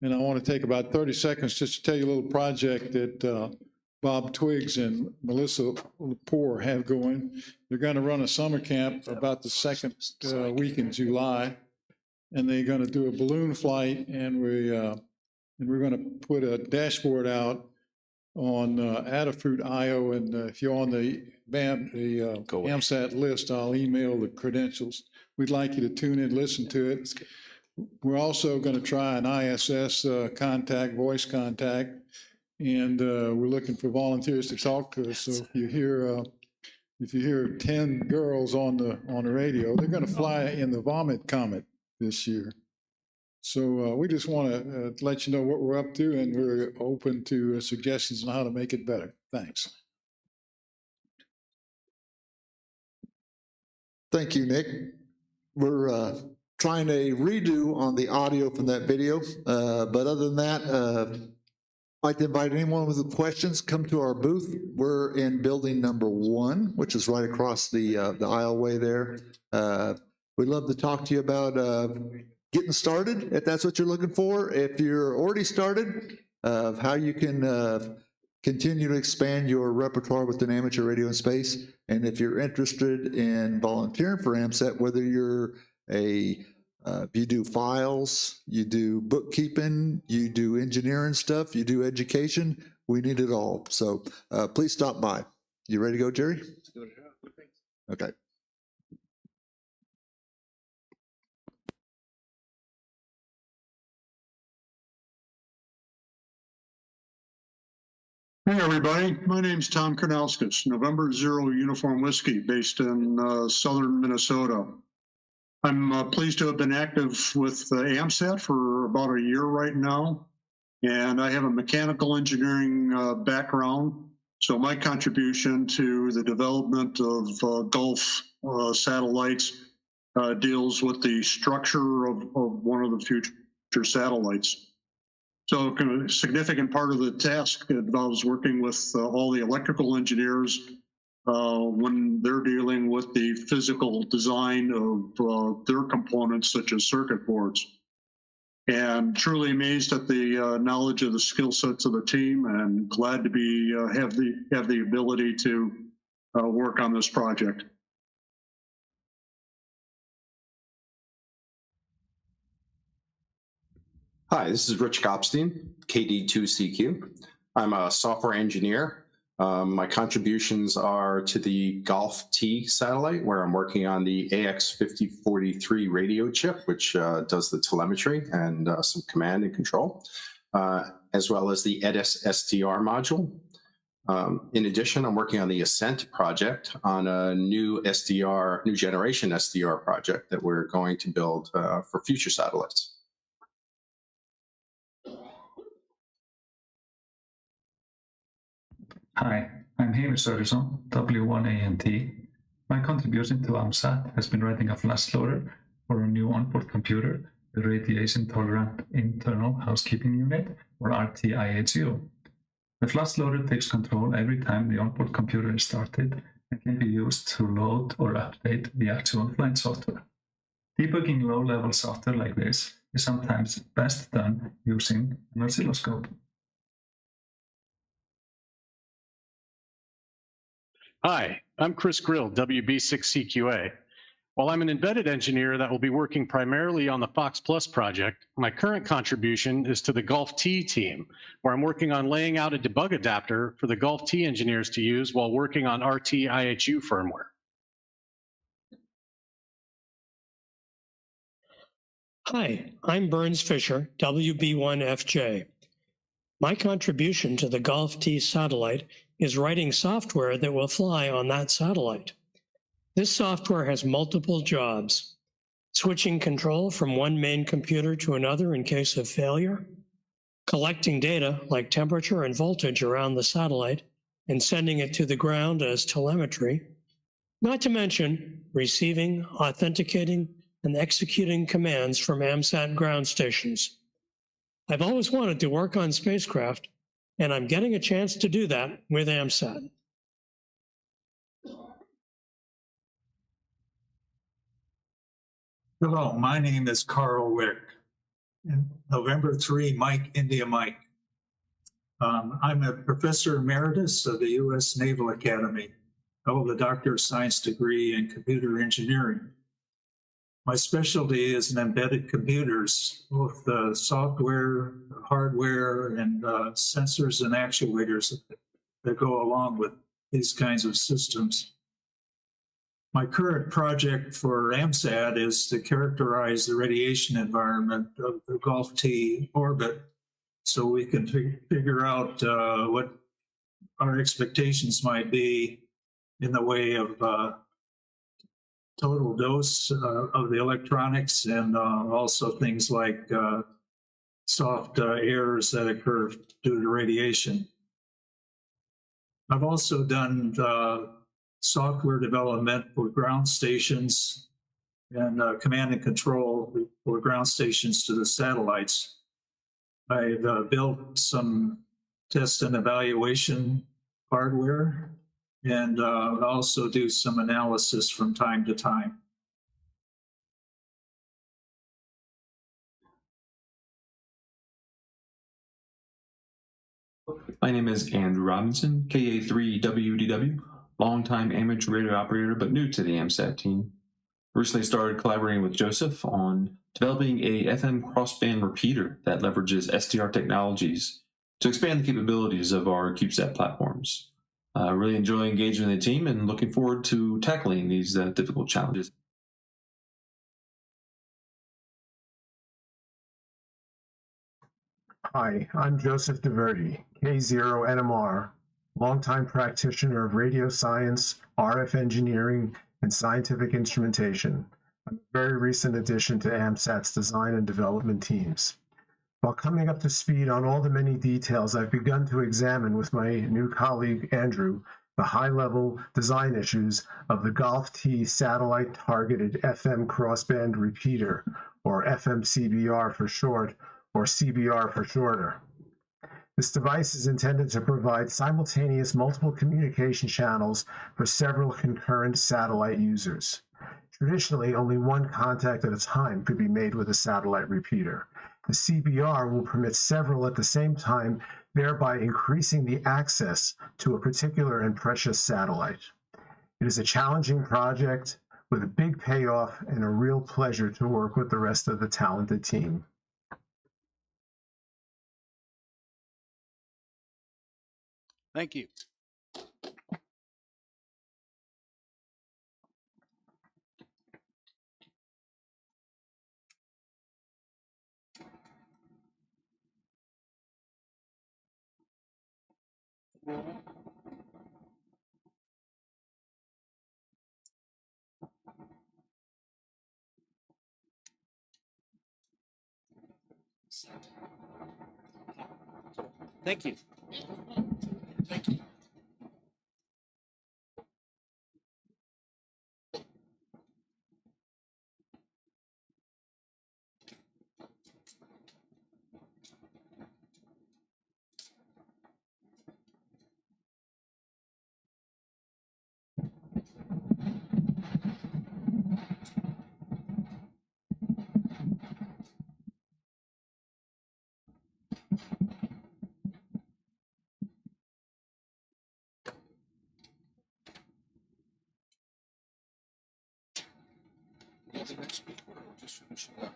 And I want to take about 30 seconds just to tell you a little project that Bob Twiggs and Melissa Lepore have going. They're going to run a summer camp about the second week in July. And they're going to do a balloon flight, and we're going to put a dashboard out on Adafruit.io, and if you're on the Amsat list, I'll email the credentials. We'd like you to tune in, listen to it. We're also going to try an ISS contact, voice contact, and we're looking for volunteers to talk to us. So if you hear 10 girls on the radio, they're going to fly in the Vomit Comet this year. So we just want to let you know what we're up to, and we're open to suggestions on how to make it better. Thanks.
Thank you, Nick. We're trying a redo on the audio from that video, but other than that, I'd like to invite anyone with questions, come to our booth. We're in building number 1, which is right across the aisleway there. We'd love to talk to you about getting started, if that's what you're looking for. If you're already started, how you can continue to expand your repertoire within amateur radio and space. And if you're interested in volunteering for AMSAT, whether you're you do files, you do bookkeeping, you do engineering stuff, you do education, we need it all. So please stop by. You ready to go, Jerry? Okay.
Hey, everybody. My name's Tom Karnauskas, November 0 Uniform Whiskey, based in southern Minnesota. I'm pleased to have been active with AMSAT for about a year right now, and I have a mechanical engineering background. So my contribution to the development of Gulf satellites deals with the structure of one of the future satellites. So a significant part of the task involves working with all the electrical engineers when they're dealing with the physical design of their components, such as circuit boards. And truly amazed at the knowledge of the skill sets of the team, and glad to be have the ability to work on this project.
Hi, this is Rich Gopstein, KD2CQ. I'm a software engineer. My contributions are to the Golf T satellite, where I'm working on the AX5043 radio chip, which does the telemetry and some command and control, as well as the Eris SDR module. In addition, I'm working on the Ascent project on a new generation SDR project that we're going to build for future satellites.
Hi, I'm Hamish Sutterson, W1ANT. My contribution to Amsat has been writing a flash loader for a new onboard computer, the Radiation Tolerant Internal Housekeeping Unit, or RTIHU. The flash loader takes control every time the onboard computer is started and can be used to load or update the actual flight software. Debugging low-level software like this is sometimes best done using an oscilloscope.
Hi, I'm Chris Grill, WB6CQA. While I'm an embedded engineer that will be working primarily on the Fox Plus project, my current contribution is to the Golf T team, where I'm working on laying out a debug adapter for the Golf T engineers to use while working on RT-IHU firmware.
Hi, I'm Burns Fisher, WB1FJ. My contribution to the Golf T satellite is writing software that will fly on that satellite. This software has multiple jobs: switching control from one main computer to another in case of failure, collecting data like temperature and voltage around the satellite and sending it to the ground as telemetry, not to mention receiving, authenticating, and executing commands from Amsat ground stations. I've always wanted to work on spacecraft, and I'm getting a chance to do that with Amsat.
Hello, my name is Carl Wick. November 3, Mike, India Mike. I'm a professor emeritus of the U.S. Naval Academy. I hold a Doctor of Science degree in computer engineering. My specialty is in embedded computers, both software, hardware, and sensors and actuators that go along with these kinds of systems. My current project for Amsat is to characterize the radiation environment of the Golf T orbit so we can figure out what our expectations might be in the way of total dose of the electronics and also things like soft errors that occur due to radiation. I've also done software development for ground stations and command and control for ground stations to the satellites. I've built some test and evaluation hardware and also do some analysis from time to time.
My name is Andrew Robinson, KA3WDW, longtime amateur radio operator, but new to the Amsat team. Recently started collaborating with Joseph on developing a FM crossband repeater that leverages SDR technologies to expand the capabilities of our CubeSat platforms. Really enjoy engaging the team and looking forward to tackling these difficult challenges.
Hi, I'm Joseph DeVerde, K0NMR, longtime practitioner of radio science, RF engineering, and scientific instrumentation. I'm a very recent addition to AMSAT's design and development teams. While coming up to speed on all the many details, I've begun to examine with my new colleague, Andrew, the high-level design issues of the Golf T satellite-targeted FM crossband repeater, or FMCBR for short, or CBR for shorter. This device is intended to provide simultaneous multiple communication channels for several concurrent satellite users. Traditionally, only one contact at a time could be made with a satellite repeater. The CBR will permit several at the same time, thereby increasing the access to a particular and precious satellite. It is a challenging project with a big payoff and a real pleasure to work with the rest of the talented team.
Thank you.
Thank you.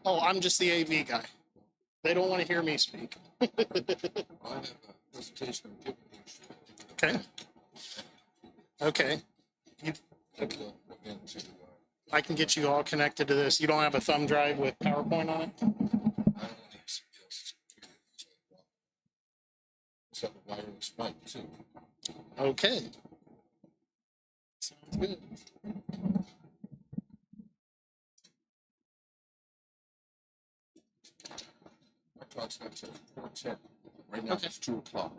Oh, I'm just the AV guy. They don't want to hear me speak. Okay. Okay. You, okay. I can get you all connected to this. You don't have a thumb drive with PowerPoint on it? Okay. Sounds good.
Right now it's 2 o'clock.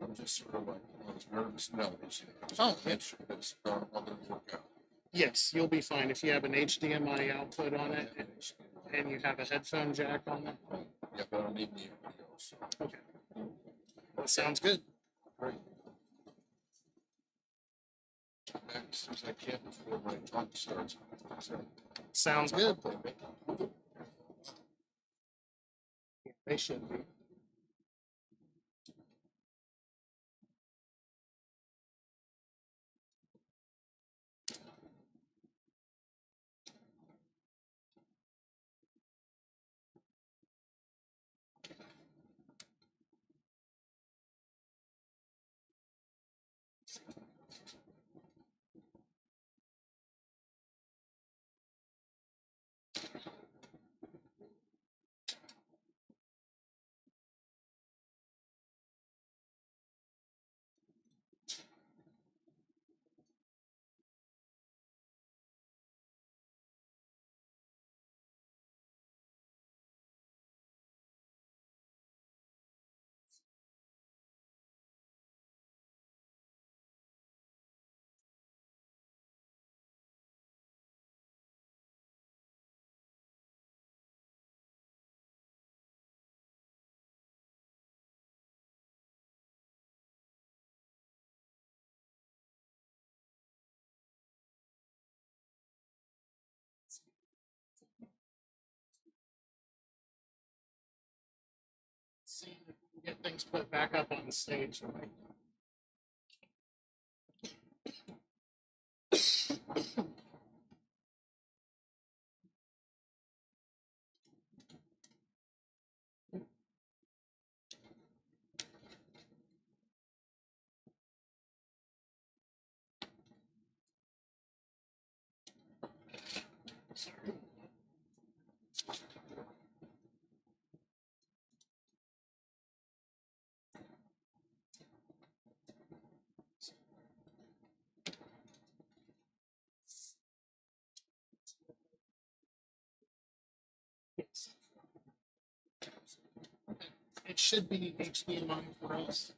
I'm just sort of like, I was nervous now.
Oh, yeah.
Make sure it's all going to work out.
Yes, you'll be fine if you have an HDMI output on it and you have a headphone jack on it.
Yeah, but I don't need anybody else.
Okay. That sounds good.
Great. Back as soon as I can before my talk starts.
Sounds good. They should be. See if we can get things put back up on the stage. Right? Yes. It should be HDMI for us.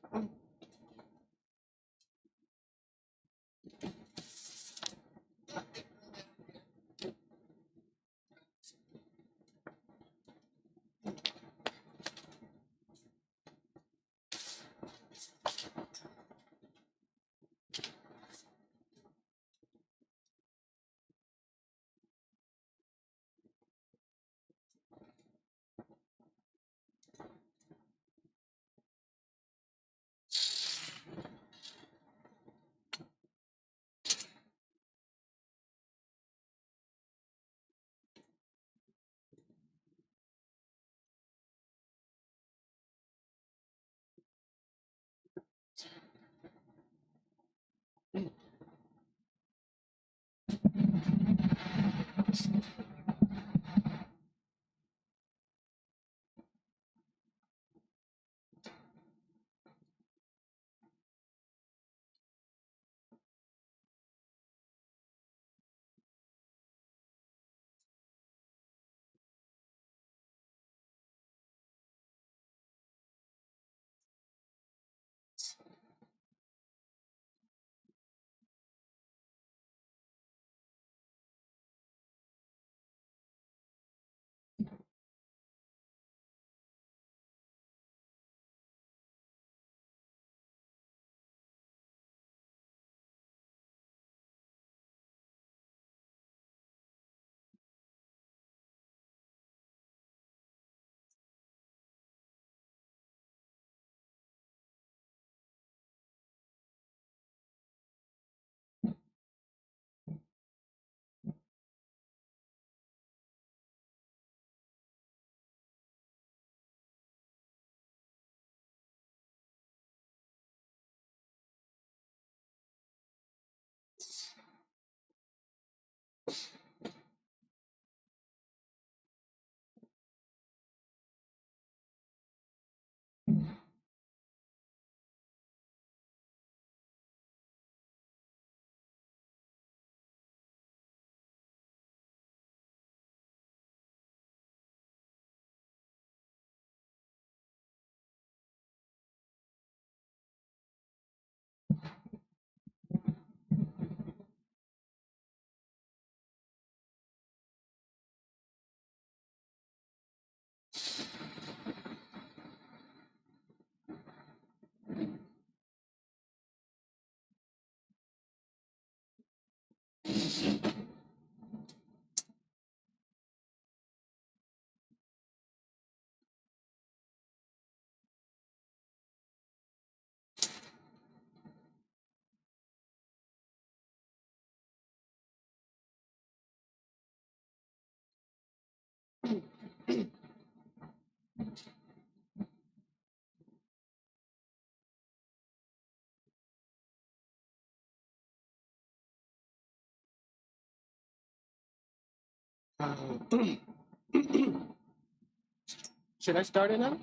Should I start it now?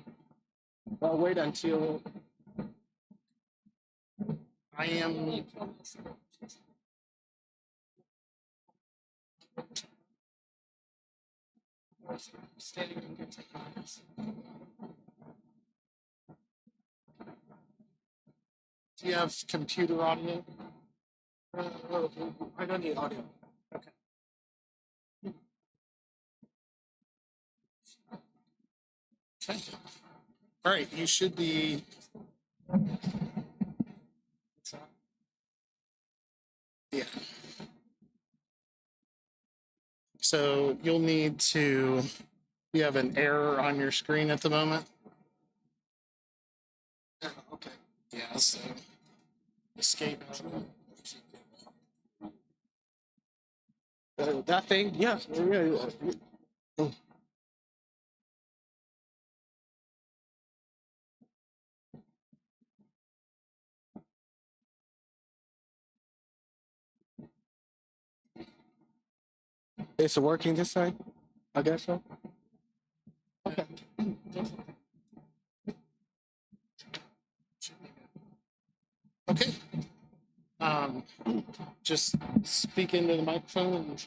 I'll wait until I am. Do you have computer audio? I don't need audio. Okay. Okay. All right, you should be. Yeah. So you'll need to. You have an error on your screen at the moment. Oh, okay. Yeah. So escape. That thing. Yeah. Yeah. It's working this time? I guess so. Okay. Okay. Just speak into the microphone.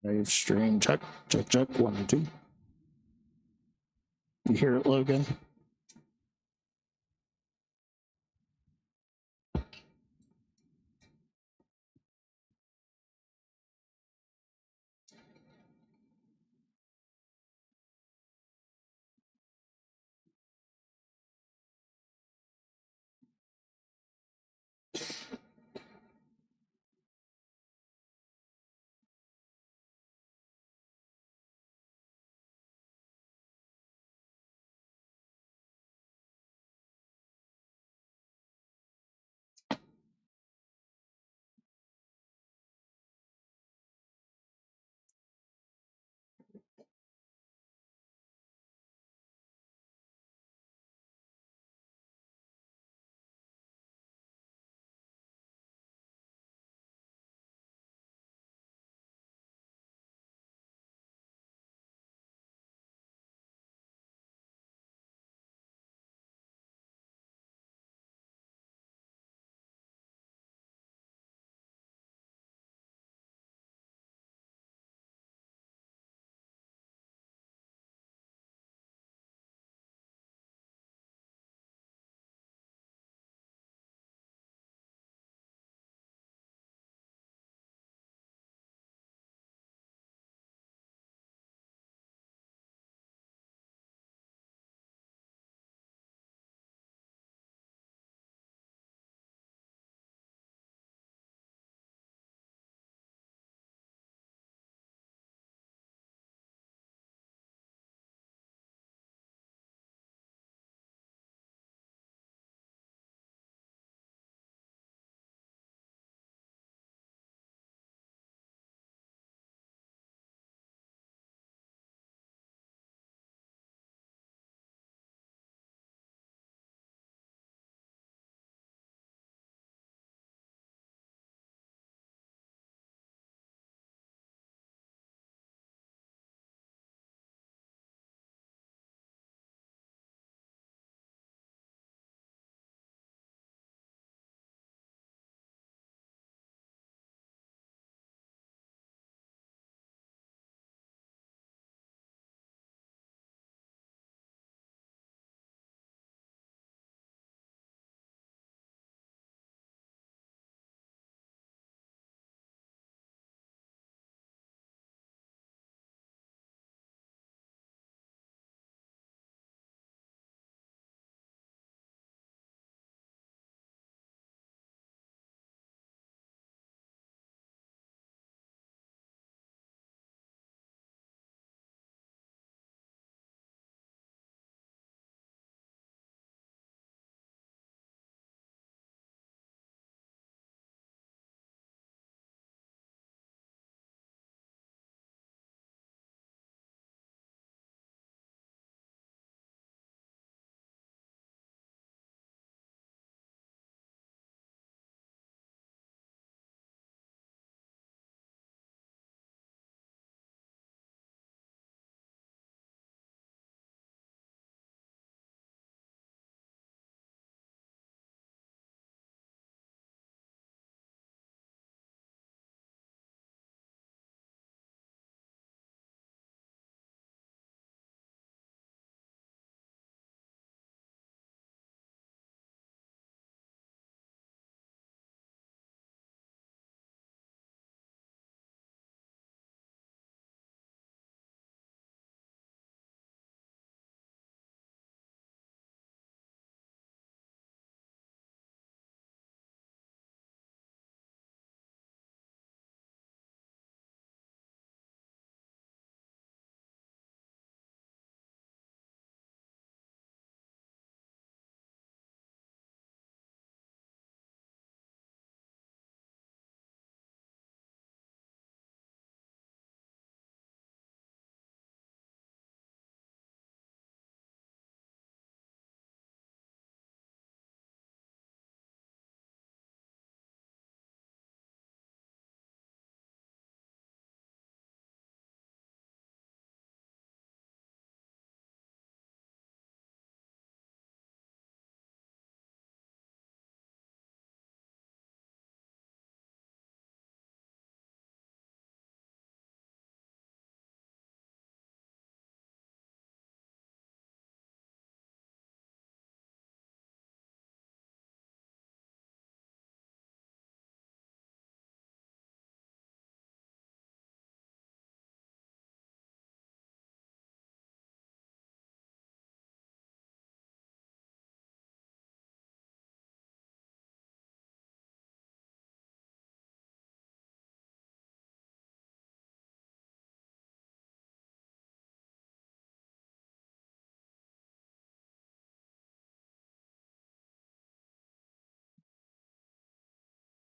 Live stream check, check, check, 1, 2. You hear it, Logan?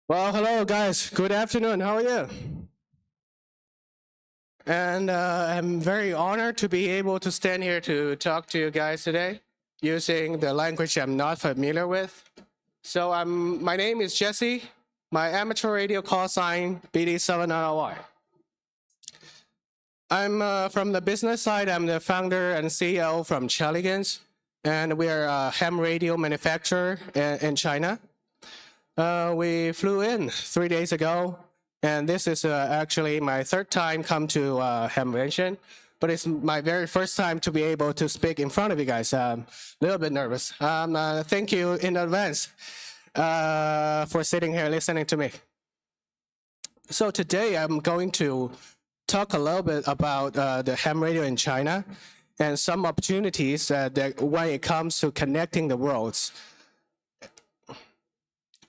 Well, hello guys. Good afternoon. How are you? And I'm very honored to be able to stand here to talk to you guys today using the language I'm not familiar with. So my name is Jesse. My amateur radio call sign BD7RY. I'm from the business side. I'm the founder and CEO from Chaligans, and we are a ham radio manufacturer in China. We flew in 3 days ago, and this is actually my third time come to Hamvention, but it's my very first time to be able to speak in front of you guys. I'm a little bit nervous. Thank you in advance for sitting here listening to me. So today I'm going to talk a little bit about the ham radio in China and some opportunities that when it comes to connecting the worlds.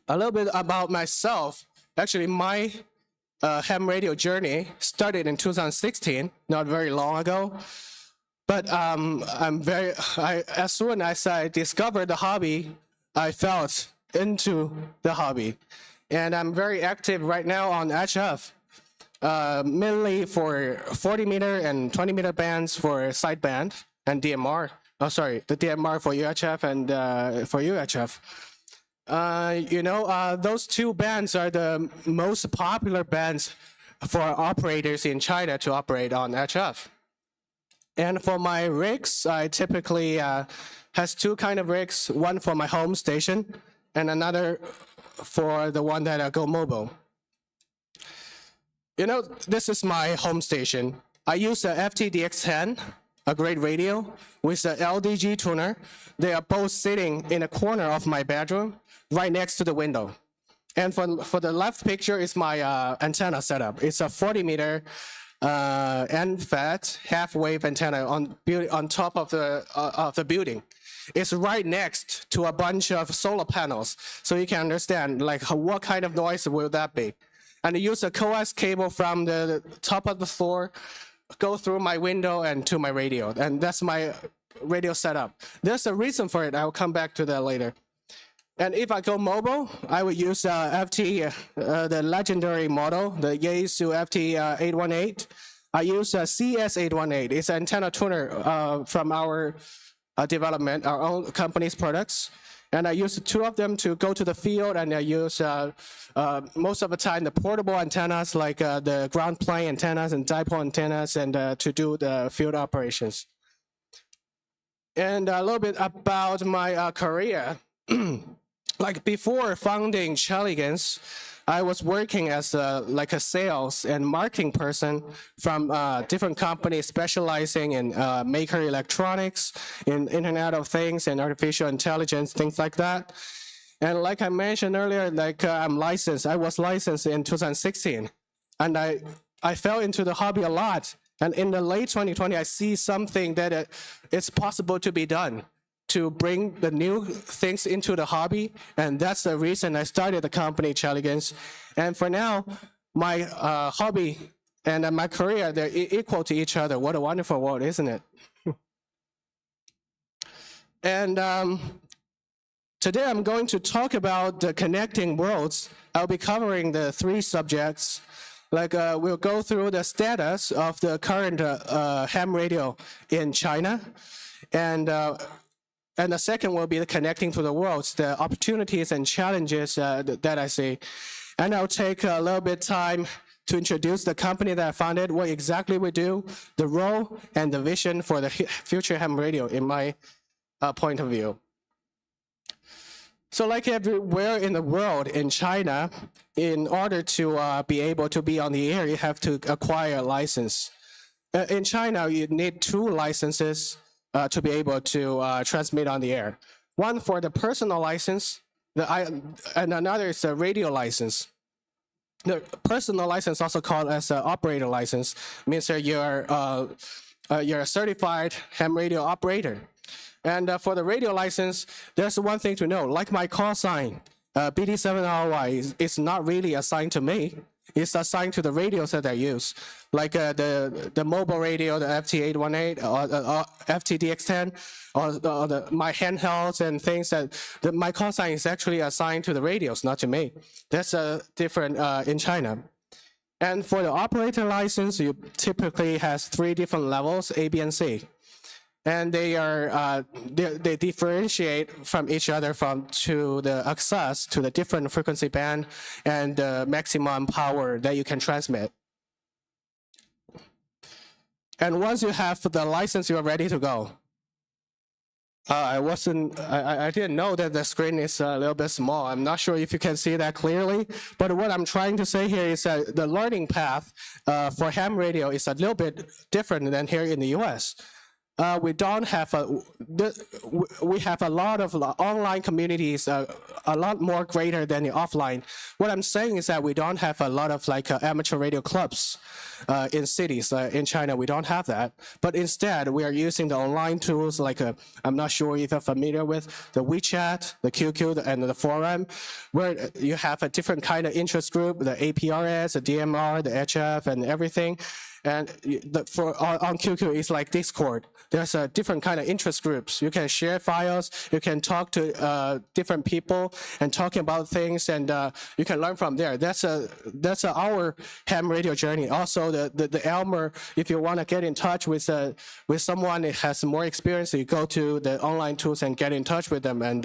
A little bit about myself. Actually, my ham radio journey started in 2016, not very long ago. But as soon as I discovered the hobby, I felt into the hobby. And I'm very active right now on HF, mainly for 40 meter and 20 meter bands for sideband and DMR. Oh, sorry, the DMR for UHF and for UHF. Those two bands are the most popular bands for operators in China to operate on HF. And for my rigs, I typically has two kind of rigs, one for my home station and another for the one that I go mobile. This is my home station. I use the FTDX10, a great radio, with the LDG tuner. They are both sitting in a corner of my bedroom, right next to the window. And for the left picture is my antenna setup. It's a 40 meter end-fed half-wave antenna on top of the building. It's right next to a bunch of solar panels, so you can understand what kind of noise will that be. And I use a coax cable from the top of the floor, go through my window and to my radio, and that's my radio setup. There's a reason for it. I'll come back to that later. And if I go mobile, I would use the legendary model, the Yaesu FT818. I use a CS818. It's an antenna tuner from our development, our own company's products. And I use two of them to go to the field, and I use most of the time the portable antennas like the ground plane antennas and dipole antennas and to do the field operations. And a little bit about my career. Like before founding Chaligans, I was working as a sales and marketing person from different companies specializing in maker electronics, in Internet of Things and artificial intelligence, things like that. And like I mentioned earlier, I'm licensed. I was licensed in 2016, and I fell into the hobby a lot. And in the late 2020, I see something that it's possible to be done, to bring the new things into the hobby. And that's the reason I started the company Chaligans. And for now, my hobby and my career, they're equal to each other. What a wonderful world, isn't it? And today I'm going to talk about the connecting worlds. I'll be covering the three subjects. We'll go through the status of the current ham radio in China. And the second will be the connecting to the worlds, the opportunities and challenges that I see. And I'll take a little bit time to introduce the company that I founded, what exactly we do, the role and the vision for the future ham radio in my point of view. So like everywhere in the world, in China, in order to be able to be on the air, you have to acquire a license. In China, you need 2 licenses to be able to transmit on the air. One for the personal license, and another is the radio license. The personal license, also called as an operator license, means that you're a certified ham radio operator. And for the radio license, there's one thing to know. Like my call sign, BD7RY is not really assigned to me. is assigned to the radios that they use, like the mobile radio, the FT818 or FTDX10, or my handhelds and things my call sign is actually assigned to the radios, not to me. That's different in China. And for the operator license, you typically has 3 different levels, A, B, and C. And they are they differentiate from each other to the access to the different frequency band and the maximum power that you can transmit. And once you have the license, you're ready to go. I didn't know that the screen is a little bit small. I'm not sure if you can see that clearly, but what I'm trying to say here is that the learning path for ham radio is a little bit different than here in the US. We don't have we have a lot of online communities, a lot more greater than the offline. What I'm saying is that we don't have a lot of amateur radio clubs in cities. In China, we don't have that. But instead, we are using the online tools I'm not sure if you're familiar with the WeChat, the QQ, and the forum, where you have a different kind of interest group, the APRS, the DMR, the HF, and everything. And on QQ, it's like Discord. There's a different kind of interest groups. You can share files. You can talk to different people and talking about things, and you can learn from there. That's our ham radio journey. Also, the Elmer, if you want to get in touch with someone that has more experience, you go to the online tools and get in touch with them, and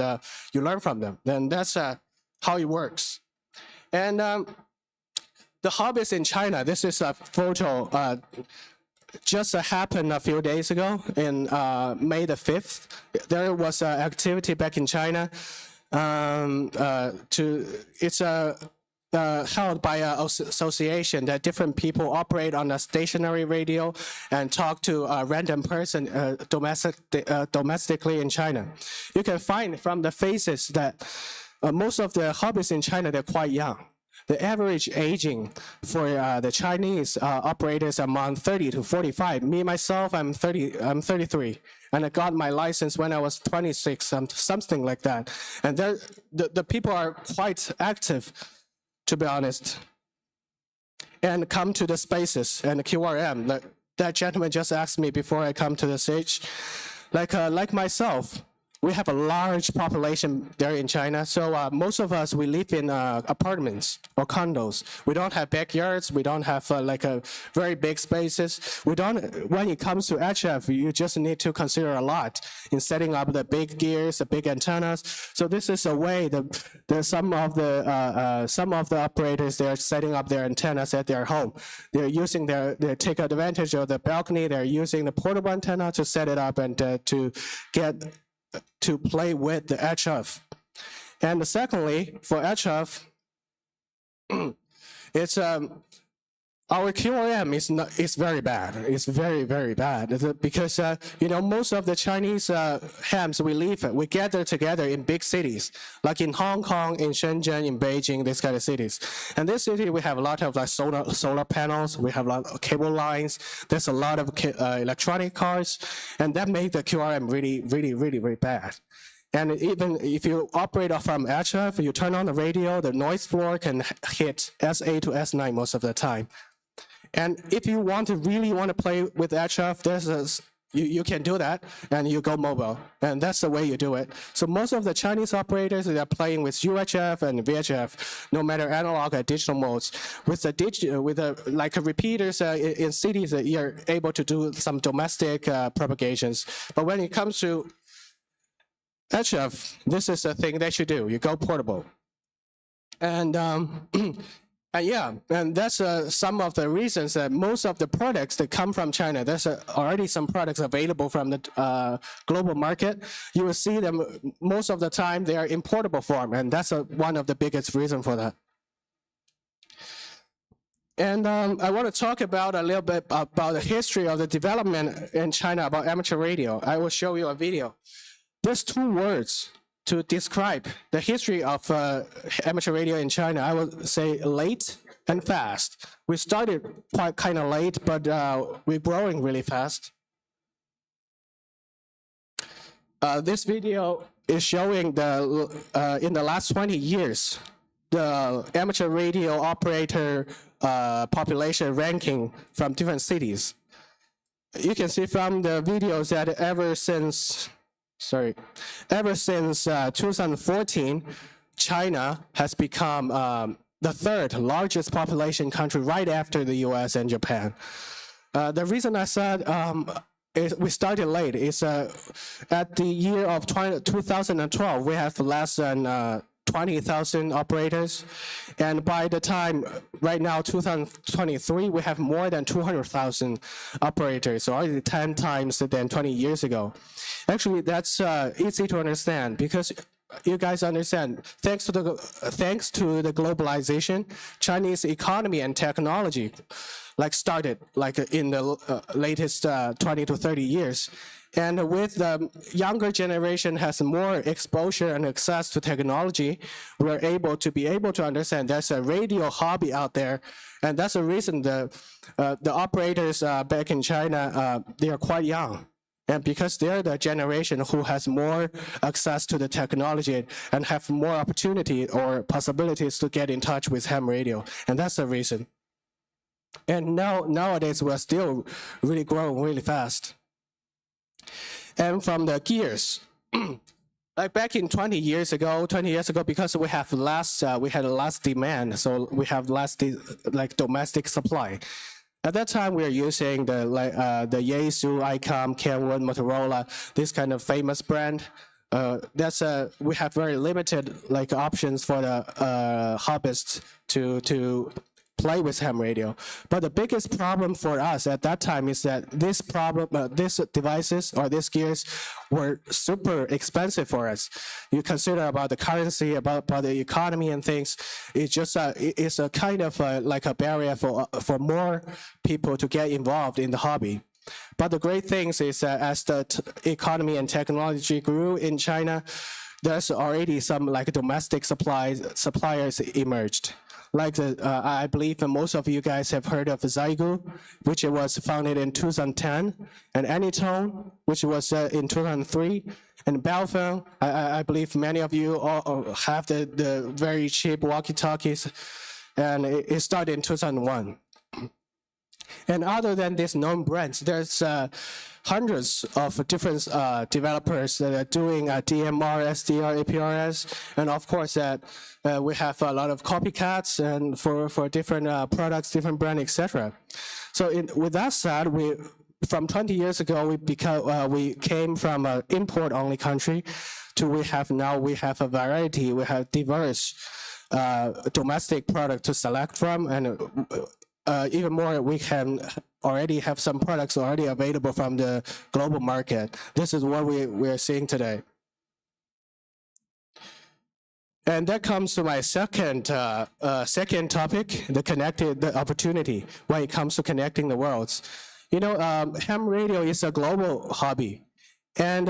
you learn from them. Then that's how it works. And the hobbies in China, this is a photo just happened a few days ago in May the 5th. There was an activity back in China. It's held by an association that different people operate on a stationary radio and talk to a random person domestically in China. You can find from the faces that most of the hobbies in China, they're quite young. The average aging for the Chinese operators among 30 to 45. Me, myself, I'm 33. And I got my license when I was 26, something like that. And the people are quite active, to be honest, and come to the spaces and the QRM. That gentleman just asked me before I come to the stage. Like myself, we have a large population there in China. So most of us, we live in apartments or condos. We don't have backyards. We don't have a very big spaces. When it comes to HF, you just need to consider a lot in setting up the big gears, the big antennas. So this is a way that some of the operators, they're setting up their antennas at their home. They're using they take advantage of the balcony. They're using the portable antenna to set it up and to play with the HF. And secondly, for HF, it's our QRM is very bad. It's very, very bad because most of the Chinese hams we gather together in big cities, like in Hong Kong, in Shenzhen, in Beijing, these kind of cities. And this city we have a lot of solar panels. We have a lot of cable lines. There's a lot of electronic cars, and that made the QRM really, really, really, really bad. And even if you operate from HF, you turn on the radio, the noise floor can hit SA to S9 most of the time. And if you really want to play with HF, you can do that, and you go mobile, and that's the way you do it. So most of the Chinese operators, they are playing with UHF and VHF, no matter analog or digital modes. With repeaters in cities, you're able to do some domestic propagations. But when it comes to HF, this is the thing that you do. You go portable, and and that's some of the reasons that most of the products that come from China, there's already some products available from the global market. You will see them most of the time, they are in portable form, and that's one of the biggest reasons for that. And I want to talk about a little bit about the history of the development in China about amateur radio. I will show you a video. There's 2 words to describe the history of amateur radio in China. I would say late and fast. We started quite kind of late, but we're growing really fast. This video is showing in the last 20 years, the amateur radio operator population ranking from different cities. You can see from the videos that ever since 2014, China has become the third largest population country right after the US and Japan. The reason I said we started late is at the year of 2012, we have less than 20,000 operators. And by the time, right now, 2023, we have more than 200,000 operators, so already 10 times than 20 years ago. Actually, that's easy to understand because you guys understand, thanks to the globalization, Chinese economy and technology started in the latest 20 to 30 years. And with the younger generation has more exposure and access to technology, we're able to understand there's a radio hobby out there. And that's the reason the operators back in China, they are quite young. And because they're the generation who has more access to the technology and have more opportunity or possibilities to get in touch with ham radio. And that's the reason. And nowadays, we're still really growing really fast. And from the gears, like back in 20 years ago, because we had less demand, so we have less domestic supply. At that time, we were using the Yaesu, ICOM, Kenwood, Motorola, this kind of famous brand. We have very limited options for the hobbyists to play with ham radio. But the biggest problem for us at that time is that these devices or these gears were super expensive for us. You consider about the currency, about the economy and things. It's just it's a kind of like a barrier for more people to get involved in the hobby. But the great thing is as the economy and technology grew in China, there's already some domestic suppliers emerged. I believe most of you guys have heard of Zygu, which was founded in 2010, and Anytone, which was in 2003, and Baofeng. I believe many of you all have the very cheap walkie-talkies, and it started in 2001. And other than these known brands, there's hundreds of different developers that are doing DMR, SDR, APRS, and of course we have a lot of copycats and for different products, different brands, etc. So with that said, from 20 years ago, we came from an import-only country to we have a variety, we have diverse domestic product to select from, and even more, we can already have some products already available from the global market. This is what we're seeing today. And that comes to my second topic, the opportunity when it comes to connecting the worlds. Ham radio is a global hobby. And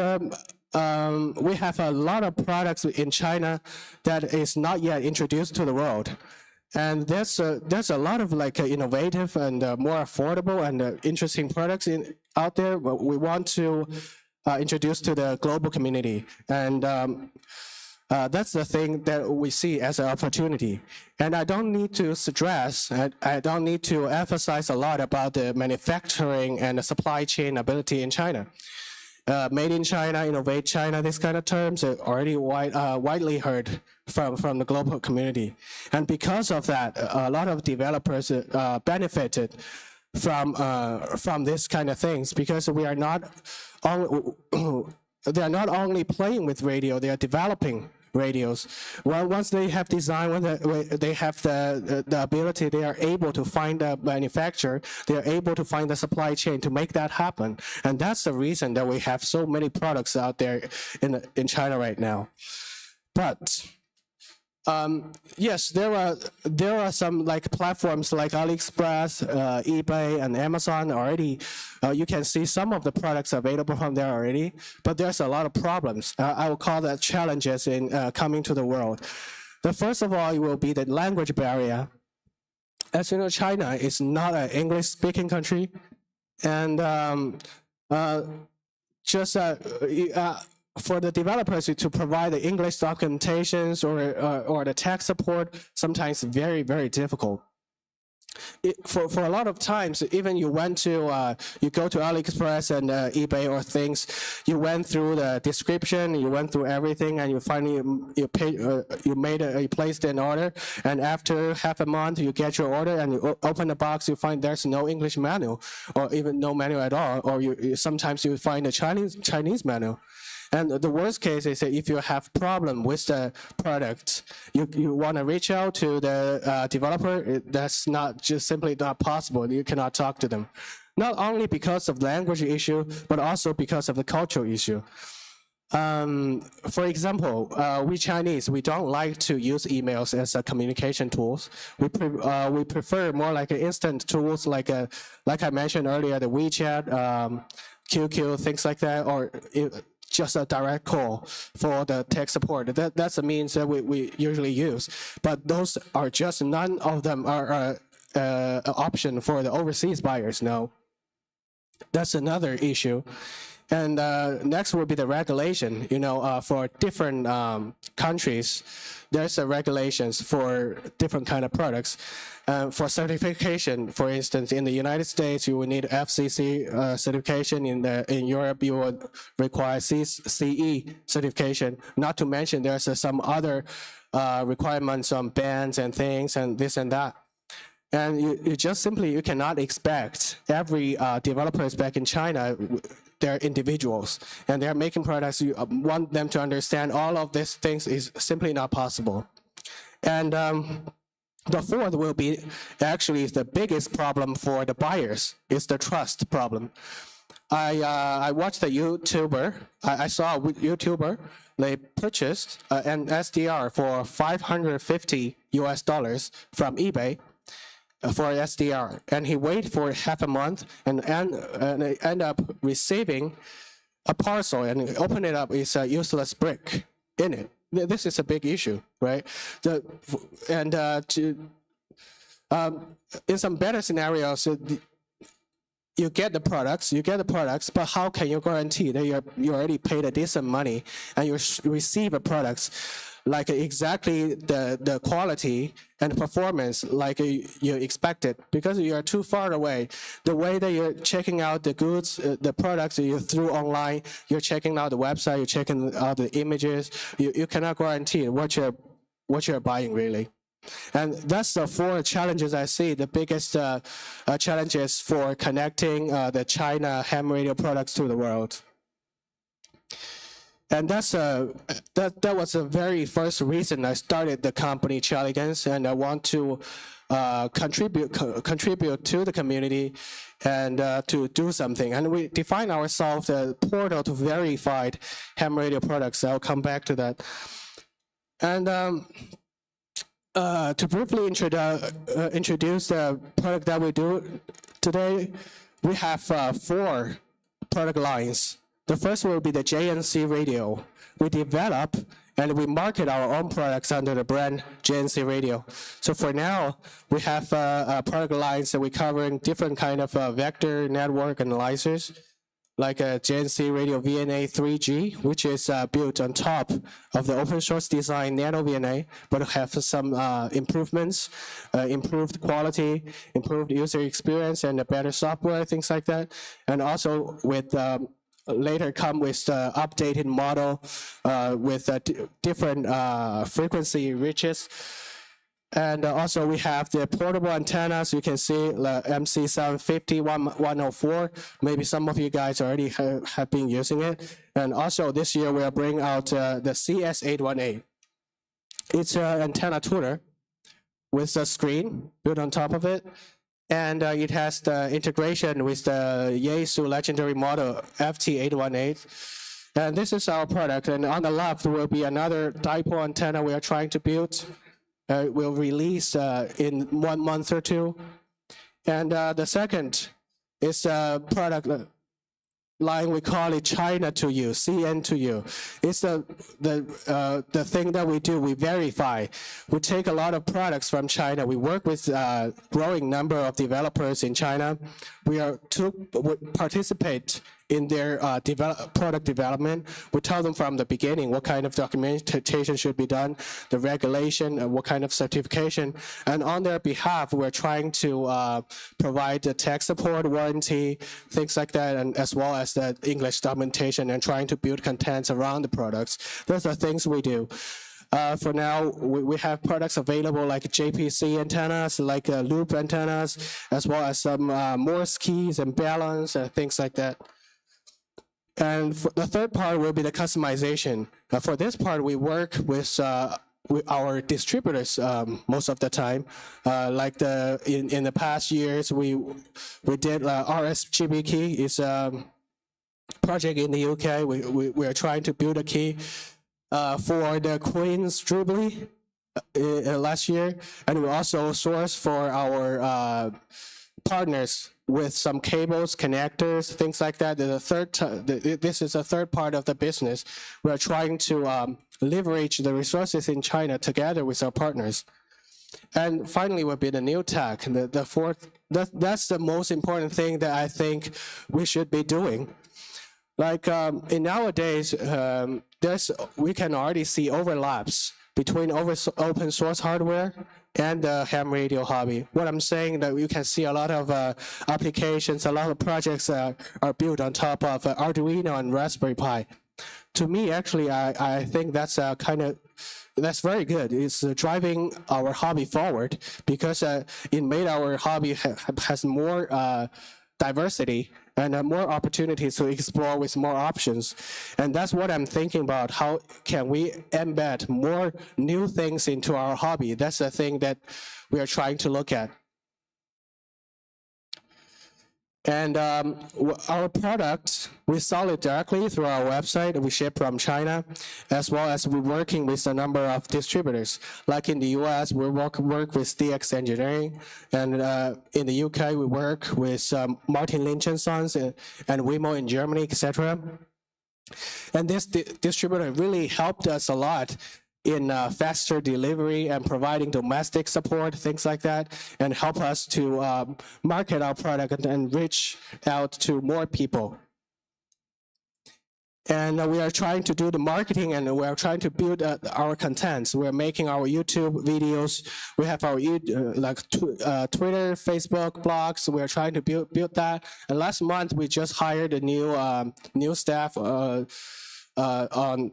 we have a lot of products in China that is not yet introduced to the world. And there's a lot of innovative and more affordable and interesting products out there. But we want to introduce to the global community, and that's the thing that we see as an opportunity. And I don't need to stress, I don't need to emphasize a lot about the manufacturing and the supply chain ability in China. Made in China, innovate China, these kind of terms are already widely heard from the global community. And because of that, a lot of developers benefited from this kind of things, because we are not they're not only playing with radio, they are developing radios. Well, once they have design, when they have the ability, they are able to find a manufacturer, they are able to find the supply chain to make that happen. And that's the reason that we have so many products out there in China right now. But yes, there are some platforms like AliExpress, eBay, and Amazon already. You can see some of the products available from there already, but there's a lot of problems. I will call that challenges in coming to the world. The first of all, it will be the language barrier. As you know, China is not an English-speaking country, and for the developers to provide the English documentations or the tech support, sometimes very, very difficult. For a lot of times, even you went to you go to AliExpress and eBay or things, you went through the description, you went through everything, and you finally you placed an order, and after half a month you get your order and you open the box, you find there's no English manual or even no manual at all, or sometimes you find a Chinese manual. And the worst case is that if you have problem with the product, you want to reach out to the developer, that's not just simply not possible. You cannot talk to them. Not only because of language issue, but also because of the cultural issue. For example, we Chinese, we don't like to use emails as a communication tools. We prefer more like instant tools, like I mentioned earlier, the WeChat, QQ, things like that, or just a direct call for the tech support. That's the means that we usually use. But those are just, none of them are an option for the overseas buyers, no. That's another issue. And next will be the regulation. You know, for different countries, there's regulations for different kind of products. For certification, for instance, in the United States, you will need FCC certification. In Europe, you would require CE certification. Not to mention, there's some other requirements on bans and things and this and that. And you just simply, you cannot expect every developers back in China, they're individuals and they're making products. You want them to understand all of these things is simply not possible. And the fourth will be actually the biggest problem for the buyers is the trust problem. I watched a YouTuber, I saw a YouTuber, they purchased an SDR for $550 US from eBay for SDR, and he waited for half a month and end up receiving a parcel, and open it up, it's a useless brick in it. This is a big issue, right? In some better scenarios, you get the products, but how can you guarantee that you already paid a decent money and you receive a products like exactly the quality and performance like you expected, because you are too far away. The way that you're checking out the goods, the products that you through online, you're checking out the website, you're checking out the images, you cannot guarantee what you're buying really. And that's the four challenges I see. The biggest challenges for connecting the China ham radio products to the world. And that was the very first reason I started the company Chaligans, and I want to contribute to the community and to do something. And we define ourselves as a portal to verified ham radio products. I'll come back to that. And to briefly introduce the product that we do today, we have 4 product lines. The first will be the JNC radio. We develop and we market our own products under the brand JNC Radio. So for now, we have product lines that we're covering different kind of vector network analyzers, like a JNC Radio VNA 3G, which is built on top of the open source design Nano VNA, but have some improvements, improved quality, improved user experience, and a better software, things like that. And also with later come with the updated model with different frequency reaches. And also we have the portable antennas. You can see the MC750 104. Maybe some of you guys already have been using it. And also this year we are bringing out the CS818. It's an antenna tuner with a screen built on top of it. And it has the integration with the Yaesu legendary model FT818. And this is our product. And on the left will be another dipole antenna we are trying to build. We'll release in 1 month or 2. And the second is a product line, we call it China to You, CN to You. It's the thing that we do, we verify. We take a lot of products from China. We work with a growing number of developers in China. We participate in their product development. We tell them from the beginning what kind of documentation should be done, the regulation, and what kind of certification. And on their behalf, we're trying to provide the tech support, warranty, things like that, and as well as the English documentation and trying to build contents around the products. Those are things we do. For now, we have products available like JPC antennas, like loop antennas, as well as some Morse keys and balance and things like that. And for the third part will be the customization. For this part, we work with our distributors most of the time. Like in the past years, we did RSGB key. It's a project in the UK. We are trying to build a key for the Queen's Jubilee last year, and we also source for our partners with some cables, connectors, things like that. This is a third part of the business. We're trying to leverage the resources in China together with our partners. And finally will be the new tech. The fourth, that's the most important thing that I think we should be doing. Like in nowadays, we can already see overlaps between open source hardware and the ham radio hobby. What I'm saying that you can see a lot of applications, a lot of projects are built on top of Arduino and Raspberry Pi. To me, actually, I think that's that's very good. It's driving our hobby forward because it made our hobby has more diversity and more opportunities to explore with more options. And that's what I'm thinking about. How can we embed more new things into our hobby? That's the thing that we are trying to look at. And our products, we sell it directly through our website. We ship from China, as well as we're working with a number of distributors. Like in the US, we work with DX Engineering, and in the UK, we work with Martin Lynch & Sons and Wemo in Germany, etc. And this distributor really helped us a lot in faster delivery and providing domestic support, things like that, and help us to market our product and reach out to more people. And we are trying to do the marketing, and we are trying to build our contents. We're making our YouTube videos. We have our Twitter, Facebook, blogs. We're trying to build that. And last month, we just hired a new staff on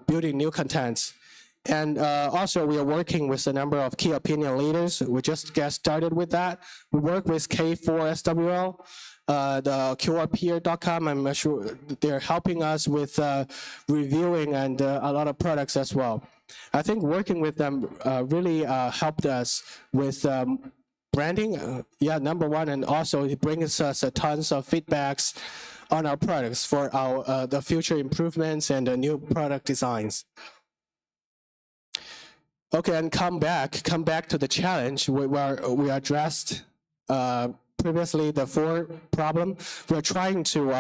building new contents. And also, we are working with a number of key opinion leaders. We just get started with that. We work with K4SWL, the QRpeer.com. I'm sure they're helping us with reviewing and a lot of products as well. I think working with them really helped us with branding, number one, and also it brings us tons of feedbacks on our products for the future improvements and the new product designs. Okay, and come back to the challenge we addressed previously, the 4 problem. We're trying to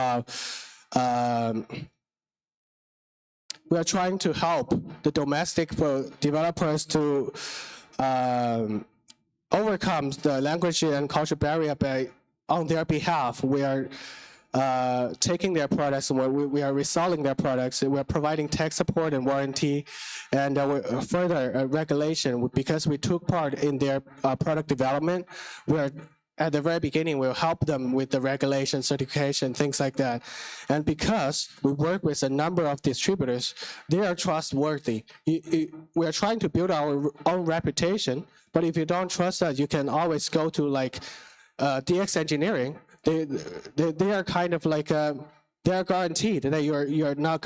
help the domestic developers to overcome the language and culture barrier on their behalf. We are taking their products, and we are reselling their products. We're providing tech support and warranty, and further regulation. Because we took part in their product development, we're at the very beginning, we'll help them with the regulation, certification, things like that. And because we work with a number of distributors, they are trustworthy. We are trying to build our own reputation, but if you don't trust us, you can always go to like DX Engineering. They are kind of like they are guaranteed that you're not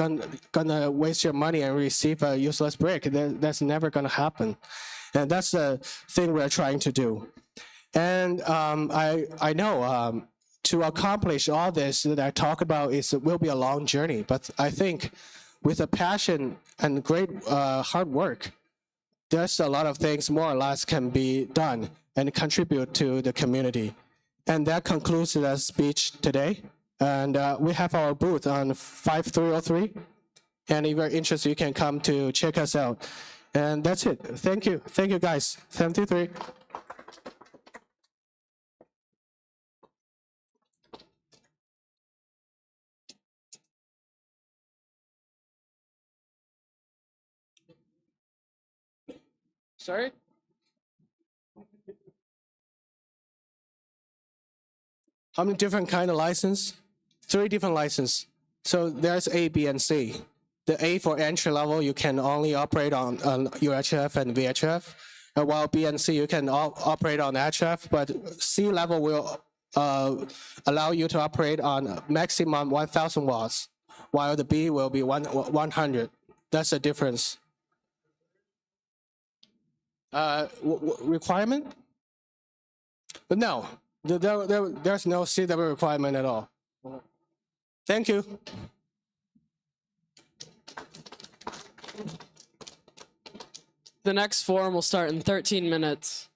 gonna waste your money and receive a useless brick. That's never gonna happen, and that's the thing we're trying to do. And I know to accomplish all this that I talk about will be a long journey, but I think with a passion and great hard work, there's a lot of things more or less can be done and contribute to the community. And that concludes the speech today. And we have our booth on 5303. And if you're interested, you can come to check us out. And that's it. Thank you. Thank you, guys. 73. Sorry? How many different kind of license? 3 different license. So there's A, B, and C. The A for entry level, you can only operate on UHF and VHF, while B and C you can operate on HF, but C level will allow you to operate on maximum 1,000 watts, while the B will be 100. That's the difference. Requirement? But no, there's no CW requirement at all. Thank you.
The next forum will start in 13 minutes.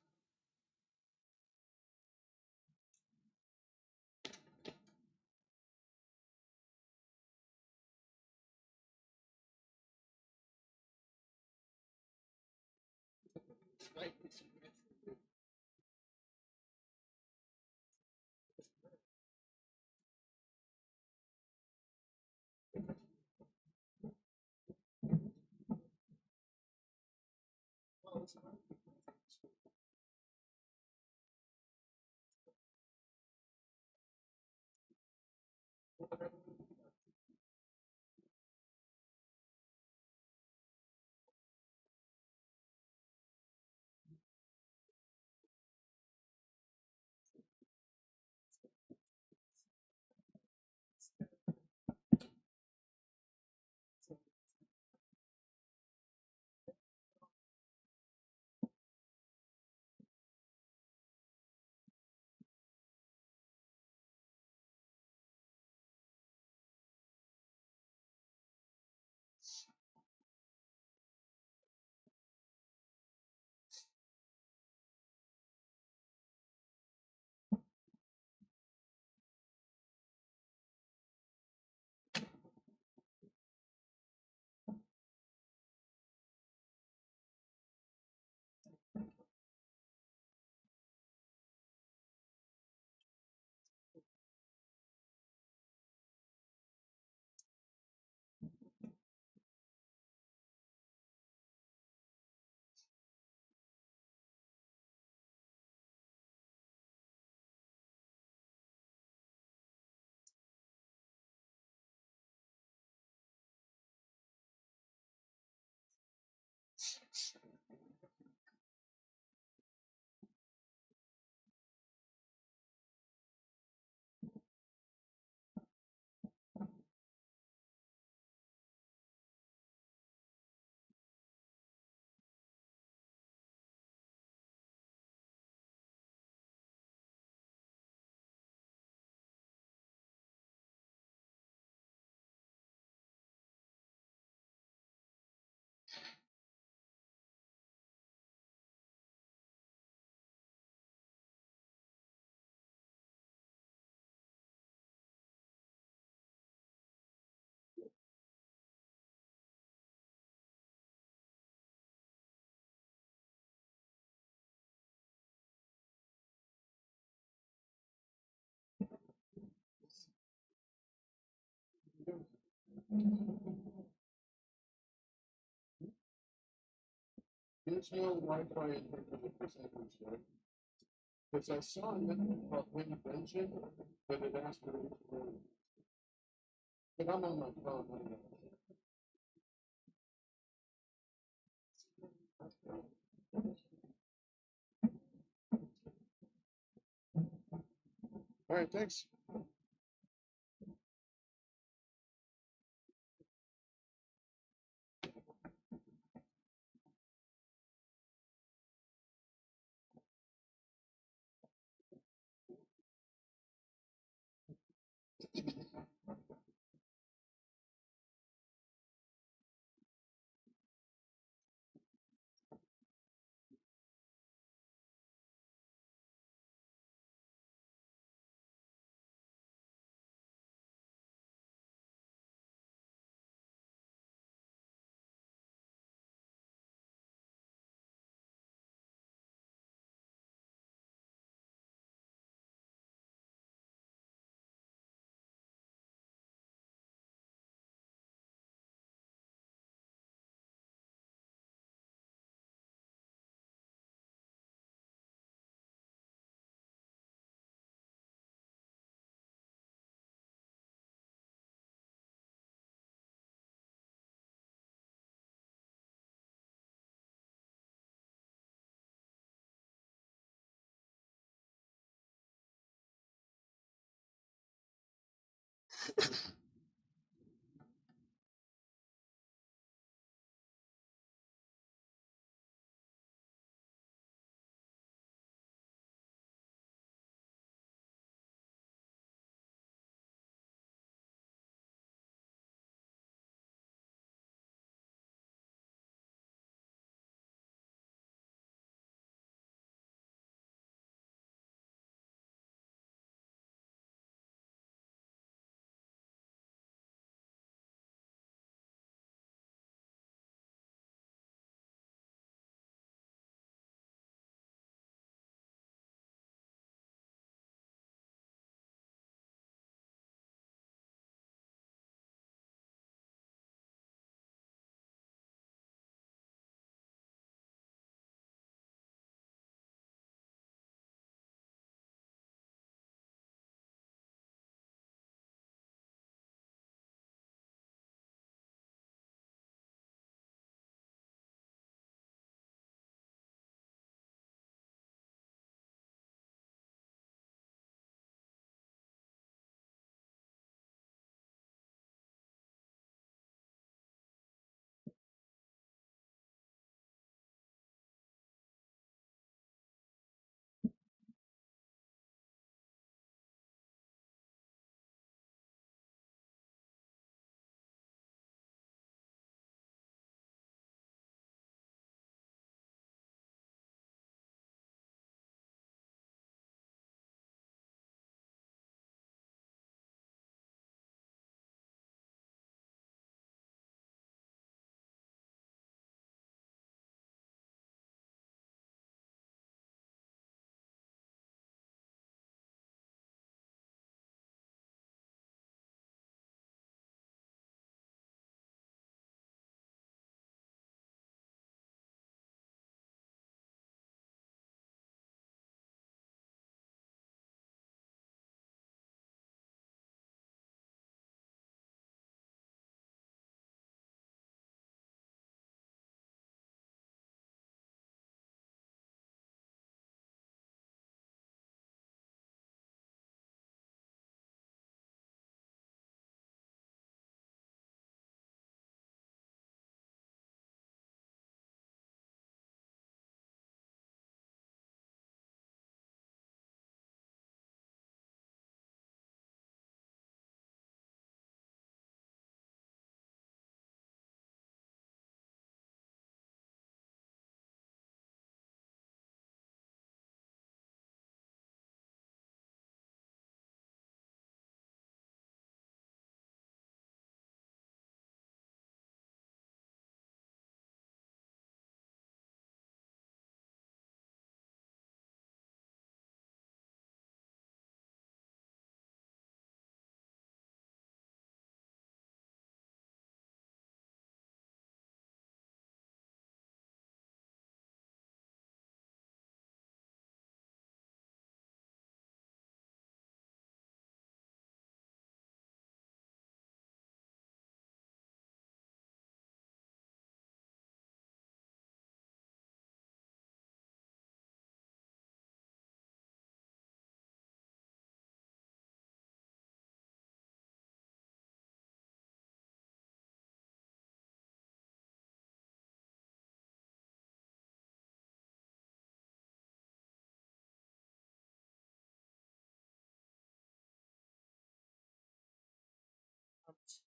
There's no Wi-Fi in the percentage, right? Because I saw in Hamvention, but it asked for it. But I'm on my phone. All right, thanks.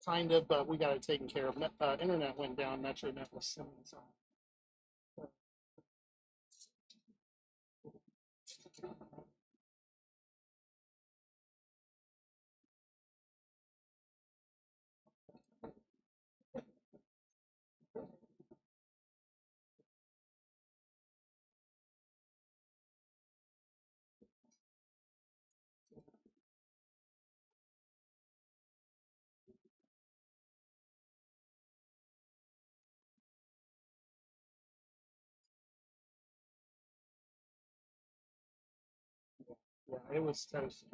Kind of, but we got it taken care of. Internet went down. MetroNet was sending us on. Yeah, it was toast.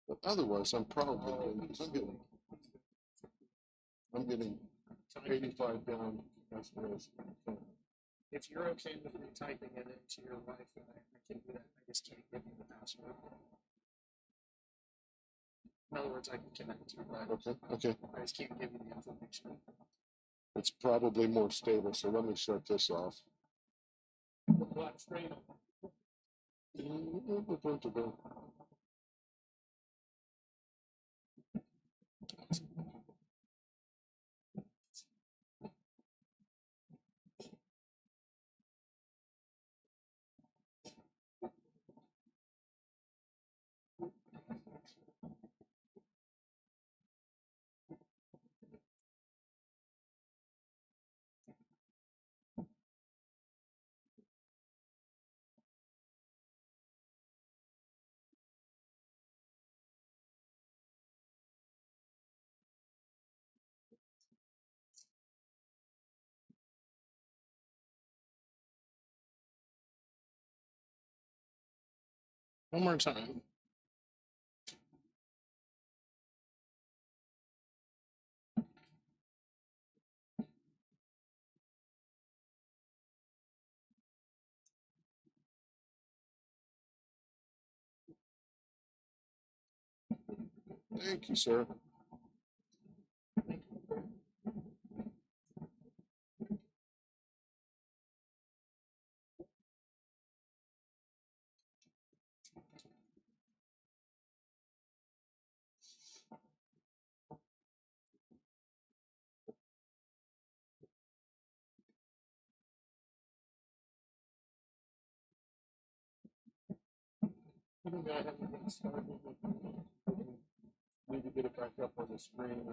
But otherwise, I'm getting 85 down as well as.
If you're okay with me typing it into your Wi-Fi, I can do that. I just can't give you the password. In other words, I can connect to it.
Okay.
I just can't give you the information.
It's probably more stable, so let me shut this off.
Black screen. One more time.
Thank you, sir.
Maybe I haven't been started.
Need to get it back up on the screen.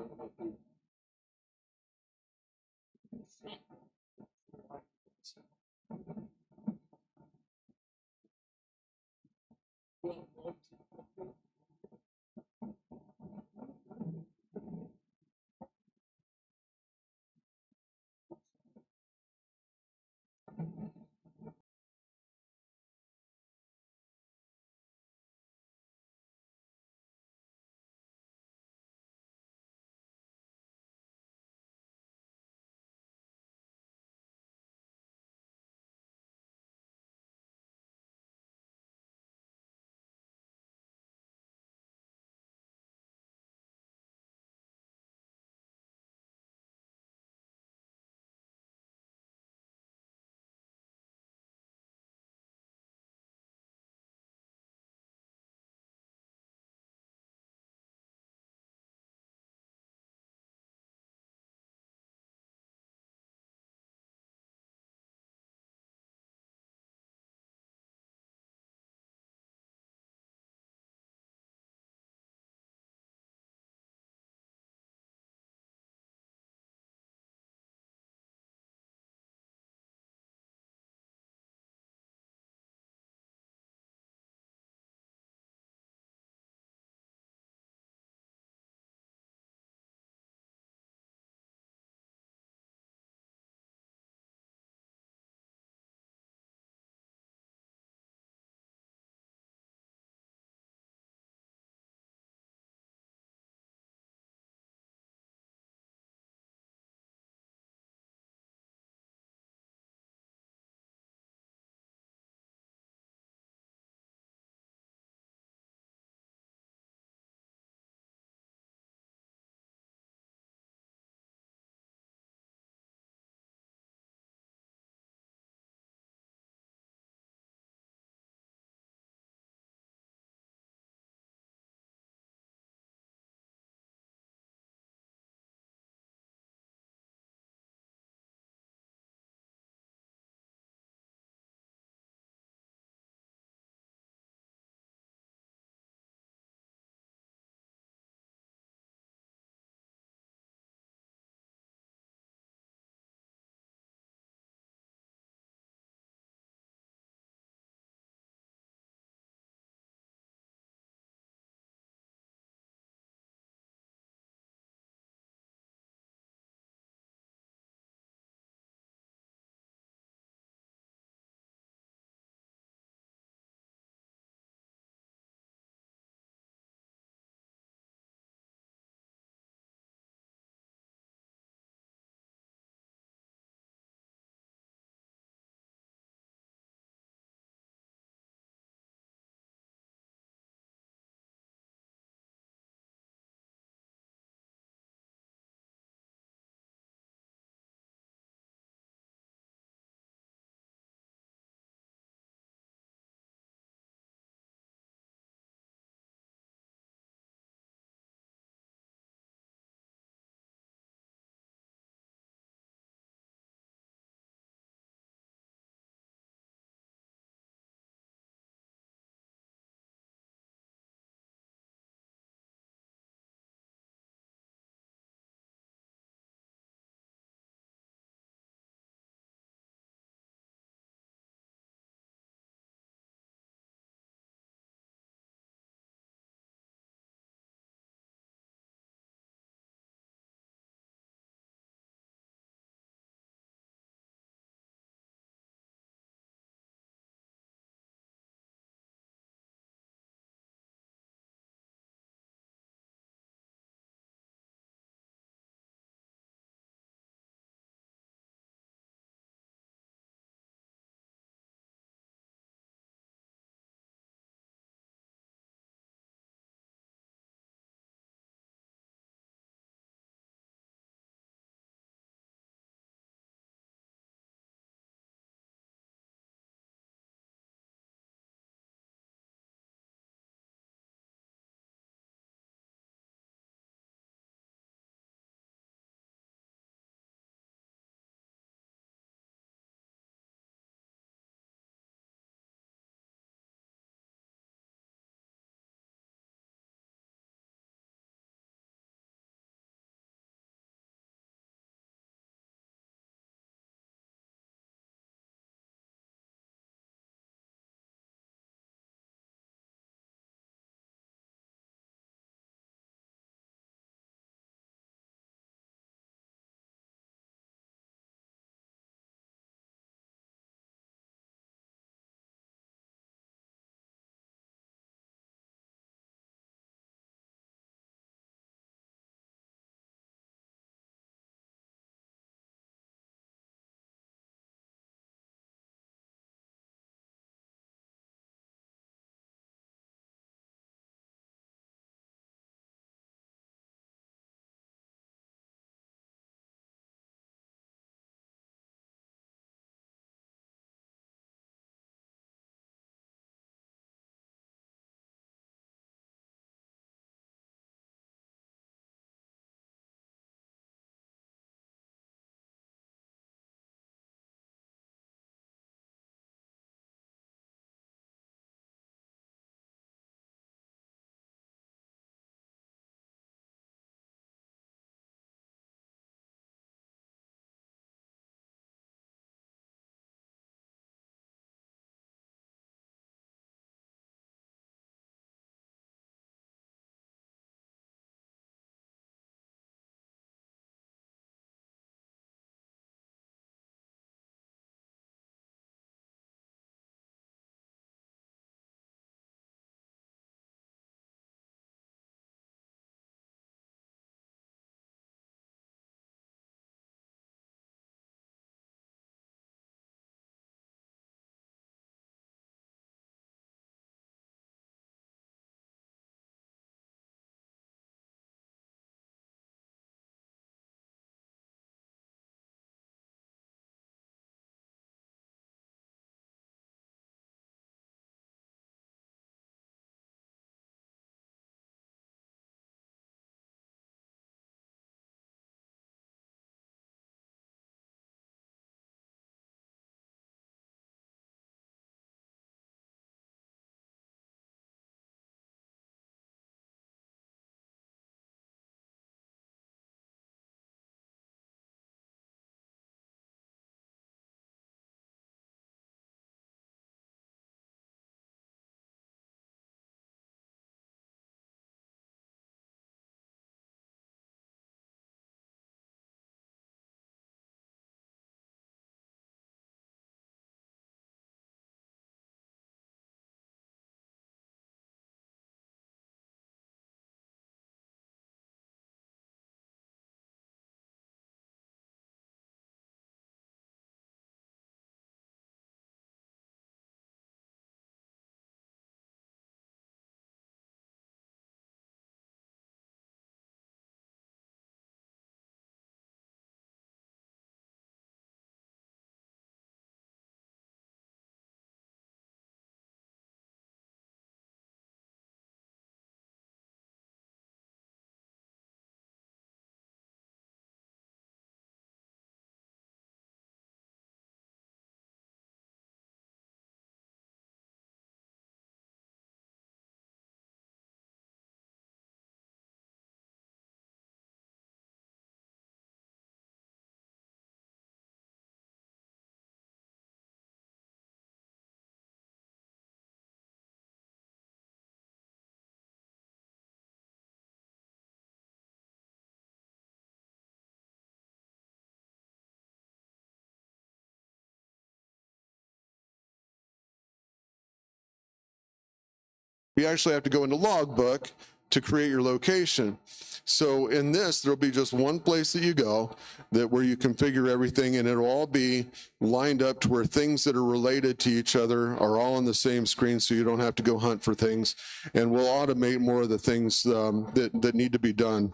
You actually have to go into logbook to create your location. So in this, there'll be just one place that you go where you configure everything, and it'll all be lined up to where things that are related to each other are all on the same screen, so you don't have to go hunt for things. And we'll automate more of the things that need to be done.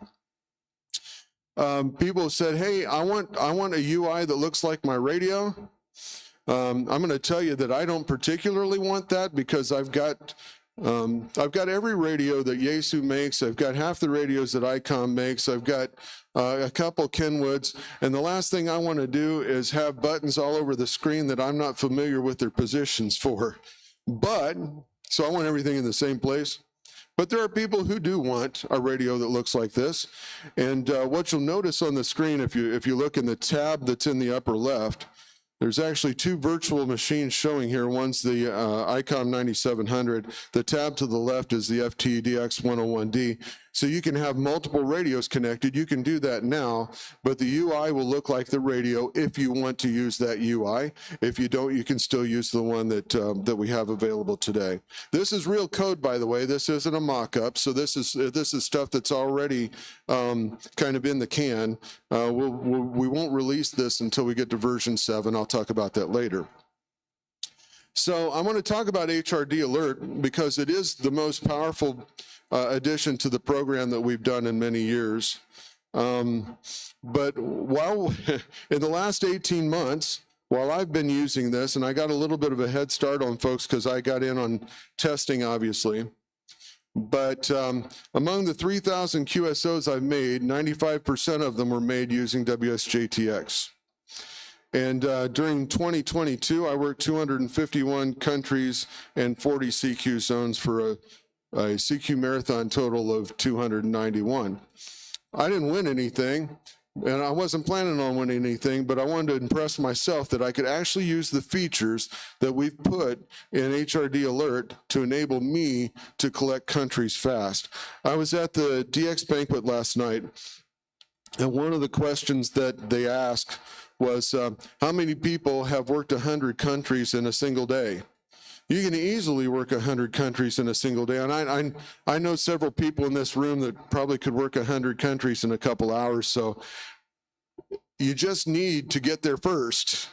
People have said, hey, I want a UI that looks like my radio. I'm going to tell you that I don't particularly want that, because I've got every radio that Yaesu makes. I've got half the radios that ICOM makes. I've got a couple Kenwoods. And the last thing I want to do is have buttons all over the screen that I'm not familiar with their positions for. So I want everything in the same place. But there are people who do want a radio that looks like this. And what you'll notice on the screen, if you look in the tab that's in the upper left, there's actually two virtual machines showing here. One's the ICOM 9700. The tab to the left is the FTDX 101D. So you can have multiple radios connected. You can do that now, but the UI will look like the radio if you want to use that UI. If you don't, you can still use the one that we have available today. This is real code, by the way. This isn't a mock-up. So this is stuff that's already kind of in the can. We won't release this until we get to version 7. I'll talk about that later. So I want to talk about HRD Alert because it is the most powerful addition to the program that we've done in many years. But while in the last 18 months, while I've been using this, and I got a little bit of a head start on folks because I got in on testing, obviously. But among the 3,000 QSOs I've made, 95% of them were made using WSJTX. And during 2022, I worked 251 countries and 40 CQ zones for a CQ marathon total of 291. I didn't win anything, and I wasn't planning on winning anything, but I wanted to impress myself that I could actually use the features that we've put in HRD Alert to enable me to collect countries fast. I was at the DX banquet last night, and one of the questions that they asked was, how many people have worked 100 countries in a single day? You can easily work 100 countries in a single day. And I know several people in this room that probably could work 100 countries in a couple hours. So you just need to get there first,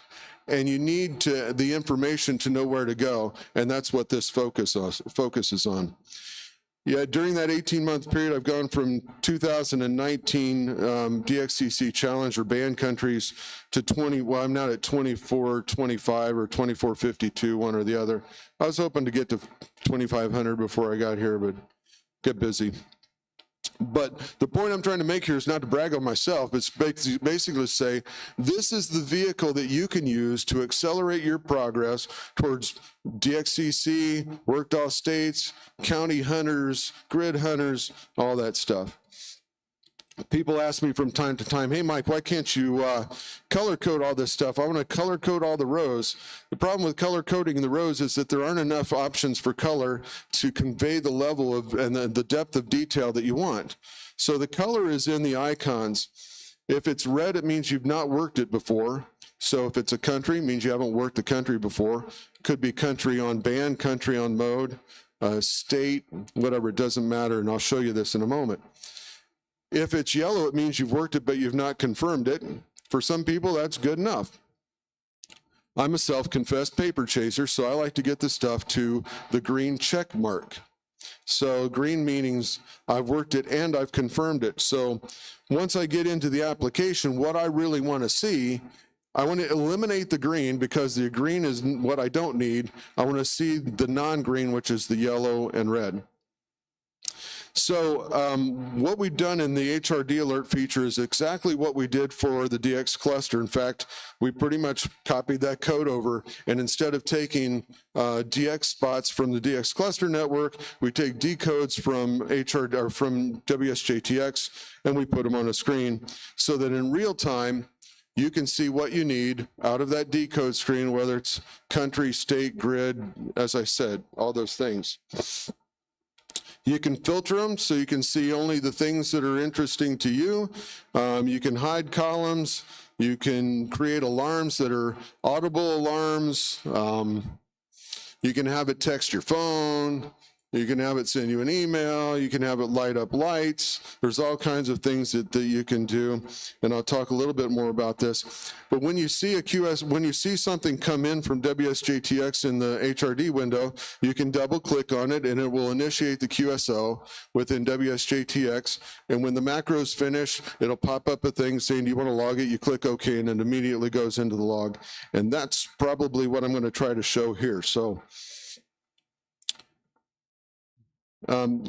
and you need the information to know where to go. And that's what this focuses on. Yeah, during that 18-month period, I've gone from 2019 DXCC Challenger banned countries to 20, well, I'm now at 2425 or 2452, one or the other. I was hoping to get to 2,500 before I got here, but get busy. But the point I'm trying to make here is not to brag on myself. It's basically to say, this is the vehicle that you can use to accelerate your progress towards DXCC, worked all states, county hunters, grid hunters, all that stuff. People ask me from time to time, hey, Mike, why can't you color code all this stuff? I want to color code all the rows. The problem with color coding the rows is that there aren't enough options for color to convey the level of and the depth of detail that you want. So the color is in the icons. If it's red, it means you've not worked it before. So if it's a country, it means you haven't worked the country before. Could be country on band, country on mode, state, whatever, it doesn't matter. And I'll show you this in a moment. If it's yellow, it means you've worked it, but you've not confirmed it. For some people, that's good enough. I'm a self-confessed paper chaser, so I like to get the stuff to the green check mark. So green means I've worked it and I've confirmed it. So once I get into the application, what I really want to see, I want to eliminate the green because the green is what I don't need. I want to see the non-green, which is the yellow and red. So what we've done in the HRD Alert feature is exactly what we did for the DX cluster. In fact, we pretty much copied that code over, and instead of taking DX spots from the DX cluster network, we take decodes from from WSJTX, and we put them on a screen so that in real time, you can see what you need out of that decode screen, whether it's country, state, grid, as I said, all those things. You can filter them so you can see only the things that are interesting to you. You can hide columns. You can create alarms that are audible alarms. You can have it text your phone. You can have it send you an email. You can have it light up lights. There's all kinds of things that you can do. And I'll talk a little bit more about this. But when you see when you see something come in from WSJTX in the HRD window, you can double click on it and it will initiate the QSO within WSJTX. And when the macro is finished, it'll pop up a thing saying, do you want to log it? You click OK, and it immediately goes into the log. And that's probably what I'm going to try to show here. So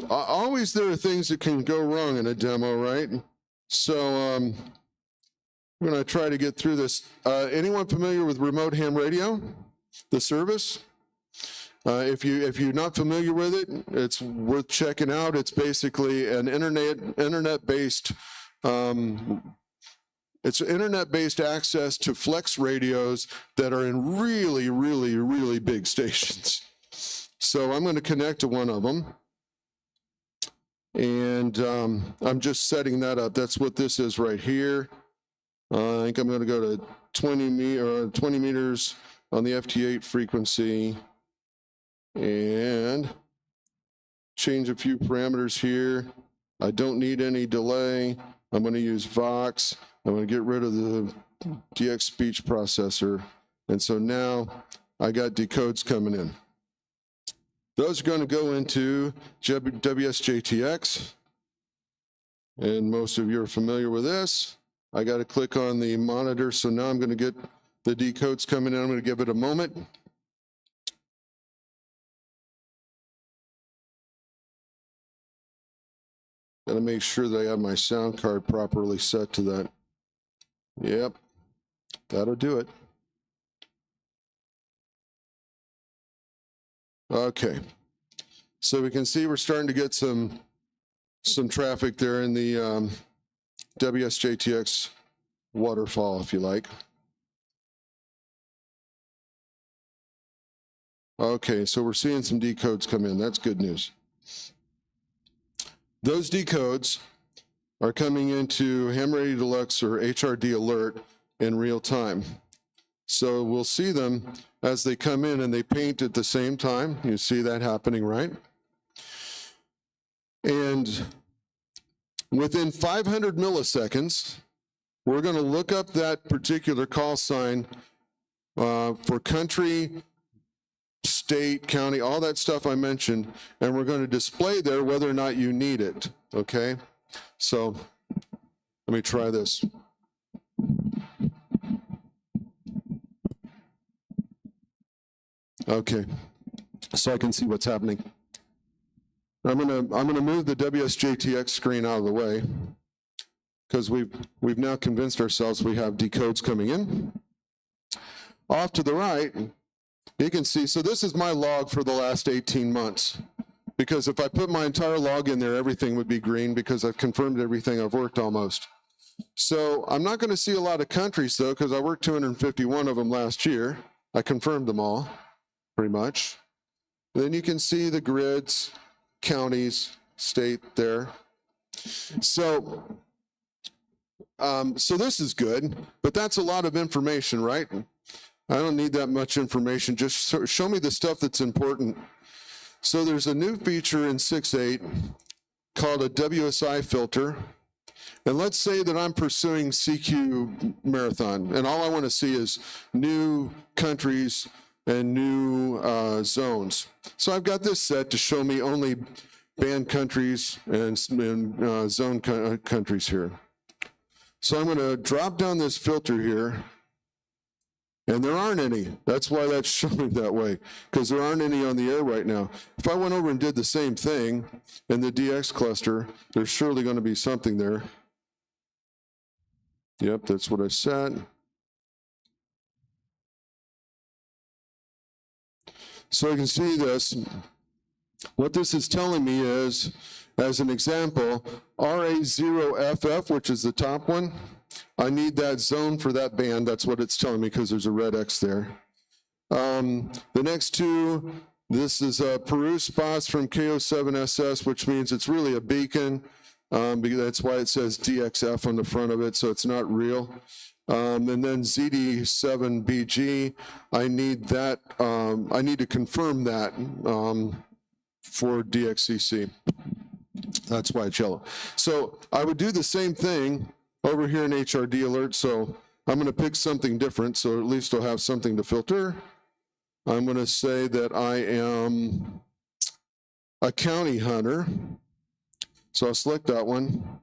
always there are things that can go wrong in a demo, right? So I'm going to try to get through this. Anyone familiar with remote ham radio, the service? If you're not familiar with it, it's worth checking out. It's basically an internet-based it's internet-based access to flex radios that are in really, really, really big stations. So I'm going to connect to one of them. And I'm just setting that up. That's what this is right here. I think I'm going to go to 20 meters on the FT8 frequency and change a few parameters here. I don't need any delay. I'm going to use Vox. I'm going to get rid of the DX speech processor. And so now I got decodes coming in. Those are going to go into WSJTX. And most of you are familiar with this. I got to click on the monitor. So now I'm going to get the decodes coming in. I'm going to give it a moment. Got to make sure that I have my sound card properly set to that. Yep, that'll do it. Okay, so we can see we're starting to get some traffic there in the WSJTX waterfall, if you like. Okay, so we're seeing some decodes come in. That's good news. Those decodes are coming into Ham Radio Deluxe or HRD Alert in real time. So we'll see them as they come in and they paint at the same time. You see that happening, right? And within 500 milliseconds, we're going to look up that particular call sign for country, state, county, all that stuff I mentioned, and we're going to display there whether or not you need it, okay? So let me try this. Okay, so I can see what's happening. I'm gonna move the WSJTX screen out of the way because we've now convinced ourselves we have decodes coming in. Off to the right, you can see, so this is my log for the last 18 months. Because if I put my entire log in there, everything would be green because I've confirmed everything I've worked almost. So I'm not going to see a lot of countries though, because I worked 251 of them last year. I confirmed them all, pretty much. And then you can see the grids, counties, state there. So this is good, but that's a lot of information, right? I don't need that much information. Just show me the stuff that's important. So there's a new feature in 6.8 called a WSI filter. And let's say that I'm pursuing CQ Marathon, and all I want to see is new countries and new zones. So I've got this set to show me only banned countries and zone countries here. So I'm going to drop down this filter here. And there aren't any. That's why that's showing that way, because there aren't any on the air right now. If I went over and did the same thing in the DX cluster, there's surely going to be something there. Yep, that's what I said. So you can see this. What this is telling me is, as an example, RA0FF, which is the top one, I need that zone for that band. That's what it's telling me because there's a red X there. The next two, this is Peru spots from KO7SS, which means it's really a beacon. Because that's why it says DXF on the front of it, so it's not real. And then ZD7BG, I need that. I need to confirm that
for DXCC. That's why it's yellow. So I would do the same thing over here in HRD alert. So I'm going to pick something different. So at least I'll have something to filter. I'm going to say that I am a county hunter. So I'll select that one.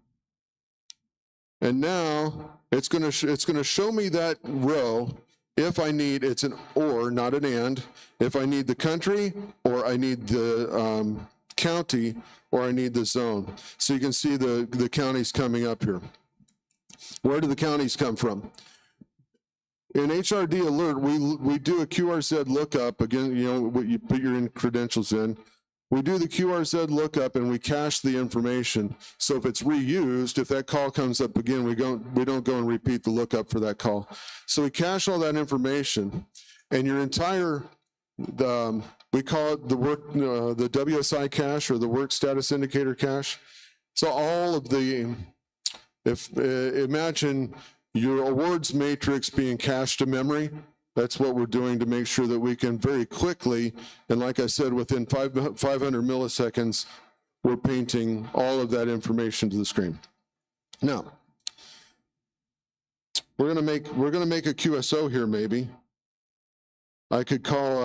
And now it's going to show me that row if I need, it's an or, not an and, if I need the country or I need the county or I need the zone. So you can see the counties coming up here. Where do the counties come from? In HRD alert, we do a QRZ lookup. Again, you know, you put your credentials in. We do the QRZ lookup and we cache the information. So if it's reused, if that call comes up again, we don't go and repeat the lookup for that call. So we cache all that information, and your entire, we call it the WSI cache or the work status indicator cache. So all of the, imagine your awards matrix being cached to memory. That's what we're doing to make sure that we can very quickly, and like I said, within 500 milliseconds, we're painting all of that information to the screen. Now, we're gonna make a QSO here maybe. I could call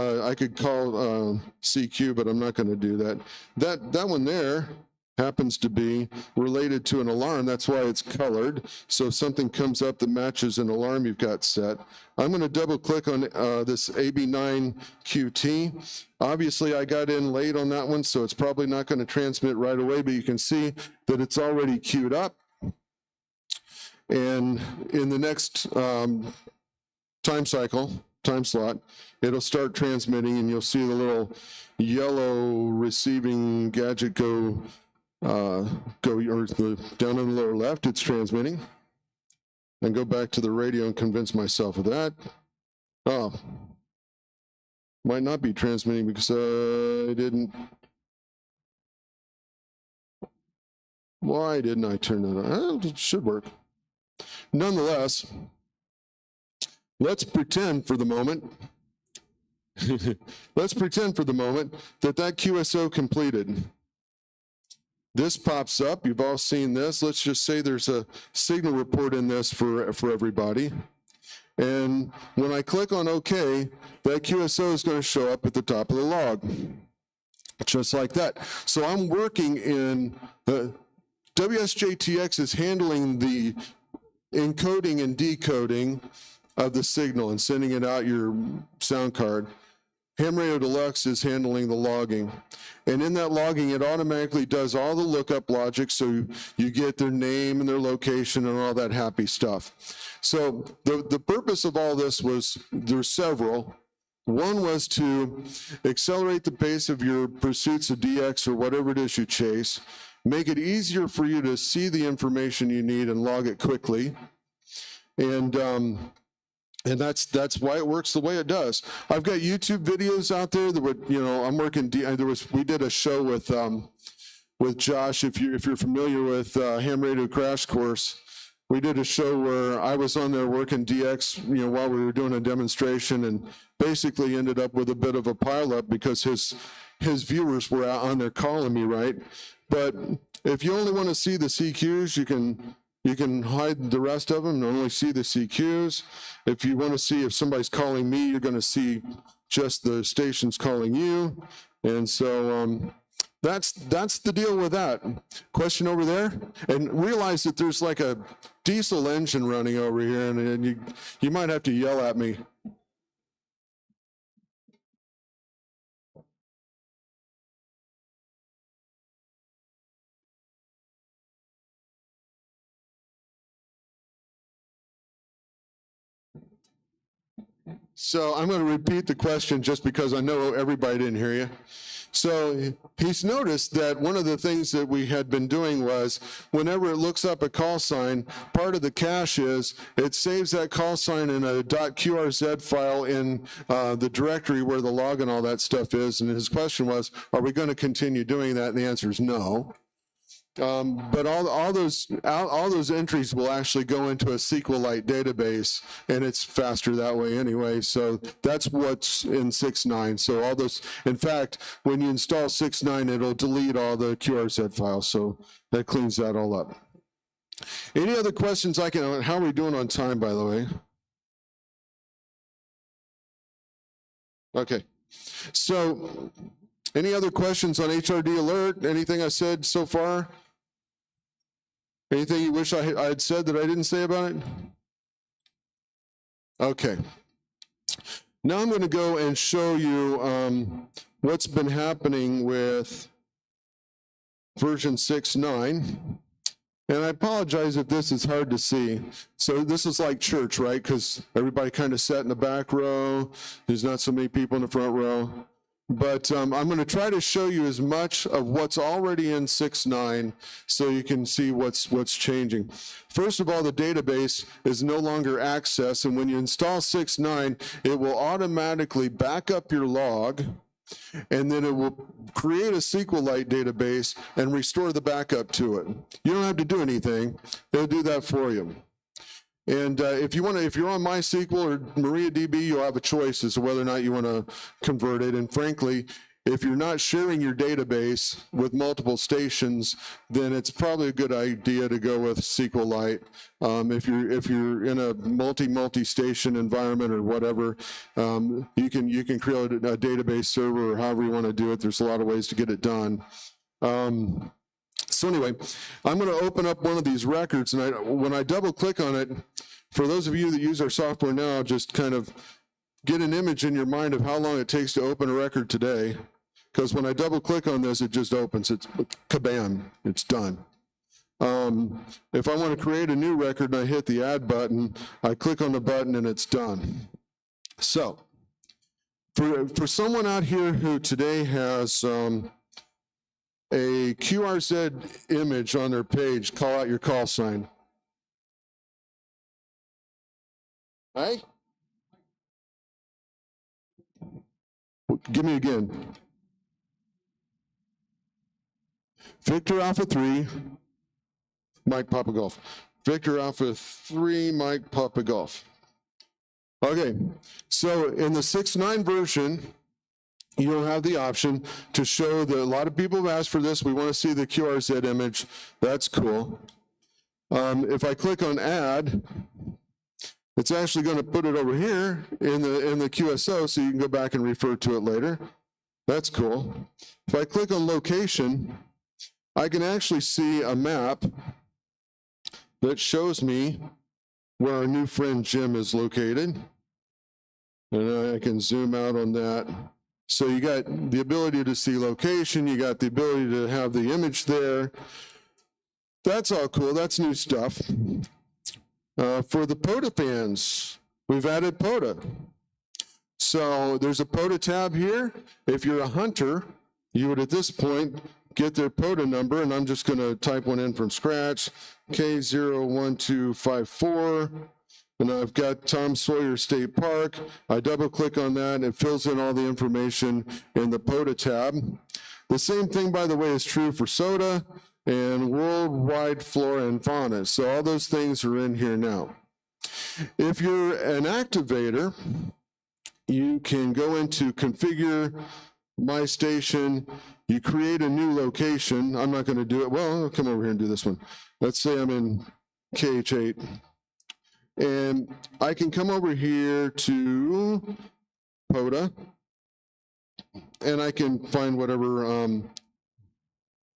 CQ, but I'm not gonna do that. That one there happens to be related to an alarm. That's why it's colored. So if something comes up that matches an alarm you've got set, I'm going to double click on this AB9QT. Obviously I got in late on that one, so it's probably not going to transmit right away, but you can see that it's already queued up. And in the next time slot, it'll start transmitting, and you'll see the little yellow receiving gadget go down in the lower left. It's transmitting. And go back to the radio and convince myself of that. Oh, might not be transmitting because I didn't. Why didn't I turn that on? It should work. Nonetheless, let's pretend for the moment. Let's pretend for the moment that QSO completed. This pops up. You've all seen this. Let's just say there's a signal report in this for everybody. And when I click on OK, that QSO is going to show up at the top of the log, just like that. So I'm working in the WSJTX is handling the encoding and decoding of the signal and sending it out your sound card. Ham Radio Deluxe is handling the logging. And in that logging, it automatically does all the lookup logic, so you get their name and their location and all that happy stuff. So the purpose of all this was, there's several. One was to accelerate the pace of your pursuits of DX or whatever it is you chase, make it easier for you to see the information you need and log it quickly. And that's why it works the way it does. I've got YouTube videos out there that would, you know, I'm working. We did a show with Josh. If you're familiar with Ham Radio Crash Course, we did a show where I was on there working DX, you know, while we were doing a demonstration, and basically ended up with a bit of a pileup because his viewers were out on there calling me, right? But if you only want to see the CQs, you can hide the rest of them and only see the CQs. If you want to see if somebody's calling me, you're going to see just the stations calling you. And so that's the deal with that. Question over there? And realize that there's like a diesel engine running over here, and you might have to yell at me. So I'm going to repeat the question just because I know everybody didn't hear you. So he's noticed that one of the things that we had been doing was whenever it looks up a call sign, part of the cache is it saves that call sign in a .qrz file in the directory where the log and all that stuff is. And his question was, are we going to continue doing that? And the answer is no. But all those entries will actually go into a SQLite database, and it's faster that way anyway. So that's what's in 6.9. So all those, in fact, when you install 6.9, it'll delete all the QRZ files. So that cleans that all up. Any other questions how are we doing on time, by the way? Okay. So any other questions on HRD Alert? Anything I said so far? Anything you wish I had said that I didn't say about it? Okay. Now I'm going to go and show you what's been happening with version 6.9. And I apologize if this is hard to see. So this is like church, right? Because everybody kind of sat in the back row. There's not so many people in the front row. But I'm going to try to show you as much of what's already in 6.9 so you can see what's changing. First of all, the database is no longer accessed, and when you install 6.9, it will automatically back up your log, and then it will create a SQLite database and restore the backup to it. You don't have to do anything. It'll do that for you. And if you're on MySQL or MariaDB, you'll have a choice as to whether or not you want to convert it. And frankly, if you're not sharing your database with multiple stations, then it's probably a good idea to go with SQLite. If you're in a multi-station environment or whatever, you can create a database server or however you want to do it. There's a lot of ways to get it done. So anyway, I'm going to open up one of these records, and when I double click on it, for those of you that use our software now, just kind of get an image in your mind of how long it takes to open a record today. Because when I double click on this, it just opens. It's kabam, it's done. If I want to create a new record and I hit the add button, I click on the button and it's done. So for someone out here who today has a QRZ image on their page, call out your call sign. Hey? Give me again. Victor Alpha 3, Mike Papa Golf. Victor Alpha 3, Mike Papa Golf. Okay, so in the 6.9 version, you'll have the option to show that a lot of people have asked for this. We want to see the QRZ image. That's cool. If I click on add, it's actually going to put it over here in the QSO so you can go back and refer to it later. That's cool. If I click on location, I can actually see a map that shows me where our new friend Jim is located. And I can zoom out on that. So you got the ability to see location, you got the ability to have the image there. That's all cool, that's new stuff. For the POTA fans, we've added POTA. So there's a POTA tab here. If you're a hunter, you would at this point get their POTA number, and I'm just gonna type one in from scratch, K01254. And I've got Tom Sawyer State Park. I double click on that and it fills in all the information in the POTA tab. The same thing, by the way, is true for SOTA and worldwide flora and fauna. So all those things are in here now. If you're an activator, you can go into configure my station. You create a new location. I'm not going to do it. Well, I'll come over here and do this one. Let's say I'm in KH8. And I can come over here to POTA, and I can find whatever, I'm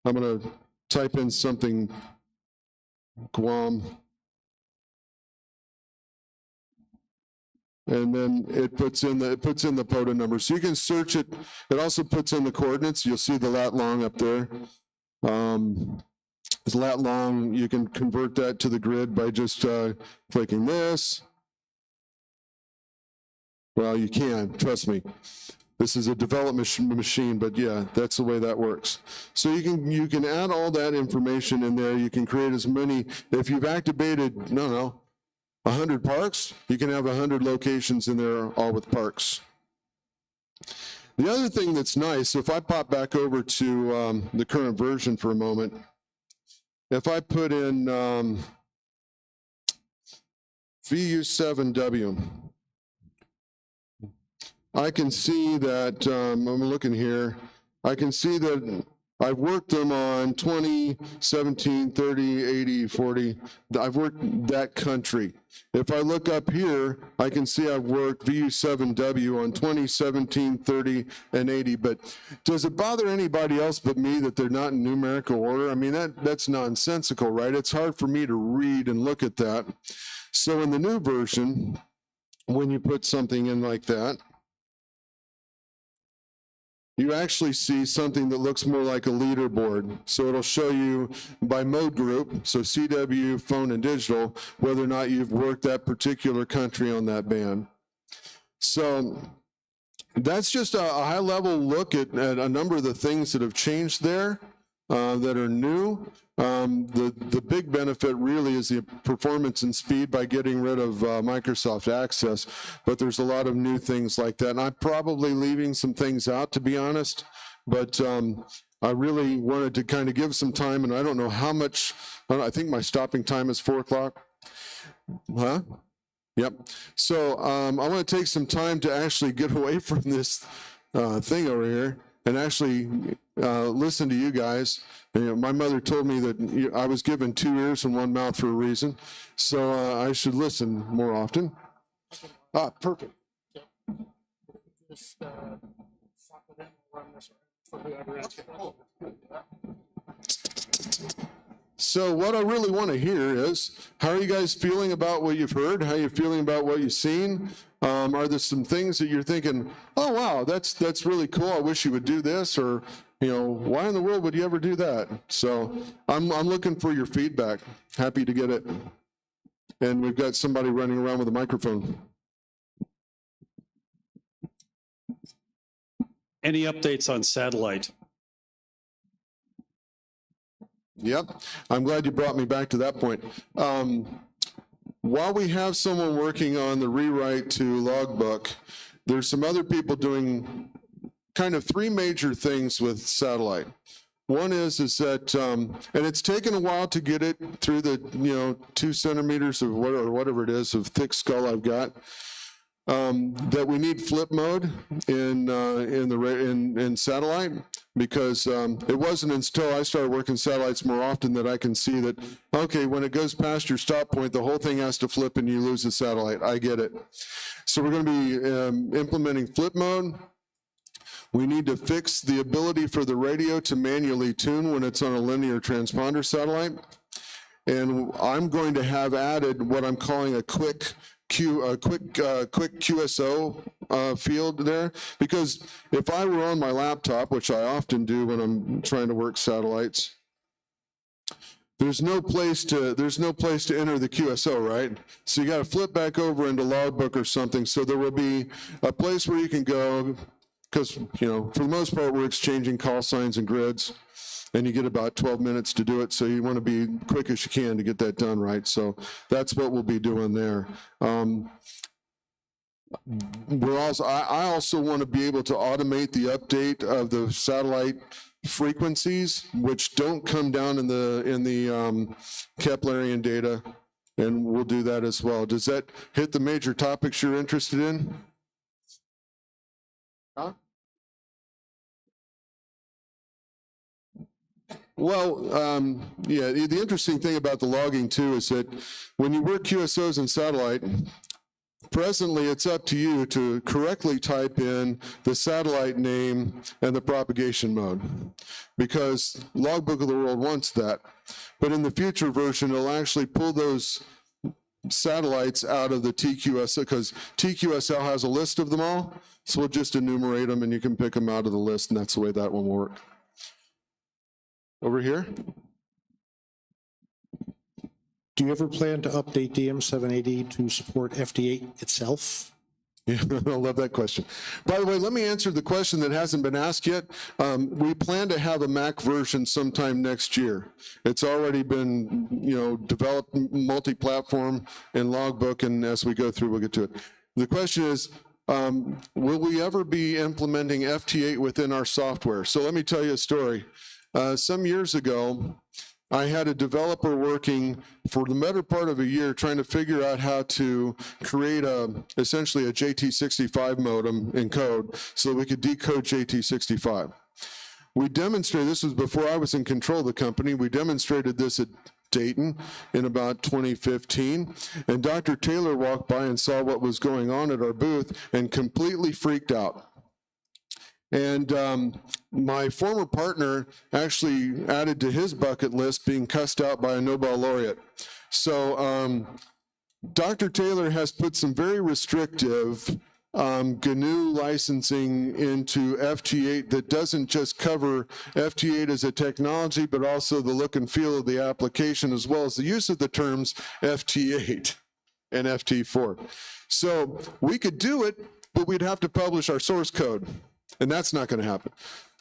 going to type in something, Guam, and then it puts in the POTA number. So you can search it. It also puts in the coordinates. You'll see the lat long up there. It's lat long, you can convert that to the grid by just clicking this. Well, you can, trust me. This is a development machine, but yeah, that's the way that works. So you can add all that information in there. You can create as many, if you've activated, 100 parks, you can have 100 locations in there, all with parks. The other thing that's nice, if I pop back over to the current version for a moment, if I put in VU7W, I can see that, I'm looking here, I can see that I've worked them on 20, 17, 30, 80, 40. I've worked that country. If I look up here, I can see I've worked VU7W on 20, 17, 30, and 80. But does it bother anybody else but me that they're not in numerical order? I mean, that's nonsensical, right? It's hard for me to read and look at that. So in the new version, when you put something in like that, you actually see something that looks more like a leaderboard. So it'll show you by mode group, so CW, phone, and digital, whether or not you've worked that particular country on that band. So that's just a high-level look at a number of the things that have changed there that are new. The big benefit really is the performance and speed by getting rid of Microsoft Access, but there's a lot of new things like that. And I'm probably leaving some things out, to be honest, but I really wanted to kind of give some time, and I don't know how much, I think my stopping time is 4 o'clock. Huh? Yep. So I want to take some time to actually get away from this thing over here and actually listen to you guys. You know, my mother told me that I was given 2 ears and 1 mouth for a reason, so I should listen more often. Ah, perfect. So what I really want to hear is, how are you guys feeling about what you've heard? How are you feeling about what you've seen? Are there some things that you're thinking, oh, wow, that's really cool. I wish you would do this, or, you know, why in the world would you ever do that? So I'm looking for your feedback. Happy to get it. And we've got somebody running around with a microphone.
Any updates on satellite?
Yep, I'm glad you brought me back to that point. While we have someone working on the rewrite to logbook, there's some other people doing kind of 3 major things with satellite. One is that, and it's taken a while to get it through the 2 centimeters of whatever it is of thick skull I've got. That we need flip mode in satellite, because it wasn't until I started working satellites more often that I can see that, okay, when it goes past your stop point, the whole thing has to flip and you lose the satellite. I get it. So we're going to be implementing flip mode. We need to fix the ability for the radio to manually tune when it's on a linear transponder satellite. And I'm going to have added what I'm calling a quick QSO field there, because if I were on my laptop, which I often do when I'm trying to work satellites, there's no place to enter the QSO, right? So you got to flip back over into logbook or something. So there will be a place where you can go, because, you know, for the most part, we're exchanging call signs and grids, and you get about 12 minutes to do it. So you want to be quick as you can to get that done right. So that's what we'll be doing there. I also want to be able to automate the update of the satellite frequencies, which don't come down in the Keplerian data, and we'll do that as well. Does that hit the major topics you're interested in? Huh? Well, yeah, the interesting thing about the logging too is that when you work QSOs in satellite, presently it's up to you to correctly type in the satellite name and the propagation mode, because Logbook of the World wants that. But in the future version, it'll actually pull those satellites out of the TQSL, because TQSL has a list of them all, so we'll just enumerate them and you can pick them out of the list, and that's the way that one will work. Over here.
Do you ever plan to update DM780 to support FD8 itself?
Yeah, I love that question. By the way, let me answer the question that hasn't been asked yet. We plan to have a Mac version sometime next year. It's already been, developed multi-platform in Logbook, and as we go through, we'll get to it. The question is, will we ever be implementing FT8 within our software? So let me tell you a story. Some years ago, I had a developer working for the better part of a year trying to figure out how to create essentially a JT65 modem in code so that we could decode JT65. We demonstrated, this was before I was in control of the company, we demonstrated this at Dayton in about 2015, and Dr. Taylor walked by and saw what was going on at our booth and completely freaked out. And my former partner actually added to his bucket list being cussed out by a Nobel laureate. So Dr. Taylor has put some very restrictive GNU licensing into FT8 that doesn't just cover FT8 as a technology, but also the look and feel of the application, as well as the use of the terms FT8 and FT4. So we could do it, but we'd have to publish our source code, and that's not going to happen.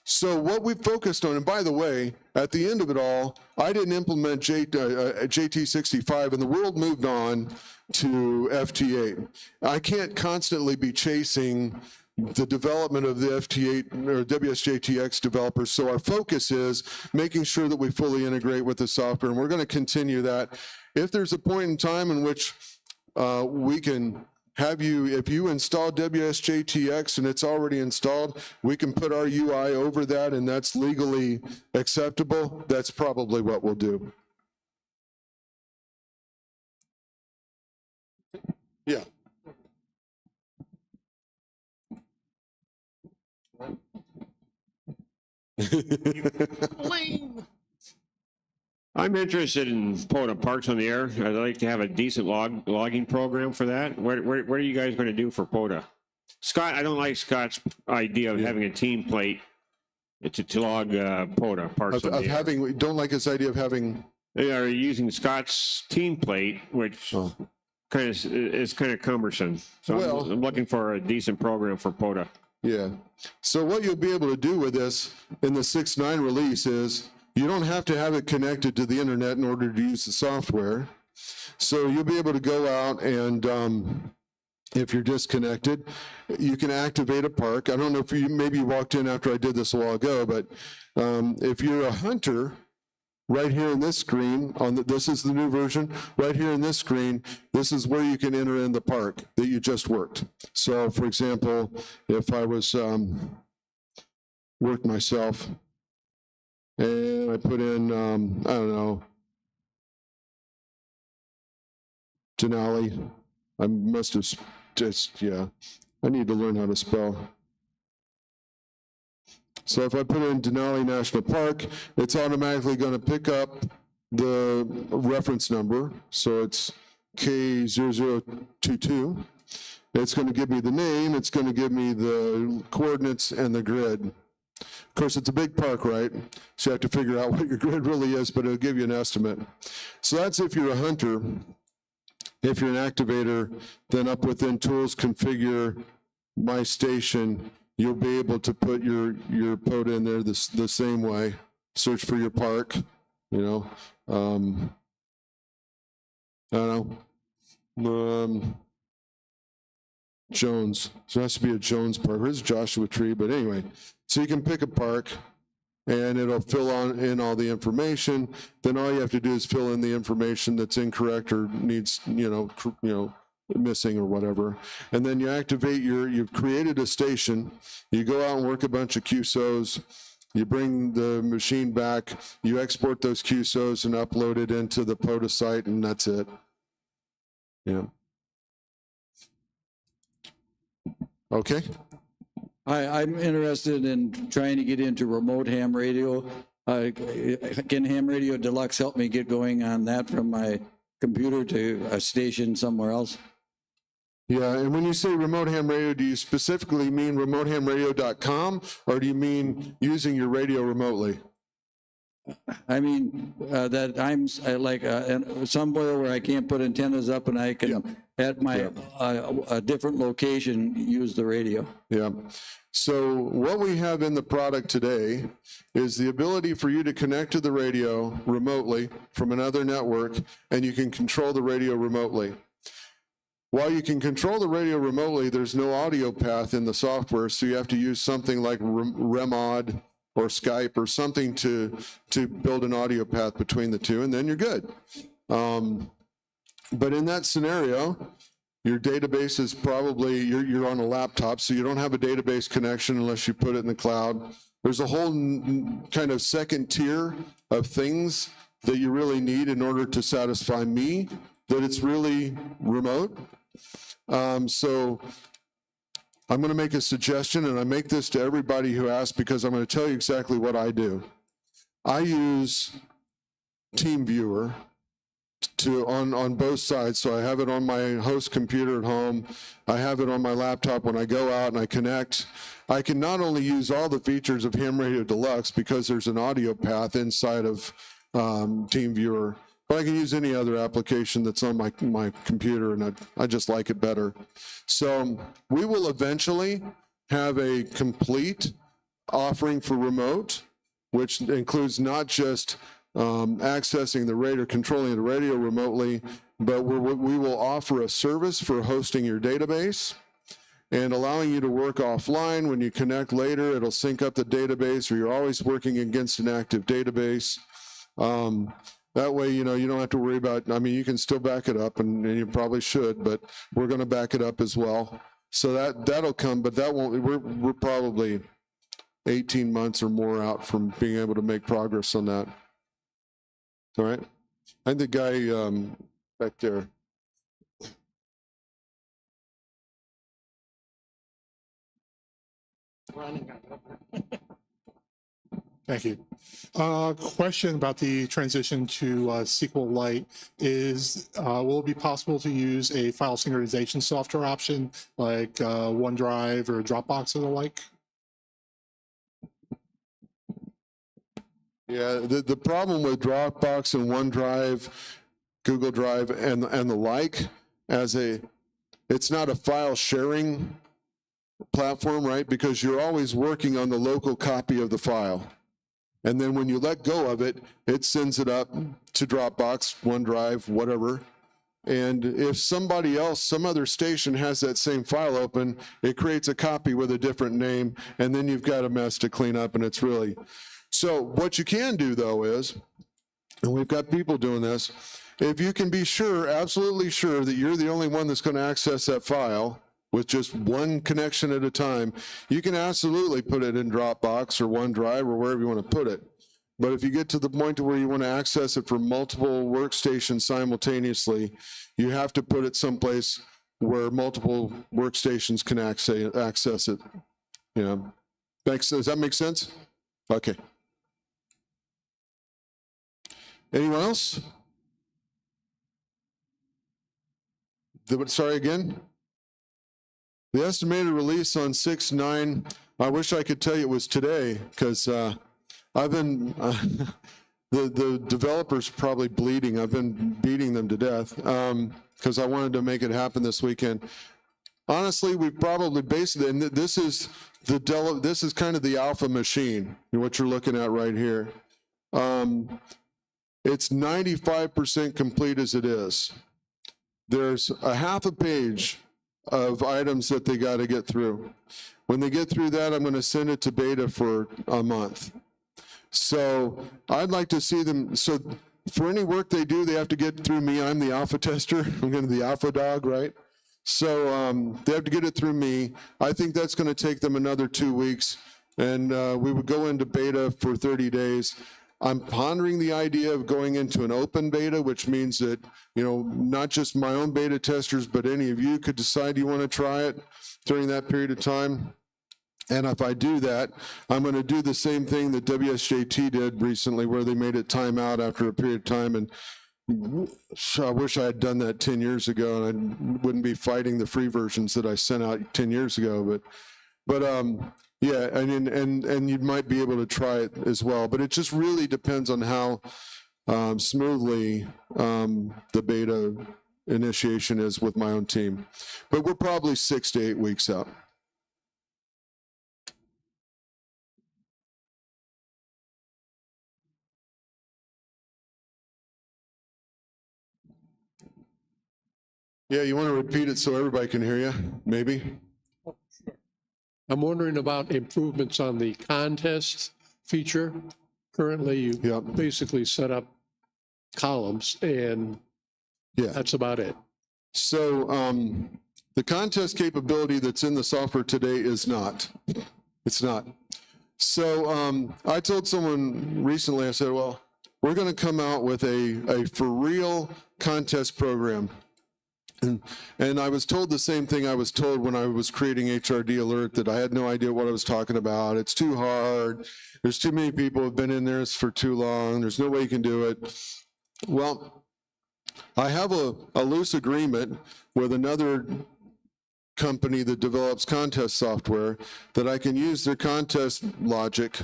So what we focused on, and by the way, at the end of it all, I didn't implement JT65, and the world moved on to FT8. I can't constantly be chasing the development of the FT8 or WSJTX developers, so our focus is making sure that we fully integrate with the software, and we're going to continue that. If there's a point in time in which we can have you, if you install WSJTX and it's already installed, we can put our UI over that and that's legally acceptable, that's probably what we'll do. Yeah.
I'm interested in putting a Parks on the Air. I'd like to have a decent logging program for that. What are you guys going to do for POTA? Scott, I don't like Scott's idea of having a team plate to log POTA, Parks on the Air.
Don't like his idea of having...
They are using Scott's team plate, which is kind of cumbersome. So I'm looking for a decent program for POTA.
Yeah. So what you'll be able to do with this in the 6.9 release is you don't have to have it connected to the internet in order to use the software. So you'll be able to go out and if you're disconnected, you can activate a park. I don't know if you maybe walked in after I did this a while ago, but if you're a hunter, right here in this screen, this is the new version, right here in this screen, this is where you can enter in the park that you just worked. So for example, if I was worked myself and I put in, I don't know, Denali, I must have just, yeah, I need to learn how to spell. So if I put in Denali National Park, it's automatically going to pick up the reference number. So it's K0022. It's going to give me the name. It's going to give me the coordinates and the grid. Of course, it's a big park, right? So you have to figure out what your grid really is, but it'll give you an estimate. So that's if you're a hunter. If you're an activator, then up within Tools, Configure, My Station, you'll be able to put your POTA in there the same way. Search for your park, you know. I don't know. Jones. So it has to be a Jones park. There's Joshua Tree, but anyway. So you can pick a park and it'll fill in all the information. Then all you have to do is fill in the information that's incorrect or needs, missing or whatever. And then you activate you've created a station. You go out and work a bunch of QSOs. You bring the machine back. You export those QSOs and upload it into the POTA site, and that's it. Yeah. Okay.
I'm interested in trying to get into remote ham radio. Can Ham Radio Deluxe help me get going on that from my computer to a station somewhere else?
Yeah, and when you say remote ham radio, do you specifically mean remotehamradio.com, or do you mean using your radio remotely?
I mean that I'm like somewhere where I can't put antennas up and I can at my a different location use the radio.
Yeah. So what we have in the product today is the ability for you to connect to the radio remotely from another network, and you can control the radio remotely. While you can control the radio remotely, there's no audio path in the software, so you have to use something like Remod or Skype or something to build an audio path between the two, and then you're good. But in that scenario, your database is probably, you're on a laptop, so you don't have a database connection unless you put it in the cloud. There's a whole kind of second tier of things that you really need in order to satisfy me that it's really remote. So I'm going to make a suggestion, and I make this to everybody who asks because I'm going to tell you exactly what I do. I use TeamViewer on both sides. So I have it on my host computer at home. I have it on my laptop when I go out and I connect. I can not only use all the features of Ham Radio Deluxe because there's an audio path inside of TeamViewer, but I can use any other application that's on my computer, and I just like it better. So we will eventually have a complete offering for remote, which includes not just accessing the radio, controlling the radio remotely, but we will offer a service for hosting your database and allowing you to work offline. When you connect later, it'll sync up the database, or you're always working against an active database. That way, you don't have to worry about, I mean, you can still back it up, and you probably should, but we're going to back it up as well. So that'll come, but that won't, we're probably 18 months or more out from being able to make progress on that. All right. And the guy back there.
Thank you. Question about the transition to SQLite is, will it be possible to use a file synchronization software option like OneDrive or Dropbox or the like?
Yeah, the problem with Dropbox and OneDrive, Google Drive, and the like, it's not a file sharing platform, right? Because you're always working on the local copy of the file. And then when you let go of it, it sends it up to Dropbox, OneDrive, whatever. And if somebody else, some other station has that same file open, it creates a copy with a different name, and then you've got a mess to clean up, and it's really... So what you can do, though, is, and we've got people doing this, if you can be sure, absolutely sure, that you're the only one that's going to access that file with just one connection at a time, you can absolutely put it in Dropbox or OneDrive or wherever you want to put it. But if you get to the point where you want to access it from multiple workstations simultaneously, you have to put it someplace where multiple workstations can access it. Does that make sense? Okay. Anyone else? Sorry again? The estimated release on 6/9, I wish I could tell you it was today, because I've been, the developers are probably bleeding. I've been beating them to death because I wanted to make it happen this weekend. Honestly, we probably basically, and this is kind of the alpha machine, what you're looking at right here. It's 95% complete as it is. There's a half a page of items that they got to get through. When they get through that, I'm going to send it to beta for a month. So I'd like to see them, so for any work they do, they have to get through me. I'm the alpha tester. I'm going to be the alpha dog, right? So they have to get it through me. I think that's going to take them another 2 weeks, and we would go into beta for 30 days. I'm pondering the idea of going into an open beta, which means that, not just my own beta testers, but any of you could decide you want to try it during that period of time. And if I do that, I'm going to do the same thing that WSJT did recently, where they made it time out after a period of time. And I wish I had done that 10 years ago, and I wouldn't be fighting the free versions that I sent out 10 years ago. But yeah, and you might be able to try it as well. But it just really depends on how smoothly the beta initiation is with my own team. But we're probably 6 to 8 weeks out. Yeah, you want to repeat it so everybody can hear you, maybe?
I'm wondering about improvements on the contest feature. Currently, you basically set up columns and that's about it.
So the contest capability that's in the software today is not. It's not. So I told someone recently, I said, well, we're going to come out with a for real contest program. And I was told the same thing I was told when I was creating HRD Alert, that I had no idea what I was talking about. It's too hard. There's too many people who have been in there for too long. There's no way you can do it. Well, I have a loose agreement with another company that develops contest software that I can use their contest logic,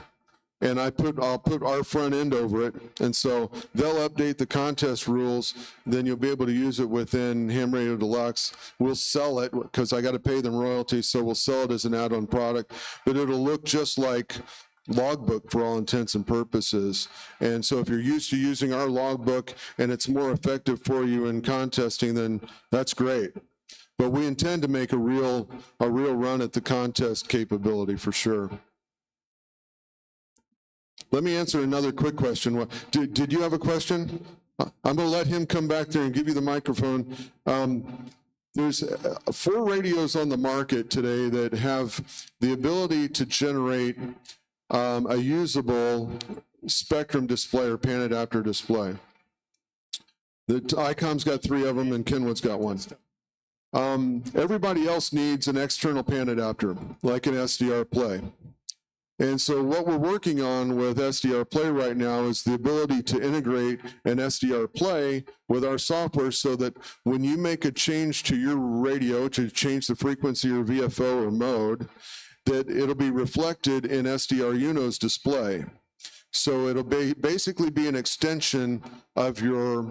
and I'll put our front end over it, and so they'll update the contest rules. Then you'll be able to use it within Ham Radio Deluxe. We'll sell it because I got to pay them royalties, so we'll sell it as an add-on product. But it'll look just like Logbook for all intents and purposes. And so if you're used to using our Logbook and it's more effective for you in contesting, then that's great. But we intend to make a real run at the contest capability for sure. Let me answer another quick question. Did you have a question? I'm going to let him come back there and give you the microphone. There's 4 radios on the market today that have the ability to generate a usable spectrum display or pan adapter display. The ICOM's got 3 of them and Kenwood's got 1. Everybody else needs an external pan adapter, like an SDR Play. And so what we're working on with SDR Play right now is the ability to integrate an SDR Play with our software so that when you make a change to your radio to change the frequency or VFO or mode, that it'll be reflected in SDR Uno's display. So it'll basically be an extension of your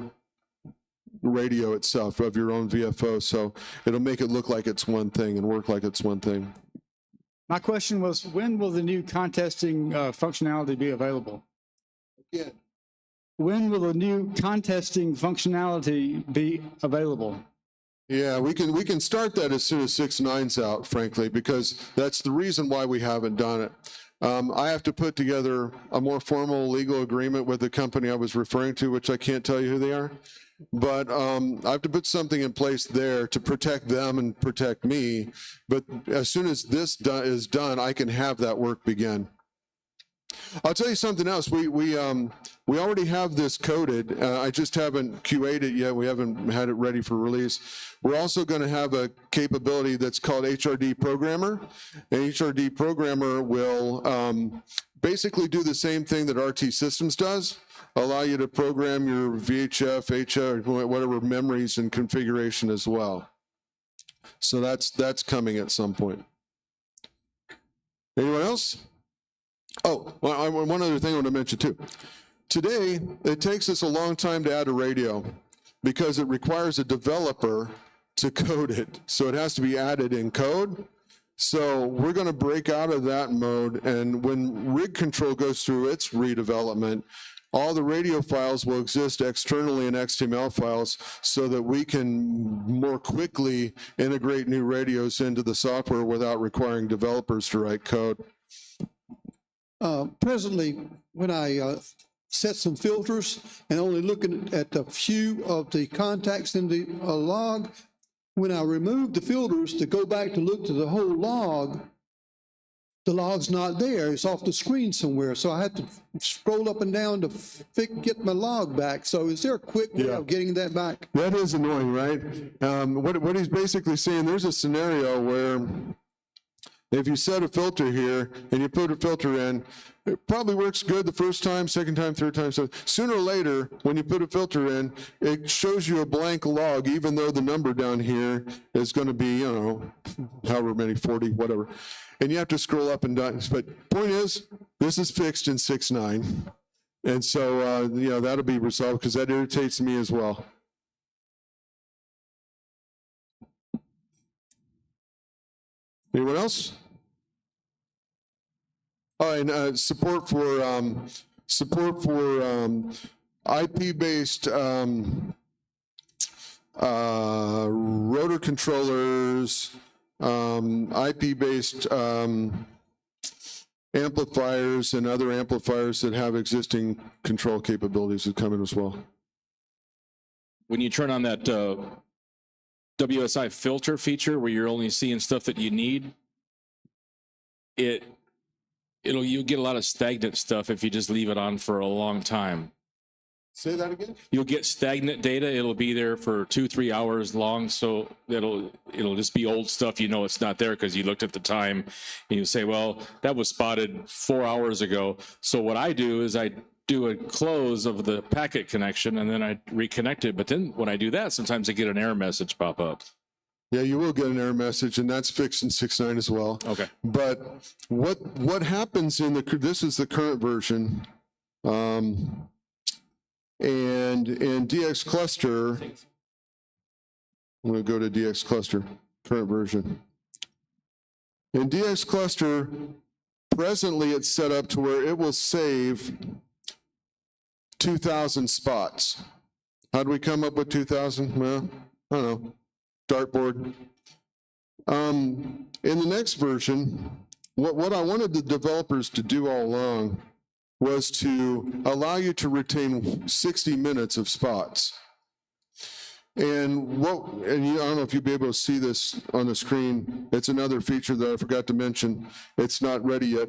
radio itself, of your own VFO. So it'll make it look like it's one thing and work like it's one thing.
My question was, when will the new contesting functionality be available?
Again.
When will the new contesting functionality be available?
Yeah, we can start that as soon as 6.9's out, frankly, because that's the reason why we haven't done it. I have to put together a more formal legal agreement with the company I was referring to, which I can't tell you who they are. But I have to put something in place there to protect them and protect me. But as soon as this is done, I can have that work begin. I'll tell you something else. We already have this coded. I just haven't QA'd it yet. We haven't had it ready for release. We're also going to have a capability that's called HRD Programmer. And HRD Programmer will basically do the same thing that RT Systems does. Allow you to program your VHF, HF, whatever memories and configuration as well. So that's coming at some point. Anyone else? Oh, well, one other thing I want to mention too. Today, it takes us a long time to add a radio because it requires a developer to code it. So it has to be added in code. So we're going to break out of that mode, and when rig control goes through its redevelopment, all the radio files will exist externally in XML files so that we can more quickly integrate new radios into the software without requiring developers to write code.
Presently, when I set some filters and only looking at a few of the contacts in the log, when I remove the filters to go back to look to the whole log, the log's not there. It's off the screen somewhere. So I have to scroll up and down to get my log back. So is there a quick way of getting that back?
That is annoying, right? What he's basically saying, there's a scenario where if you set a filter here and you put a filter in, it probably works good the first time, second time, third time. So sooner or later, when you put a filter in, it shows you a blank log, even though the number down here is going to be, you know, however many, 40, whatever. And you have to scroll up and down. But point is, this is fixed in 6.9. And so, you know, that'll be resolved because that irritates me as well. Anyone else? Oh, and support for IP-based rotor controllers, IP-based amplifiers and other amplifiers that have existing control capabilities that come in as well.
When you turn on that WSI filter feature where you're only seeing stuff that you need, you'll get a lot of stagnant stuff if you just leave it on for a long time.
Say that again?
You'll get stagnant data. It'll be there for 2-3 hours long. So it'll just be old stuff. You know, it's not there because you looked at the time and you say, well, that was spotted 4 hours ago. So what I do is I do a close of the packet connection and then I reconnect it. But then when I do that, sometimes I get an error message pop up.
Yeah, you will get an error message, and that's fixed in 6.9 as well.
Okay.
But what happens this is the current version, and in DX cluster, I'm going to go to DX cluster, current version. In DX cluster, presently it's set up to where it will save 2,000 spots. How do we come up with 2,000? Well, I don't know. Dartboard. In the next version, what I wanted the developers to do all along was to allow you to retain 60 minutes of spots. And I don't know if you'll be able to see this on the screen. It's another feature that I forgot to mention. It's not ready yet,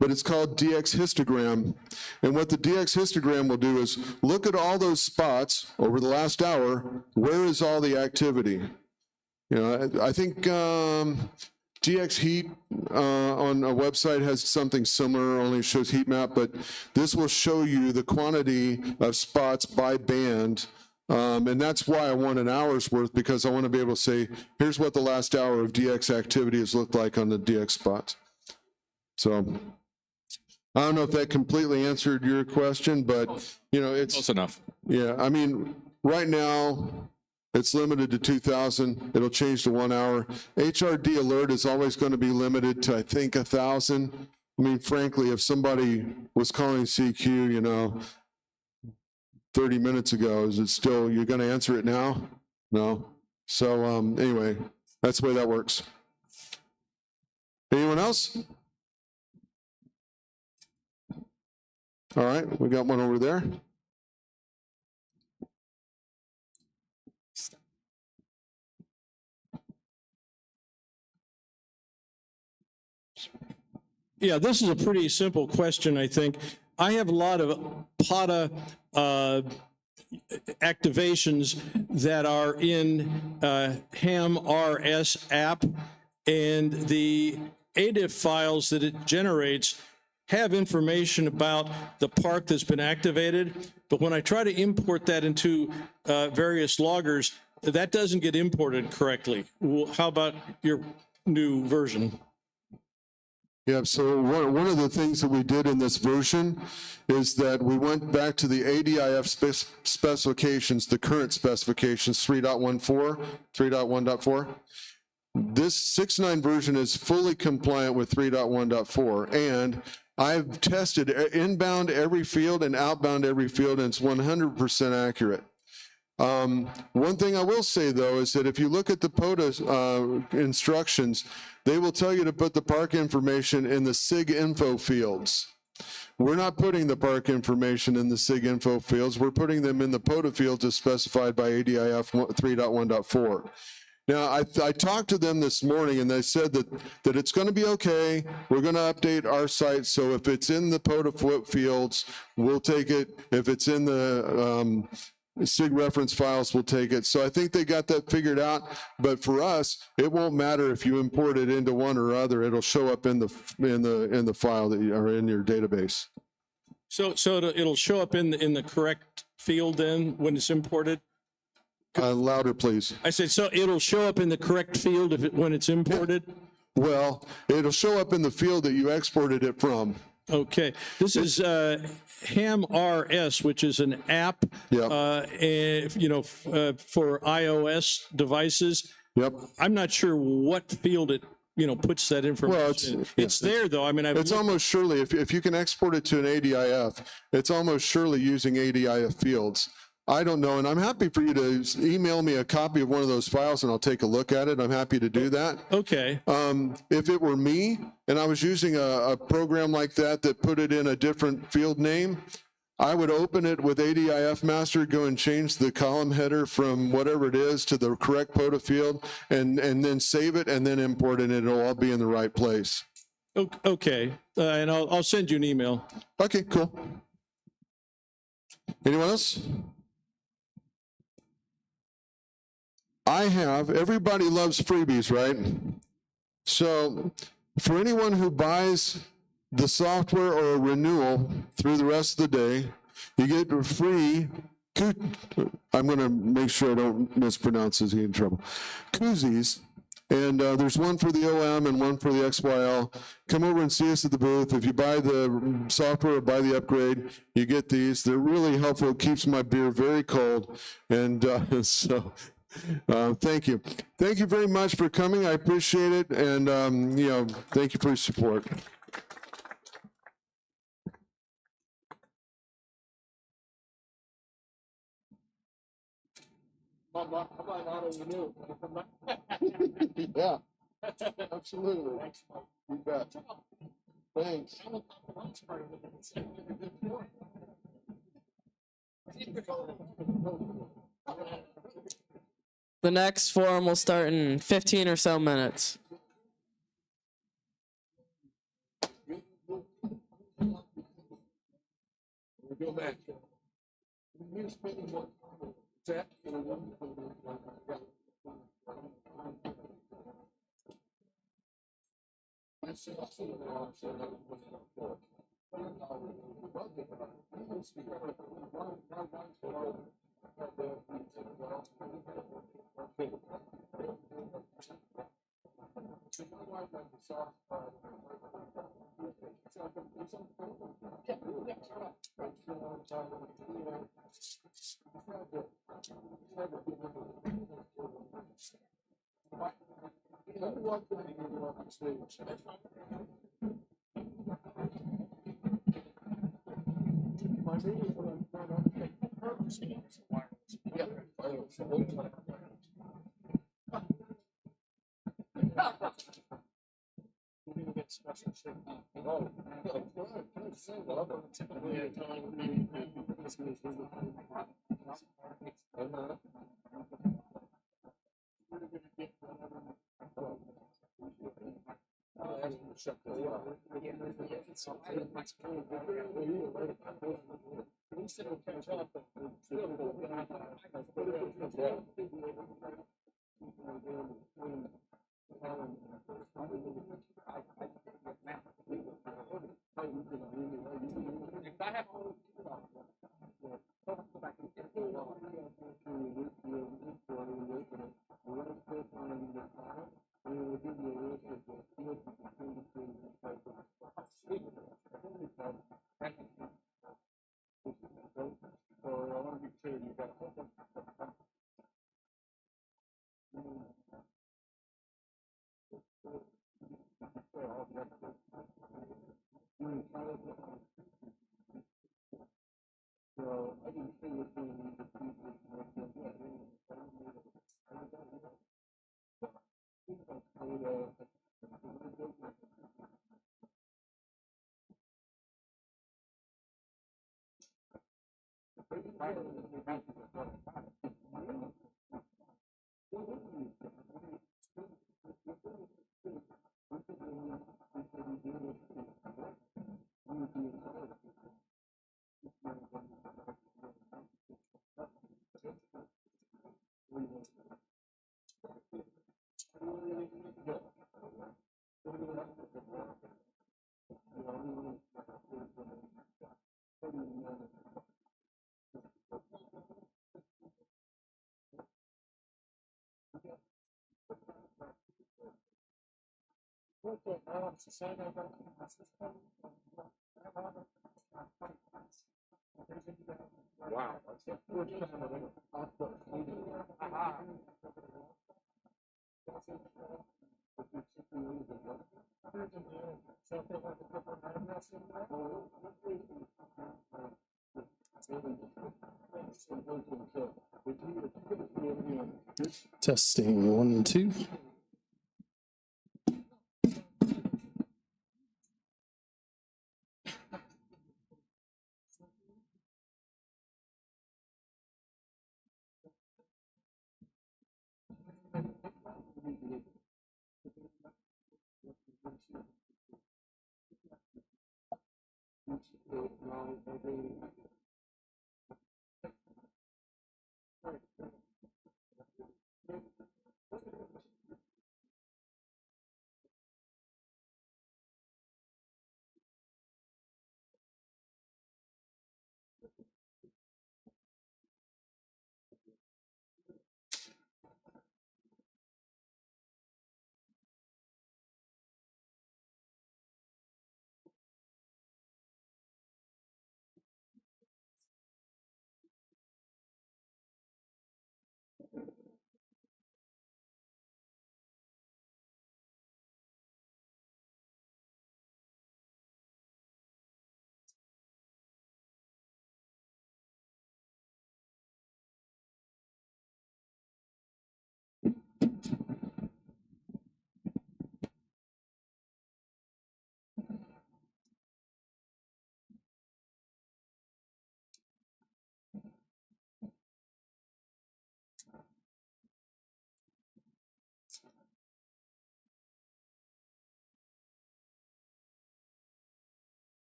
but it's called DX histogram. And what the DX histogram will do is look at all those spots over the last hour. Where is all the activity? You know, I think DX Heat on a website has something similar, only shows heat map, but this will show you the quantity of spots by band. And that's why I want an hour's worth, because I want to be able to say, here's what the last hour of DX activity has looked like on the DX spots. So I don't know if that completely answered your question, but you know, it's
close enough. Yeah,
I mean, right now, it's limited to 2,000. It'll change to 1 hour. HRD alert is always going to be limited to, I think, 1,000. I mean, frankly, if somebody was calling CQ, you know, 30 minutes ago, is it still, you're going to answer it now? No. So anyway, that's the way that works. Anyone else? All right, we got one over there.
Yeah, this is a pretty simple question, I think. I have a lot of POTA activations that are in HAM-RS app, and the ADIF files that it generates have information about the park that's been activated, but when I try to import that into various loggers, that doesn't get imported correctly. Well, how about your new version?
Yeah, so one of the things that we did in this version is that we went back to the ADIF specifications, the current specifications, 3.14, 3.1.4. This 6.9 version is fully compliant with 3.1.4, and I've tested inbound every field and outbound every field, and it's 100% accurate. One thing I will say, though, is that if you look at the POTA instructions, they will tell you to put the park information in the SIG info fields. We're not putting the park information in the SIG info fields. We're putting them in the POTA fields as specified by ADIF 3.1.4. Now, I talked to them this morning, and they said that it's going to be okay. We're going to update our site, so if it's in the POTA fields, we'll take it. If it's in the SIG reference files, will take it. So I think they got that figured out, but for us, it won't matter if you import it into one or other. It'll show up in the file that you are in your database.
So it'll show up in the correct field then when it's imported?
Louder, please.
I said, so it'll show up in the correct field when it's imported?
Well, it'll show up in the field that you exported it from.
Okay, this is HAM-RS, which is an app, for iOS devices.
Yep.
I'm not sure what field it, puts that information in. It's there, though. I mean,
it's almost surely, if you can export it to an ADIF, it's almost surely using ADIF fields. I don't know, and I'm happy for you to email me a copy of one of those files and I'll take a look at it. I'm happy to do that.
Okay.
If it were me and I was using a program like that put it in a different field name, I would open it with ADIF Master, go and change the column header from whatever it is to the correct POTA field, and then save it and then import it, and it'll all be in the right place.
Okay, and I'll send you an email.
Okay, cool. Anyone else? Everybody loves freebies, right? So for anyone who buys the software or a renewal through the rest of the day, you get a free, I'm going to make sure I don't mispronounce this, get in trouble, koozies. And there's one for the OM and one for the XYL. Come over and see us at the booth. If you buy the software or buy the upgrade, you get these. They're really helpful. It keeps my beer very cold. And thank you. Thank you very much for coming. I appreciate it. And, thank you for your support. Yeah, absolutely. You bet. Thanks.
The next forum will start in 15 or so minutes.
Go back. Wow.
Testing 1, 2.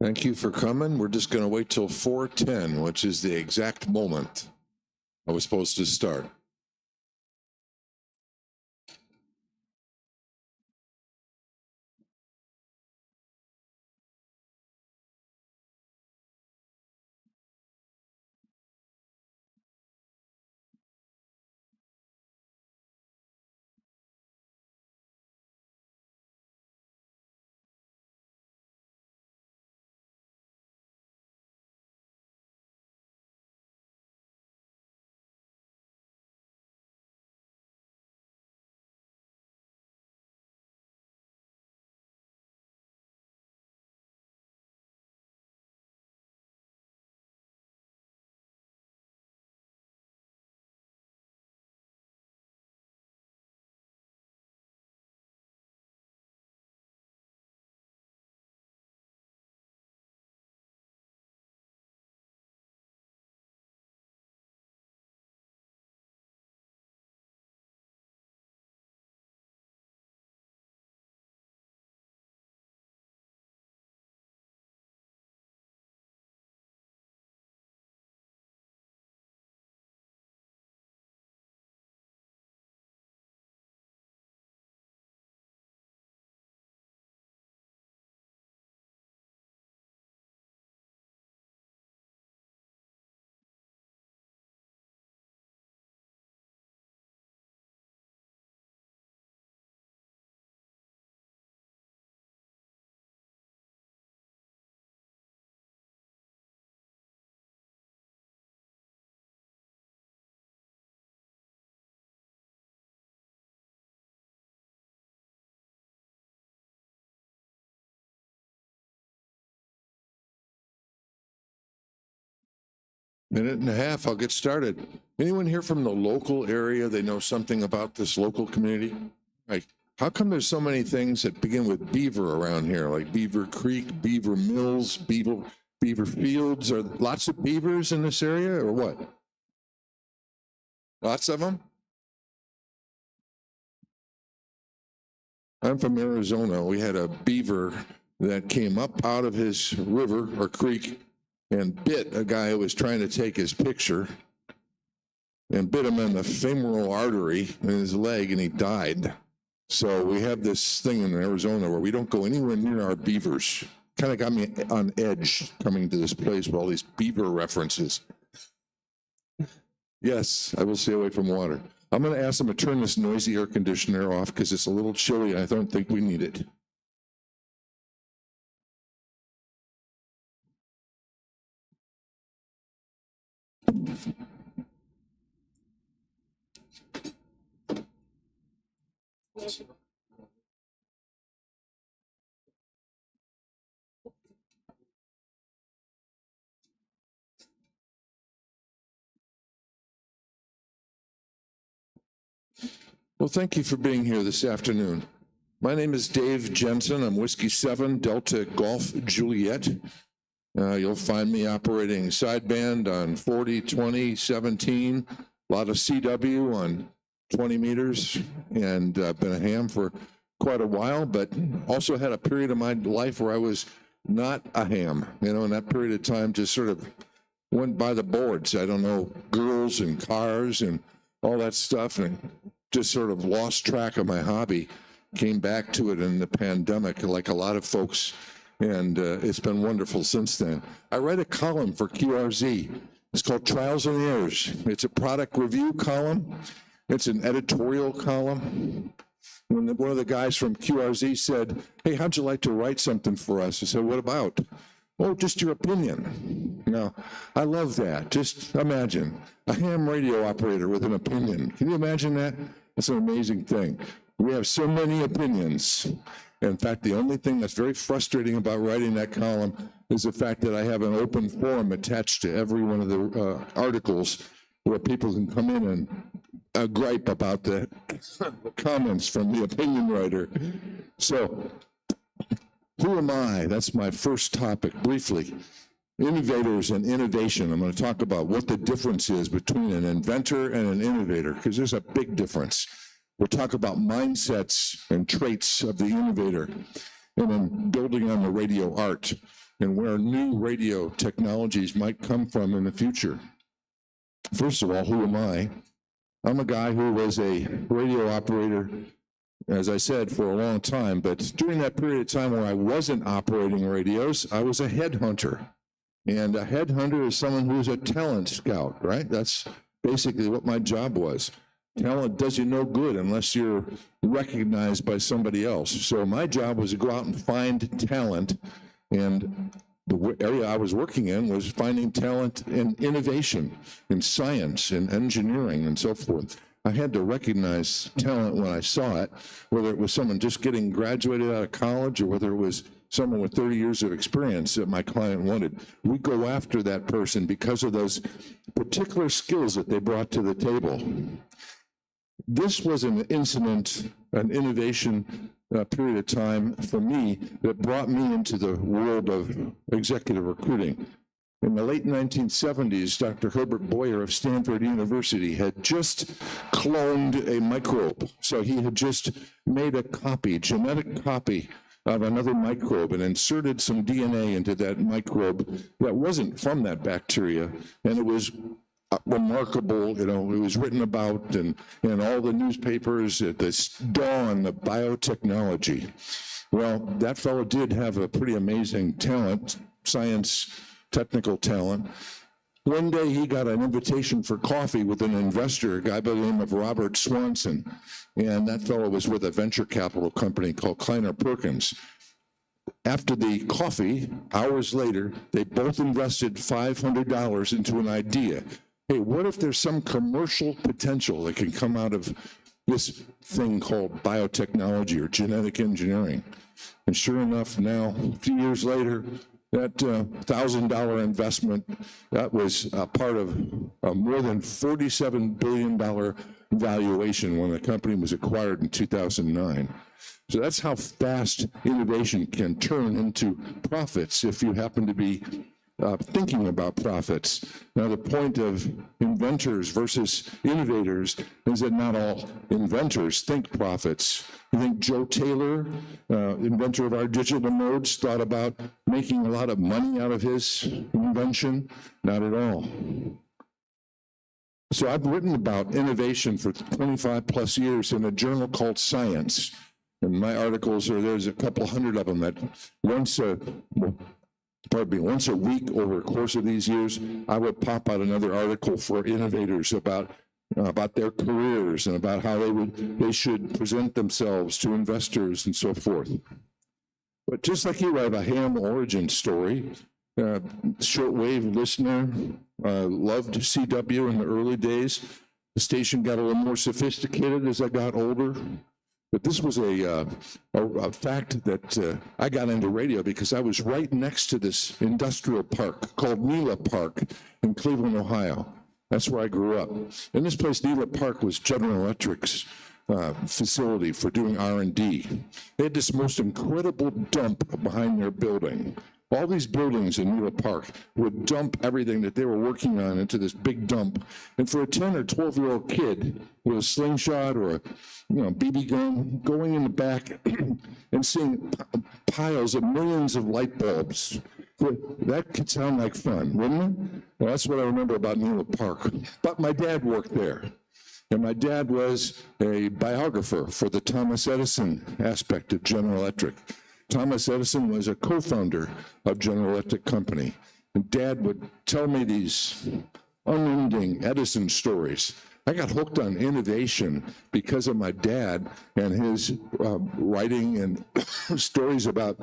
Thank you for coming. We're just going to wait till 4:10, which is the exact moment I was supposed to start. Minute and a half, I'll get started. Anyone here from the local area? They know something about this local community? Like, how come there's so many things that begin with beaver around here, like Beaver Creek, Beaver Mills, Beaver Fields? Are lots of beavers in this area or what? Lots of them? I'm from Arizona. We had a beaver that came up out of his river or creek and bit a guy who was trying to take his picture and bit him in the femoral artery in his leg, and he died. So we have this thing in Arizona where we don't go anywhere near our beavers. Kind of got me on edge coming to this place with all these beaver references. Yes, I will stay away from water. I'm going to ask them to turn this noisy air conditioner off because it's a little chilly and I don't think we need it. Well, thank you for being here this afternoon. My name is Dave Jensen. I'm Whiskey 7 Delta Golf Juliet. You'll find me operating sideband on 40, 20, 17, a lot of CW on 20 meters, and been a ham for quite a while, but also had a period of my life where I was not a ham. You know, and that period of time just sort of went by the boards. I don't know, girls and cars and all that stuff, and just sort of lost track of my hobby. Came back to it in the pandemic, like a lot of folks, and it's been wonderful since then. I write a column for QRZ. It's called Trials and Errors. It's a product review column. It's an editorial column. When one of the guys from QRZ said, "Hey, how'd you like to write something for us?" I said, "What about?" "Oh, just your opinion." Now, I love that. Just imagine a ham radio operator with an opinion. Can you imagine that? It's an amazing thing. We have so many opinions. In fact, the only thing that's very frustrating about writing that column is the fact that I have an open forum attached to every one of the articles where people can come in and gripe about the comments from the opinion writer. So, who am I? That's my first topic, briefly. Innovators and innovation. I'm going to talk about what the difference is between an inventor and an innovator, because there's a big difference. We'll talk about mindsets and traits of the innovator, and then building on the radio art. and where new radio technologies might come from in the future. First of all, who am I? I'm a guy who was a radio operator, as I said, for a long time, but during that period of time where I wasn't operating radios, I was a headhunter. And a headhunter is someone who's a talent scout, right? That's basically what my job was. Talent does you no good unless you're recognized by somebody else. So my job was to go out and find talent, and the area I was working in was finding talent in innovation, in science, in engineering, and so forth. I had to recognize talent when I saw it, whether it was someone just getting graduated out of college or whether it was someone with 30 years of experience that my client wanted. We go after that person because of those particular skills that they brought to the table. This was an incident, an innovation period of time for me that brought me into the world of executive recruiting. In the late 1970s, Dr. Herbert Boyer of Stanford University had just cloned a microbe. So he had just made a copy, genetic copy of another microbe and inserted some DNA into that microbe that wasn't from that bacteria. And it was remarkable, you know, it was written about in all the newspapers at this dawn of biotechnology. Well, that fellow did have a pretty amazing talent, science, technical talent. One day he got an invitation for coffee with an investor, a guy by the name of Robert Swanson. And that fellow was with a venture capital company called Kleiner Perkins. After the coffee, hours later, they both invested $500 into an idea. Hey, what if there's some commercial potential that can come out of this thing called biotechnology or genetic engineering? And sure enough, now, a few years later, that $1,000 investment, that was part of a more than $47 billion valuation when the company was acquired in 2009. So that's how fast innovation can turn into profits if you happen to be thinking about profits. Now, the point of inventors versus innovators is that not all inventors think profits. I think Joe Taylor, inventor of our digital modes, thought about making a lot of money out of his invention. Not at all. So I've written about innovation for 25 plus years in a journal called Science. And my articles there's a couple hundred of them that once a week over the course of these years, I would pop out another article for innovators about their careers and about how they should present themselves to investors and so forth. But just like you, I have a ham origin story. Shortwave listener, loved CW in the early days. The station got a little more sophisticated as I got older. But this was a fact that I got into radio because I was right next to this industrial park called Nela Park in Cleveland, Ohio. That's where I grew up. And this place, Nela Park, was General Electric's facility for doing R&D. They had this most incredible dump behind their building. All these buildings in Nela Park would dump everything that they were working on into this big dump. And for a 10 or 12-year-old kid with a slingshot or a BB gun, going in the back and seeing piles of millions of light bulbs, that could sound like fun, wouldn't it? Well, that's what I remember about Nela Park. But my dad worked there. And my dad was a biographer for the Thomas Edison aspect of General Electric. Thomas Edison was a co-founder of General Electric Company. And Dad would tell me these unending Edison stories. I got hooked on innovation because of my dad and his writing and stories about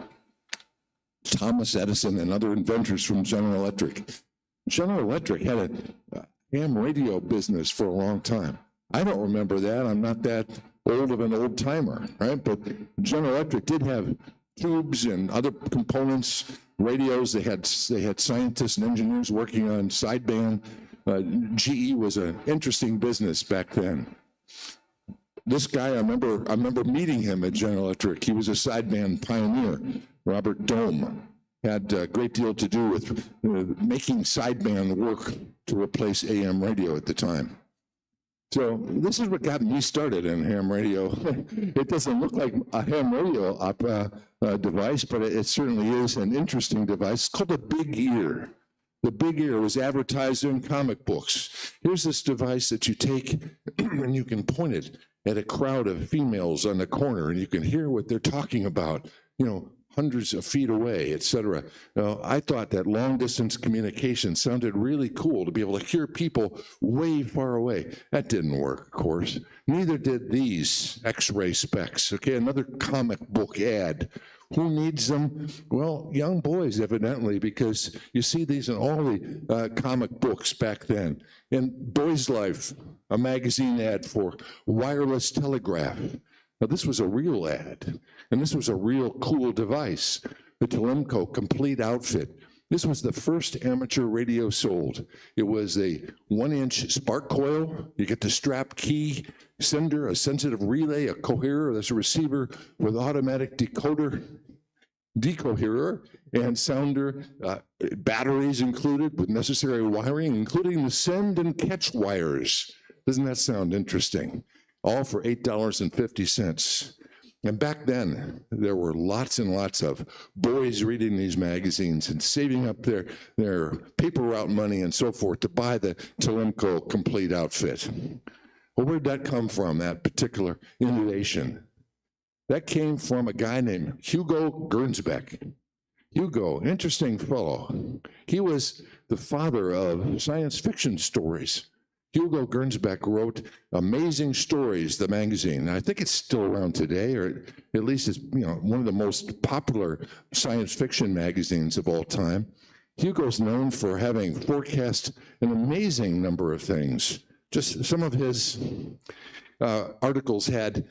Thomas Edison and other inventors from General Electric. General Electric had a ham radio business for a long time. I don't remember that. I'm not that old of an old timer, right? But General Electric did have tubes and other components, radios. They had scientists and engineers working on sideband. GE was an interesting business back then. This guy, I remember meeting him at General Electric. He was a sideband pioneer. Robert Dome had a great deal to do with making sideband work to replace AM radio at the time. So this is what got me started in ham radio. It doesn't look like a ham radio device, but it certainly is an interesting device. It's called a Big Ear. The Big Ear was advertised in comic books. Here's this device that you take and you can point it at a crowd of females on the corner and you can hear what they're talking about, you know, hundreds of feet away, et cetera. Now, I thought that long distance communication sounded really cool to be able to hear people way far away. That didn't work, of course. Neither did these X-ray specs. Okay, another comic book ad. Who needs them? Well, young boys, evidently, because you see these in all the comic books back then. In Boy's Life, a magazine ad for wireless telegraph. Now, this was a real ad, and this was a real cool device, the Telemco Complete Outfit. This was the first amateur radio sold. It was a 1-inch spark coil. You get the strap key, sender, a sensitive relay, a coherer, there's a receiver with automatic decoder, decoherer, and sounder, batteries included with necessary wiring, including the send and catch wires. Doesn't that sound interesting? All for $8.50. And back then, there were lots and lots of boys reading these magazines and saving up their paper route money and so forth to buy the Telemco Complete Outfit. Well, where'd that come from, that particular innovation? That came from a guy named Hugo Gernsback. Hugo, interesting fellow. He was the father of science fiction stories. Hugo Gernsback wrote Amazing Stories, the magazine. I think it's still around today, or at least it's, you know, one of the most popular science fiction magazines of all time. Hugo's known for having forecast an amazing number of things. Just some of his articles had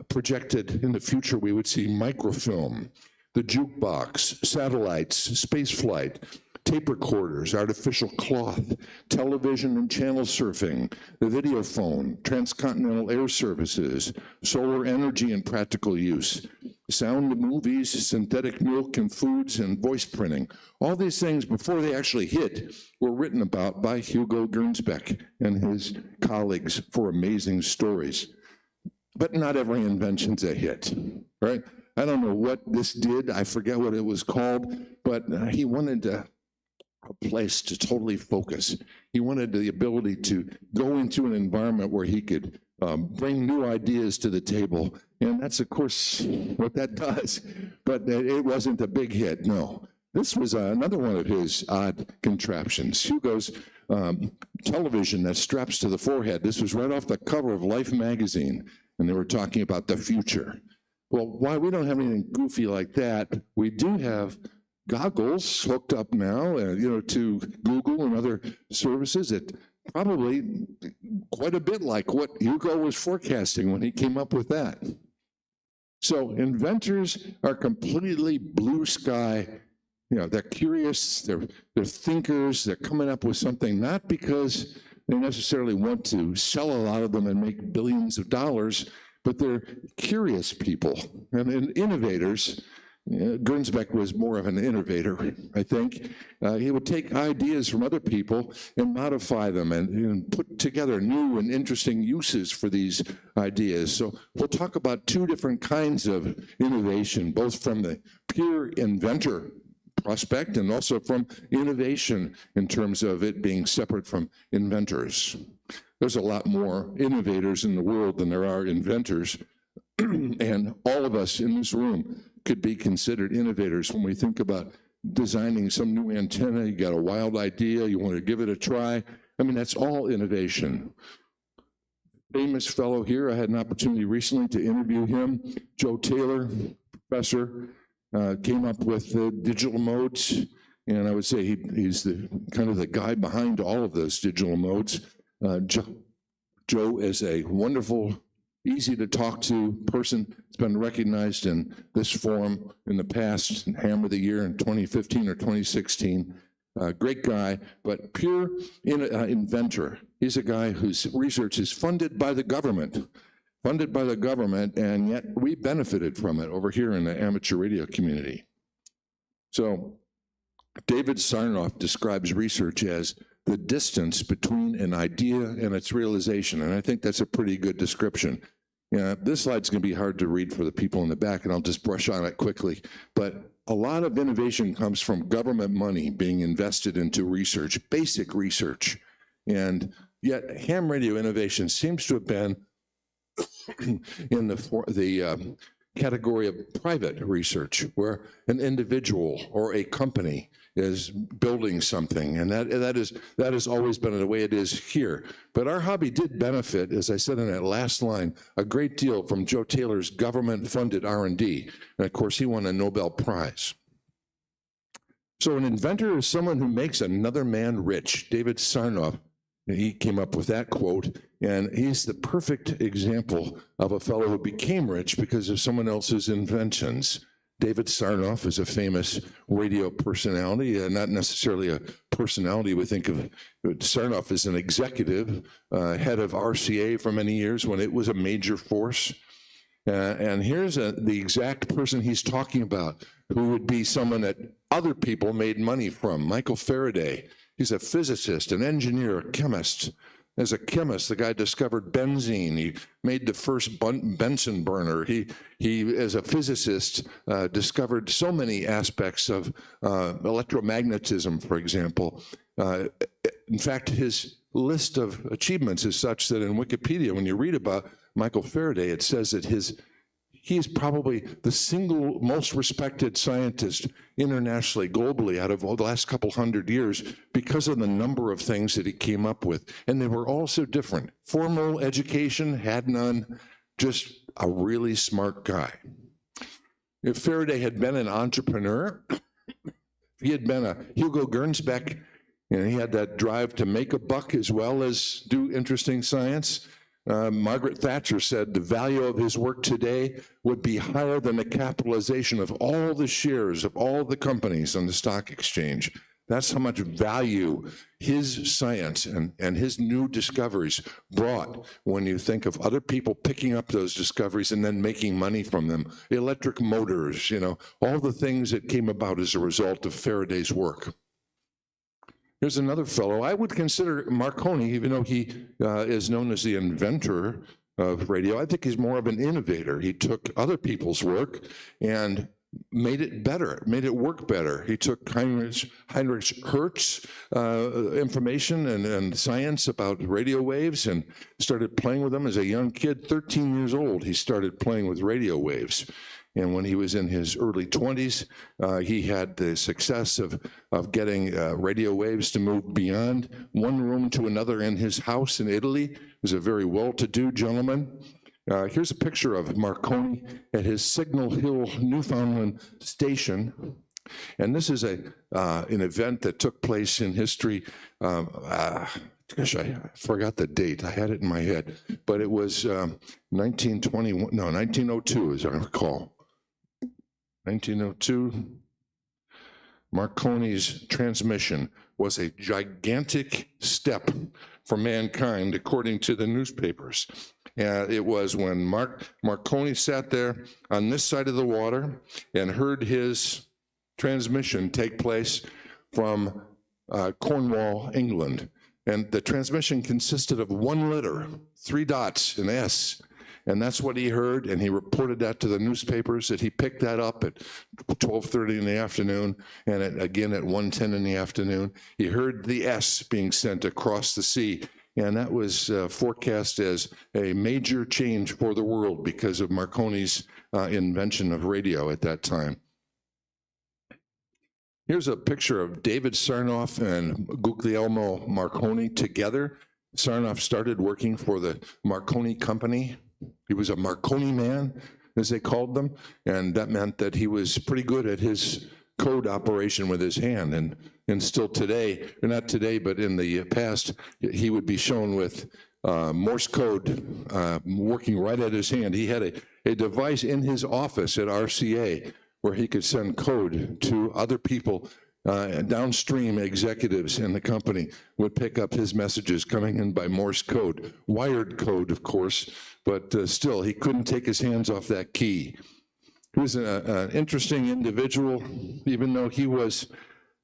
projected in the future we would see microfilm, the jukebox, satellites, space flight, tape recorders, artificial cloth, television and channel surfing, the video phone, transcontinental air services, solar energy and practical use, sound movies, synthetic milk and foods, and voice printing. All these things, before they actually hit, were written about by Hugo Gernsback and his colleagues for amazing stories. But not every invention's a hit, right? I don't know what this did. I forget what it was called, but he wanted a place to totally focus. He wanted the ability to go into an environment where he could bring new ideas to the table. And that's, of course, what that does. But it wasn't a big hit, no. This was another one of his odd contraptions. Hugo's television that straps to the forehead. This was right off the cover of Life magazine, and they were talking about the future. Well, why we don't have anything goofy like that, we do have goggles hooked up now, you know, to Google and other services that probably quite a bit like what Hugo was forecasting when he came up with that. So inventors are completely blue sky. You know, they're curious, they're thinkers, they're coming up with something not because they necessarily want to sell a lot of them and make billions of dollars, but they're curious people and innovators. Gernsback was more of an innovator, I think. He would take ideas from other people and modify them and put together new and interesting uses for these ideas. So we'll talk about two different kinds of innovation, both from the pure inventor prospect and also from innovation in terms of it being separate from inventors. There's a lot more innovators in the world than there are inventors, and all of us in this room could be considered innovators when we think about designing some new antenna. You got a wild idea, you want to give it a try. I mean, that's all innovation. Famous fellow here, I had an opportunity recently to interview him. Joe Taylor, professor, came up with the digital modes, and I would say he's the kind of the guy behind all of those digital modes. Joe is a wonderful, easy to talk to person. It's been recognized in this forum in the past, Ham of the Year in 2015 or 2016. Great guy, but pure inventor. He's a guy whose research is funded by the government, and yet we benefited from it over here in the amateur radio community. So David Sarnoff describes research as the distance between an idea and its realization. And I think that's a pretty good description. This slide's going to be hard to read for the people in the back, and I'll just brush on it quickly. But a lot of innovation comes from government money being invested into research, basic research. And yet ham radio innovation seems to have been in the category of private research, where an individual or a company is building something, and that has always been the way it is here. But our hobby did benefit, as I said in that last line, a great deal from Joe Taylor's government-funded R&D, and of course he won a Nobel Prize. So an inventor is someone who makes another man rich. David Sarnoff, he came up with that quote, and he's the perfect example of a fellow who became rich because of someone else's inventions. David Sarnoff is a famous radio personality, not necessarily a personality. We think of Sarnoff as an executive, head of RCA for many years when it was a major force. And here's the exact person he's talking about, who would be someone that other people made money from, Michael Faraday. He's a physicist, an engineer, a chemist. As a chemist, the guy discovered benzene. He made the first Bunsen burner. He as a physicist, discovered so many aspects of electromagnetism, for example. In fact, his list of achievements is such that in Wikipedia, when you read about Michael Faraday, it says that he's probably the single most respected scientist internationally, globally, out of the last couple hundred years because of the number of things that he came up with. And they were all so different. Formal education, had none, just a really smart guy. If Faraday had been an entrepreneur, if he had been a Hugo Gernsback, and he had that drive to make a buck as well as do interesting science, Margaret Thatcher said the value of his work today would be higher than the capitalization of all the shares of all the companies on the stock exchange. That's how much value his science and his new discoveries brought when you think of other people picking up those discoveries and then making money from them. Electric motors, all the things that came about as a result of Faraday's work. Here's another fellow. I would consider Marconi, even though he is known as the inventor of radio, I think he's more of an innovator. He took other people's work and made it better, made it work better. He took Heinrich Hertz's information and science about radio waves and started playing with them as a young kid. 13 years old, he started playing with radio waves. And when he was in his early 20s, he had the success of getting radio waves to move beyond one room to another in his house in Italy. He was a very well-to-do gentleman. Here's a picture of Marconi at his Signal Hill, Newfoundland station. And this is an event that took place in history. Gosh, I forgot the date. I had it in my head. But it was 1902, as I recall. 1902, Marconi's transmission was a gigantic step for mankind, according to the newspapers. It was when Marconi sat there on this side of the water and heard his transmission take place from Cornwall, England. And the transmission consisted of 1 letter, 3 dots, an S. And that's what he heard, and he reported that to the newspapers, that he picked that up at 12:30 in the afternoon, and again at 1:10 in the afternoon. He heard the S being sent across the sea, and that was forecast as a major change for the world because of Marconi's invention of radio at that time. Here's a picture of David Sarnoff and Guglielmo Marconi together. Sarnoff started working for the Marconi Company. He was a Marconi man, as they called them, and that meant that he was pretty good at his code operation with his hand. And still today, or not today, but in the past, he would be shown with Morse code working right at his hand. He had a device in his office at RCA where he could send code to other people. Downstream executives in the company would pick up his messages coming in by Morse code, wired code, of course, but still, he couldn't take his hands off that key. He was an interesting individual, even though he was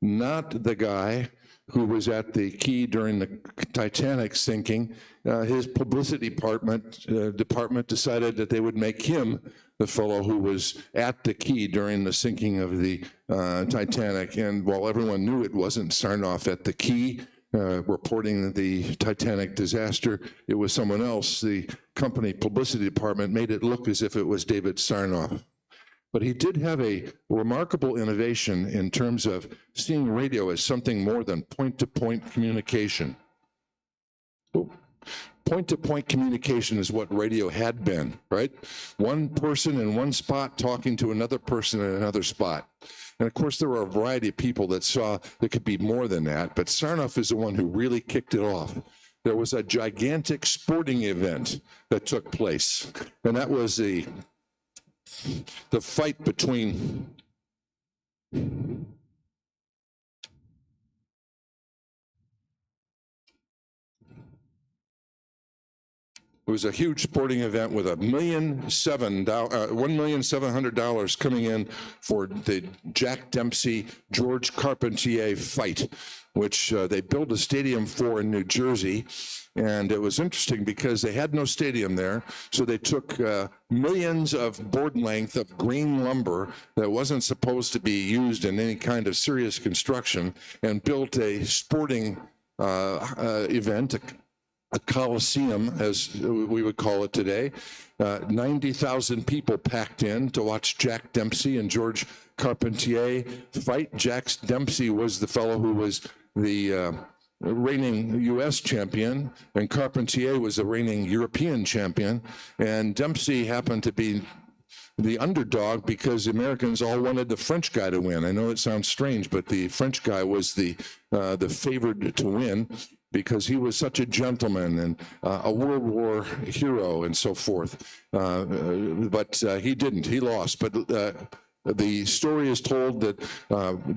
not the guy who was at the key during the Titanic sinking, his publicity department decided that they would make him the fellow who was at the key during the sinking of the Titanic. And while everyone knew it wasn't Sarnoff at the key reporting the Titanic disaster, it was someone else. The company publicity department made it look as if it was David Sarnoff. But he did have a remarkable innovation in terms of seeing radio as something more than point-to-point communication. Point-to-point communication is what radio had been, right? One person in one spot talking to another person in another spot. And of course, there were a variety of people that saw there could be more than that, but Sarnoff is the one who really kicked it off. There was a gigantic sporting event that took place, and that was the fight between It was a huge sporting event with $1,700,000 coming in for the Jack Dempsey, George Carpentier fight, which they built a stadium for in New Jersey. And it was interesting because they had no stadium there, so they took millions of board length of green lumber that wasn't supposed to be used in any kind of serious construction and built a sporting event, a coliseum, as we would call it today. 90,000 people packed in to watch Jack Dempsey and George Carpentier fight. Jack Dempsey was the fellow who was the reigning U.S. champion, and Carpentier was the reigning European champion. And Dempsey happened to be the underdog because the Americans all wanted the French guy to win. I know it sounds strange, but the French guy was the favored to win, because he was such a gentleman and a World War hero and so forth. But he didn't, he lost. But the story is told that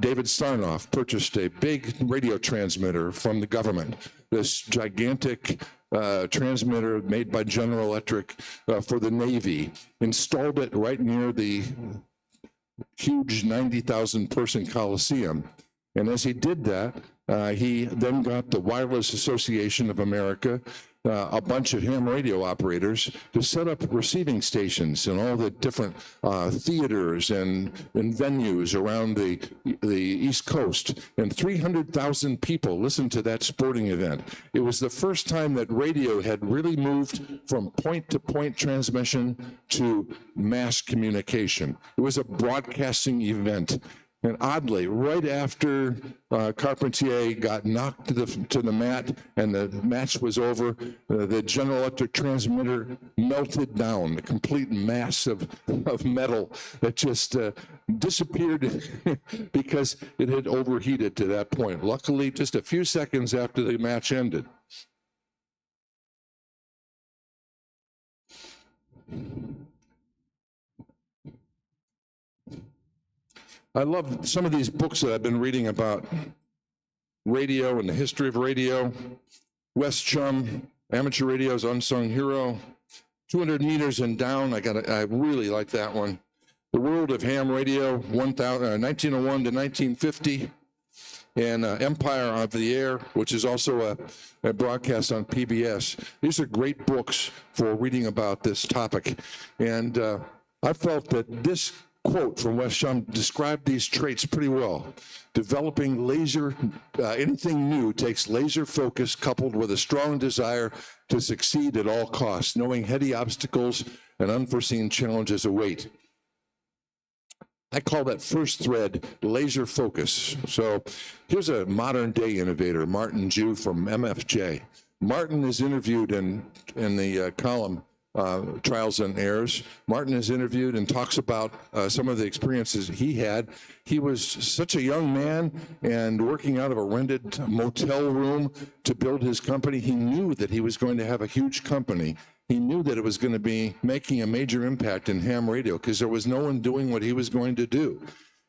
David Sarnoff purchased a big radio transmitter from the government, this gigantic transmitter made by General Electric for the Navy, installed it right near the huge 90,000 person Coliseum. And as he did that, he then got the Wireless Association of America, a bunch of ham radio operators, to set up receiving stations in all the different theaters and venues around the East Coast. And 300,000 people listened to that sporting event. It was the first time that radio had really moved from point-to-point transmission to mass communication. It was a broadcasting event. And oddly, right after Carpentier got knocked to the mat and the match was over, the General Electric transmitter melted down, a complete mass of metal that just disappeared because it had overheated to that point. Luckily, just a few seconds after the match ended. I love some of these books that I've been reading about radio and the history of radio. Wes Chum, Amateur Radio's Unsung Hero. 200 Meters and Down, I really like that one. The World of Ham Radio, 1901 to 1950. And Empire of the Air, which is also a broadcast on PBS. These are great books for reading about this topic. And I felt that this quote from Wes Chum described these traits pretty well. Developing anything new takes laser focus coupled with a strong desire to succeed at all costs, knowing heady obstacles and unforeseen challenges await. I call that first thread laser focus. So here's a modern day innovator, Martin Jew from MFJ. Martin is interviewed in the column Trials and Errors. Martin is interviewed and talks about some of the experiences he had. He was such a young man and working out of a rented motel room to build his company. He knew that he was going to have a huge company. He knew that it was going to be making a major impact in ham radio because there was no one doing what he was going to do.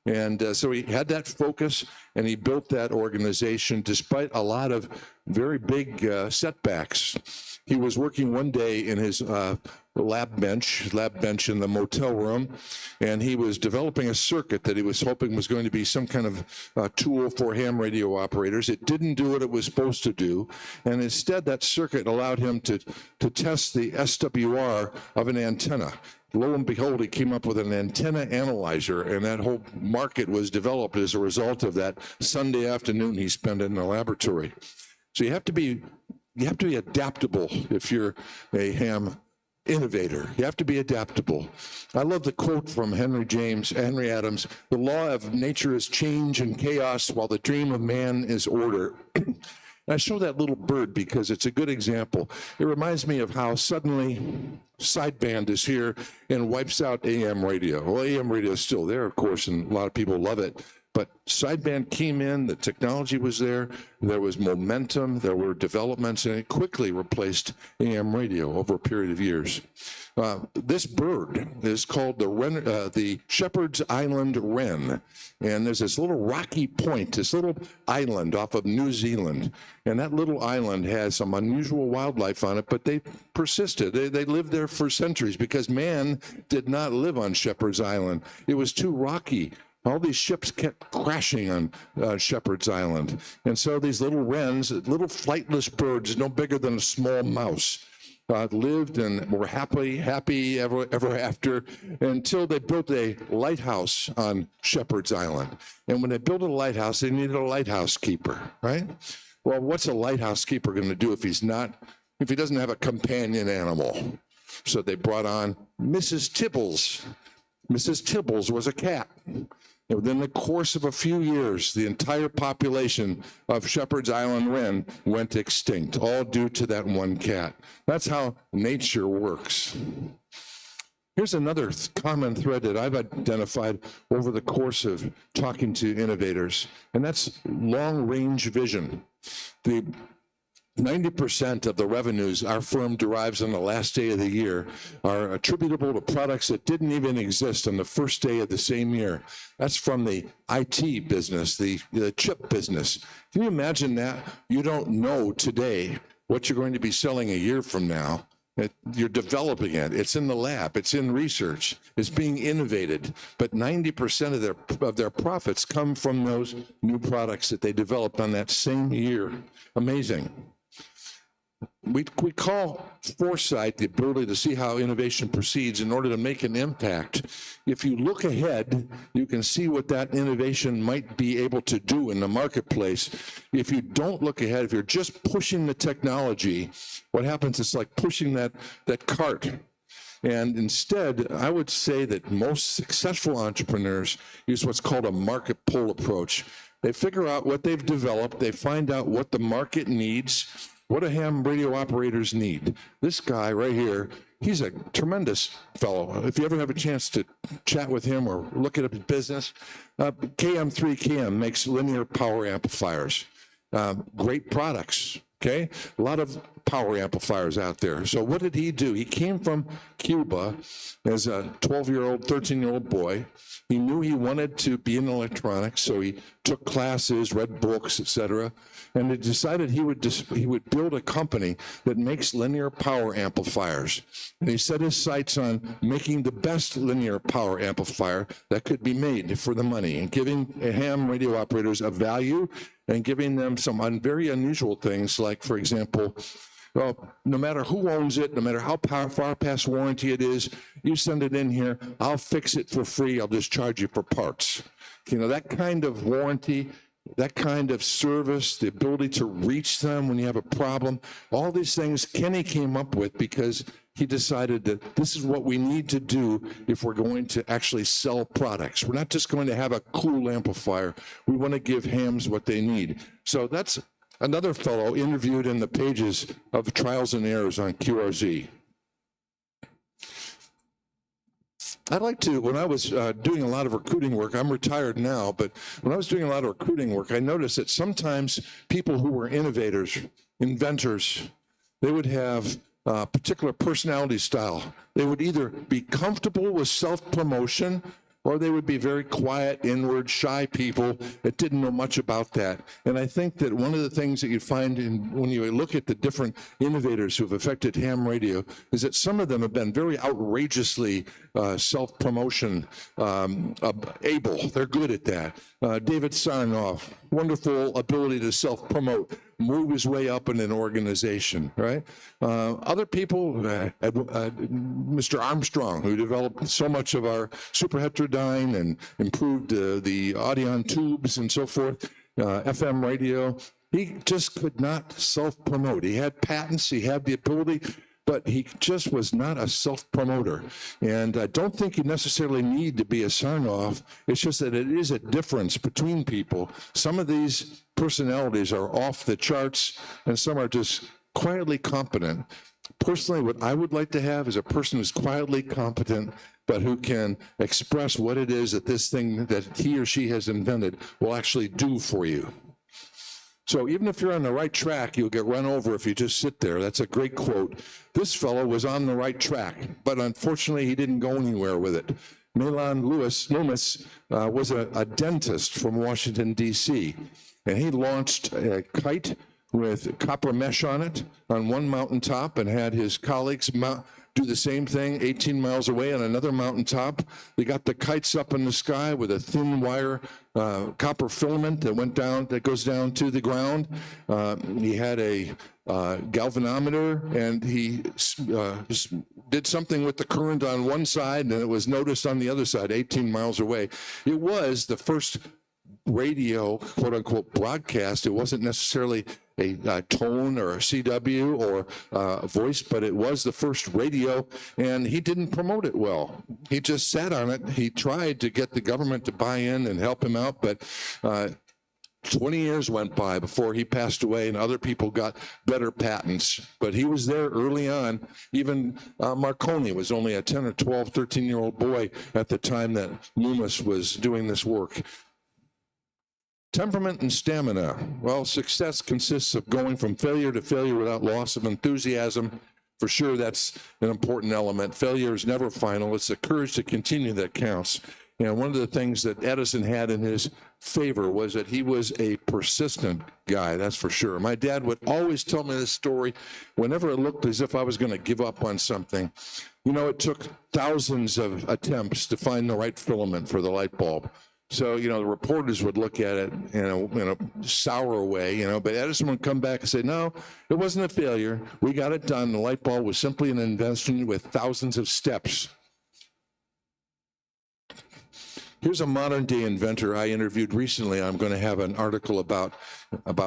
And so he had that focus, and he built that organization despite a lot of very big setbacks. He was working one day in his lab bench in the motel room, and he was developing a circuit that he was hoping was going to be some kind of tool for ham radio operators. It didn't do what it was supposed to do, and instead that circuit allowed him to test the SWR of an antenna. Lo and behold, he came up with an antenna analyzer, and that whole market was developed as a result of that Sunday afternoon he spent in the laboratory. So you have to be adaptable if you're a ham innovator. You have to be adaptable. I love the quote from Henry Adams, "The law of nature is change and chaos, while the dream of man is order." I show that little bird because it's a good example. It reminds me of how suddenly sideband is here and wipes out AM radio. Well, AM radio is still there, of course, and a lot of people love it. But sideband came in, the technology was there was momentum, there were developments, and it quickly replaced AM radio over a period of years. This bird is called the Shepherd's Island wren, and there's this little rocky point, this little island off of New Zealand, and that little island has some unusual wildlife on it, but they persisted. They lived there for centuries because man did not live on Shepherd's Island. It was too rocky. All these ships kept crashing on Shepherd's Island. And so these little wrens, little flightless birds, no bigger than a small mouse, lived and were happy ever after until they built a lighthouse on Shepherd's Island. And when they built a lighthouse, they needed a lighthouse keeper, right? Well, what's a lighthouse keeper going to do if he doesn't have a companion animal? So they brought on Mrs. Tibbles. Mrs. Tibbles was a cat. And within the course of a few years, the entire population of Shepherd's Island wren went extinct, all due to that one cat. That's how nature works. Here's another common thread that I've identified over the course of talking to innovators, and that's long-range vision. 90% of the revenues our firm derives on the last day of the year are attributable to products that didn't even exist on the first day of the same year. That's from the IT business, the chip business. Can you imagine that? You don't know today what you're going to be selling a year from now. You're developing it. It's in the lab. It's in research. It's being innovated. But 90% of their profits come from those new products that they developed on that same year. Amazing. We call foresight the ability to see how innovation proceeds in order to make an impact. If you look ahead, you can see what that innovation might be able to do in the marketplace. If you don't look ahead, if you're just pushing the technology, what happens is like pushing that cart. And instead, I would say that most successful entrepreneurs use what's called a market pull approach. They figure out what they've developed, they find out what the market needs. What do ham radio operators need? This guy right here, he's a tremendous fellow. If you ever have a chance to chat with him or look at his business, KM3KM makes linear power amplifiers. Great products, okay? A lot of power amplifiers out there. So what did he do? He came from Cuba as a 12-year-old, 13-year-old boy. He knew he wanted to be in electronics, so he took classes, read books, etc., and he decided he would build a company that makes linear power amplifiers. And he set his sights on making the best linear power amplifier that could be made for the money and giving ham radio operators a value and giving them some very unusual things like, for example, well, no matter who owns it, no matter how far past warranty it is, you send it in here, I'll fix it for free, I'll just charge you for parts. You know, that kind of warranty, that kind of service, the ability to reach them when you have a problem, all these things Kenny came up with because he decided that this is what we need to do if we're going to actually sell products. We're not just going to have a cool amplifier. We want to give hams what they need. So that's another fellow interviewed in the pages of Trials and Errors on QRZ. I'd like to, when I was doing a lot of recruiting work, I'm retired now, but when I was doing a lot of recruiting work, I noticed that sometimes people who were innovators, inventors, they would have a particular personality style. They would either be comfortable with self-promotion, or they would be very quiet, inward, shy people that didn't know much about that. And I think that one of the things that you find when you look at the different innovators who've affected ham radio is that some of them have been very outrageously self-promotion able. They're good at that. David Sarnoff, wonderful ability to self-promote, move his way up in an organization, right? Other people, Mr. Armstrong, who developed so much of our super heterodyne and improved the Audion tubes and so forth, FM radio, he just could not self-promote. He had patents, he had the ability, but he just was not a self-promoter. And I don't think you necessarily need to be a Sarnoff. It's just that it is a difference between people. Some of these personalities are off the charts, and some are just quietly competent. Personally, what I would like to have is a person who's quietly competent, but who can express what it is that this thing that he or she has invented will actually do for you. So even if you're on the right track, you'll get run over if you just sit there. That's a great quote. This fellow was on the right track, but unfortunately he didn't go anywhere with it. Milan Loomis was a dentist from Washington, D.C., and he launched a kite with copper mesh on it on one mountaintop and had his colleagues do the same thing 18 miles away on another mountaintop. They got the kites up in the sky with a thin wire copper filament that goes down to the ground. He had a galvanometer, and he did something with the current on one side, and it was noticed on the other side 18 miles away. It was the first radio, quote unquote, broadcast. It wasn't necessarily a tone or a CW or a voice, but it was the first radio, and he didn't promote it well. He just sat on it. He tried to get the government to buy in and help him out, but 20 years went by before he passed away, and other people got better patents. But he was there early on. Even Marconi was only a 10 or 12, 13-year-old boy at the time that Loomis was doing this work. Temperament and stamina. Well, success consists of going from failure to failure without loss of enthusiasm. For sure, that's an important element. Failure is never final. It's the courage to continue that counts. And one of the things that Edison had in his favor was that he was a persistent guy, that's for sure. My dad would always tell me this story whenever it looked as if I was going to give up on something. You know, it took thousands of attempts to find the right filament for the light bulb. So, you know, the reporters would look at it in a sour way, but Edison would come back and say, no, it wasn't a failure. We got it done. The light bulb was simply an invention with thousands of steps. Here's a modern day inventor I interviewed recently. I'm going to have an article about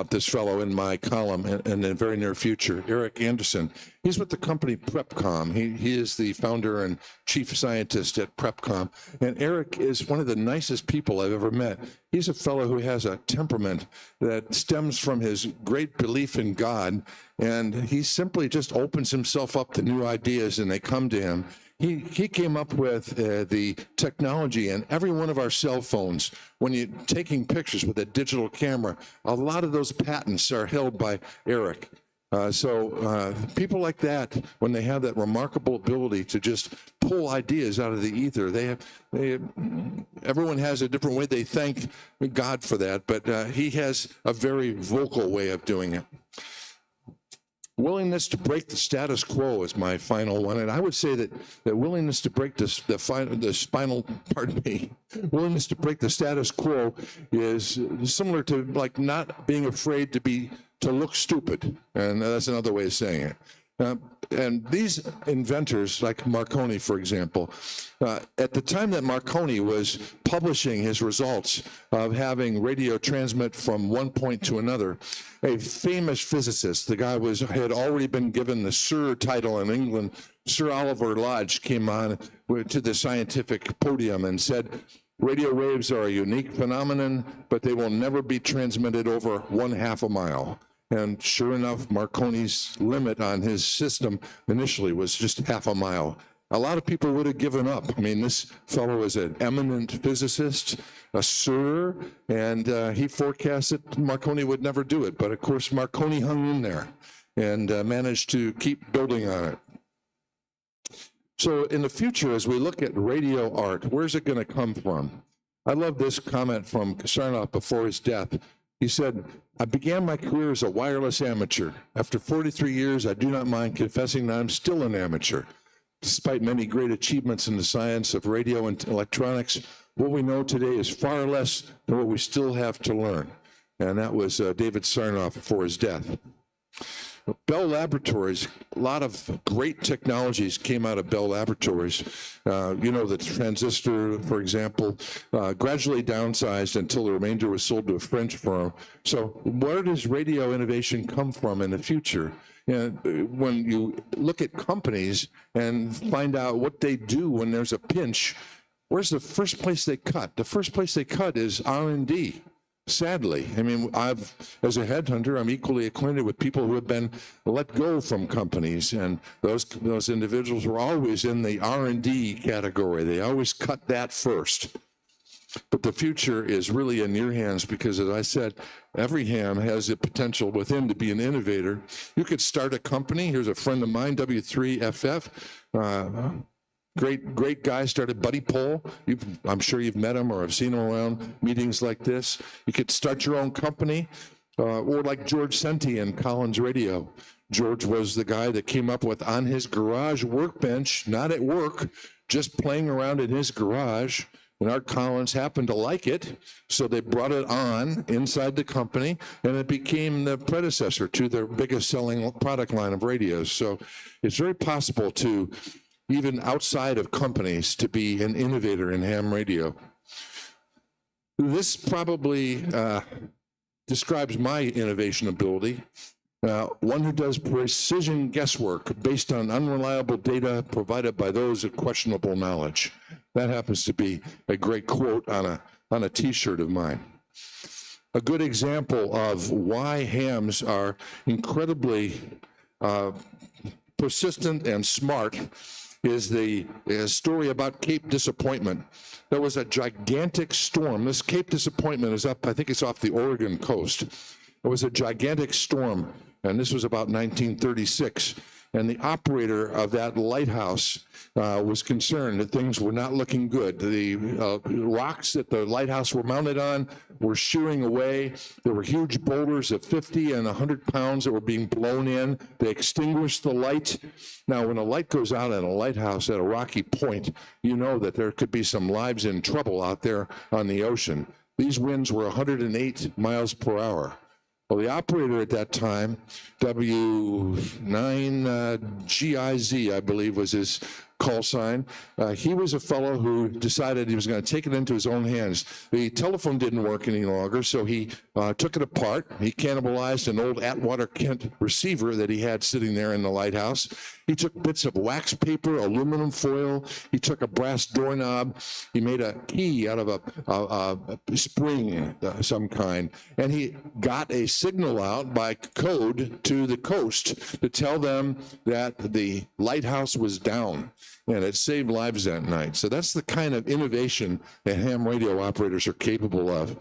this fellow in my column in the very near future. Eric Anderson. He's with the company PrepCom. He is the founder and chief scientist at PrepCom. And Eric is one of the nicest people I've ever met. He's a fellow who has a temperament that stems from his great belief in God. And he simply just opens himself up to new ideas, and they come to him. He came up with the technology in every one of our cell phones. When you're taking pictures with a digital camera, a lot of those patents are held by Eric. So people like that, when they have that remarkable ability to just pull ideas out of the ether, everyone has a different way they thank God for that, but he has a very vocal way of doing it. Willingness to break the status quo is my final one, and I would say that willingness to break willingness to break the status quo is similar to like not being afraid to look stupid, and that's another way of saying it. And these inventors, like Marconi, for example, at the time that Marconi was publishing his results of having radio transmit from one point to another, a famous physicist, the guy had already been given the Sir title in England, Sir Oliver Lodge, came on to the scientific podium and said, radio waves are a unique phenomenon, but they will never be transmitted over 1/2 a mile. And sure enough, Marconi's limit on his system initially was just 1/2 a mile. A lot of people would have given up. I mean, this fellow is an eminent physicist, a Sir, and he forecasted Marconi would never do it. But of course, Marconi hung in there and managed to keep building on it. So in the future, as we look at radio art, where's it going to come from? I love this comment from Sarnoff before his death. He said, I began my career as a wireless amateur. After 43 years, I do not mind confessing that I'm still an amateur. Despite many great achievements in the science of radio and electronics, what we know today is far less than what we still have to learn. And that was David Sarnoff before his death. Bell Laboratories, a lot of great technologies came out of Bell Laboratories. You know, the transistor, for example, gradually downsized until the remainder was sold to a French firm. So where does radio innovation come from in the future? And when you look at companies and find out what they do when there's a pinch, where's the first place they cut? The first place they cut is R&D. Sadly, I mean, as a headhunter, I'm equally acquainted with people who have been let go from companies, and those individuals were always in the R&D category. They always cut that first. But the future is really in your hands because, as I said, every ham has the potential within to be an innovator. You could start a company. Here's a friend of mine, W3FF. Great guy, started Buddy Poll. I'm sure you've met him or have seen him around meetings like this. You could start your own company, or like George Senti and Colin's Radio. George was the guy that came up with on his garage workbench, not at work, just playing around in his garage. And Art Collins happened to like it, so they brought it on inside the company, and it became the predecessor to their biggest selling product line of radios. So it's very possible to, even outside of companies, to be an innovator in ham radio. This probably describes my innovation ability. One who does precision guesswork based on unreliable data provided by those of questionable knowledge. That happens to be a great quote on a t-shirt of mine. A good example of why hams are incredibly persistent and smart is the story about Cape Disappointment. There was a gigantic storm. This Cape Disappointment is up, I think it's off the Oregon coast. It was a gigantic storm, and this was about 1936. And the operator of that lighthouse was concerned that things were not looking good. The rocks that the lighthouse were mounted on were shearing away. There were huge boulders of 50 and 100 pounds that were being blown in. They extinguished the light. Now, when a light goes out at a lighthouse at a rocky point, you know that there could be some lives in trouble out there on the ocean. These winds were 108 miles per hour. Well, the operator at that time, W9GIZ, I believe was his call sign. He was a fellow who decided he was going to take it into his own hands. The telephone didn't work any longer, so he took it apart. He cannibalized an old Atwater Kent receiver that he had sitting there in the lighthouse. He took bits of wax paper, aluminum foil. He took a brass doorknob. He made a key out of a spring of some kind, and he got a signal out by code to the coast to tell them that the lighthouse was down. And it saved lives that night. So that's the kind of innovation that ham radio operators are capable of.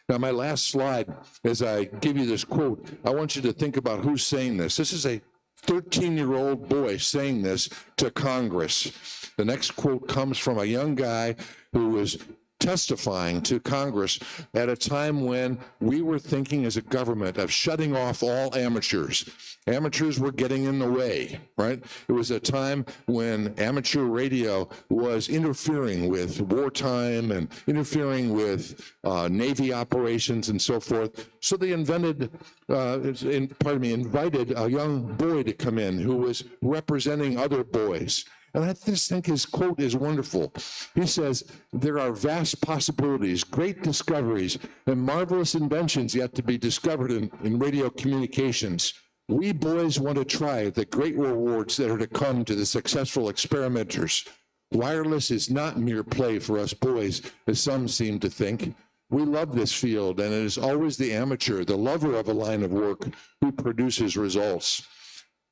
Now, my last slide, as I give you this quote, I want you to think about who's saying this. This is a 13-year-old boy saying this to Congress. The next quote comes from a young guy who was testifying to Congress at a time when we were thinking as a government of shutting off all amateurs. Amateurs were getting in the way, right? It was a time when amateur radio was interfering with wartime and interfering with Navy operations and so forth. So they invited a young boy to come in who was representing other boys. And I just think his quote is wonderful. He says, there are vast possibilities, great discoveries, and marvelous inventions yet to be discovered in radio communications. We boys want to try the great rewards that are to come to the successful experimenters. Wireless is not mere play for us boys, as some seem to think. We love this field, and it is always the amateur, the lover of a line of work, who produces results.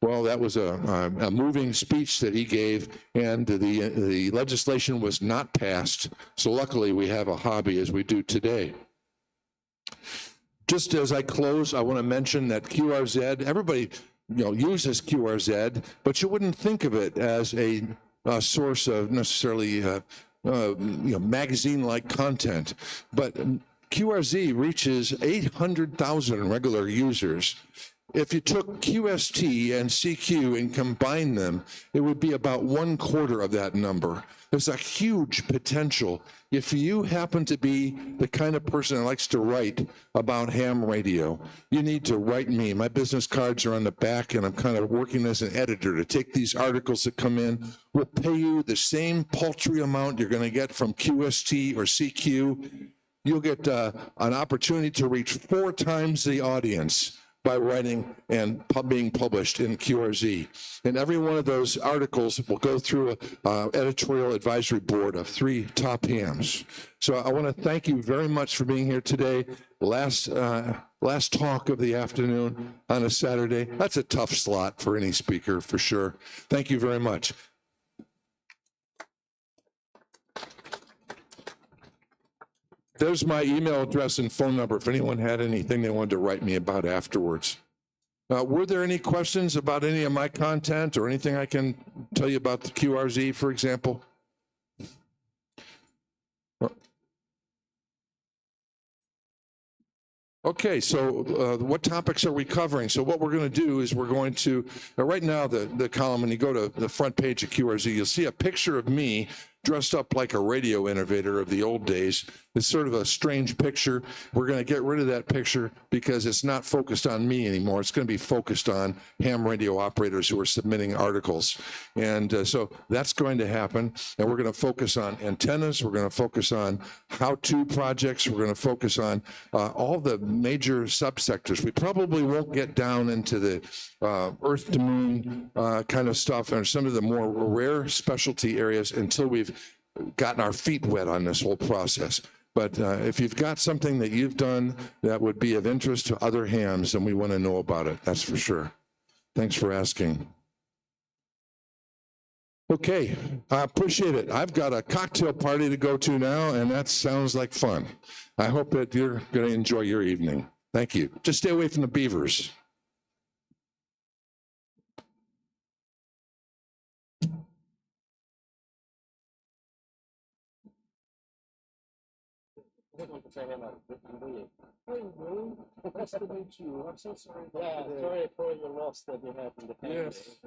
Well, that was a moving speech that he gave, and the legislation was not passed. So luckily, we have a hobby as we do today. Just as I close, I want to mention that QRZ, everybody uses QRZ, but you wouldn't think of it as a source of necessarily magazine-like content, but QRZ reaches 800,000 regular users. If you took QST and CQ and combined them, it would be about 1/4 of that number. There's a huge potential. If you happen to be the kind of person that likes to write about ham radio, you need to write me. My business cards are on the back, and I'm kind of working as an editor to take these articles that come in. We'll pay you the same paltry amount you're going to get from QST or CQ. You'll get an opportunity to reach 4 times the audience by writing and being published in QRZ. And every one of those articles will go through an editorial advisory board of 3 top hams. So I want to thank you very much for being here today. Last talk of the afternoon on a Saturday. That's a tough slot for any speaker, for sure. Thank you very much. There's my email address and phone number if anyone had anything they wanted to write me about afterwards. Were there any questions about any of my content or anything I can tell you about the QRZ, for example? Okay, so what topics are we covering? So what we're going to do is we're going to, right now the column, when you go to the front page of QRZ, you'll see a picture of me dressed up like a radio innovator of the old days. It's sort of a strange picture. We're going to get rid of that picture because it's not focused on me anymore. It's going to be focused on ham radio operators who are submitting articles. And so that's going to happen. And we're going to focus on antennas. We're going to focus on how-to projects. We're going to focus on all the major subsectors. We probably won't get down into the Earth to Moon kind of stuff and some of the more rare specialty areas until we've gotten our feet wet on this whole process. But if you've got something that you've done that would be of interest to other hams, then we want to know about it, that's for sure. Thanks for asking. Okay, I appreciate it. I've got a cocktail party to go to now, and that sounds like fun. I hope that you're going to enjoy your evening. Thank you. Just stay away from the beavers.
Nice to meet you. I'm so sorry. Yeah, sorry for the loss that you had in the family. Yes.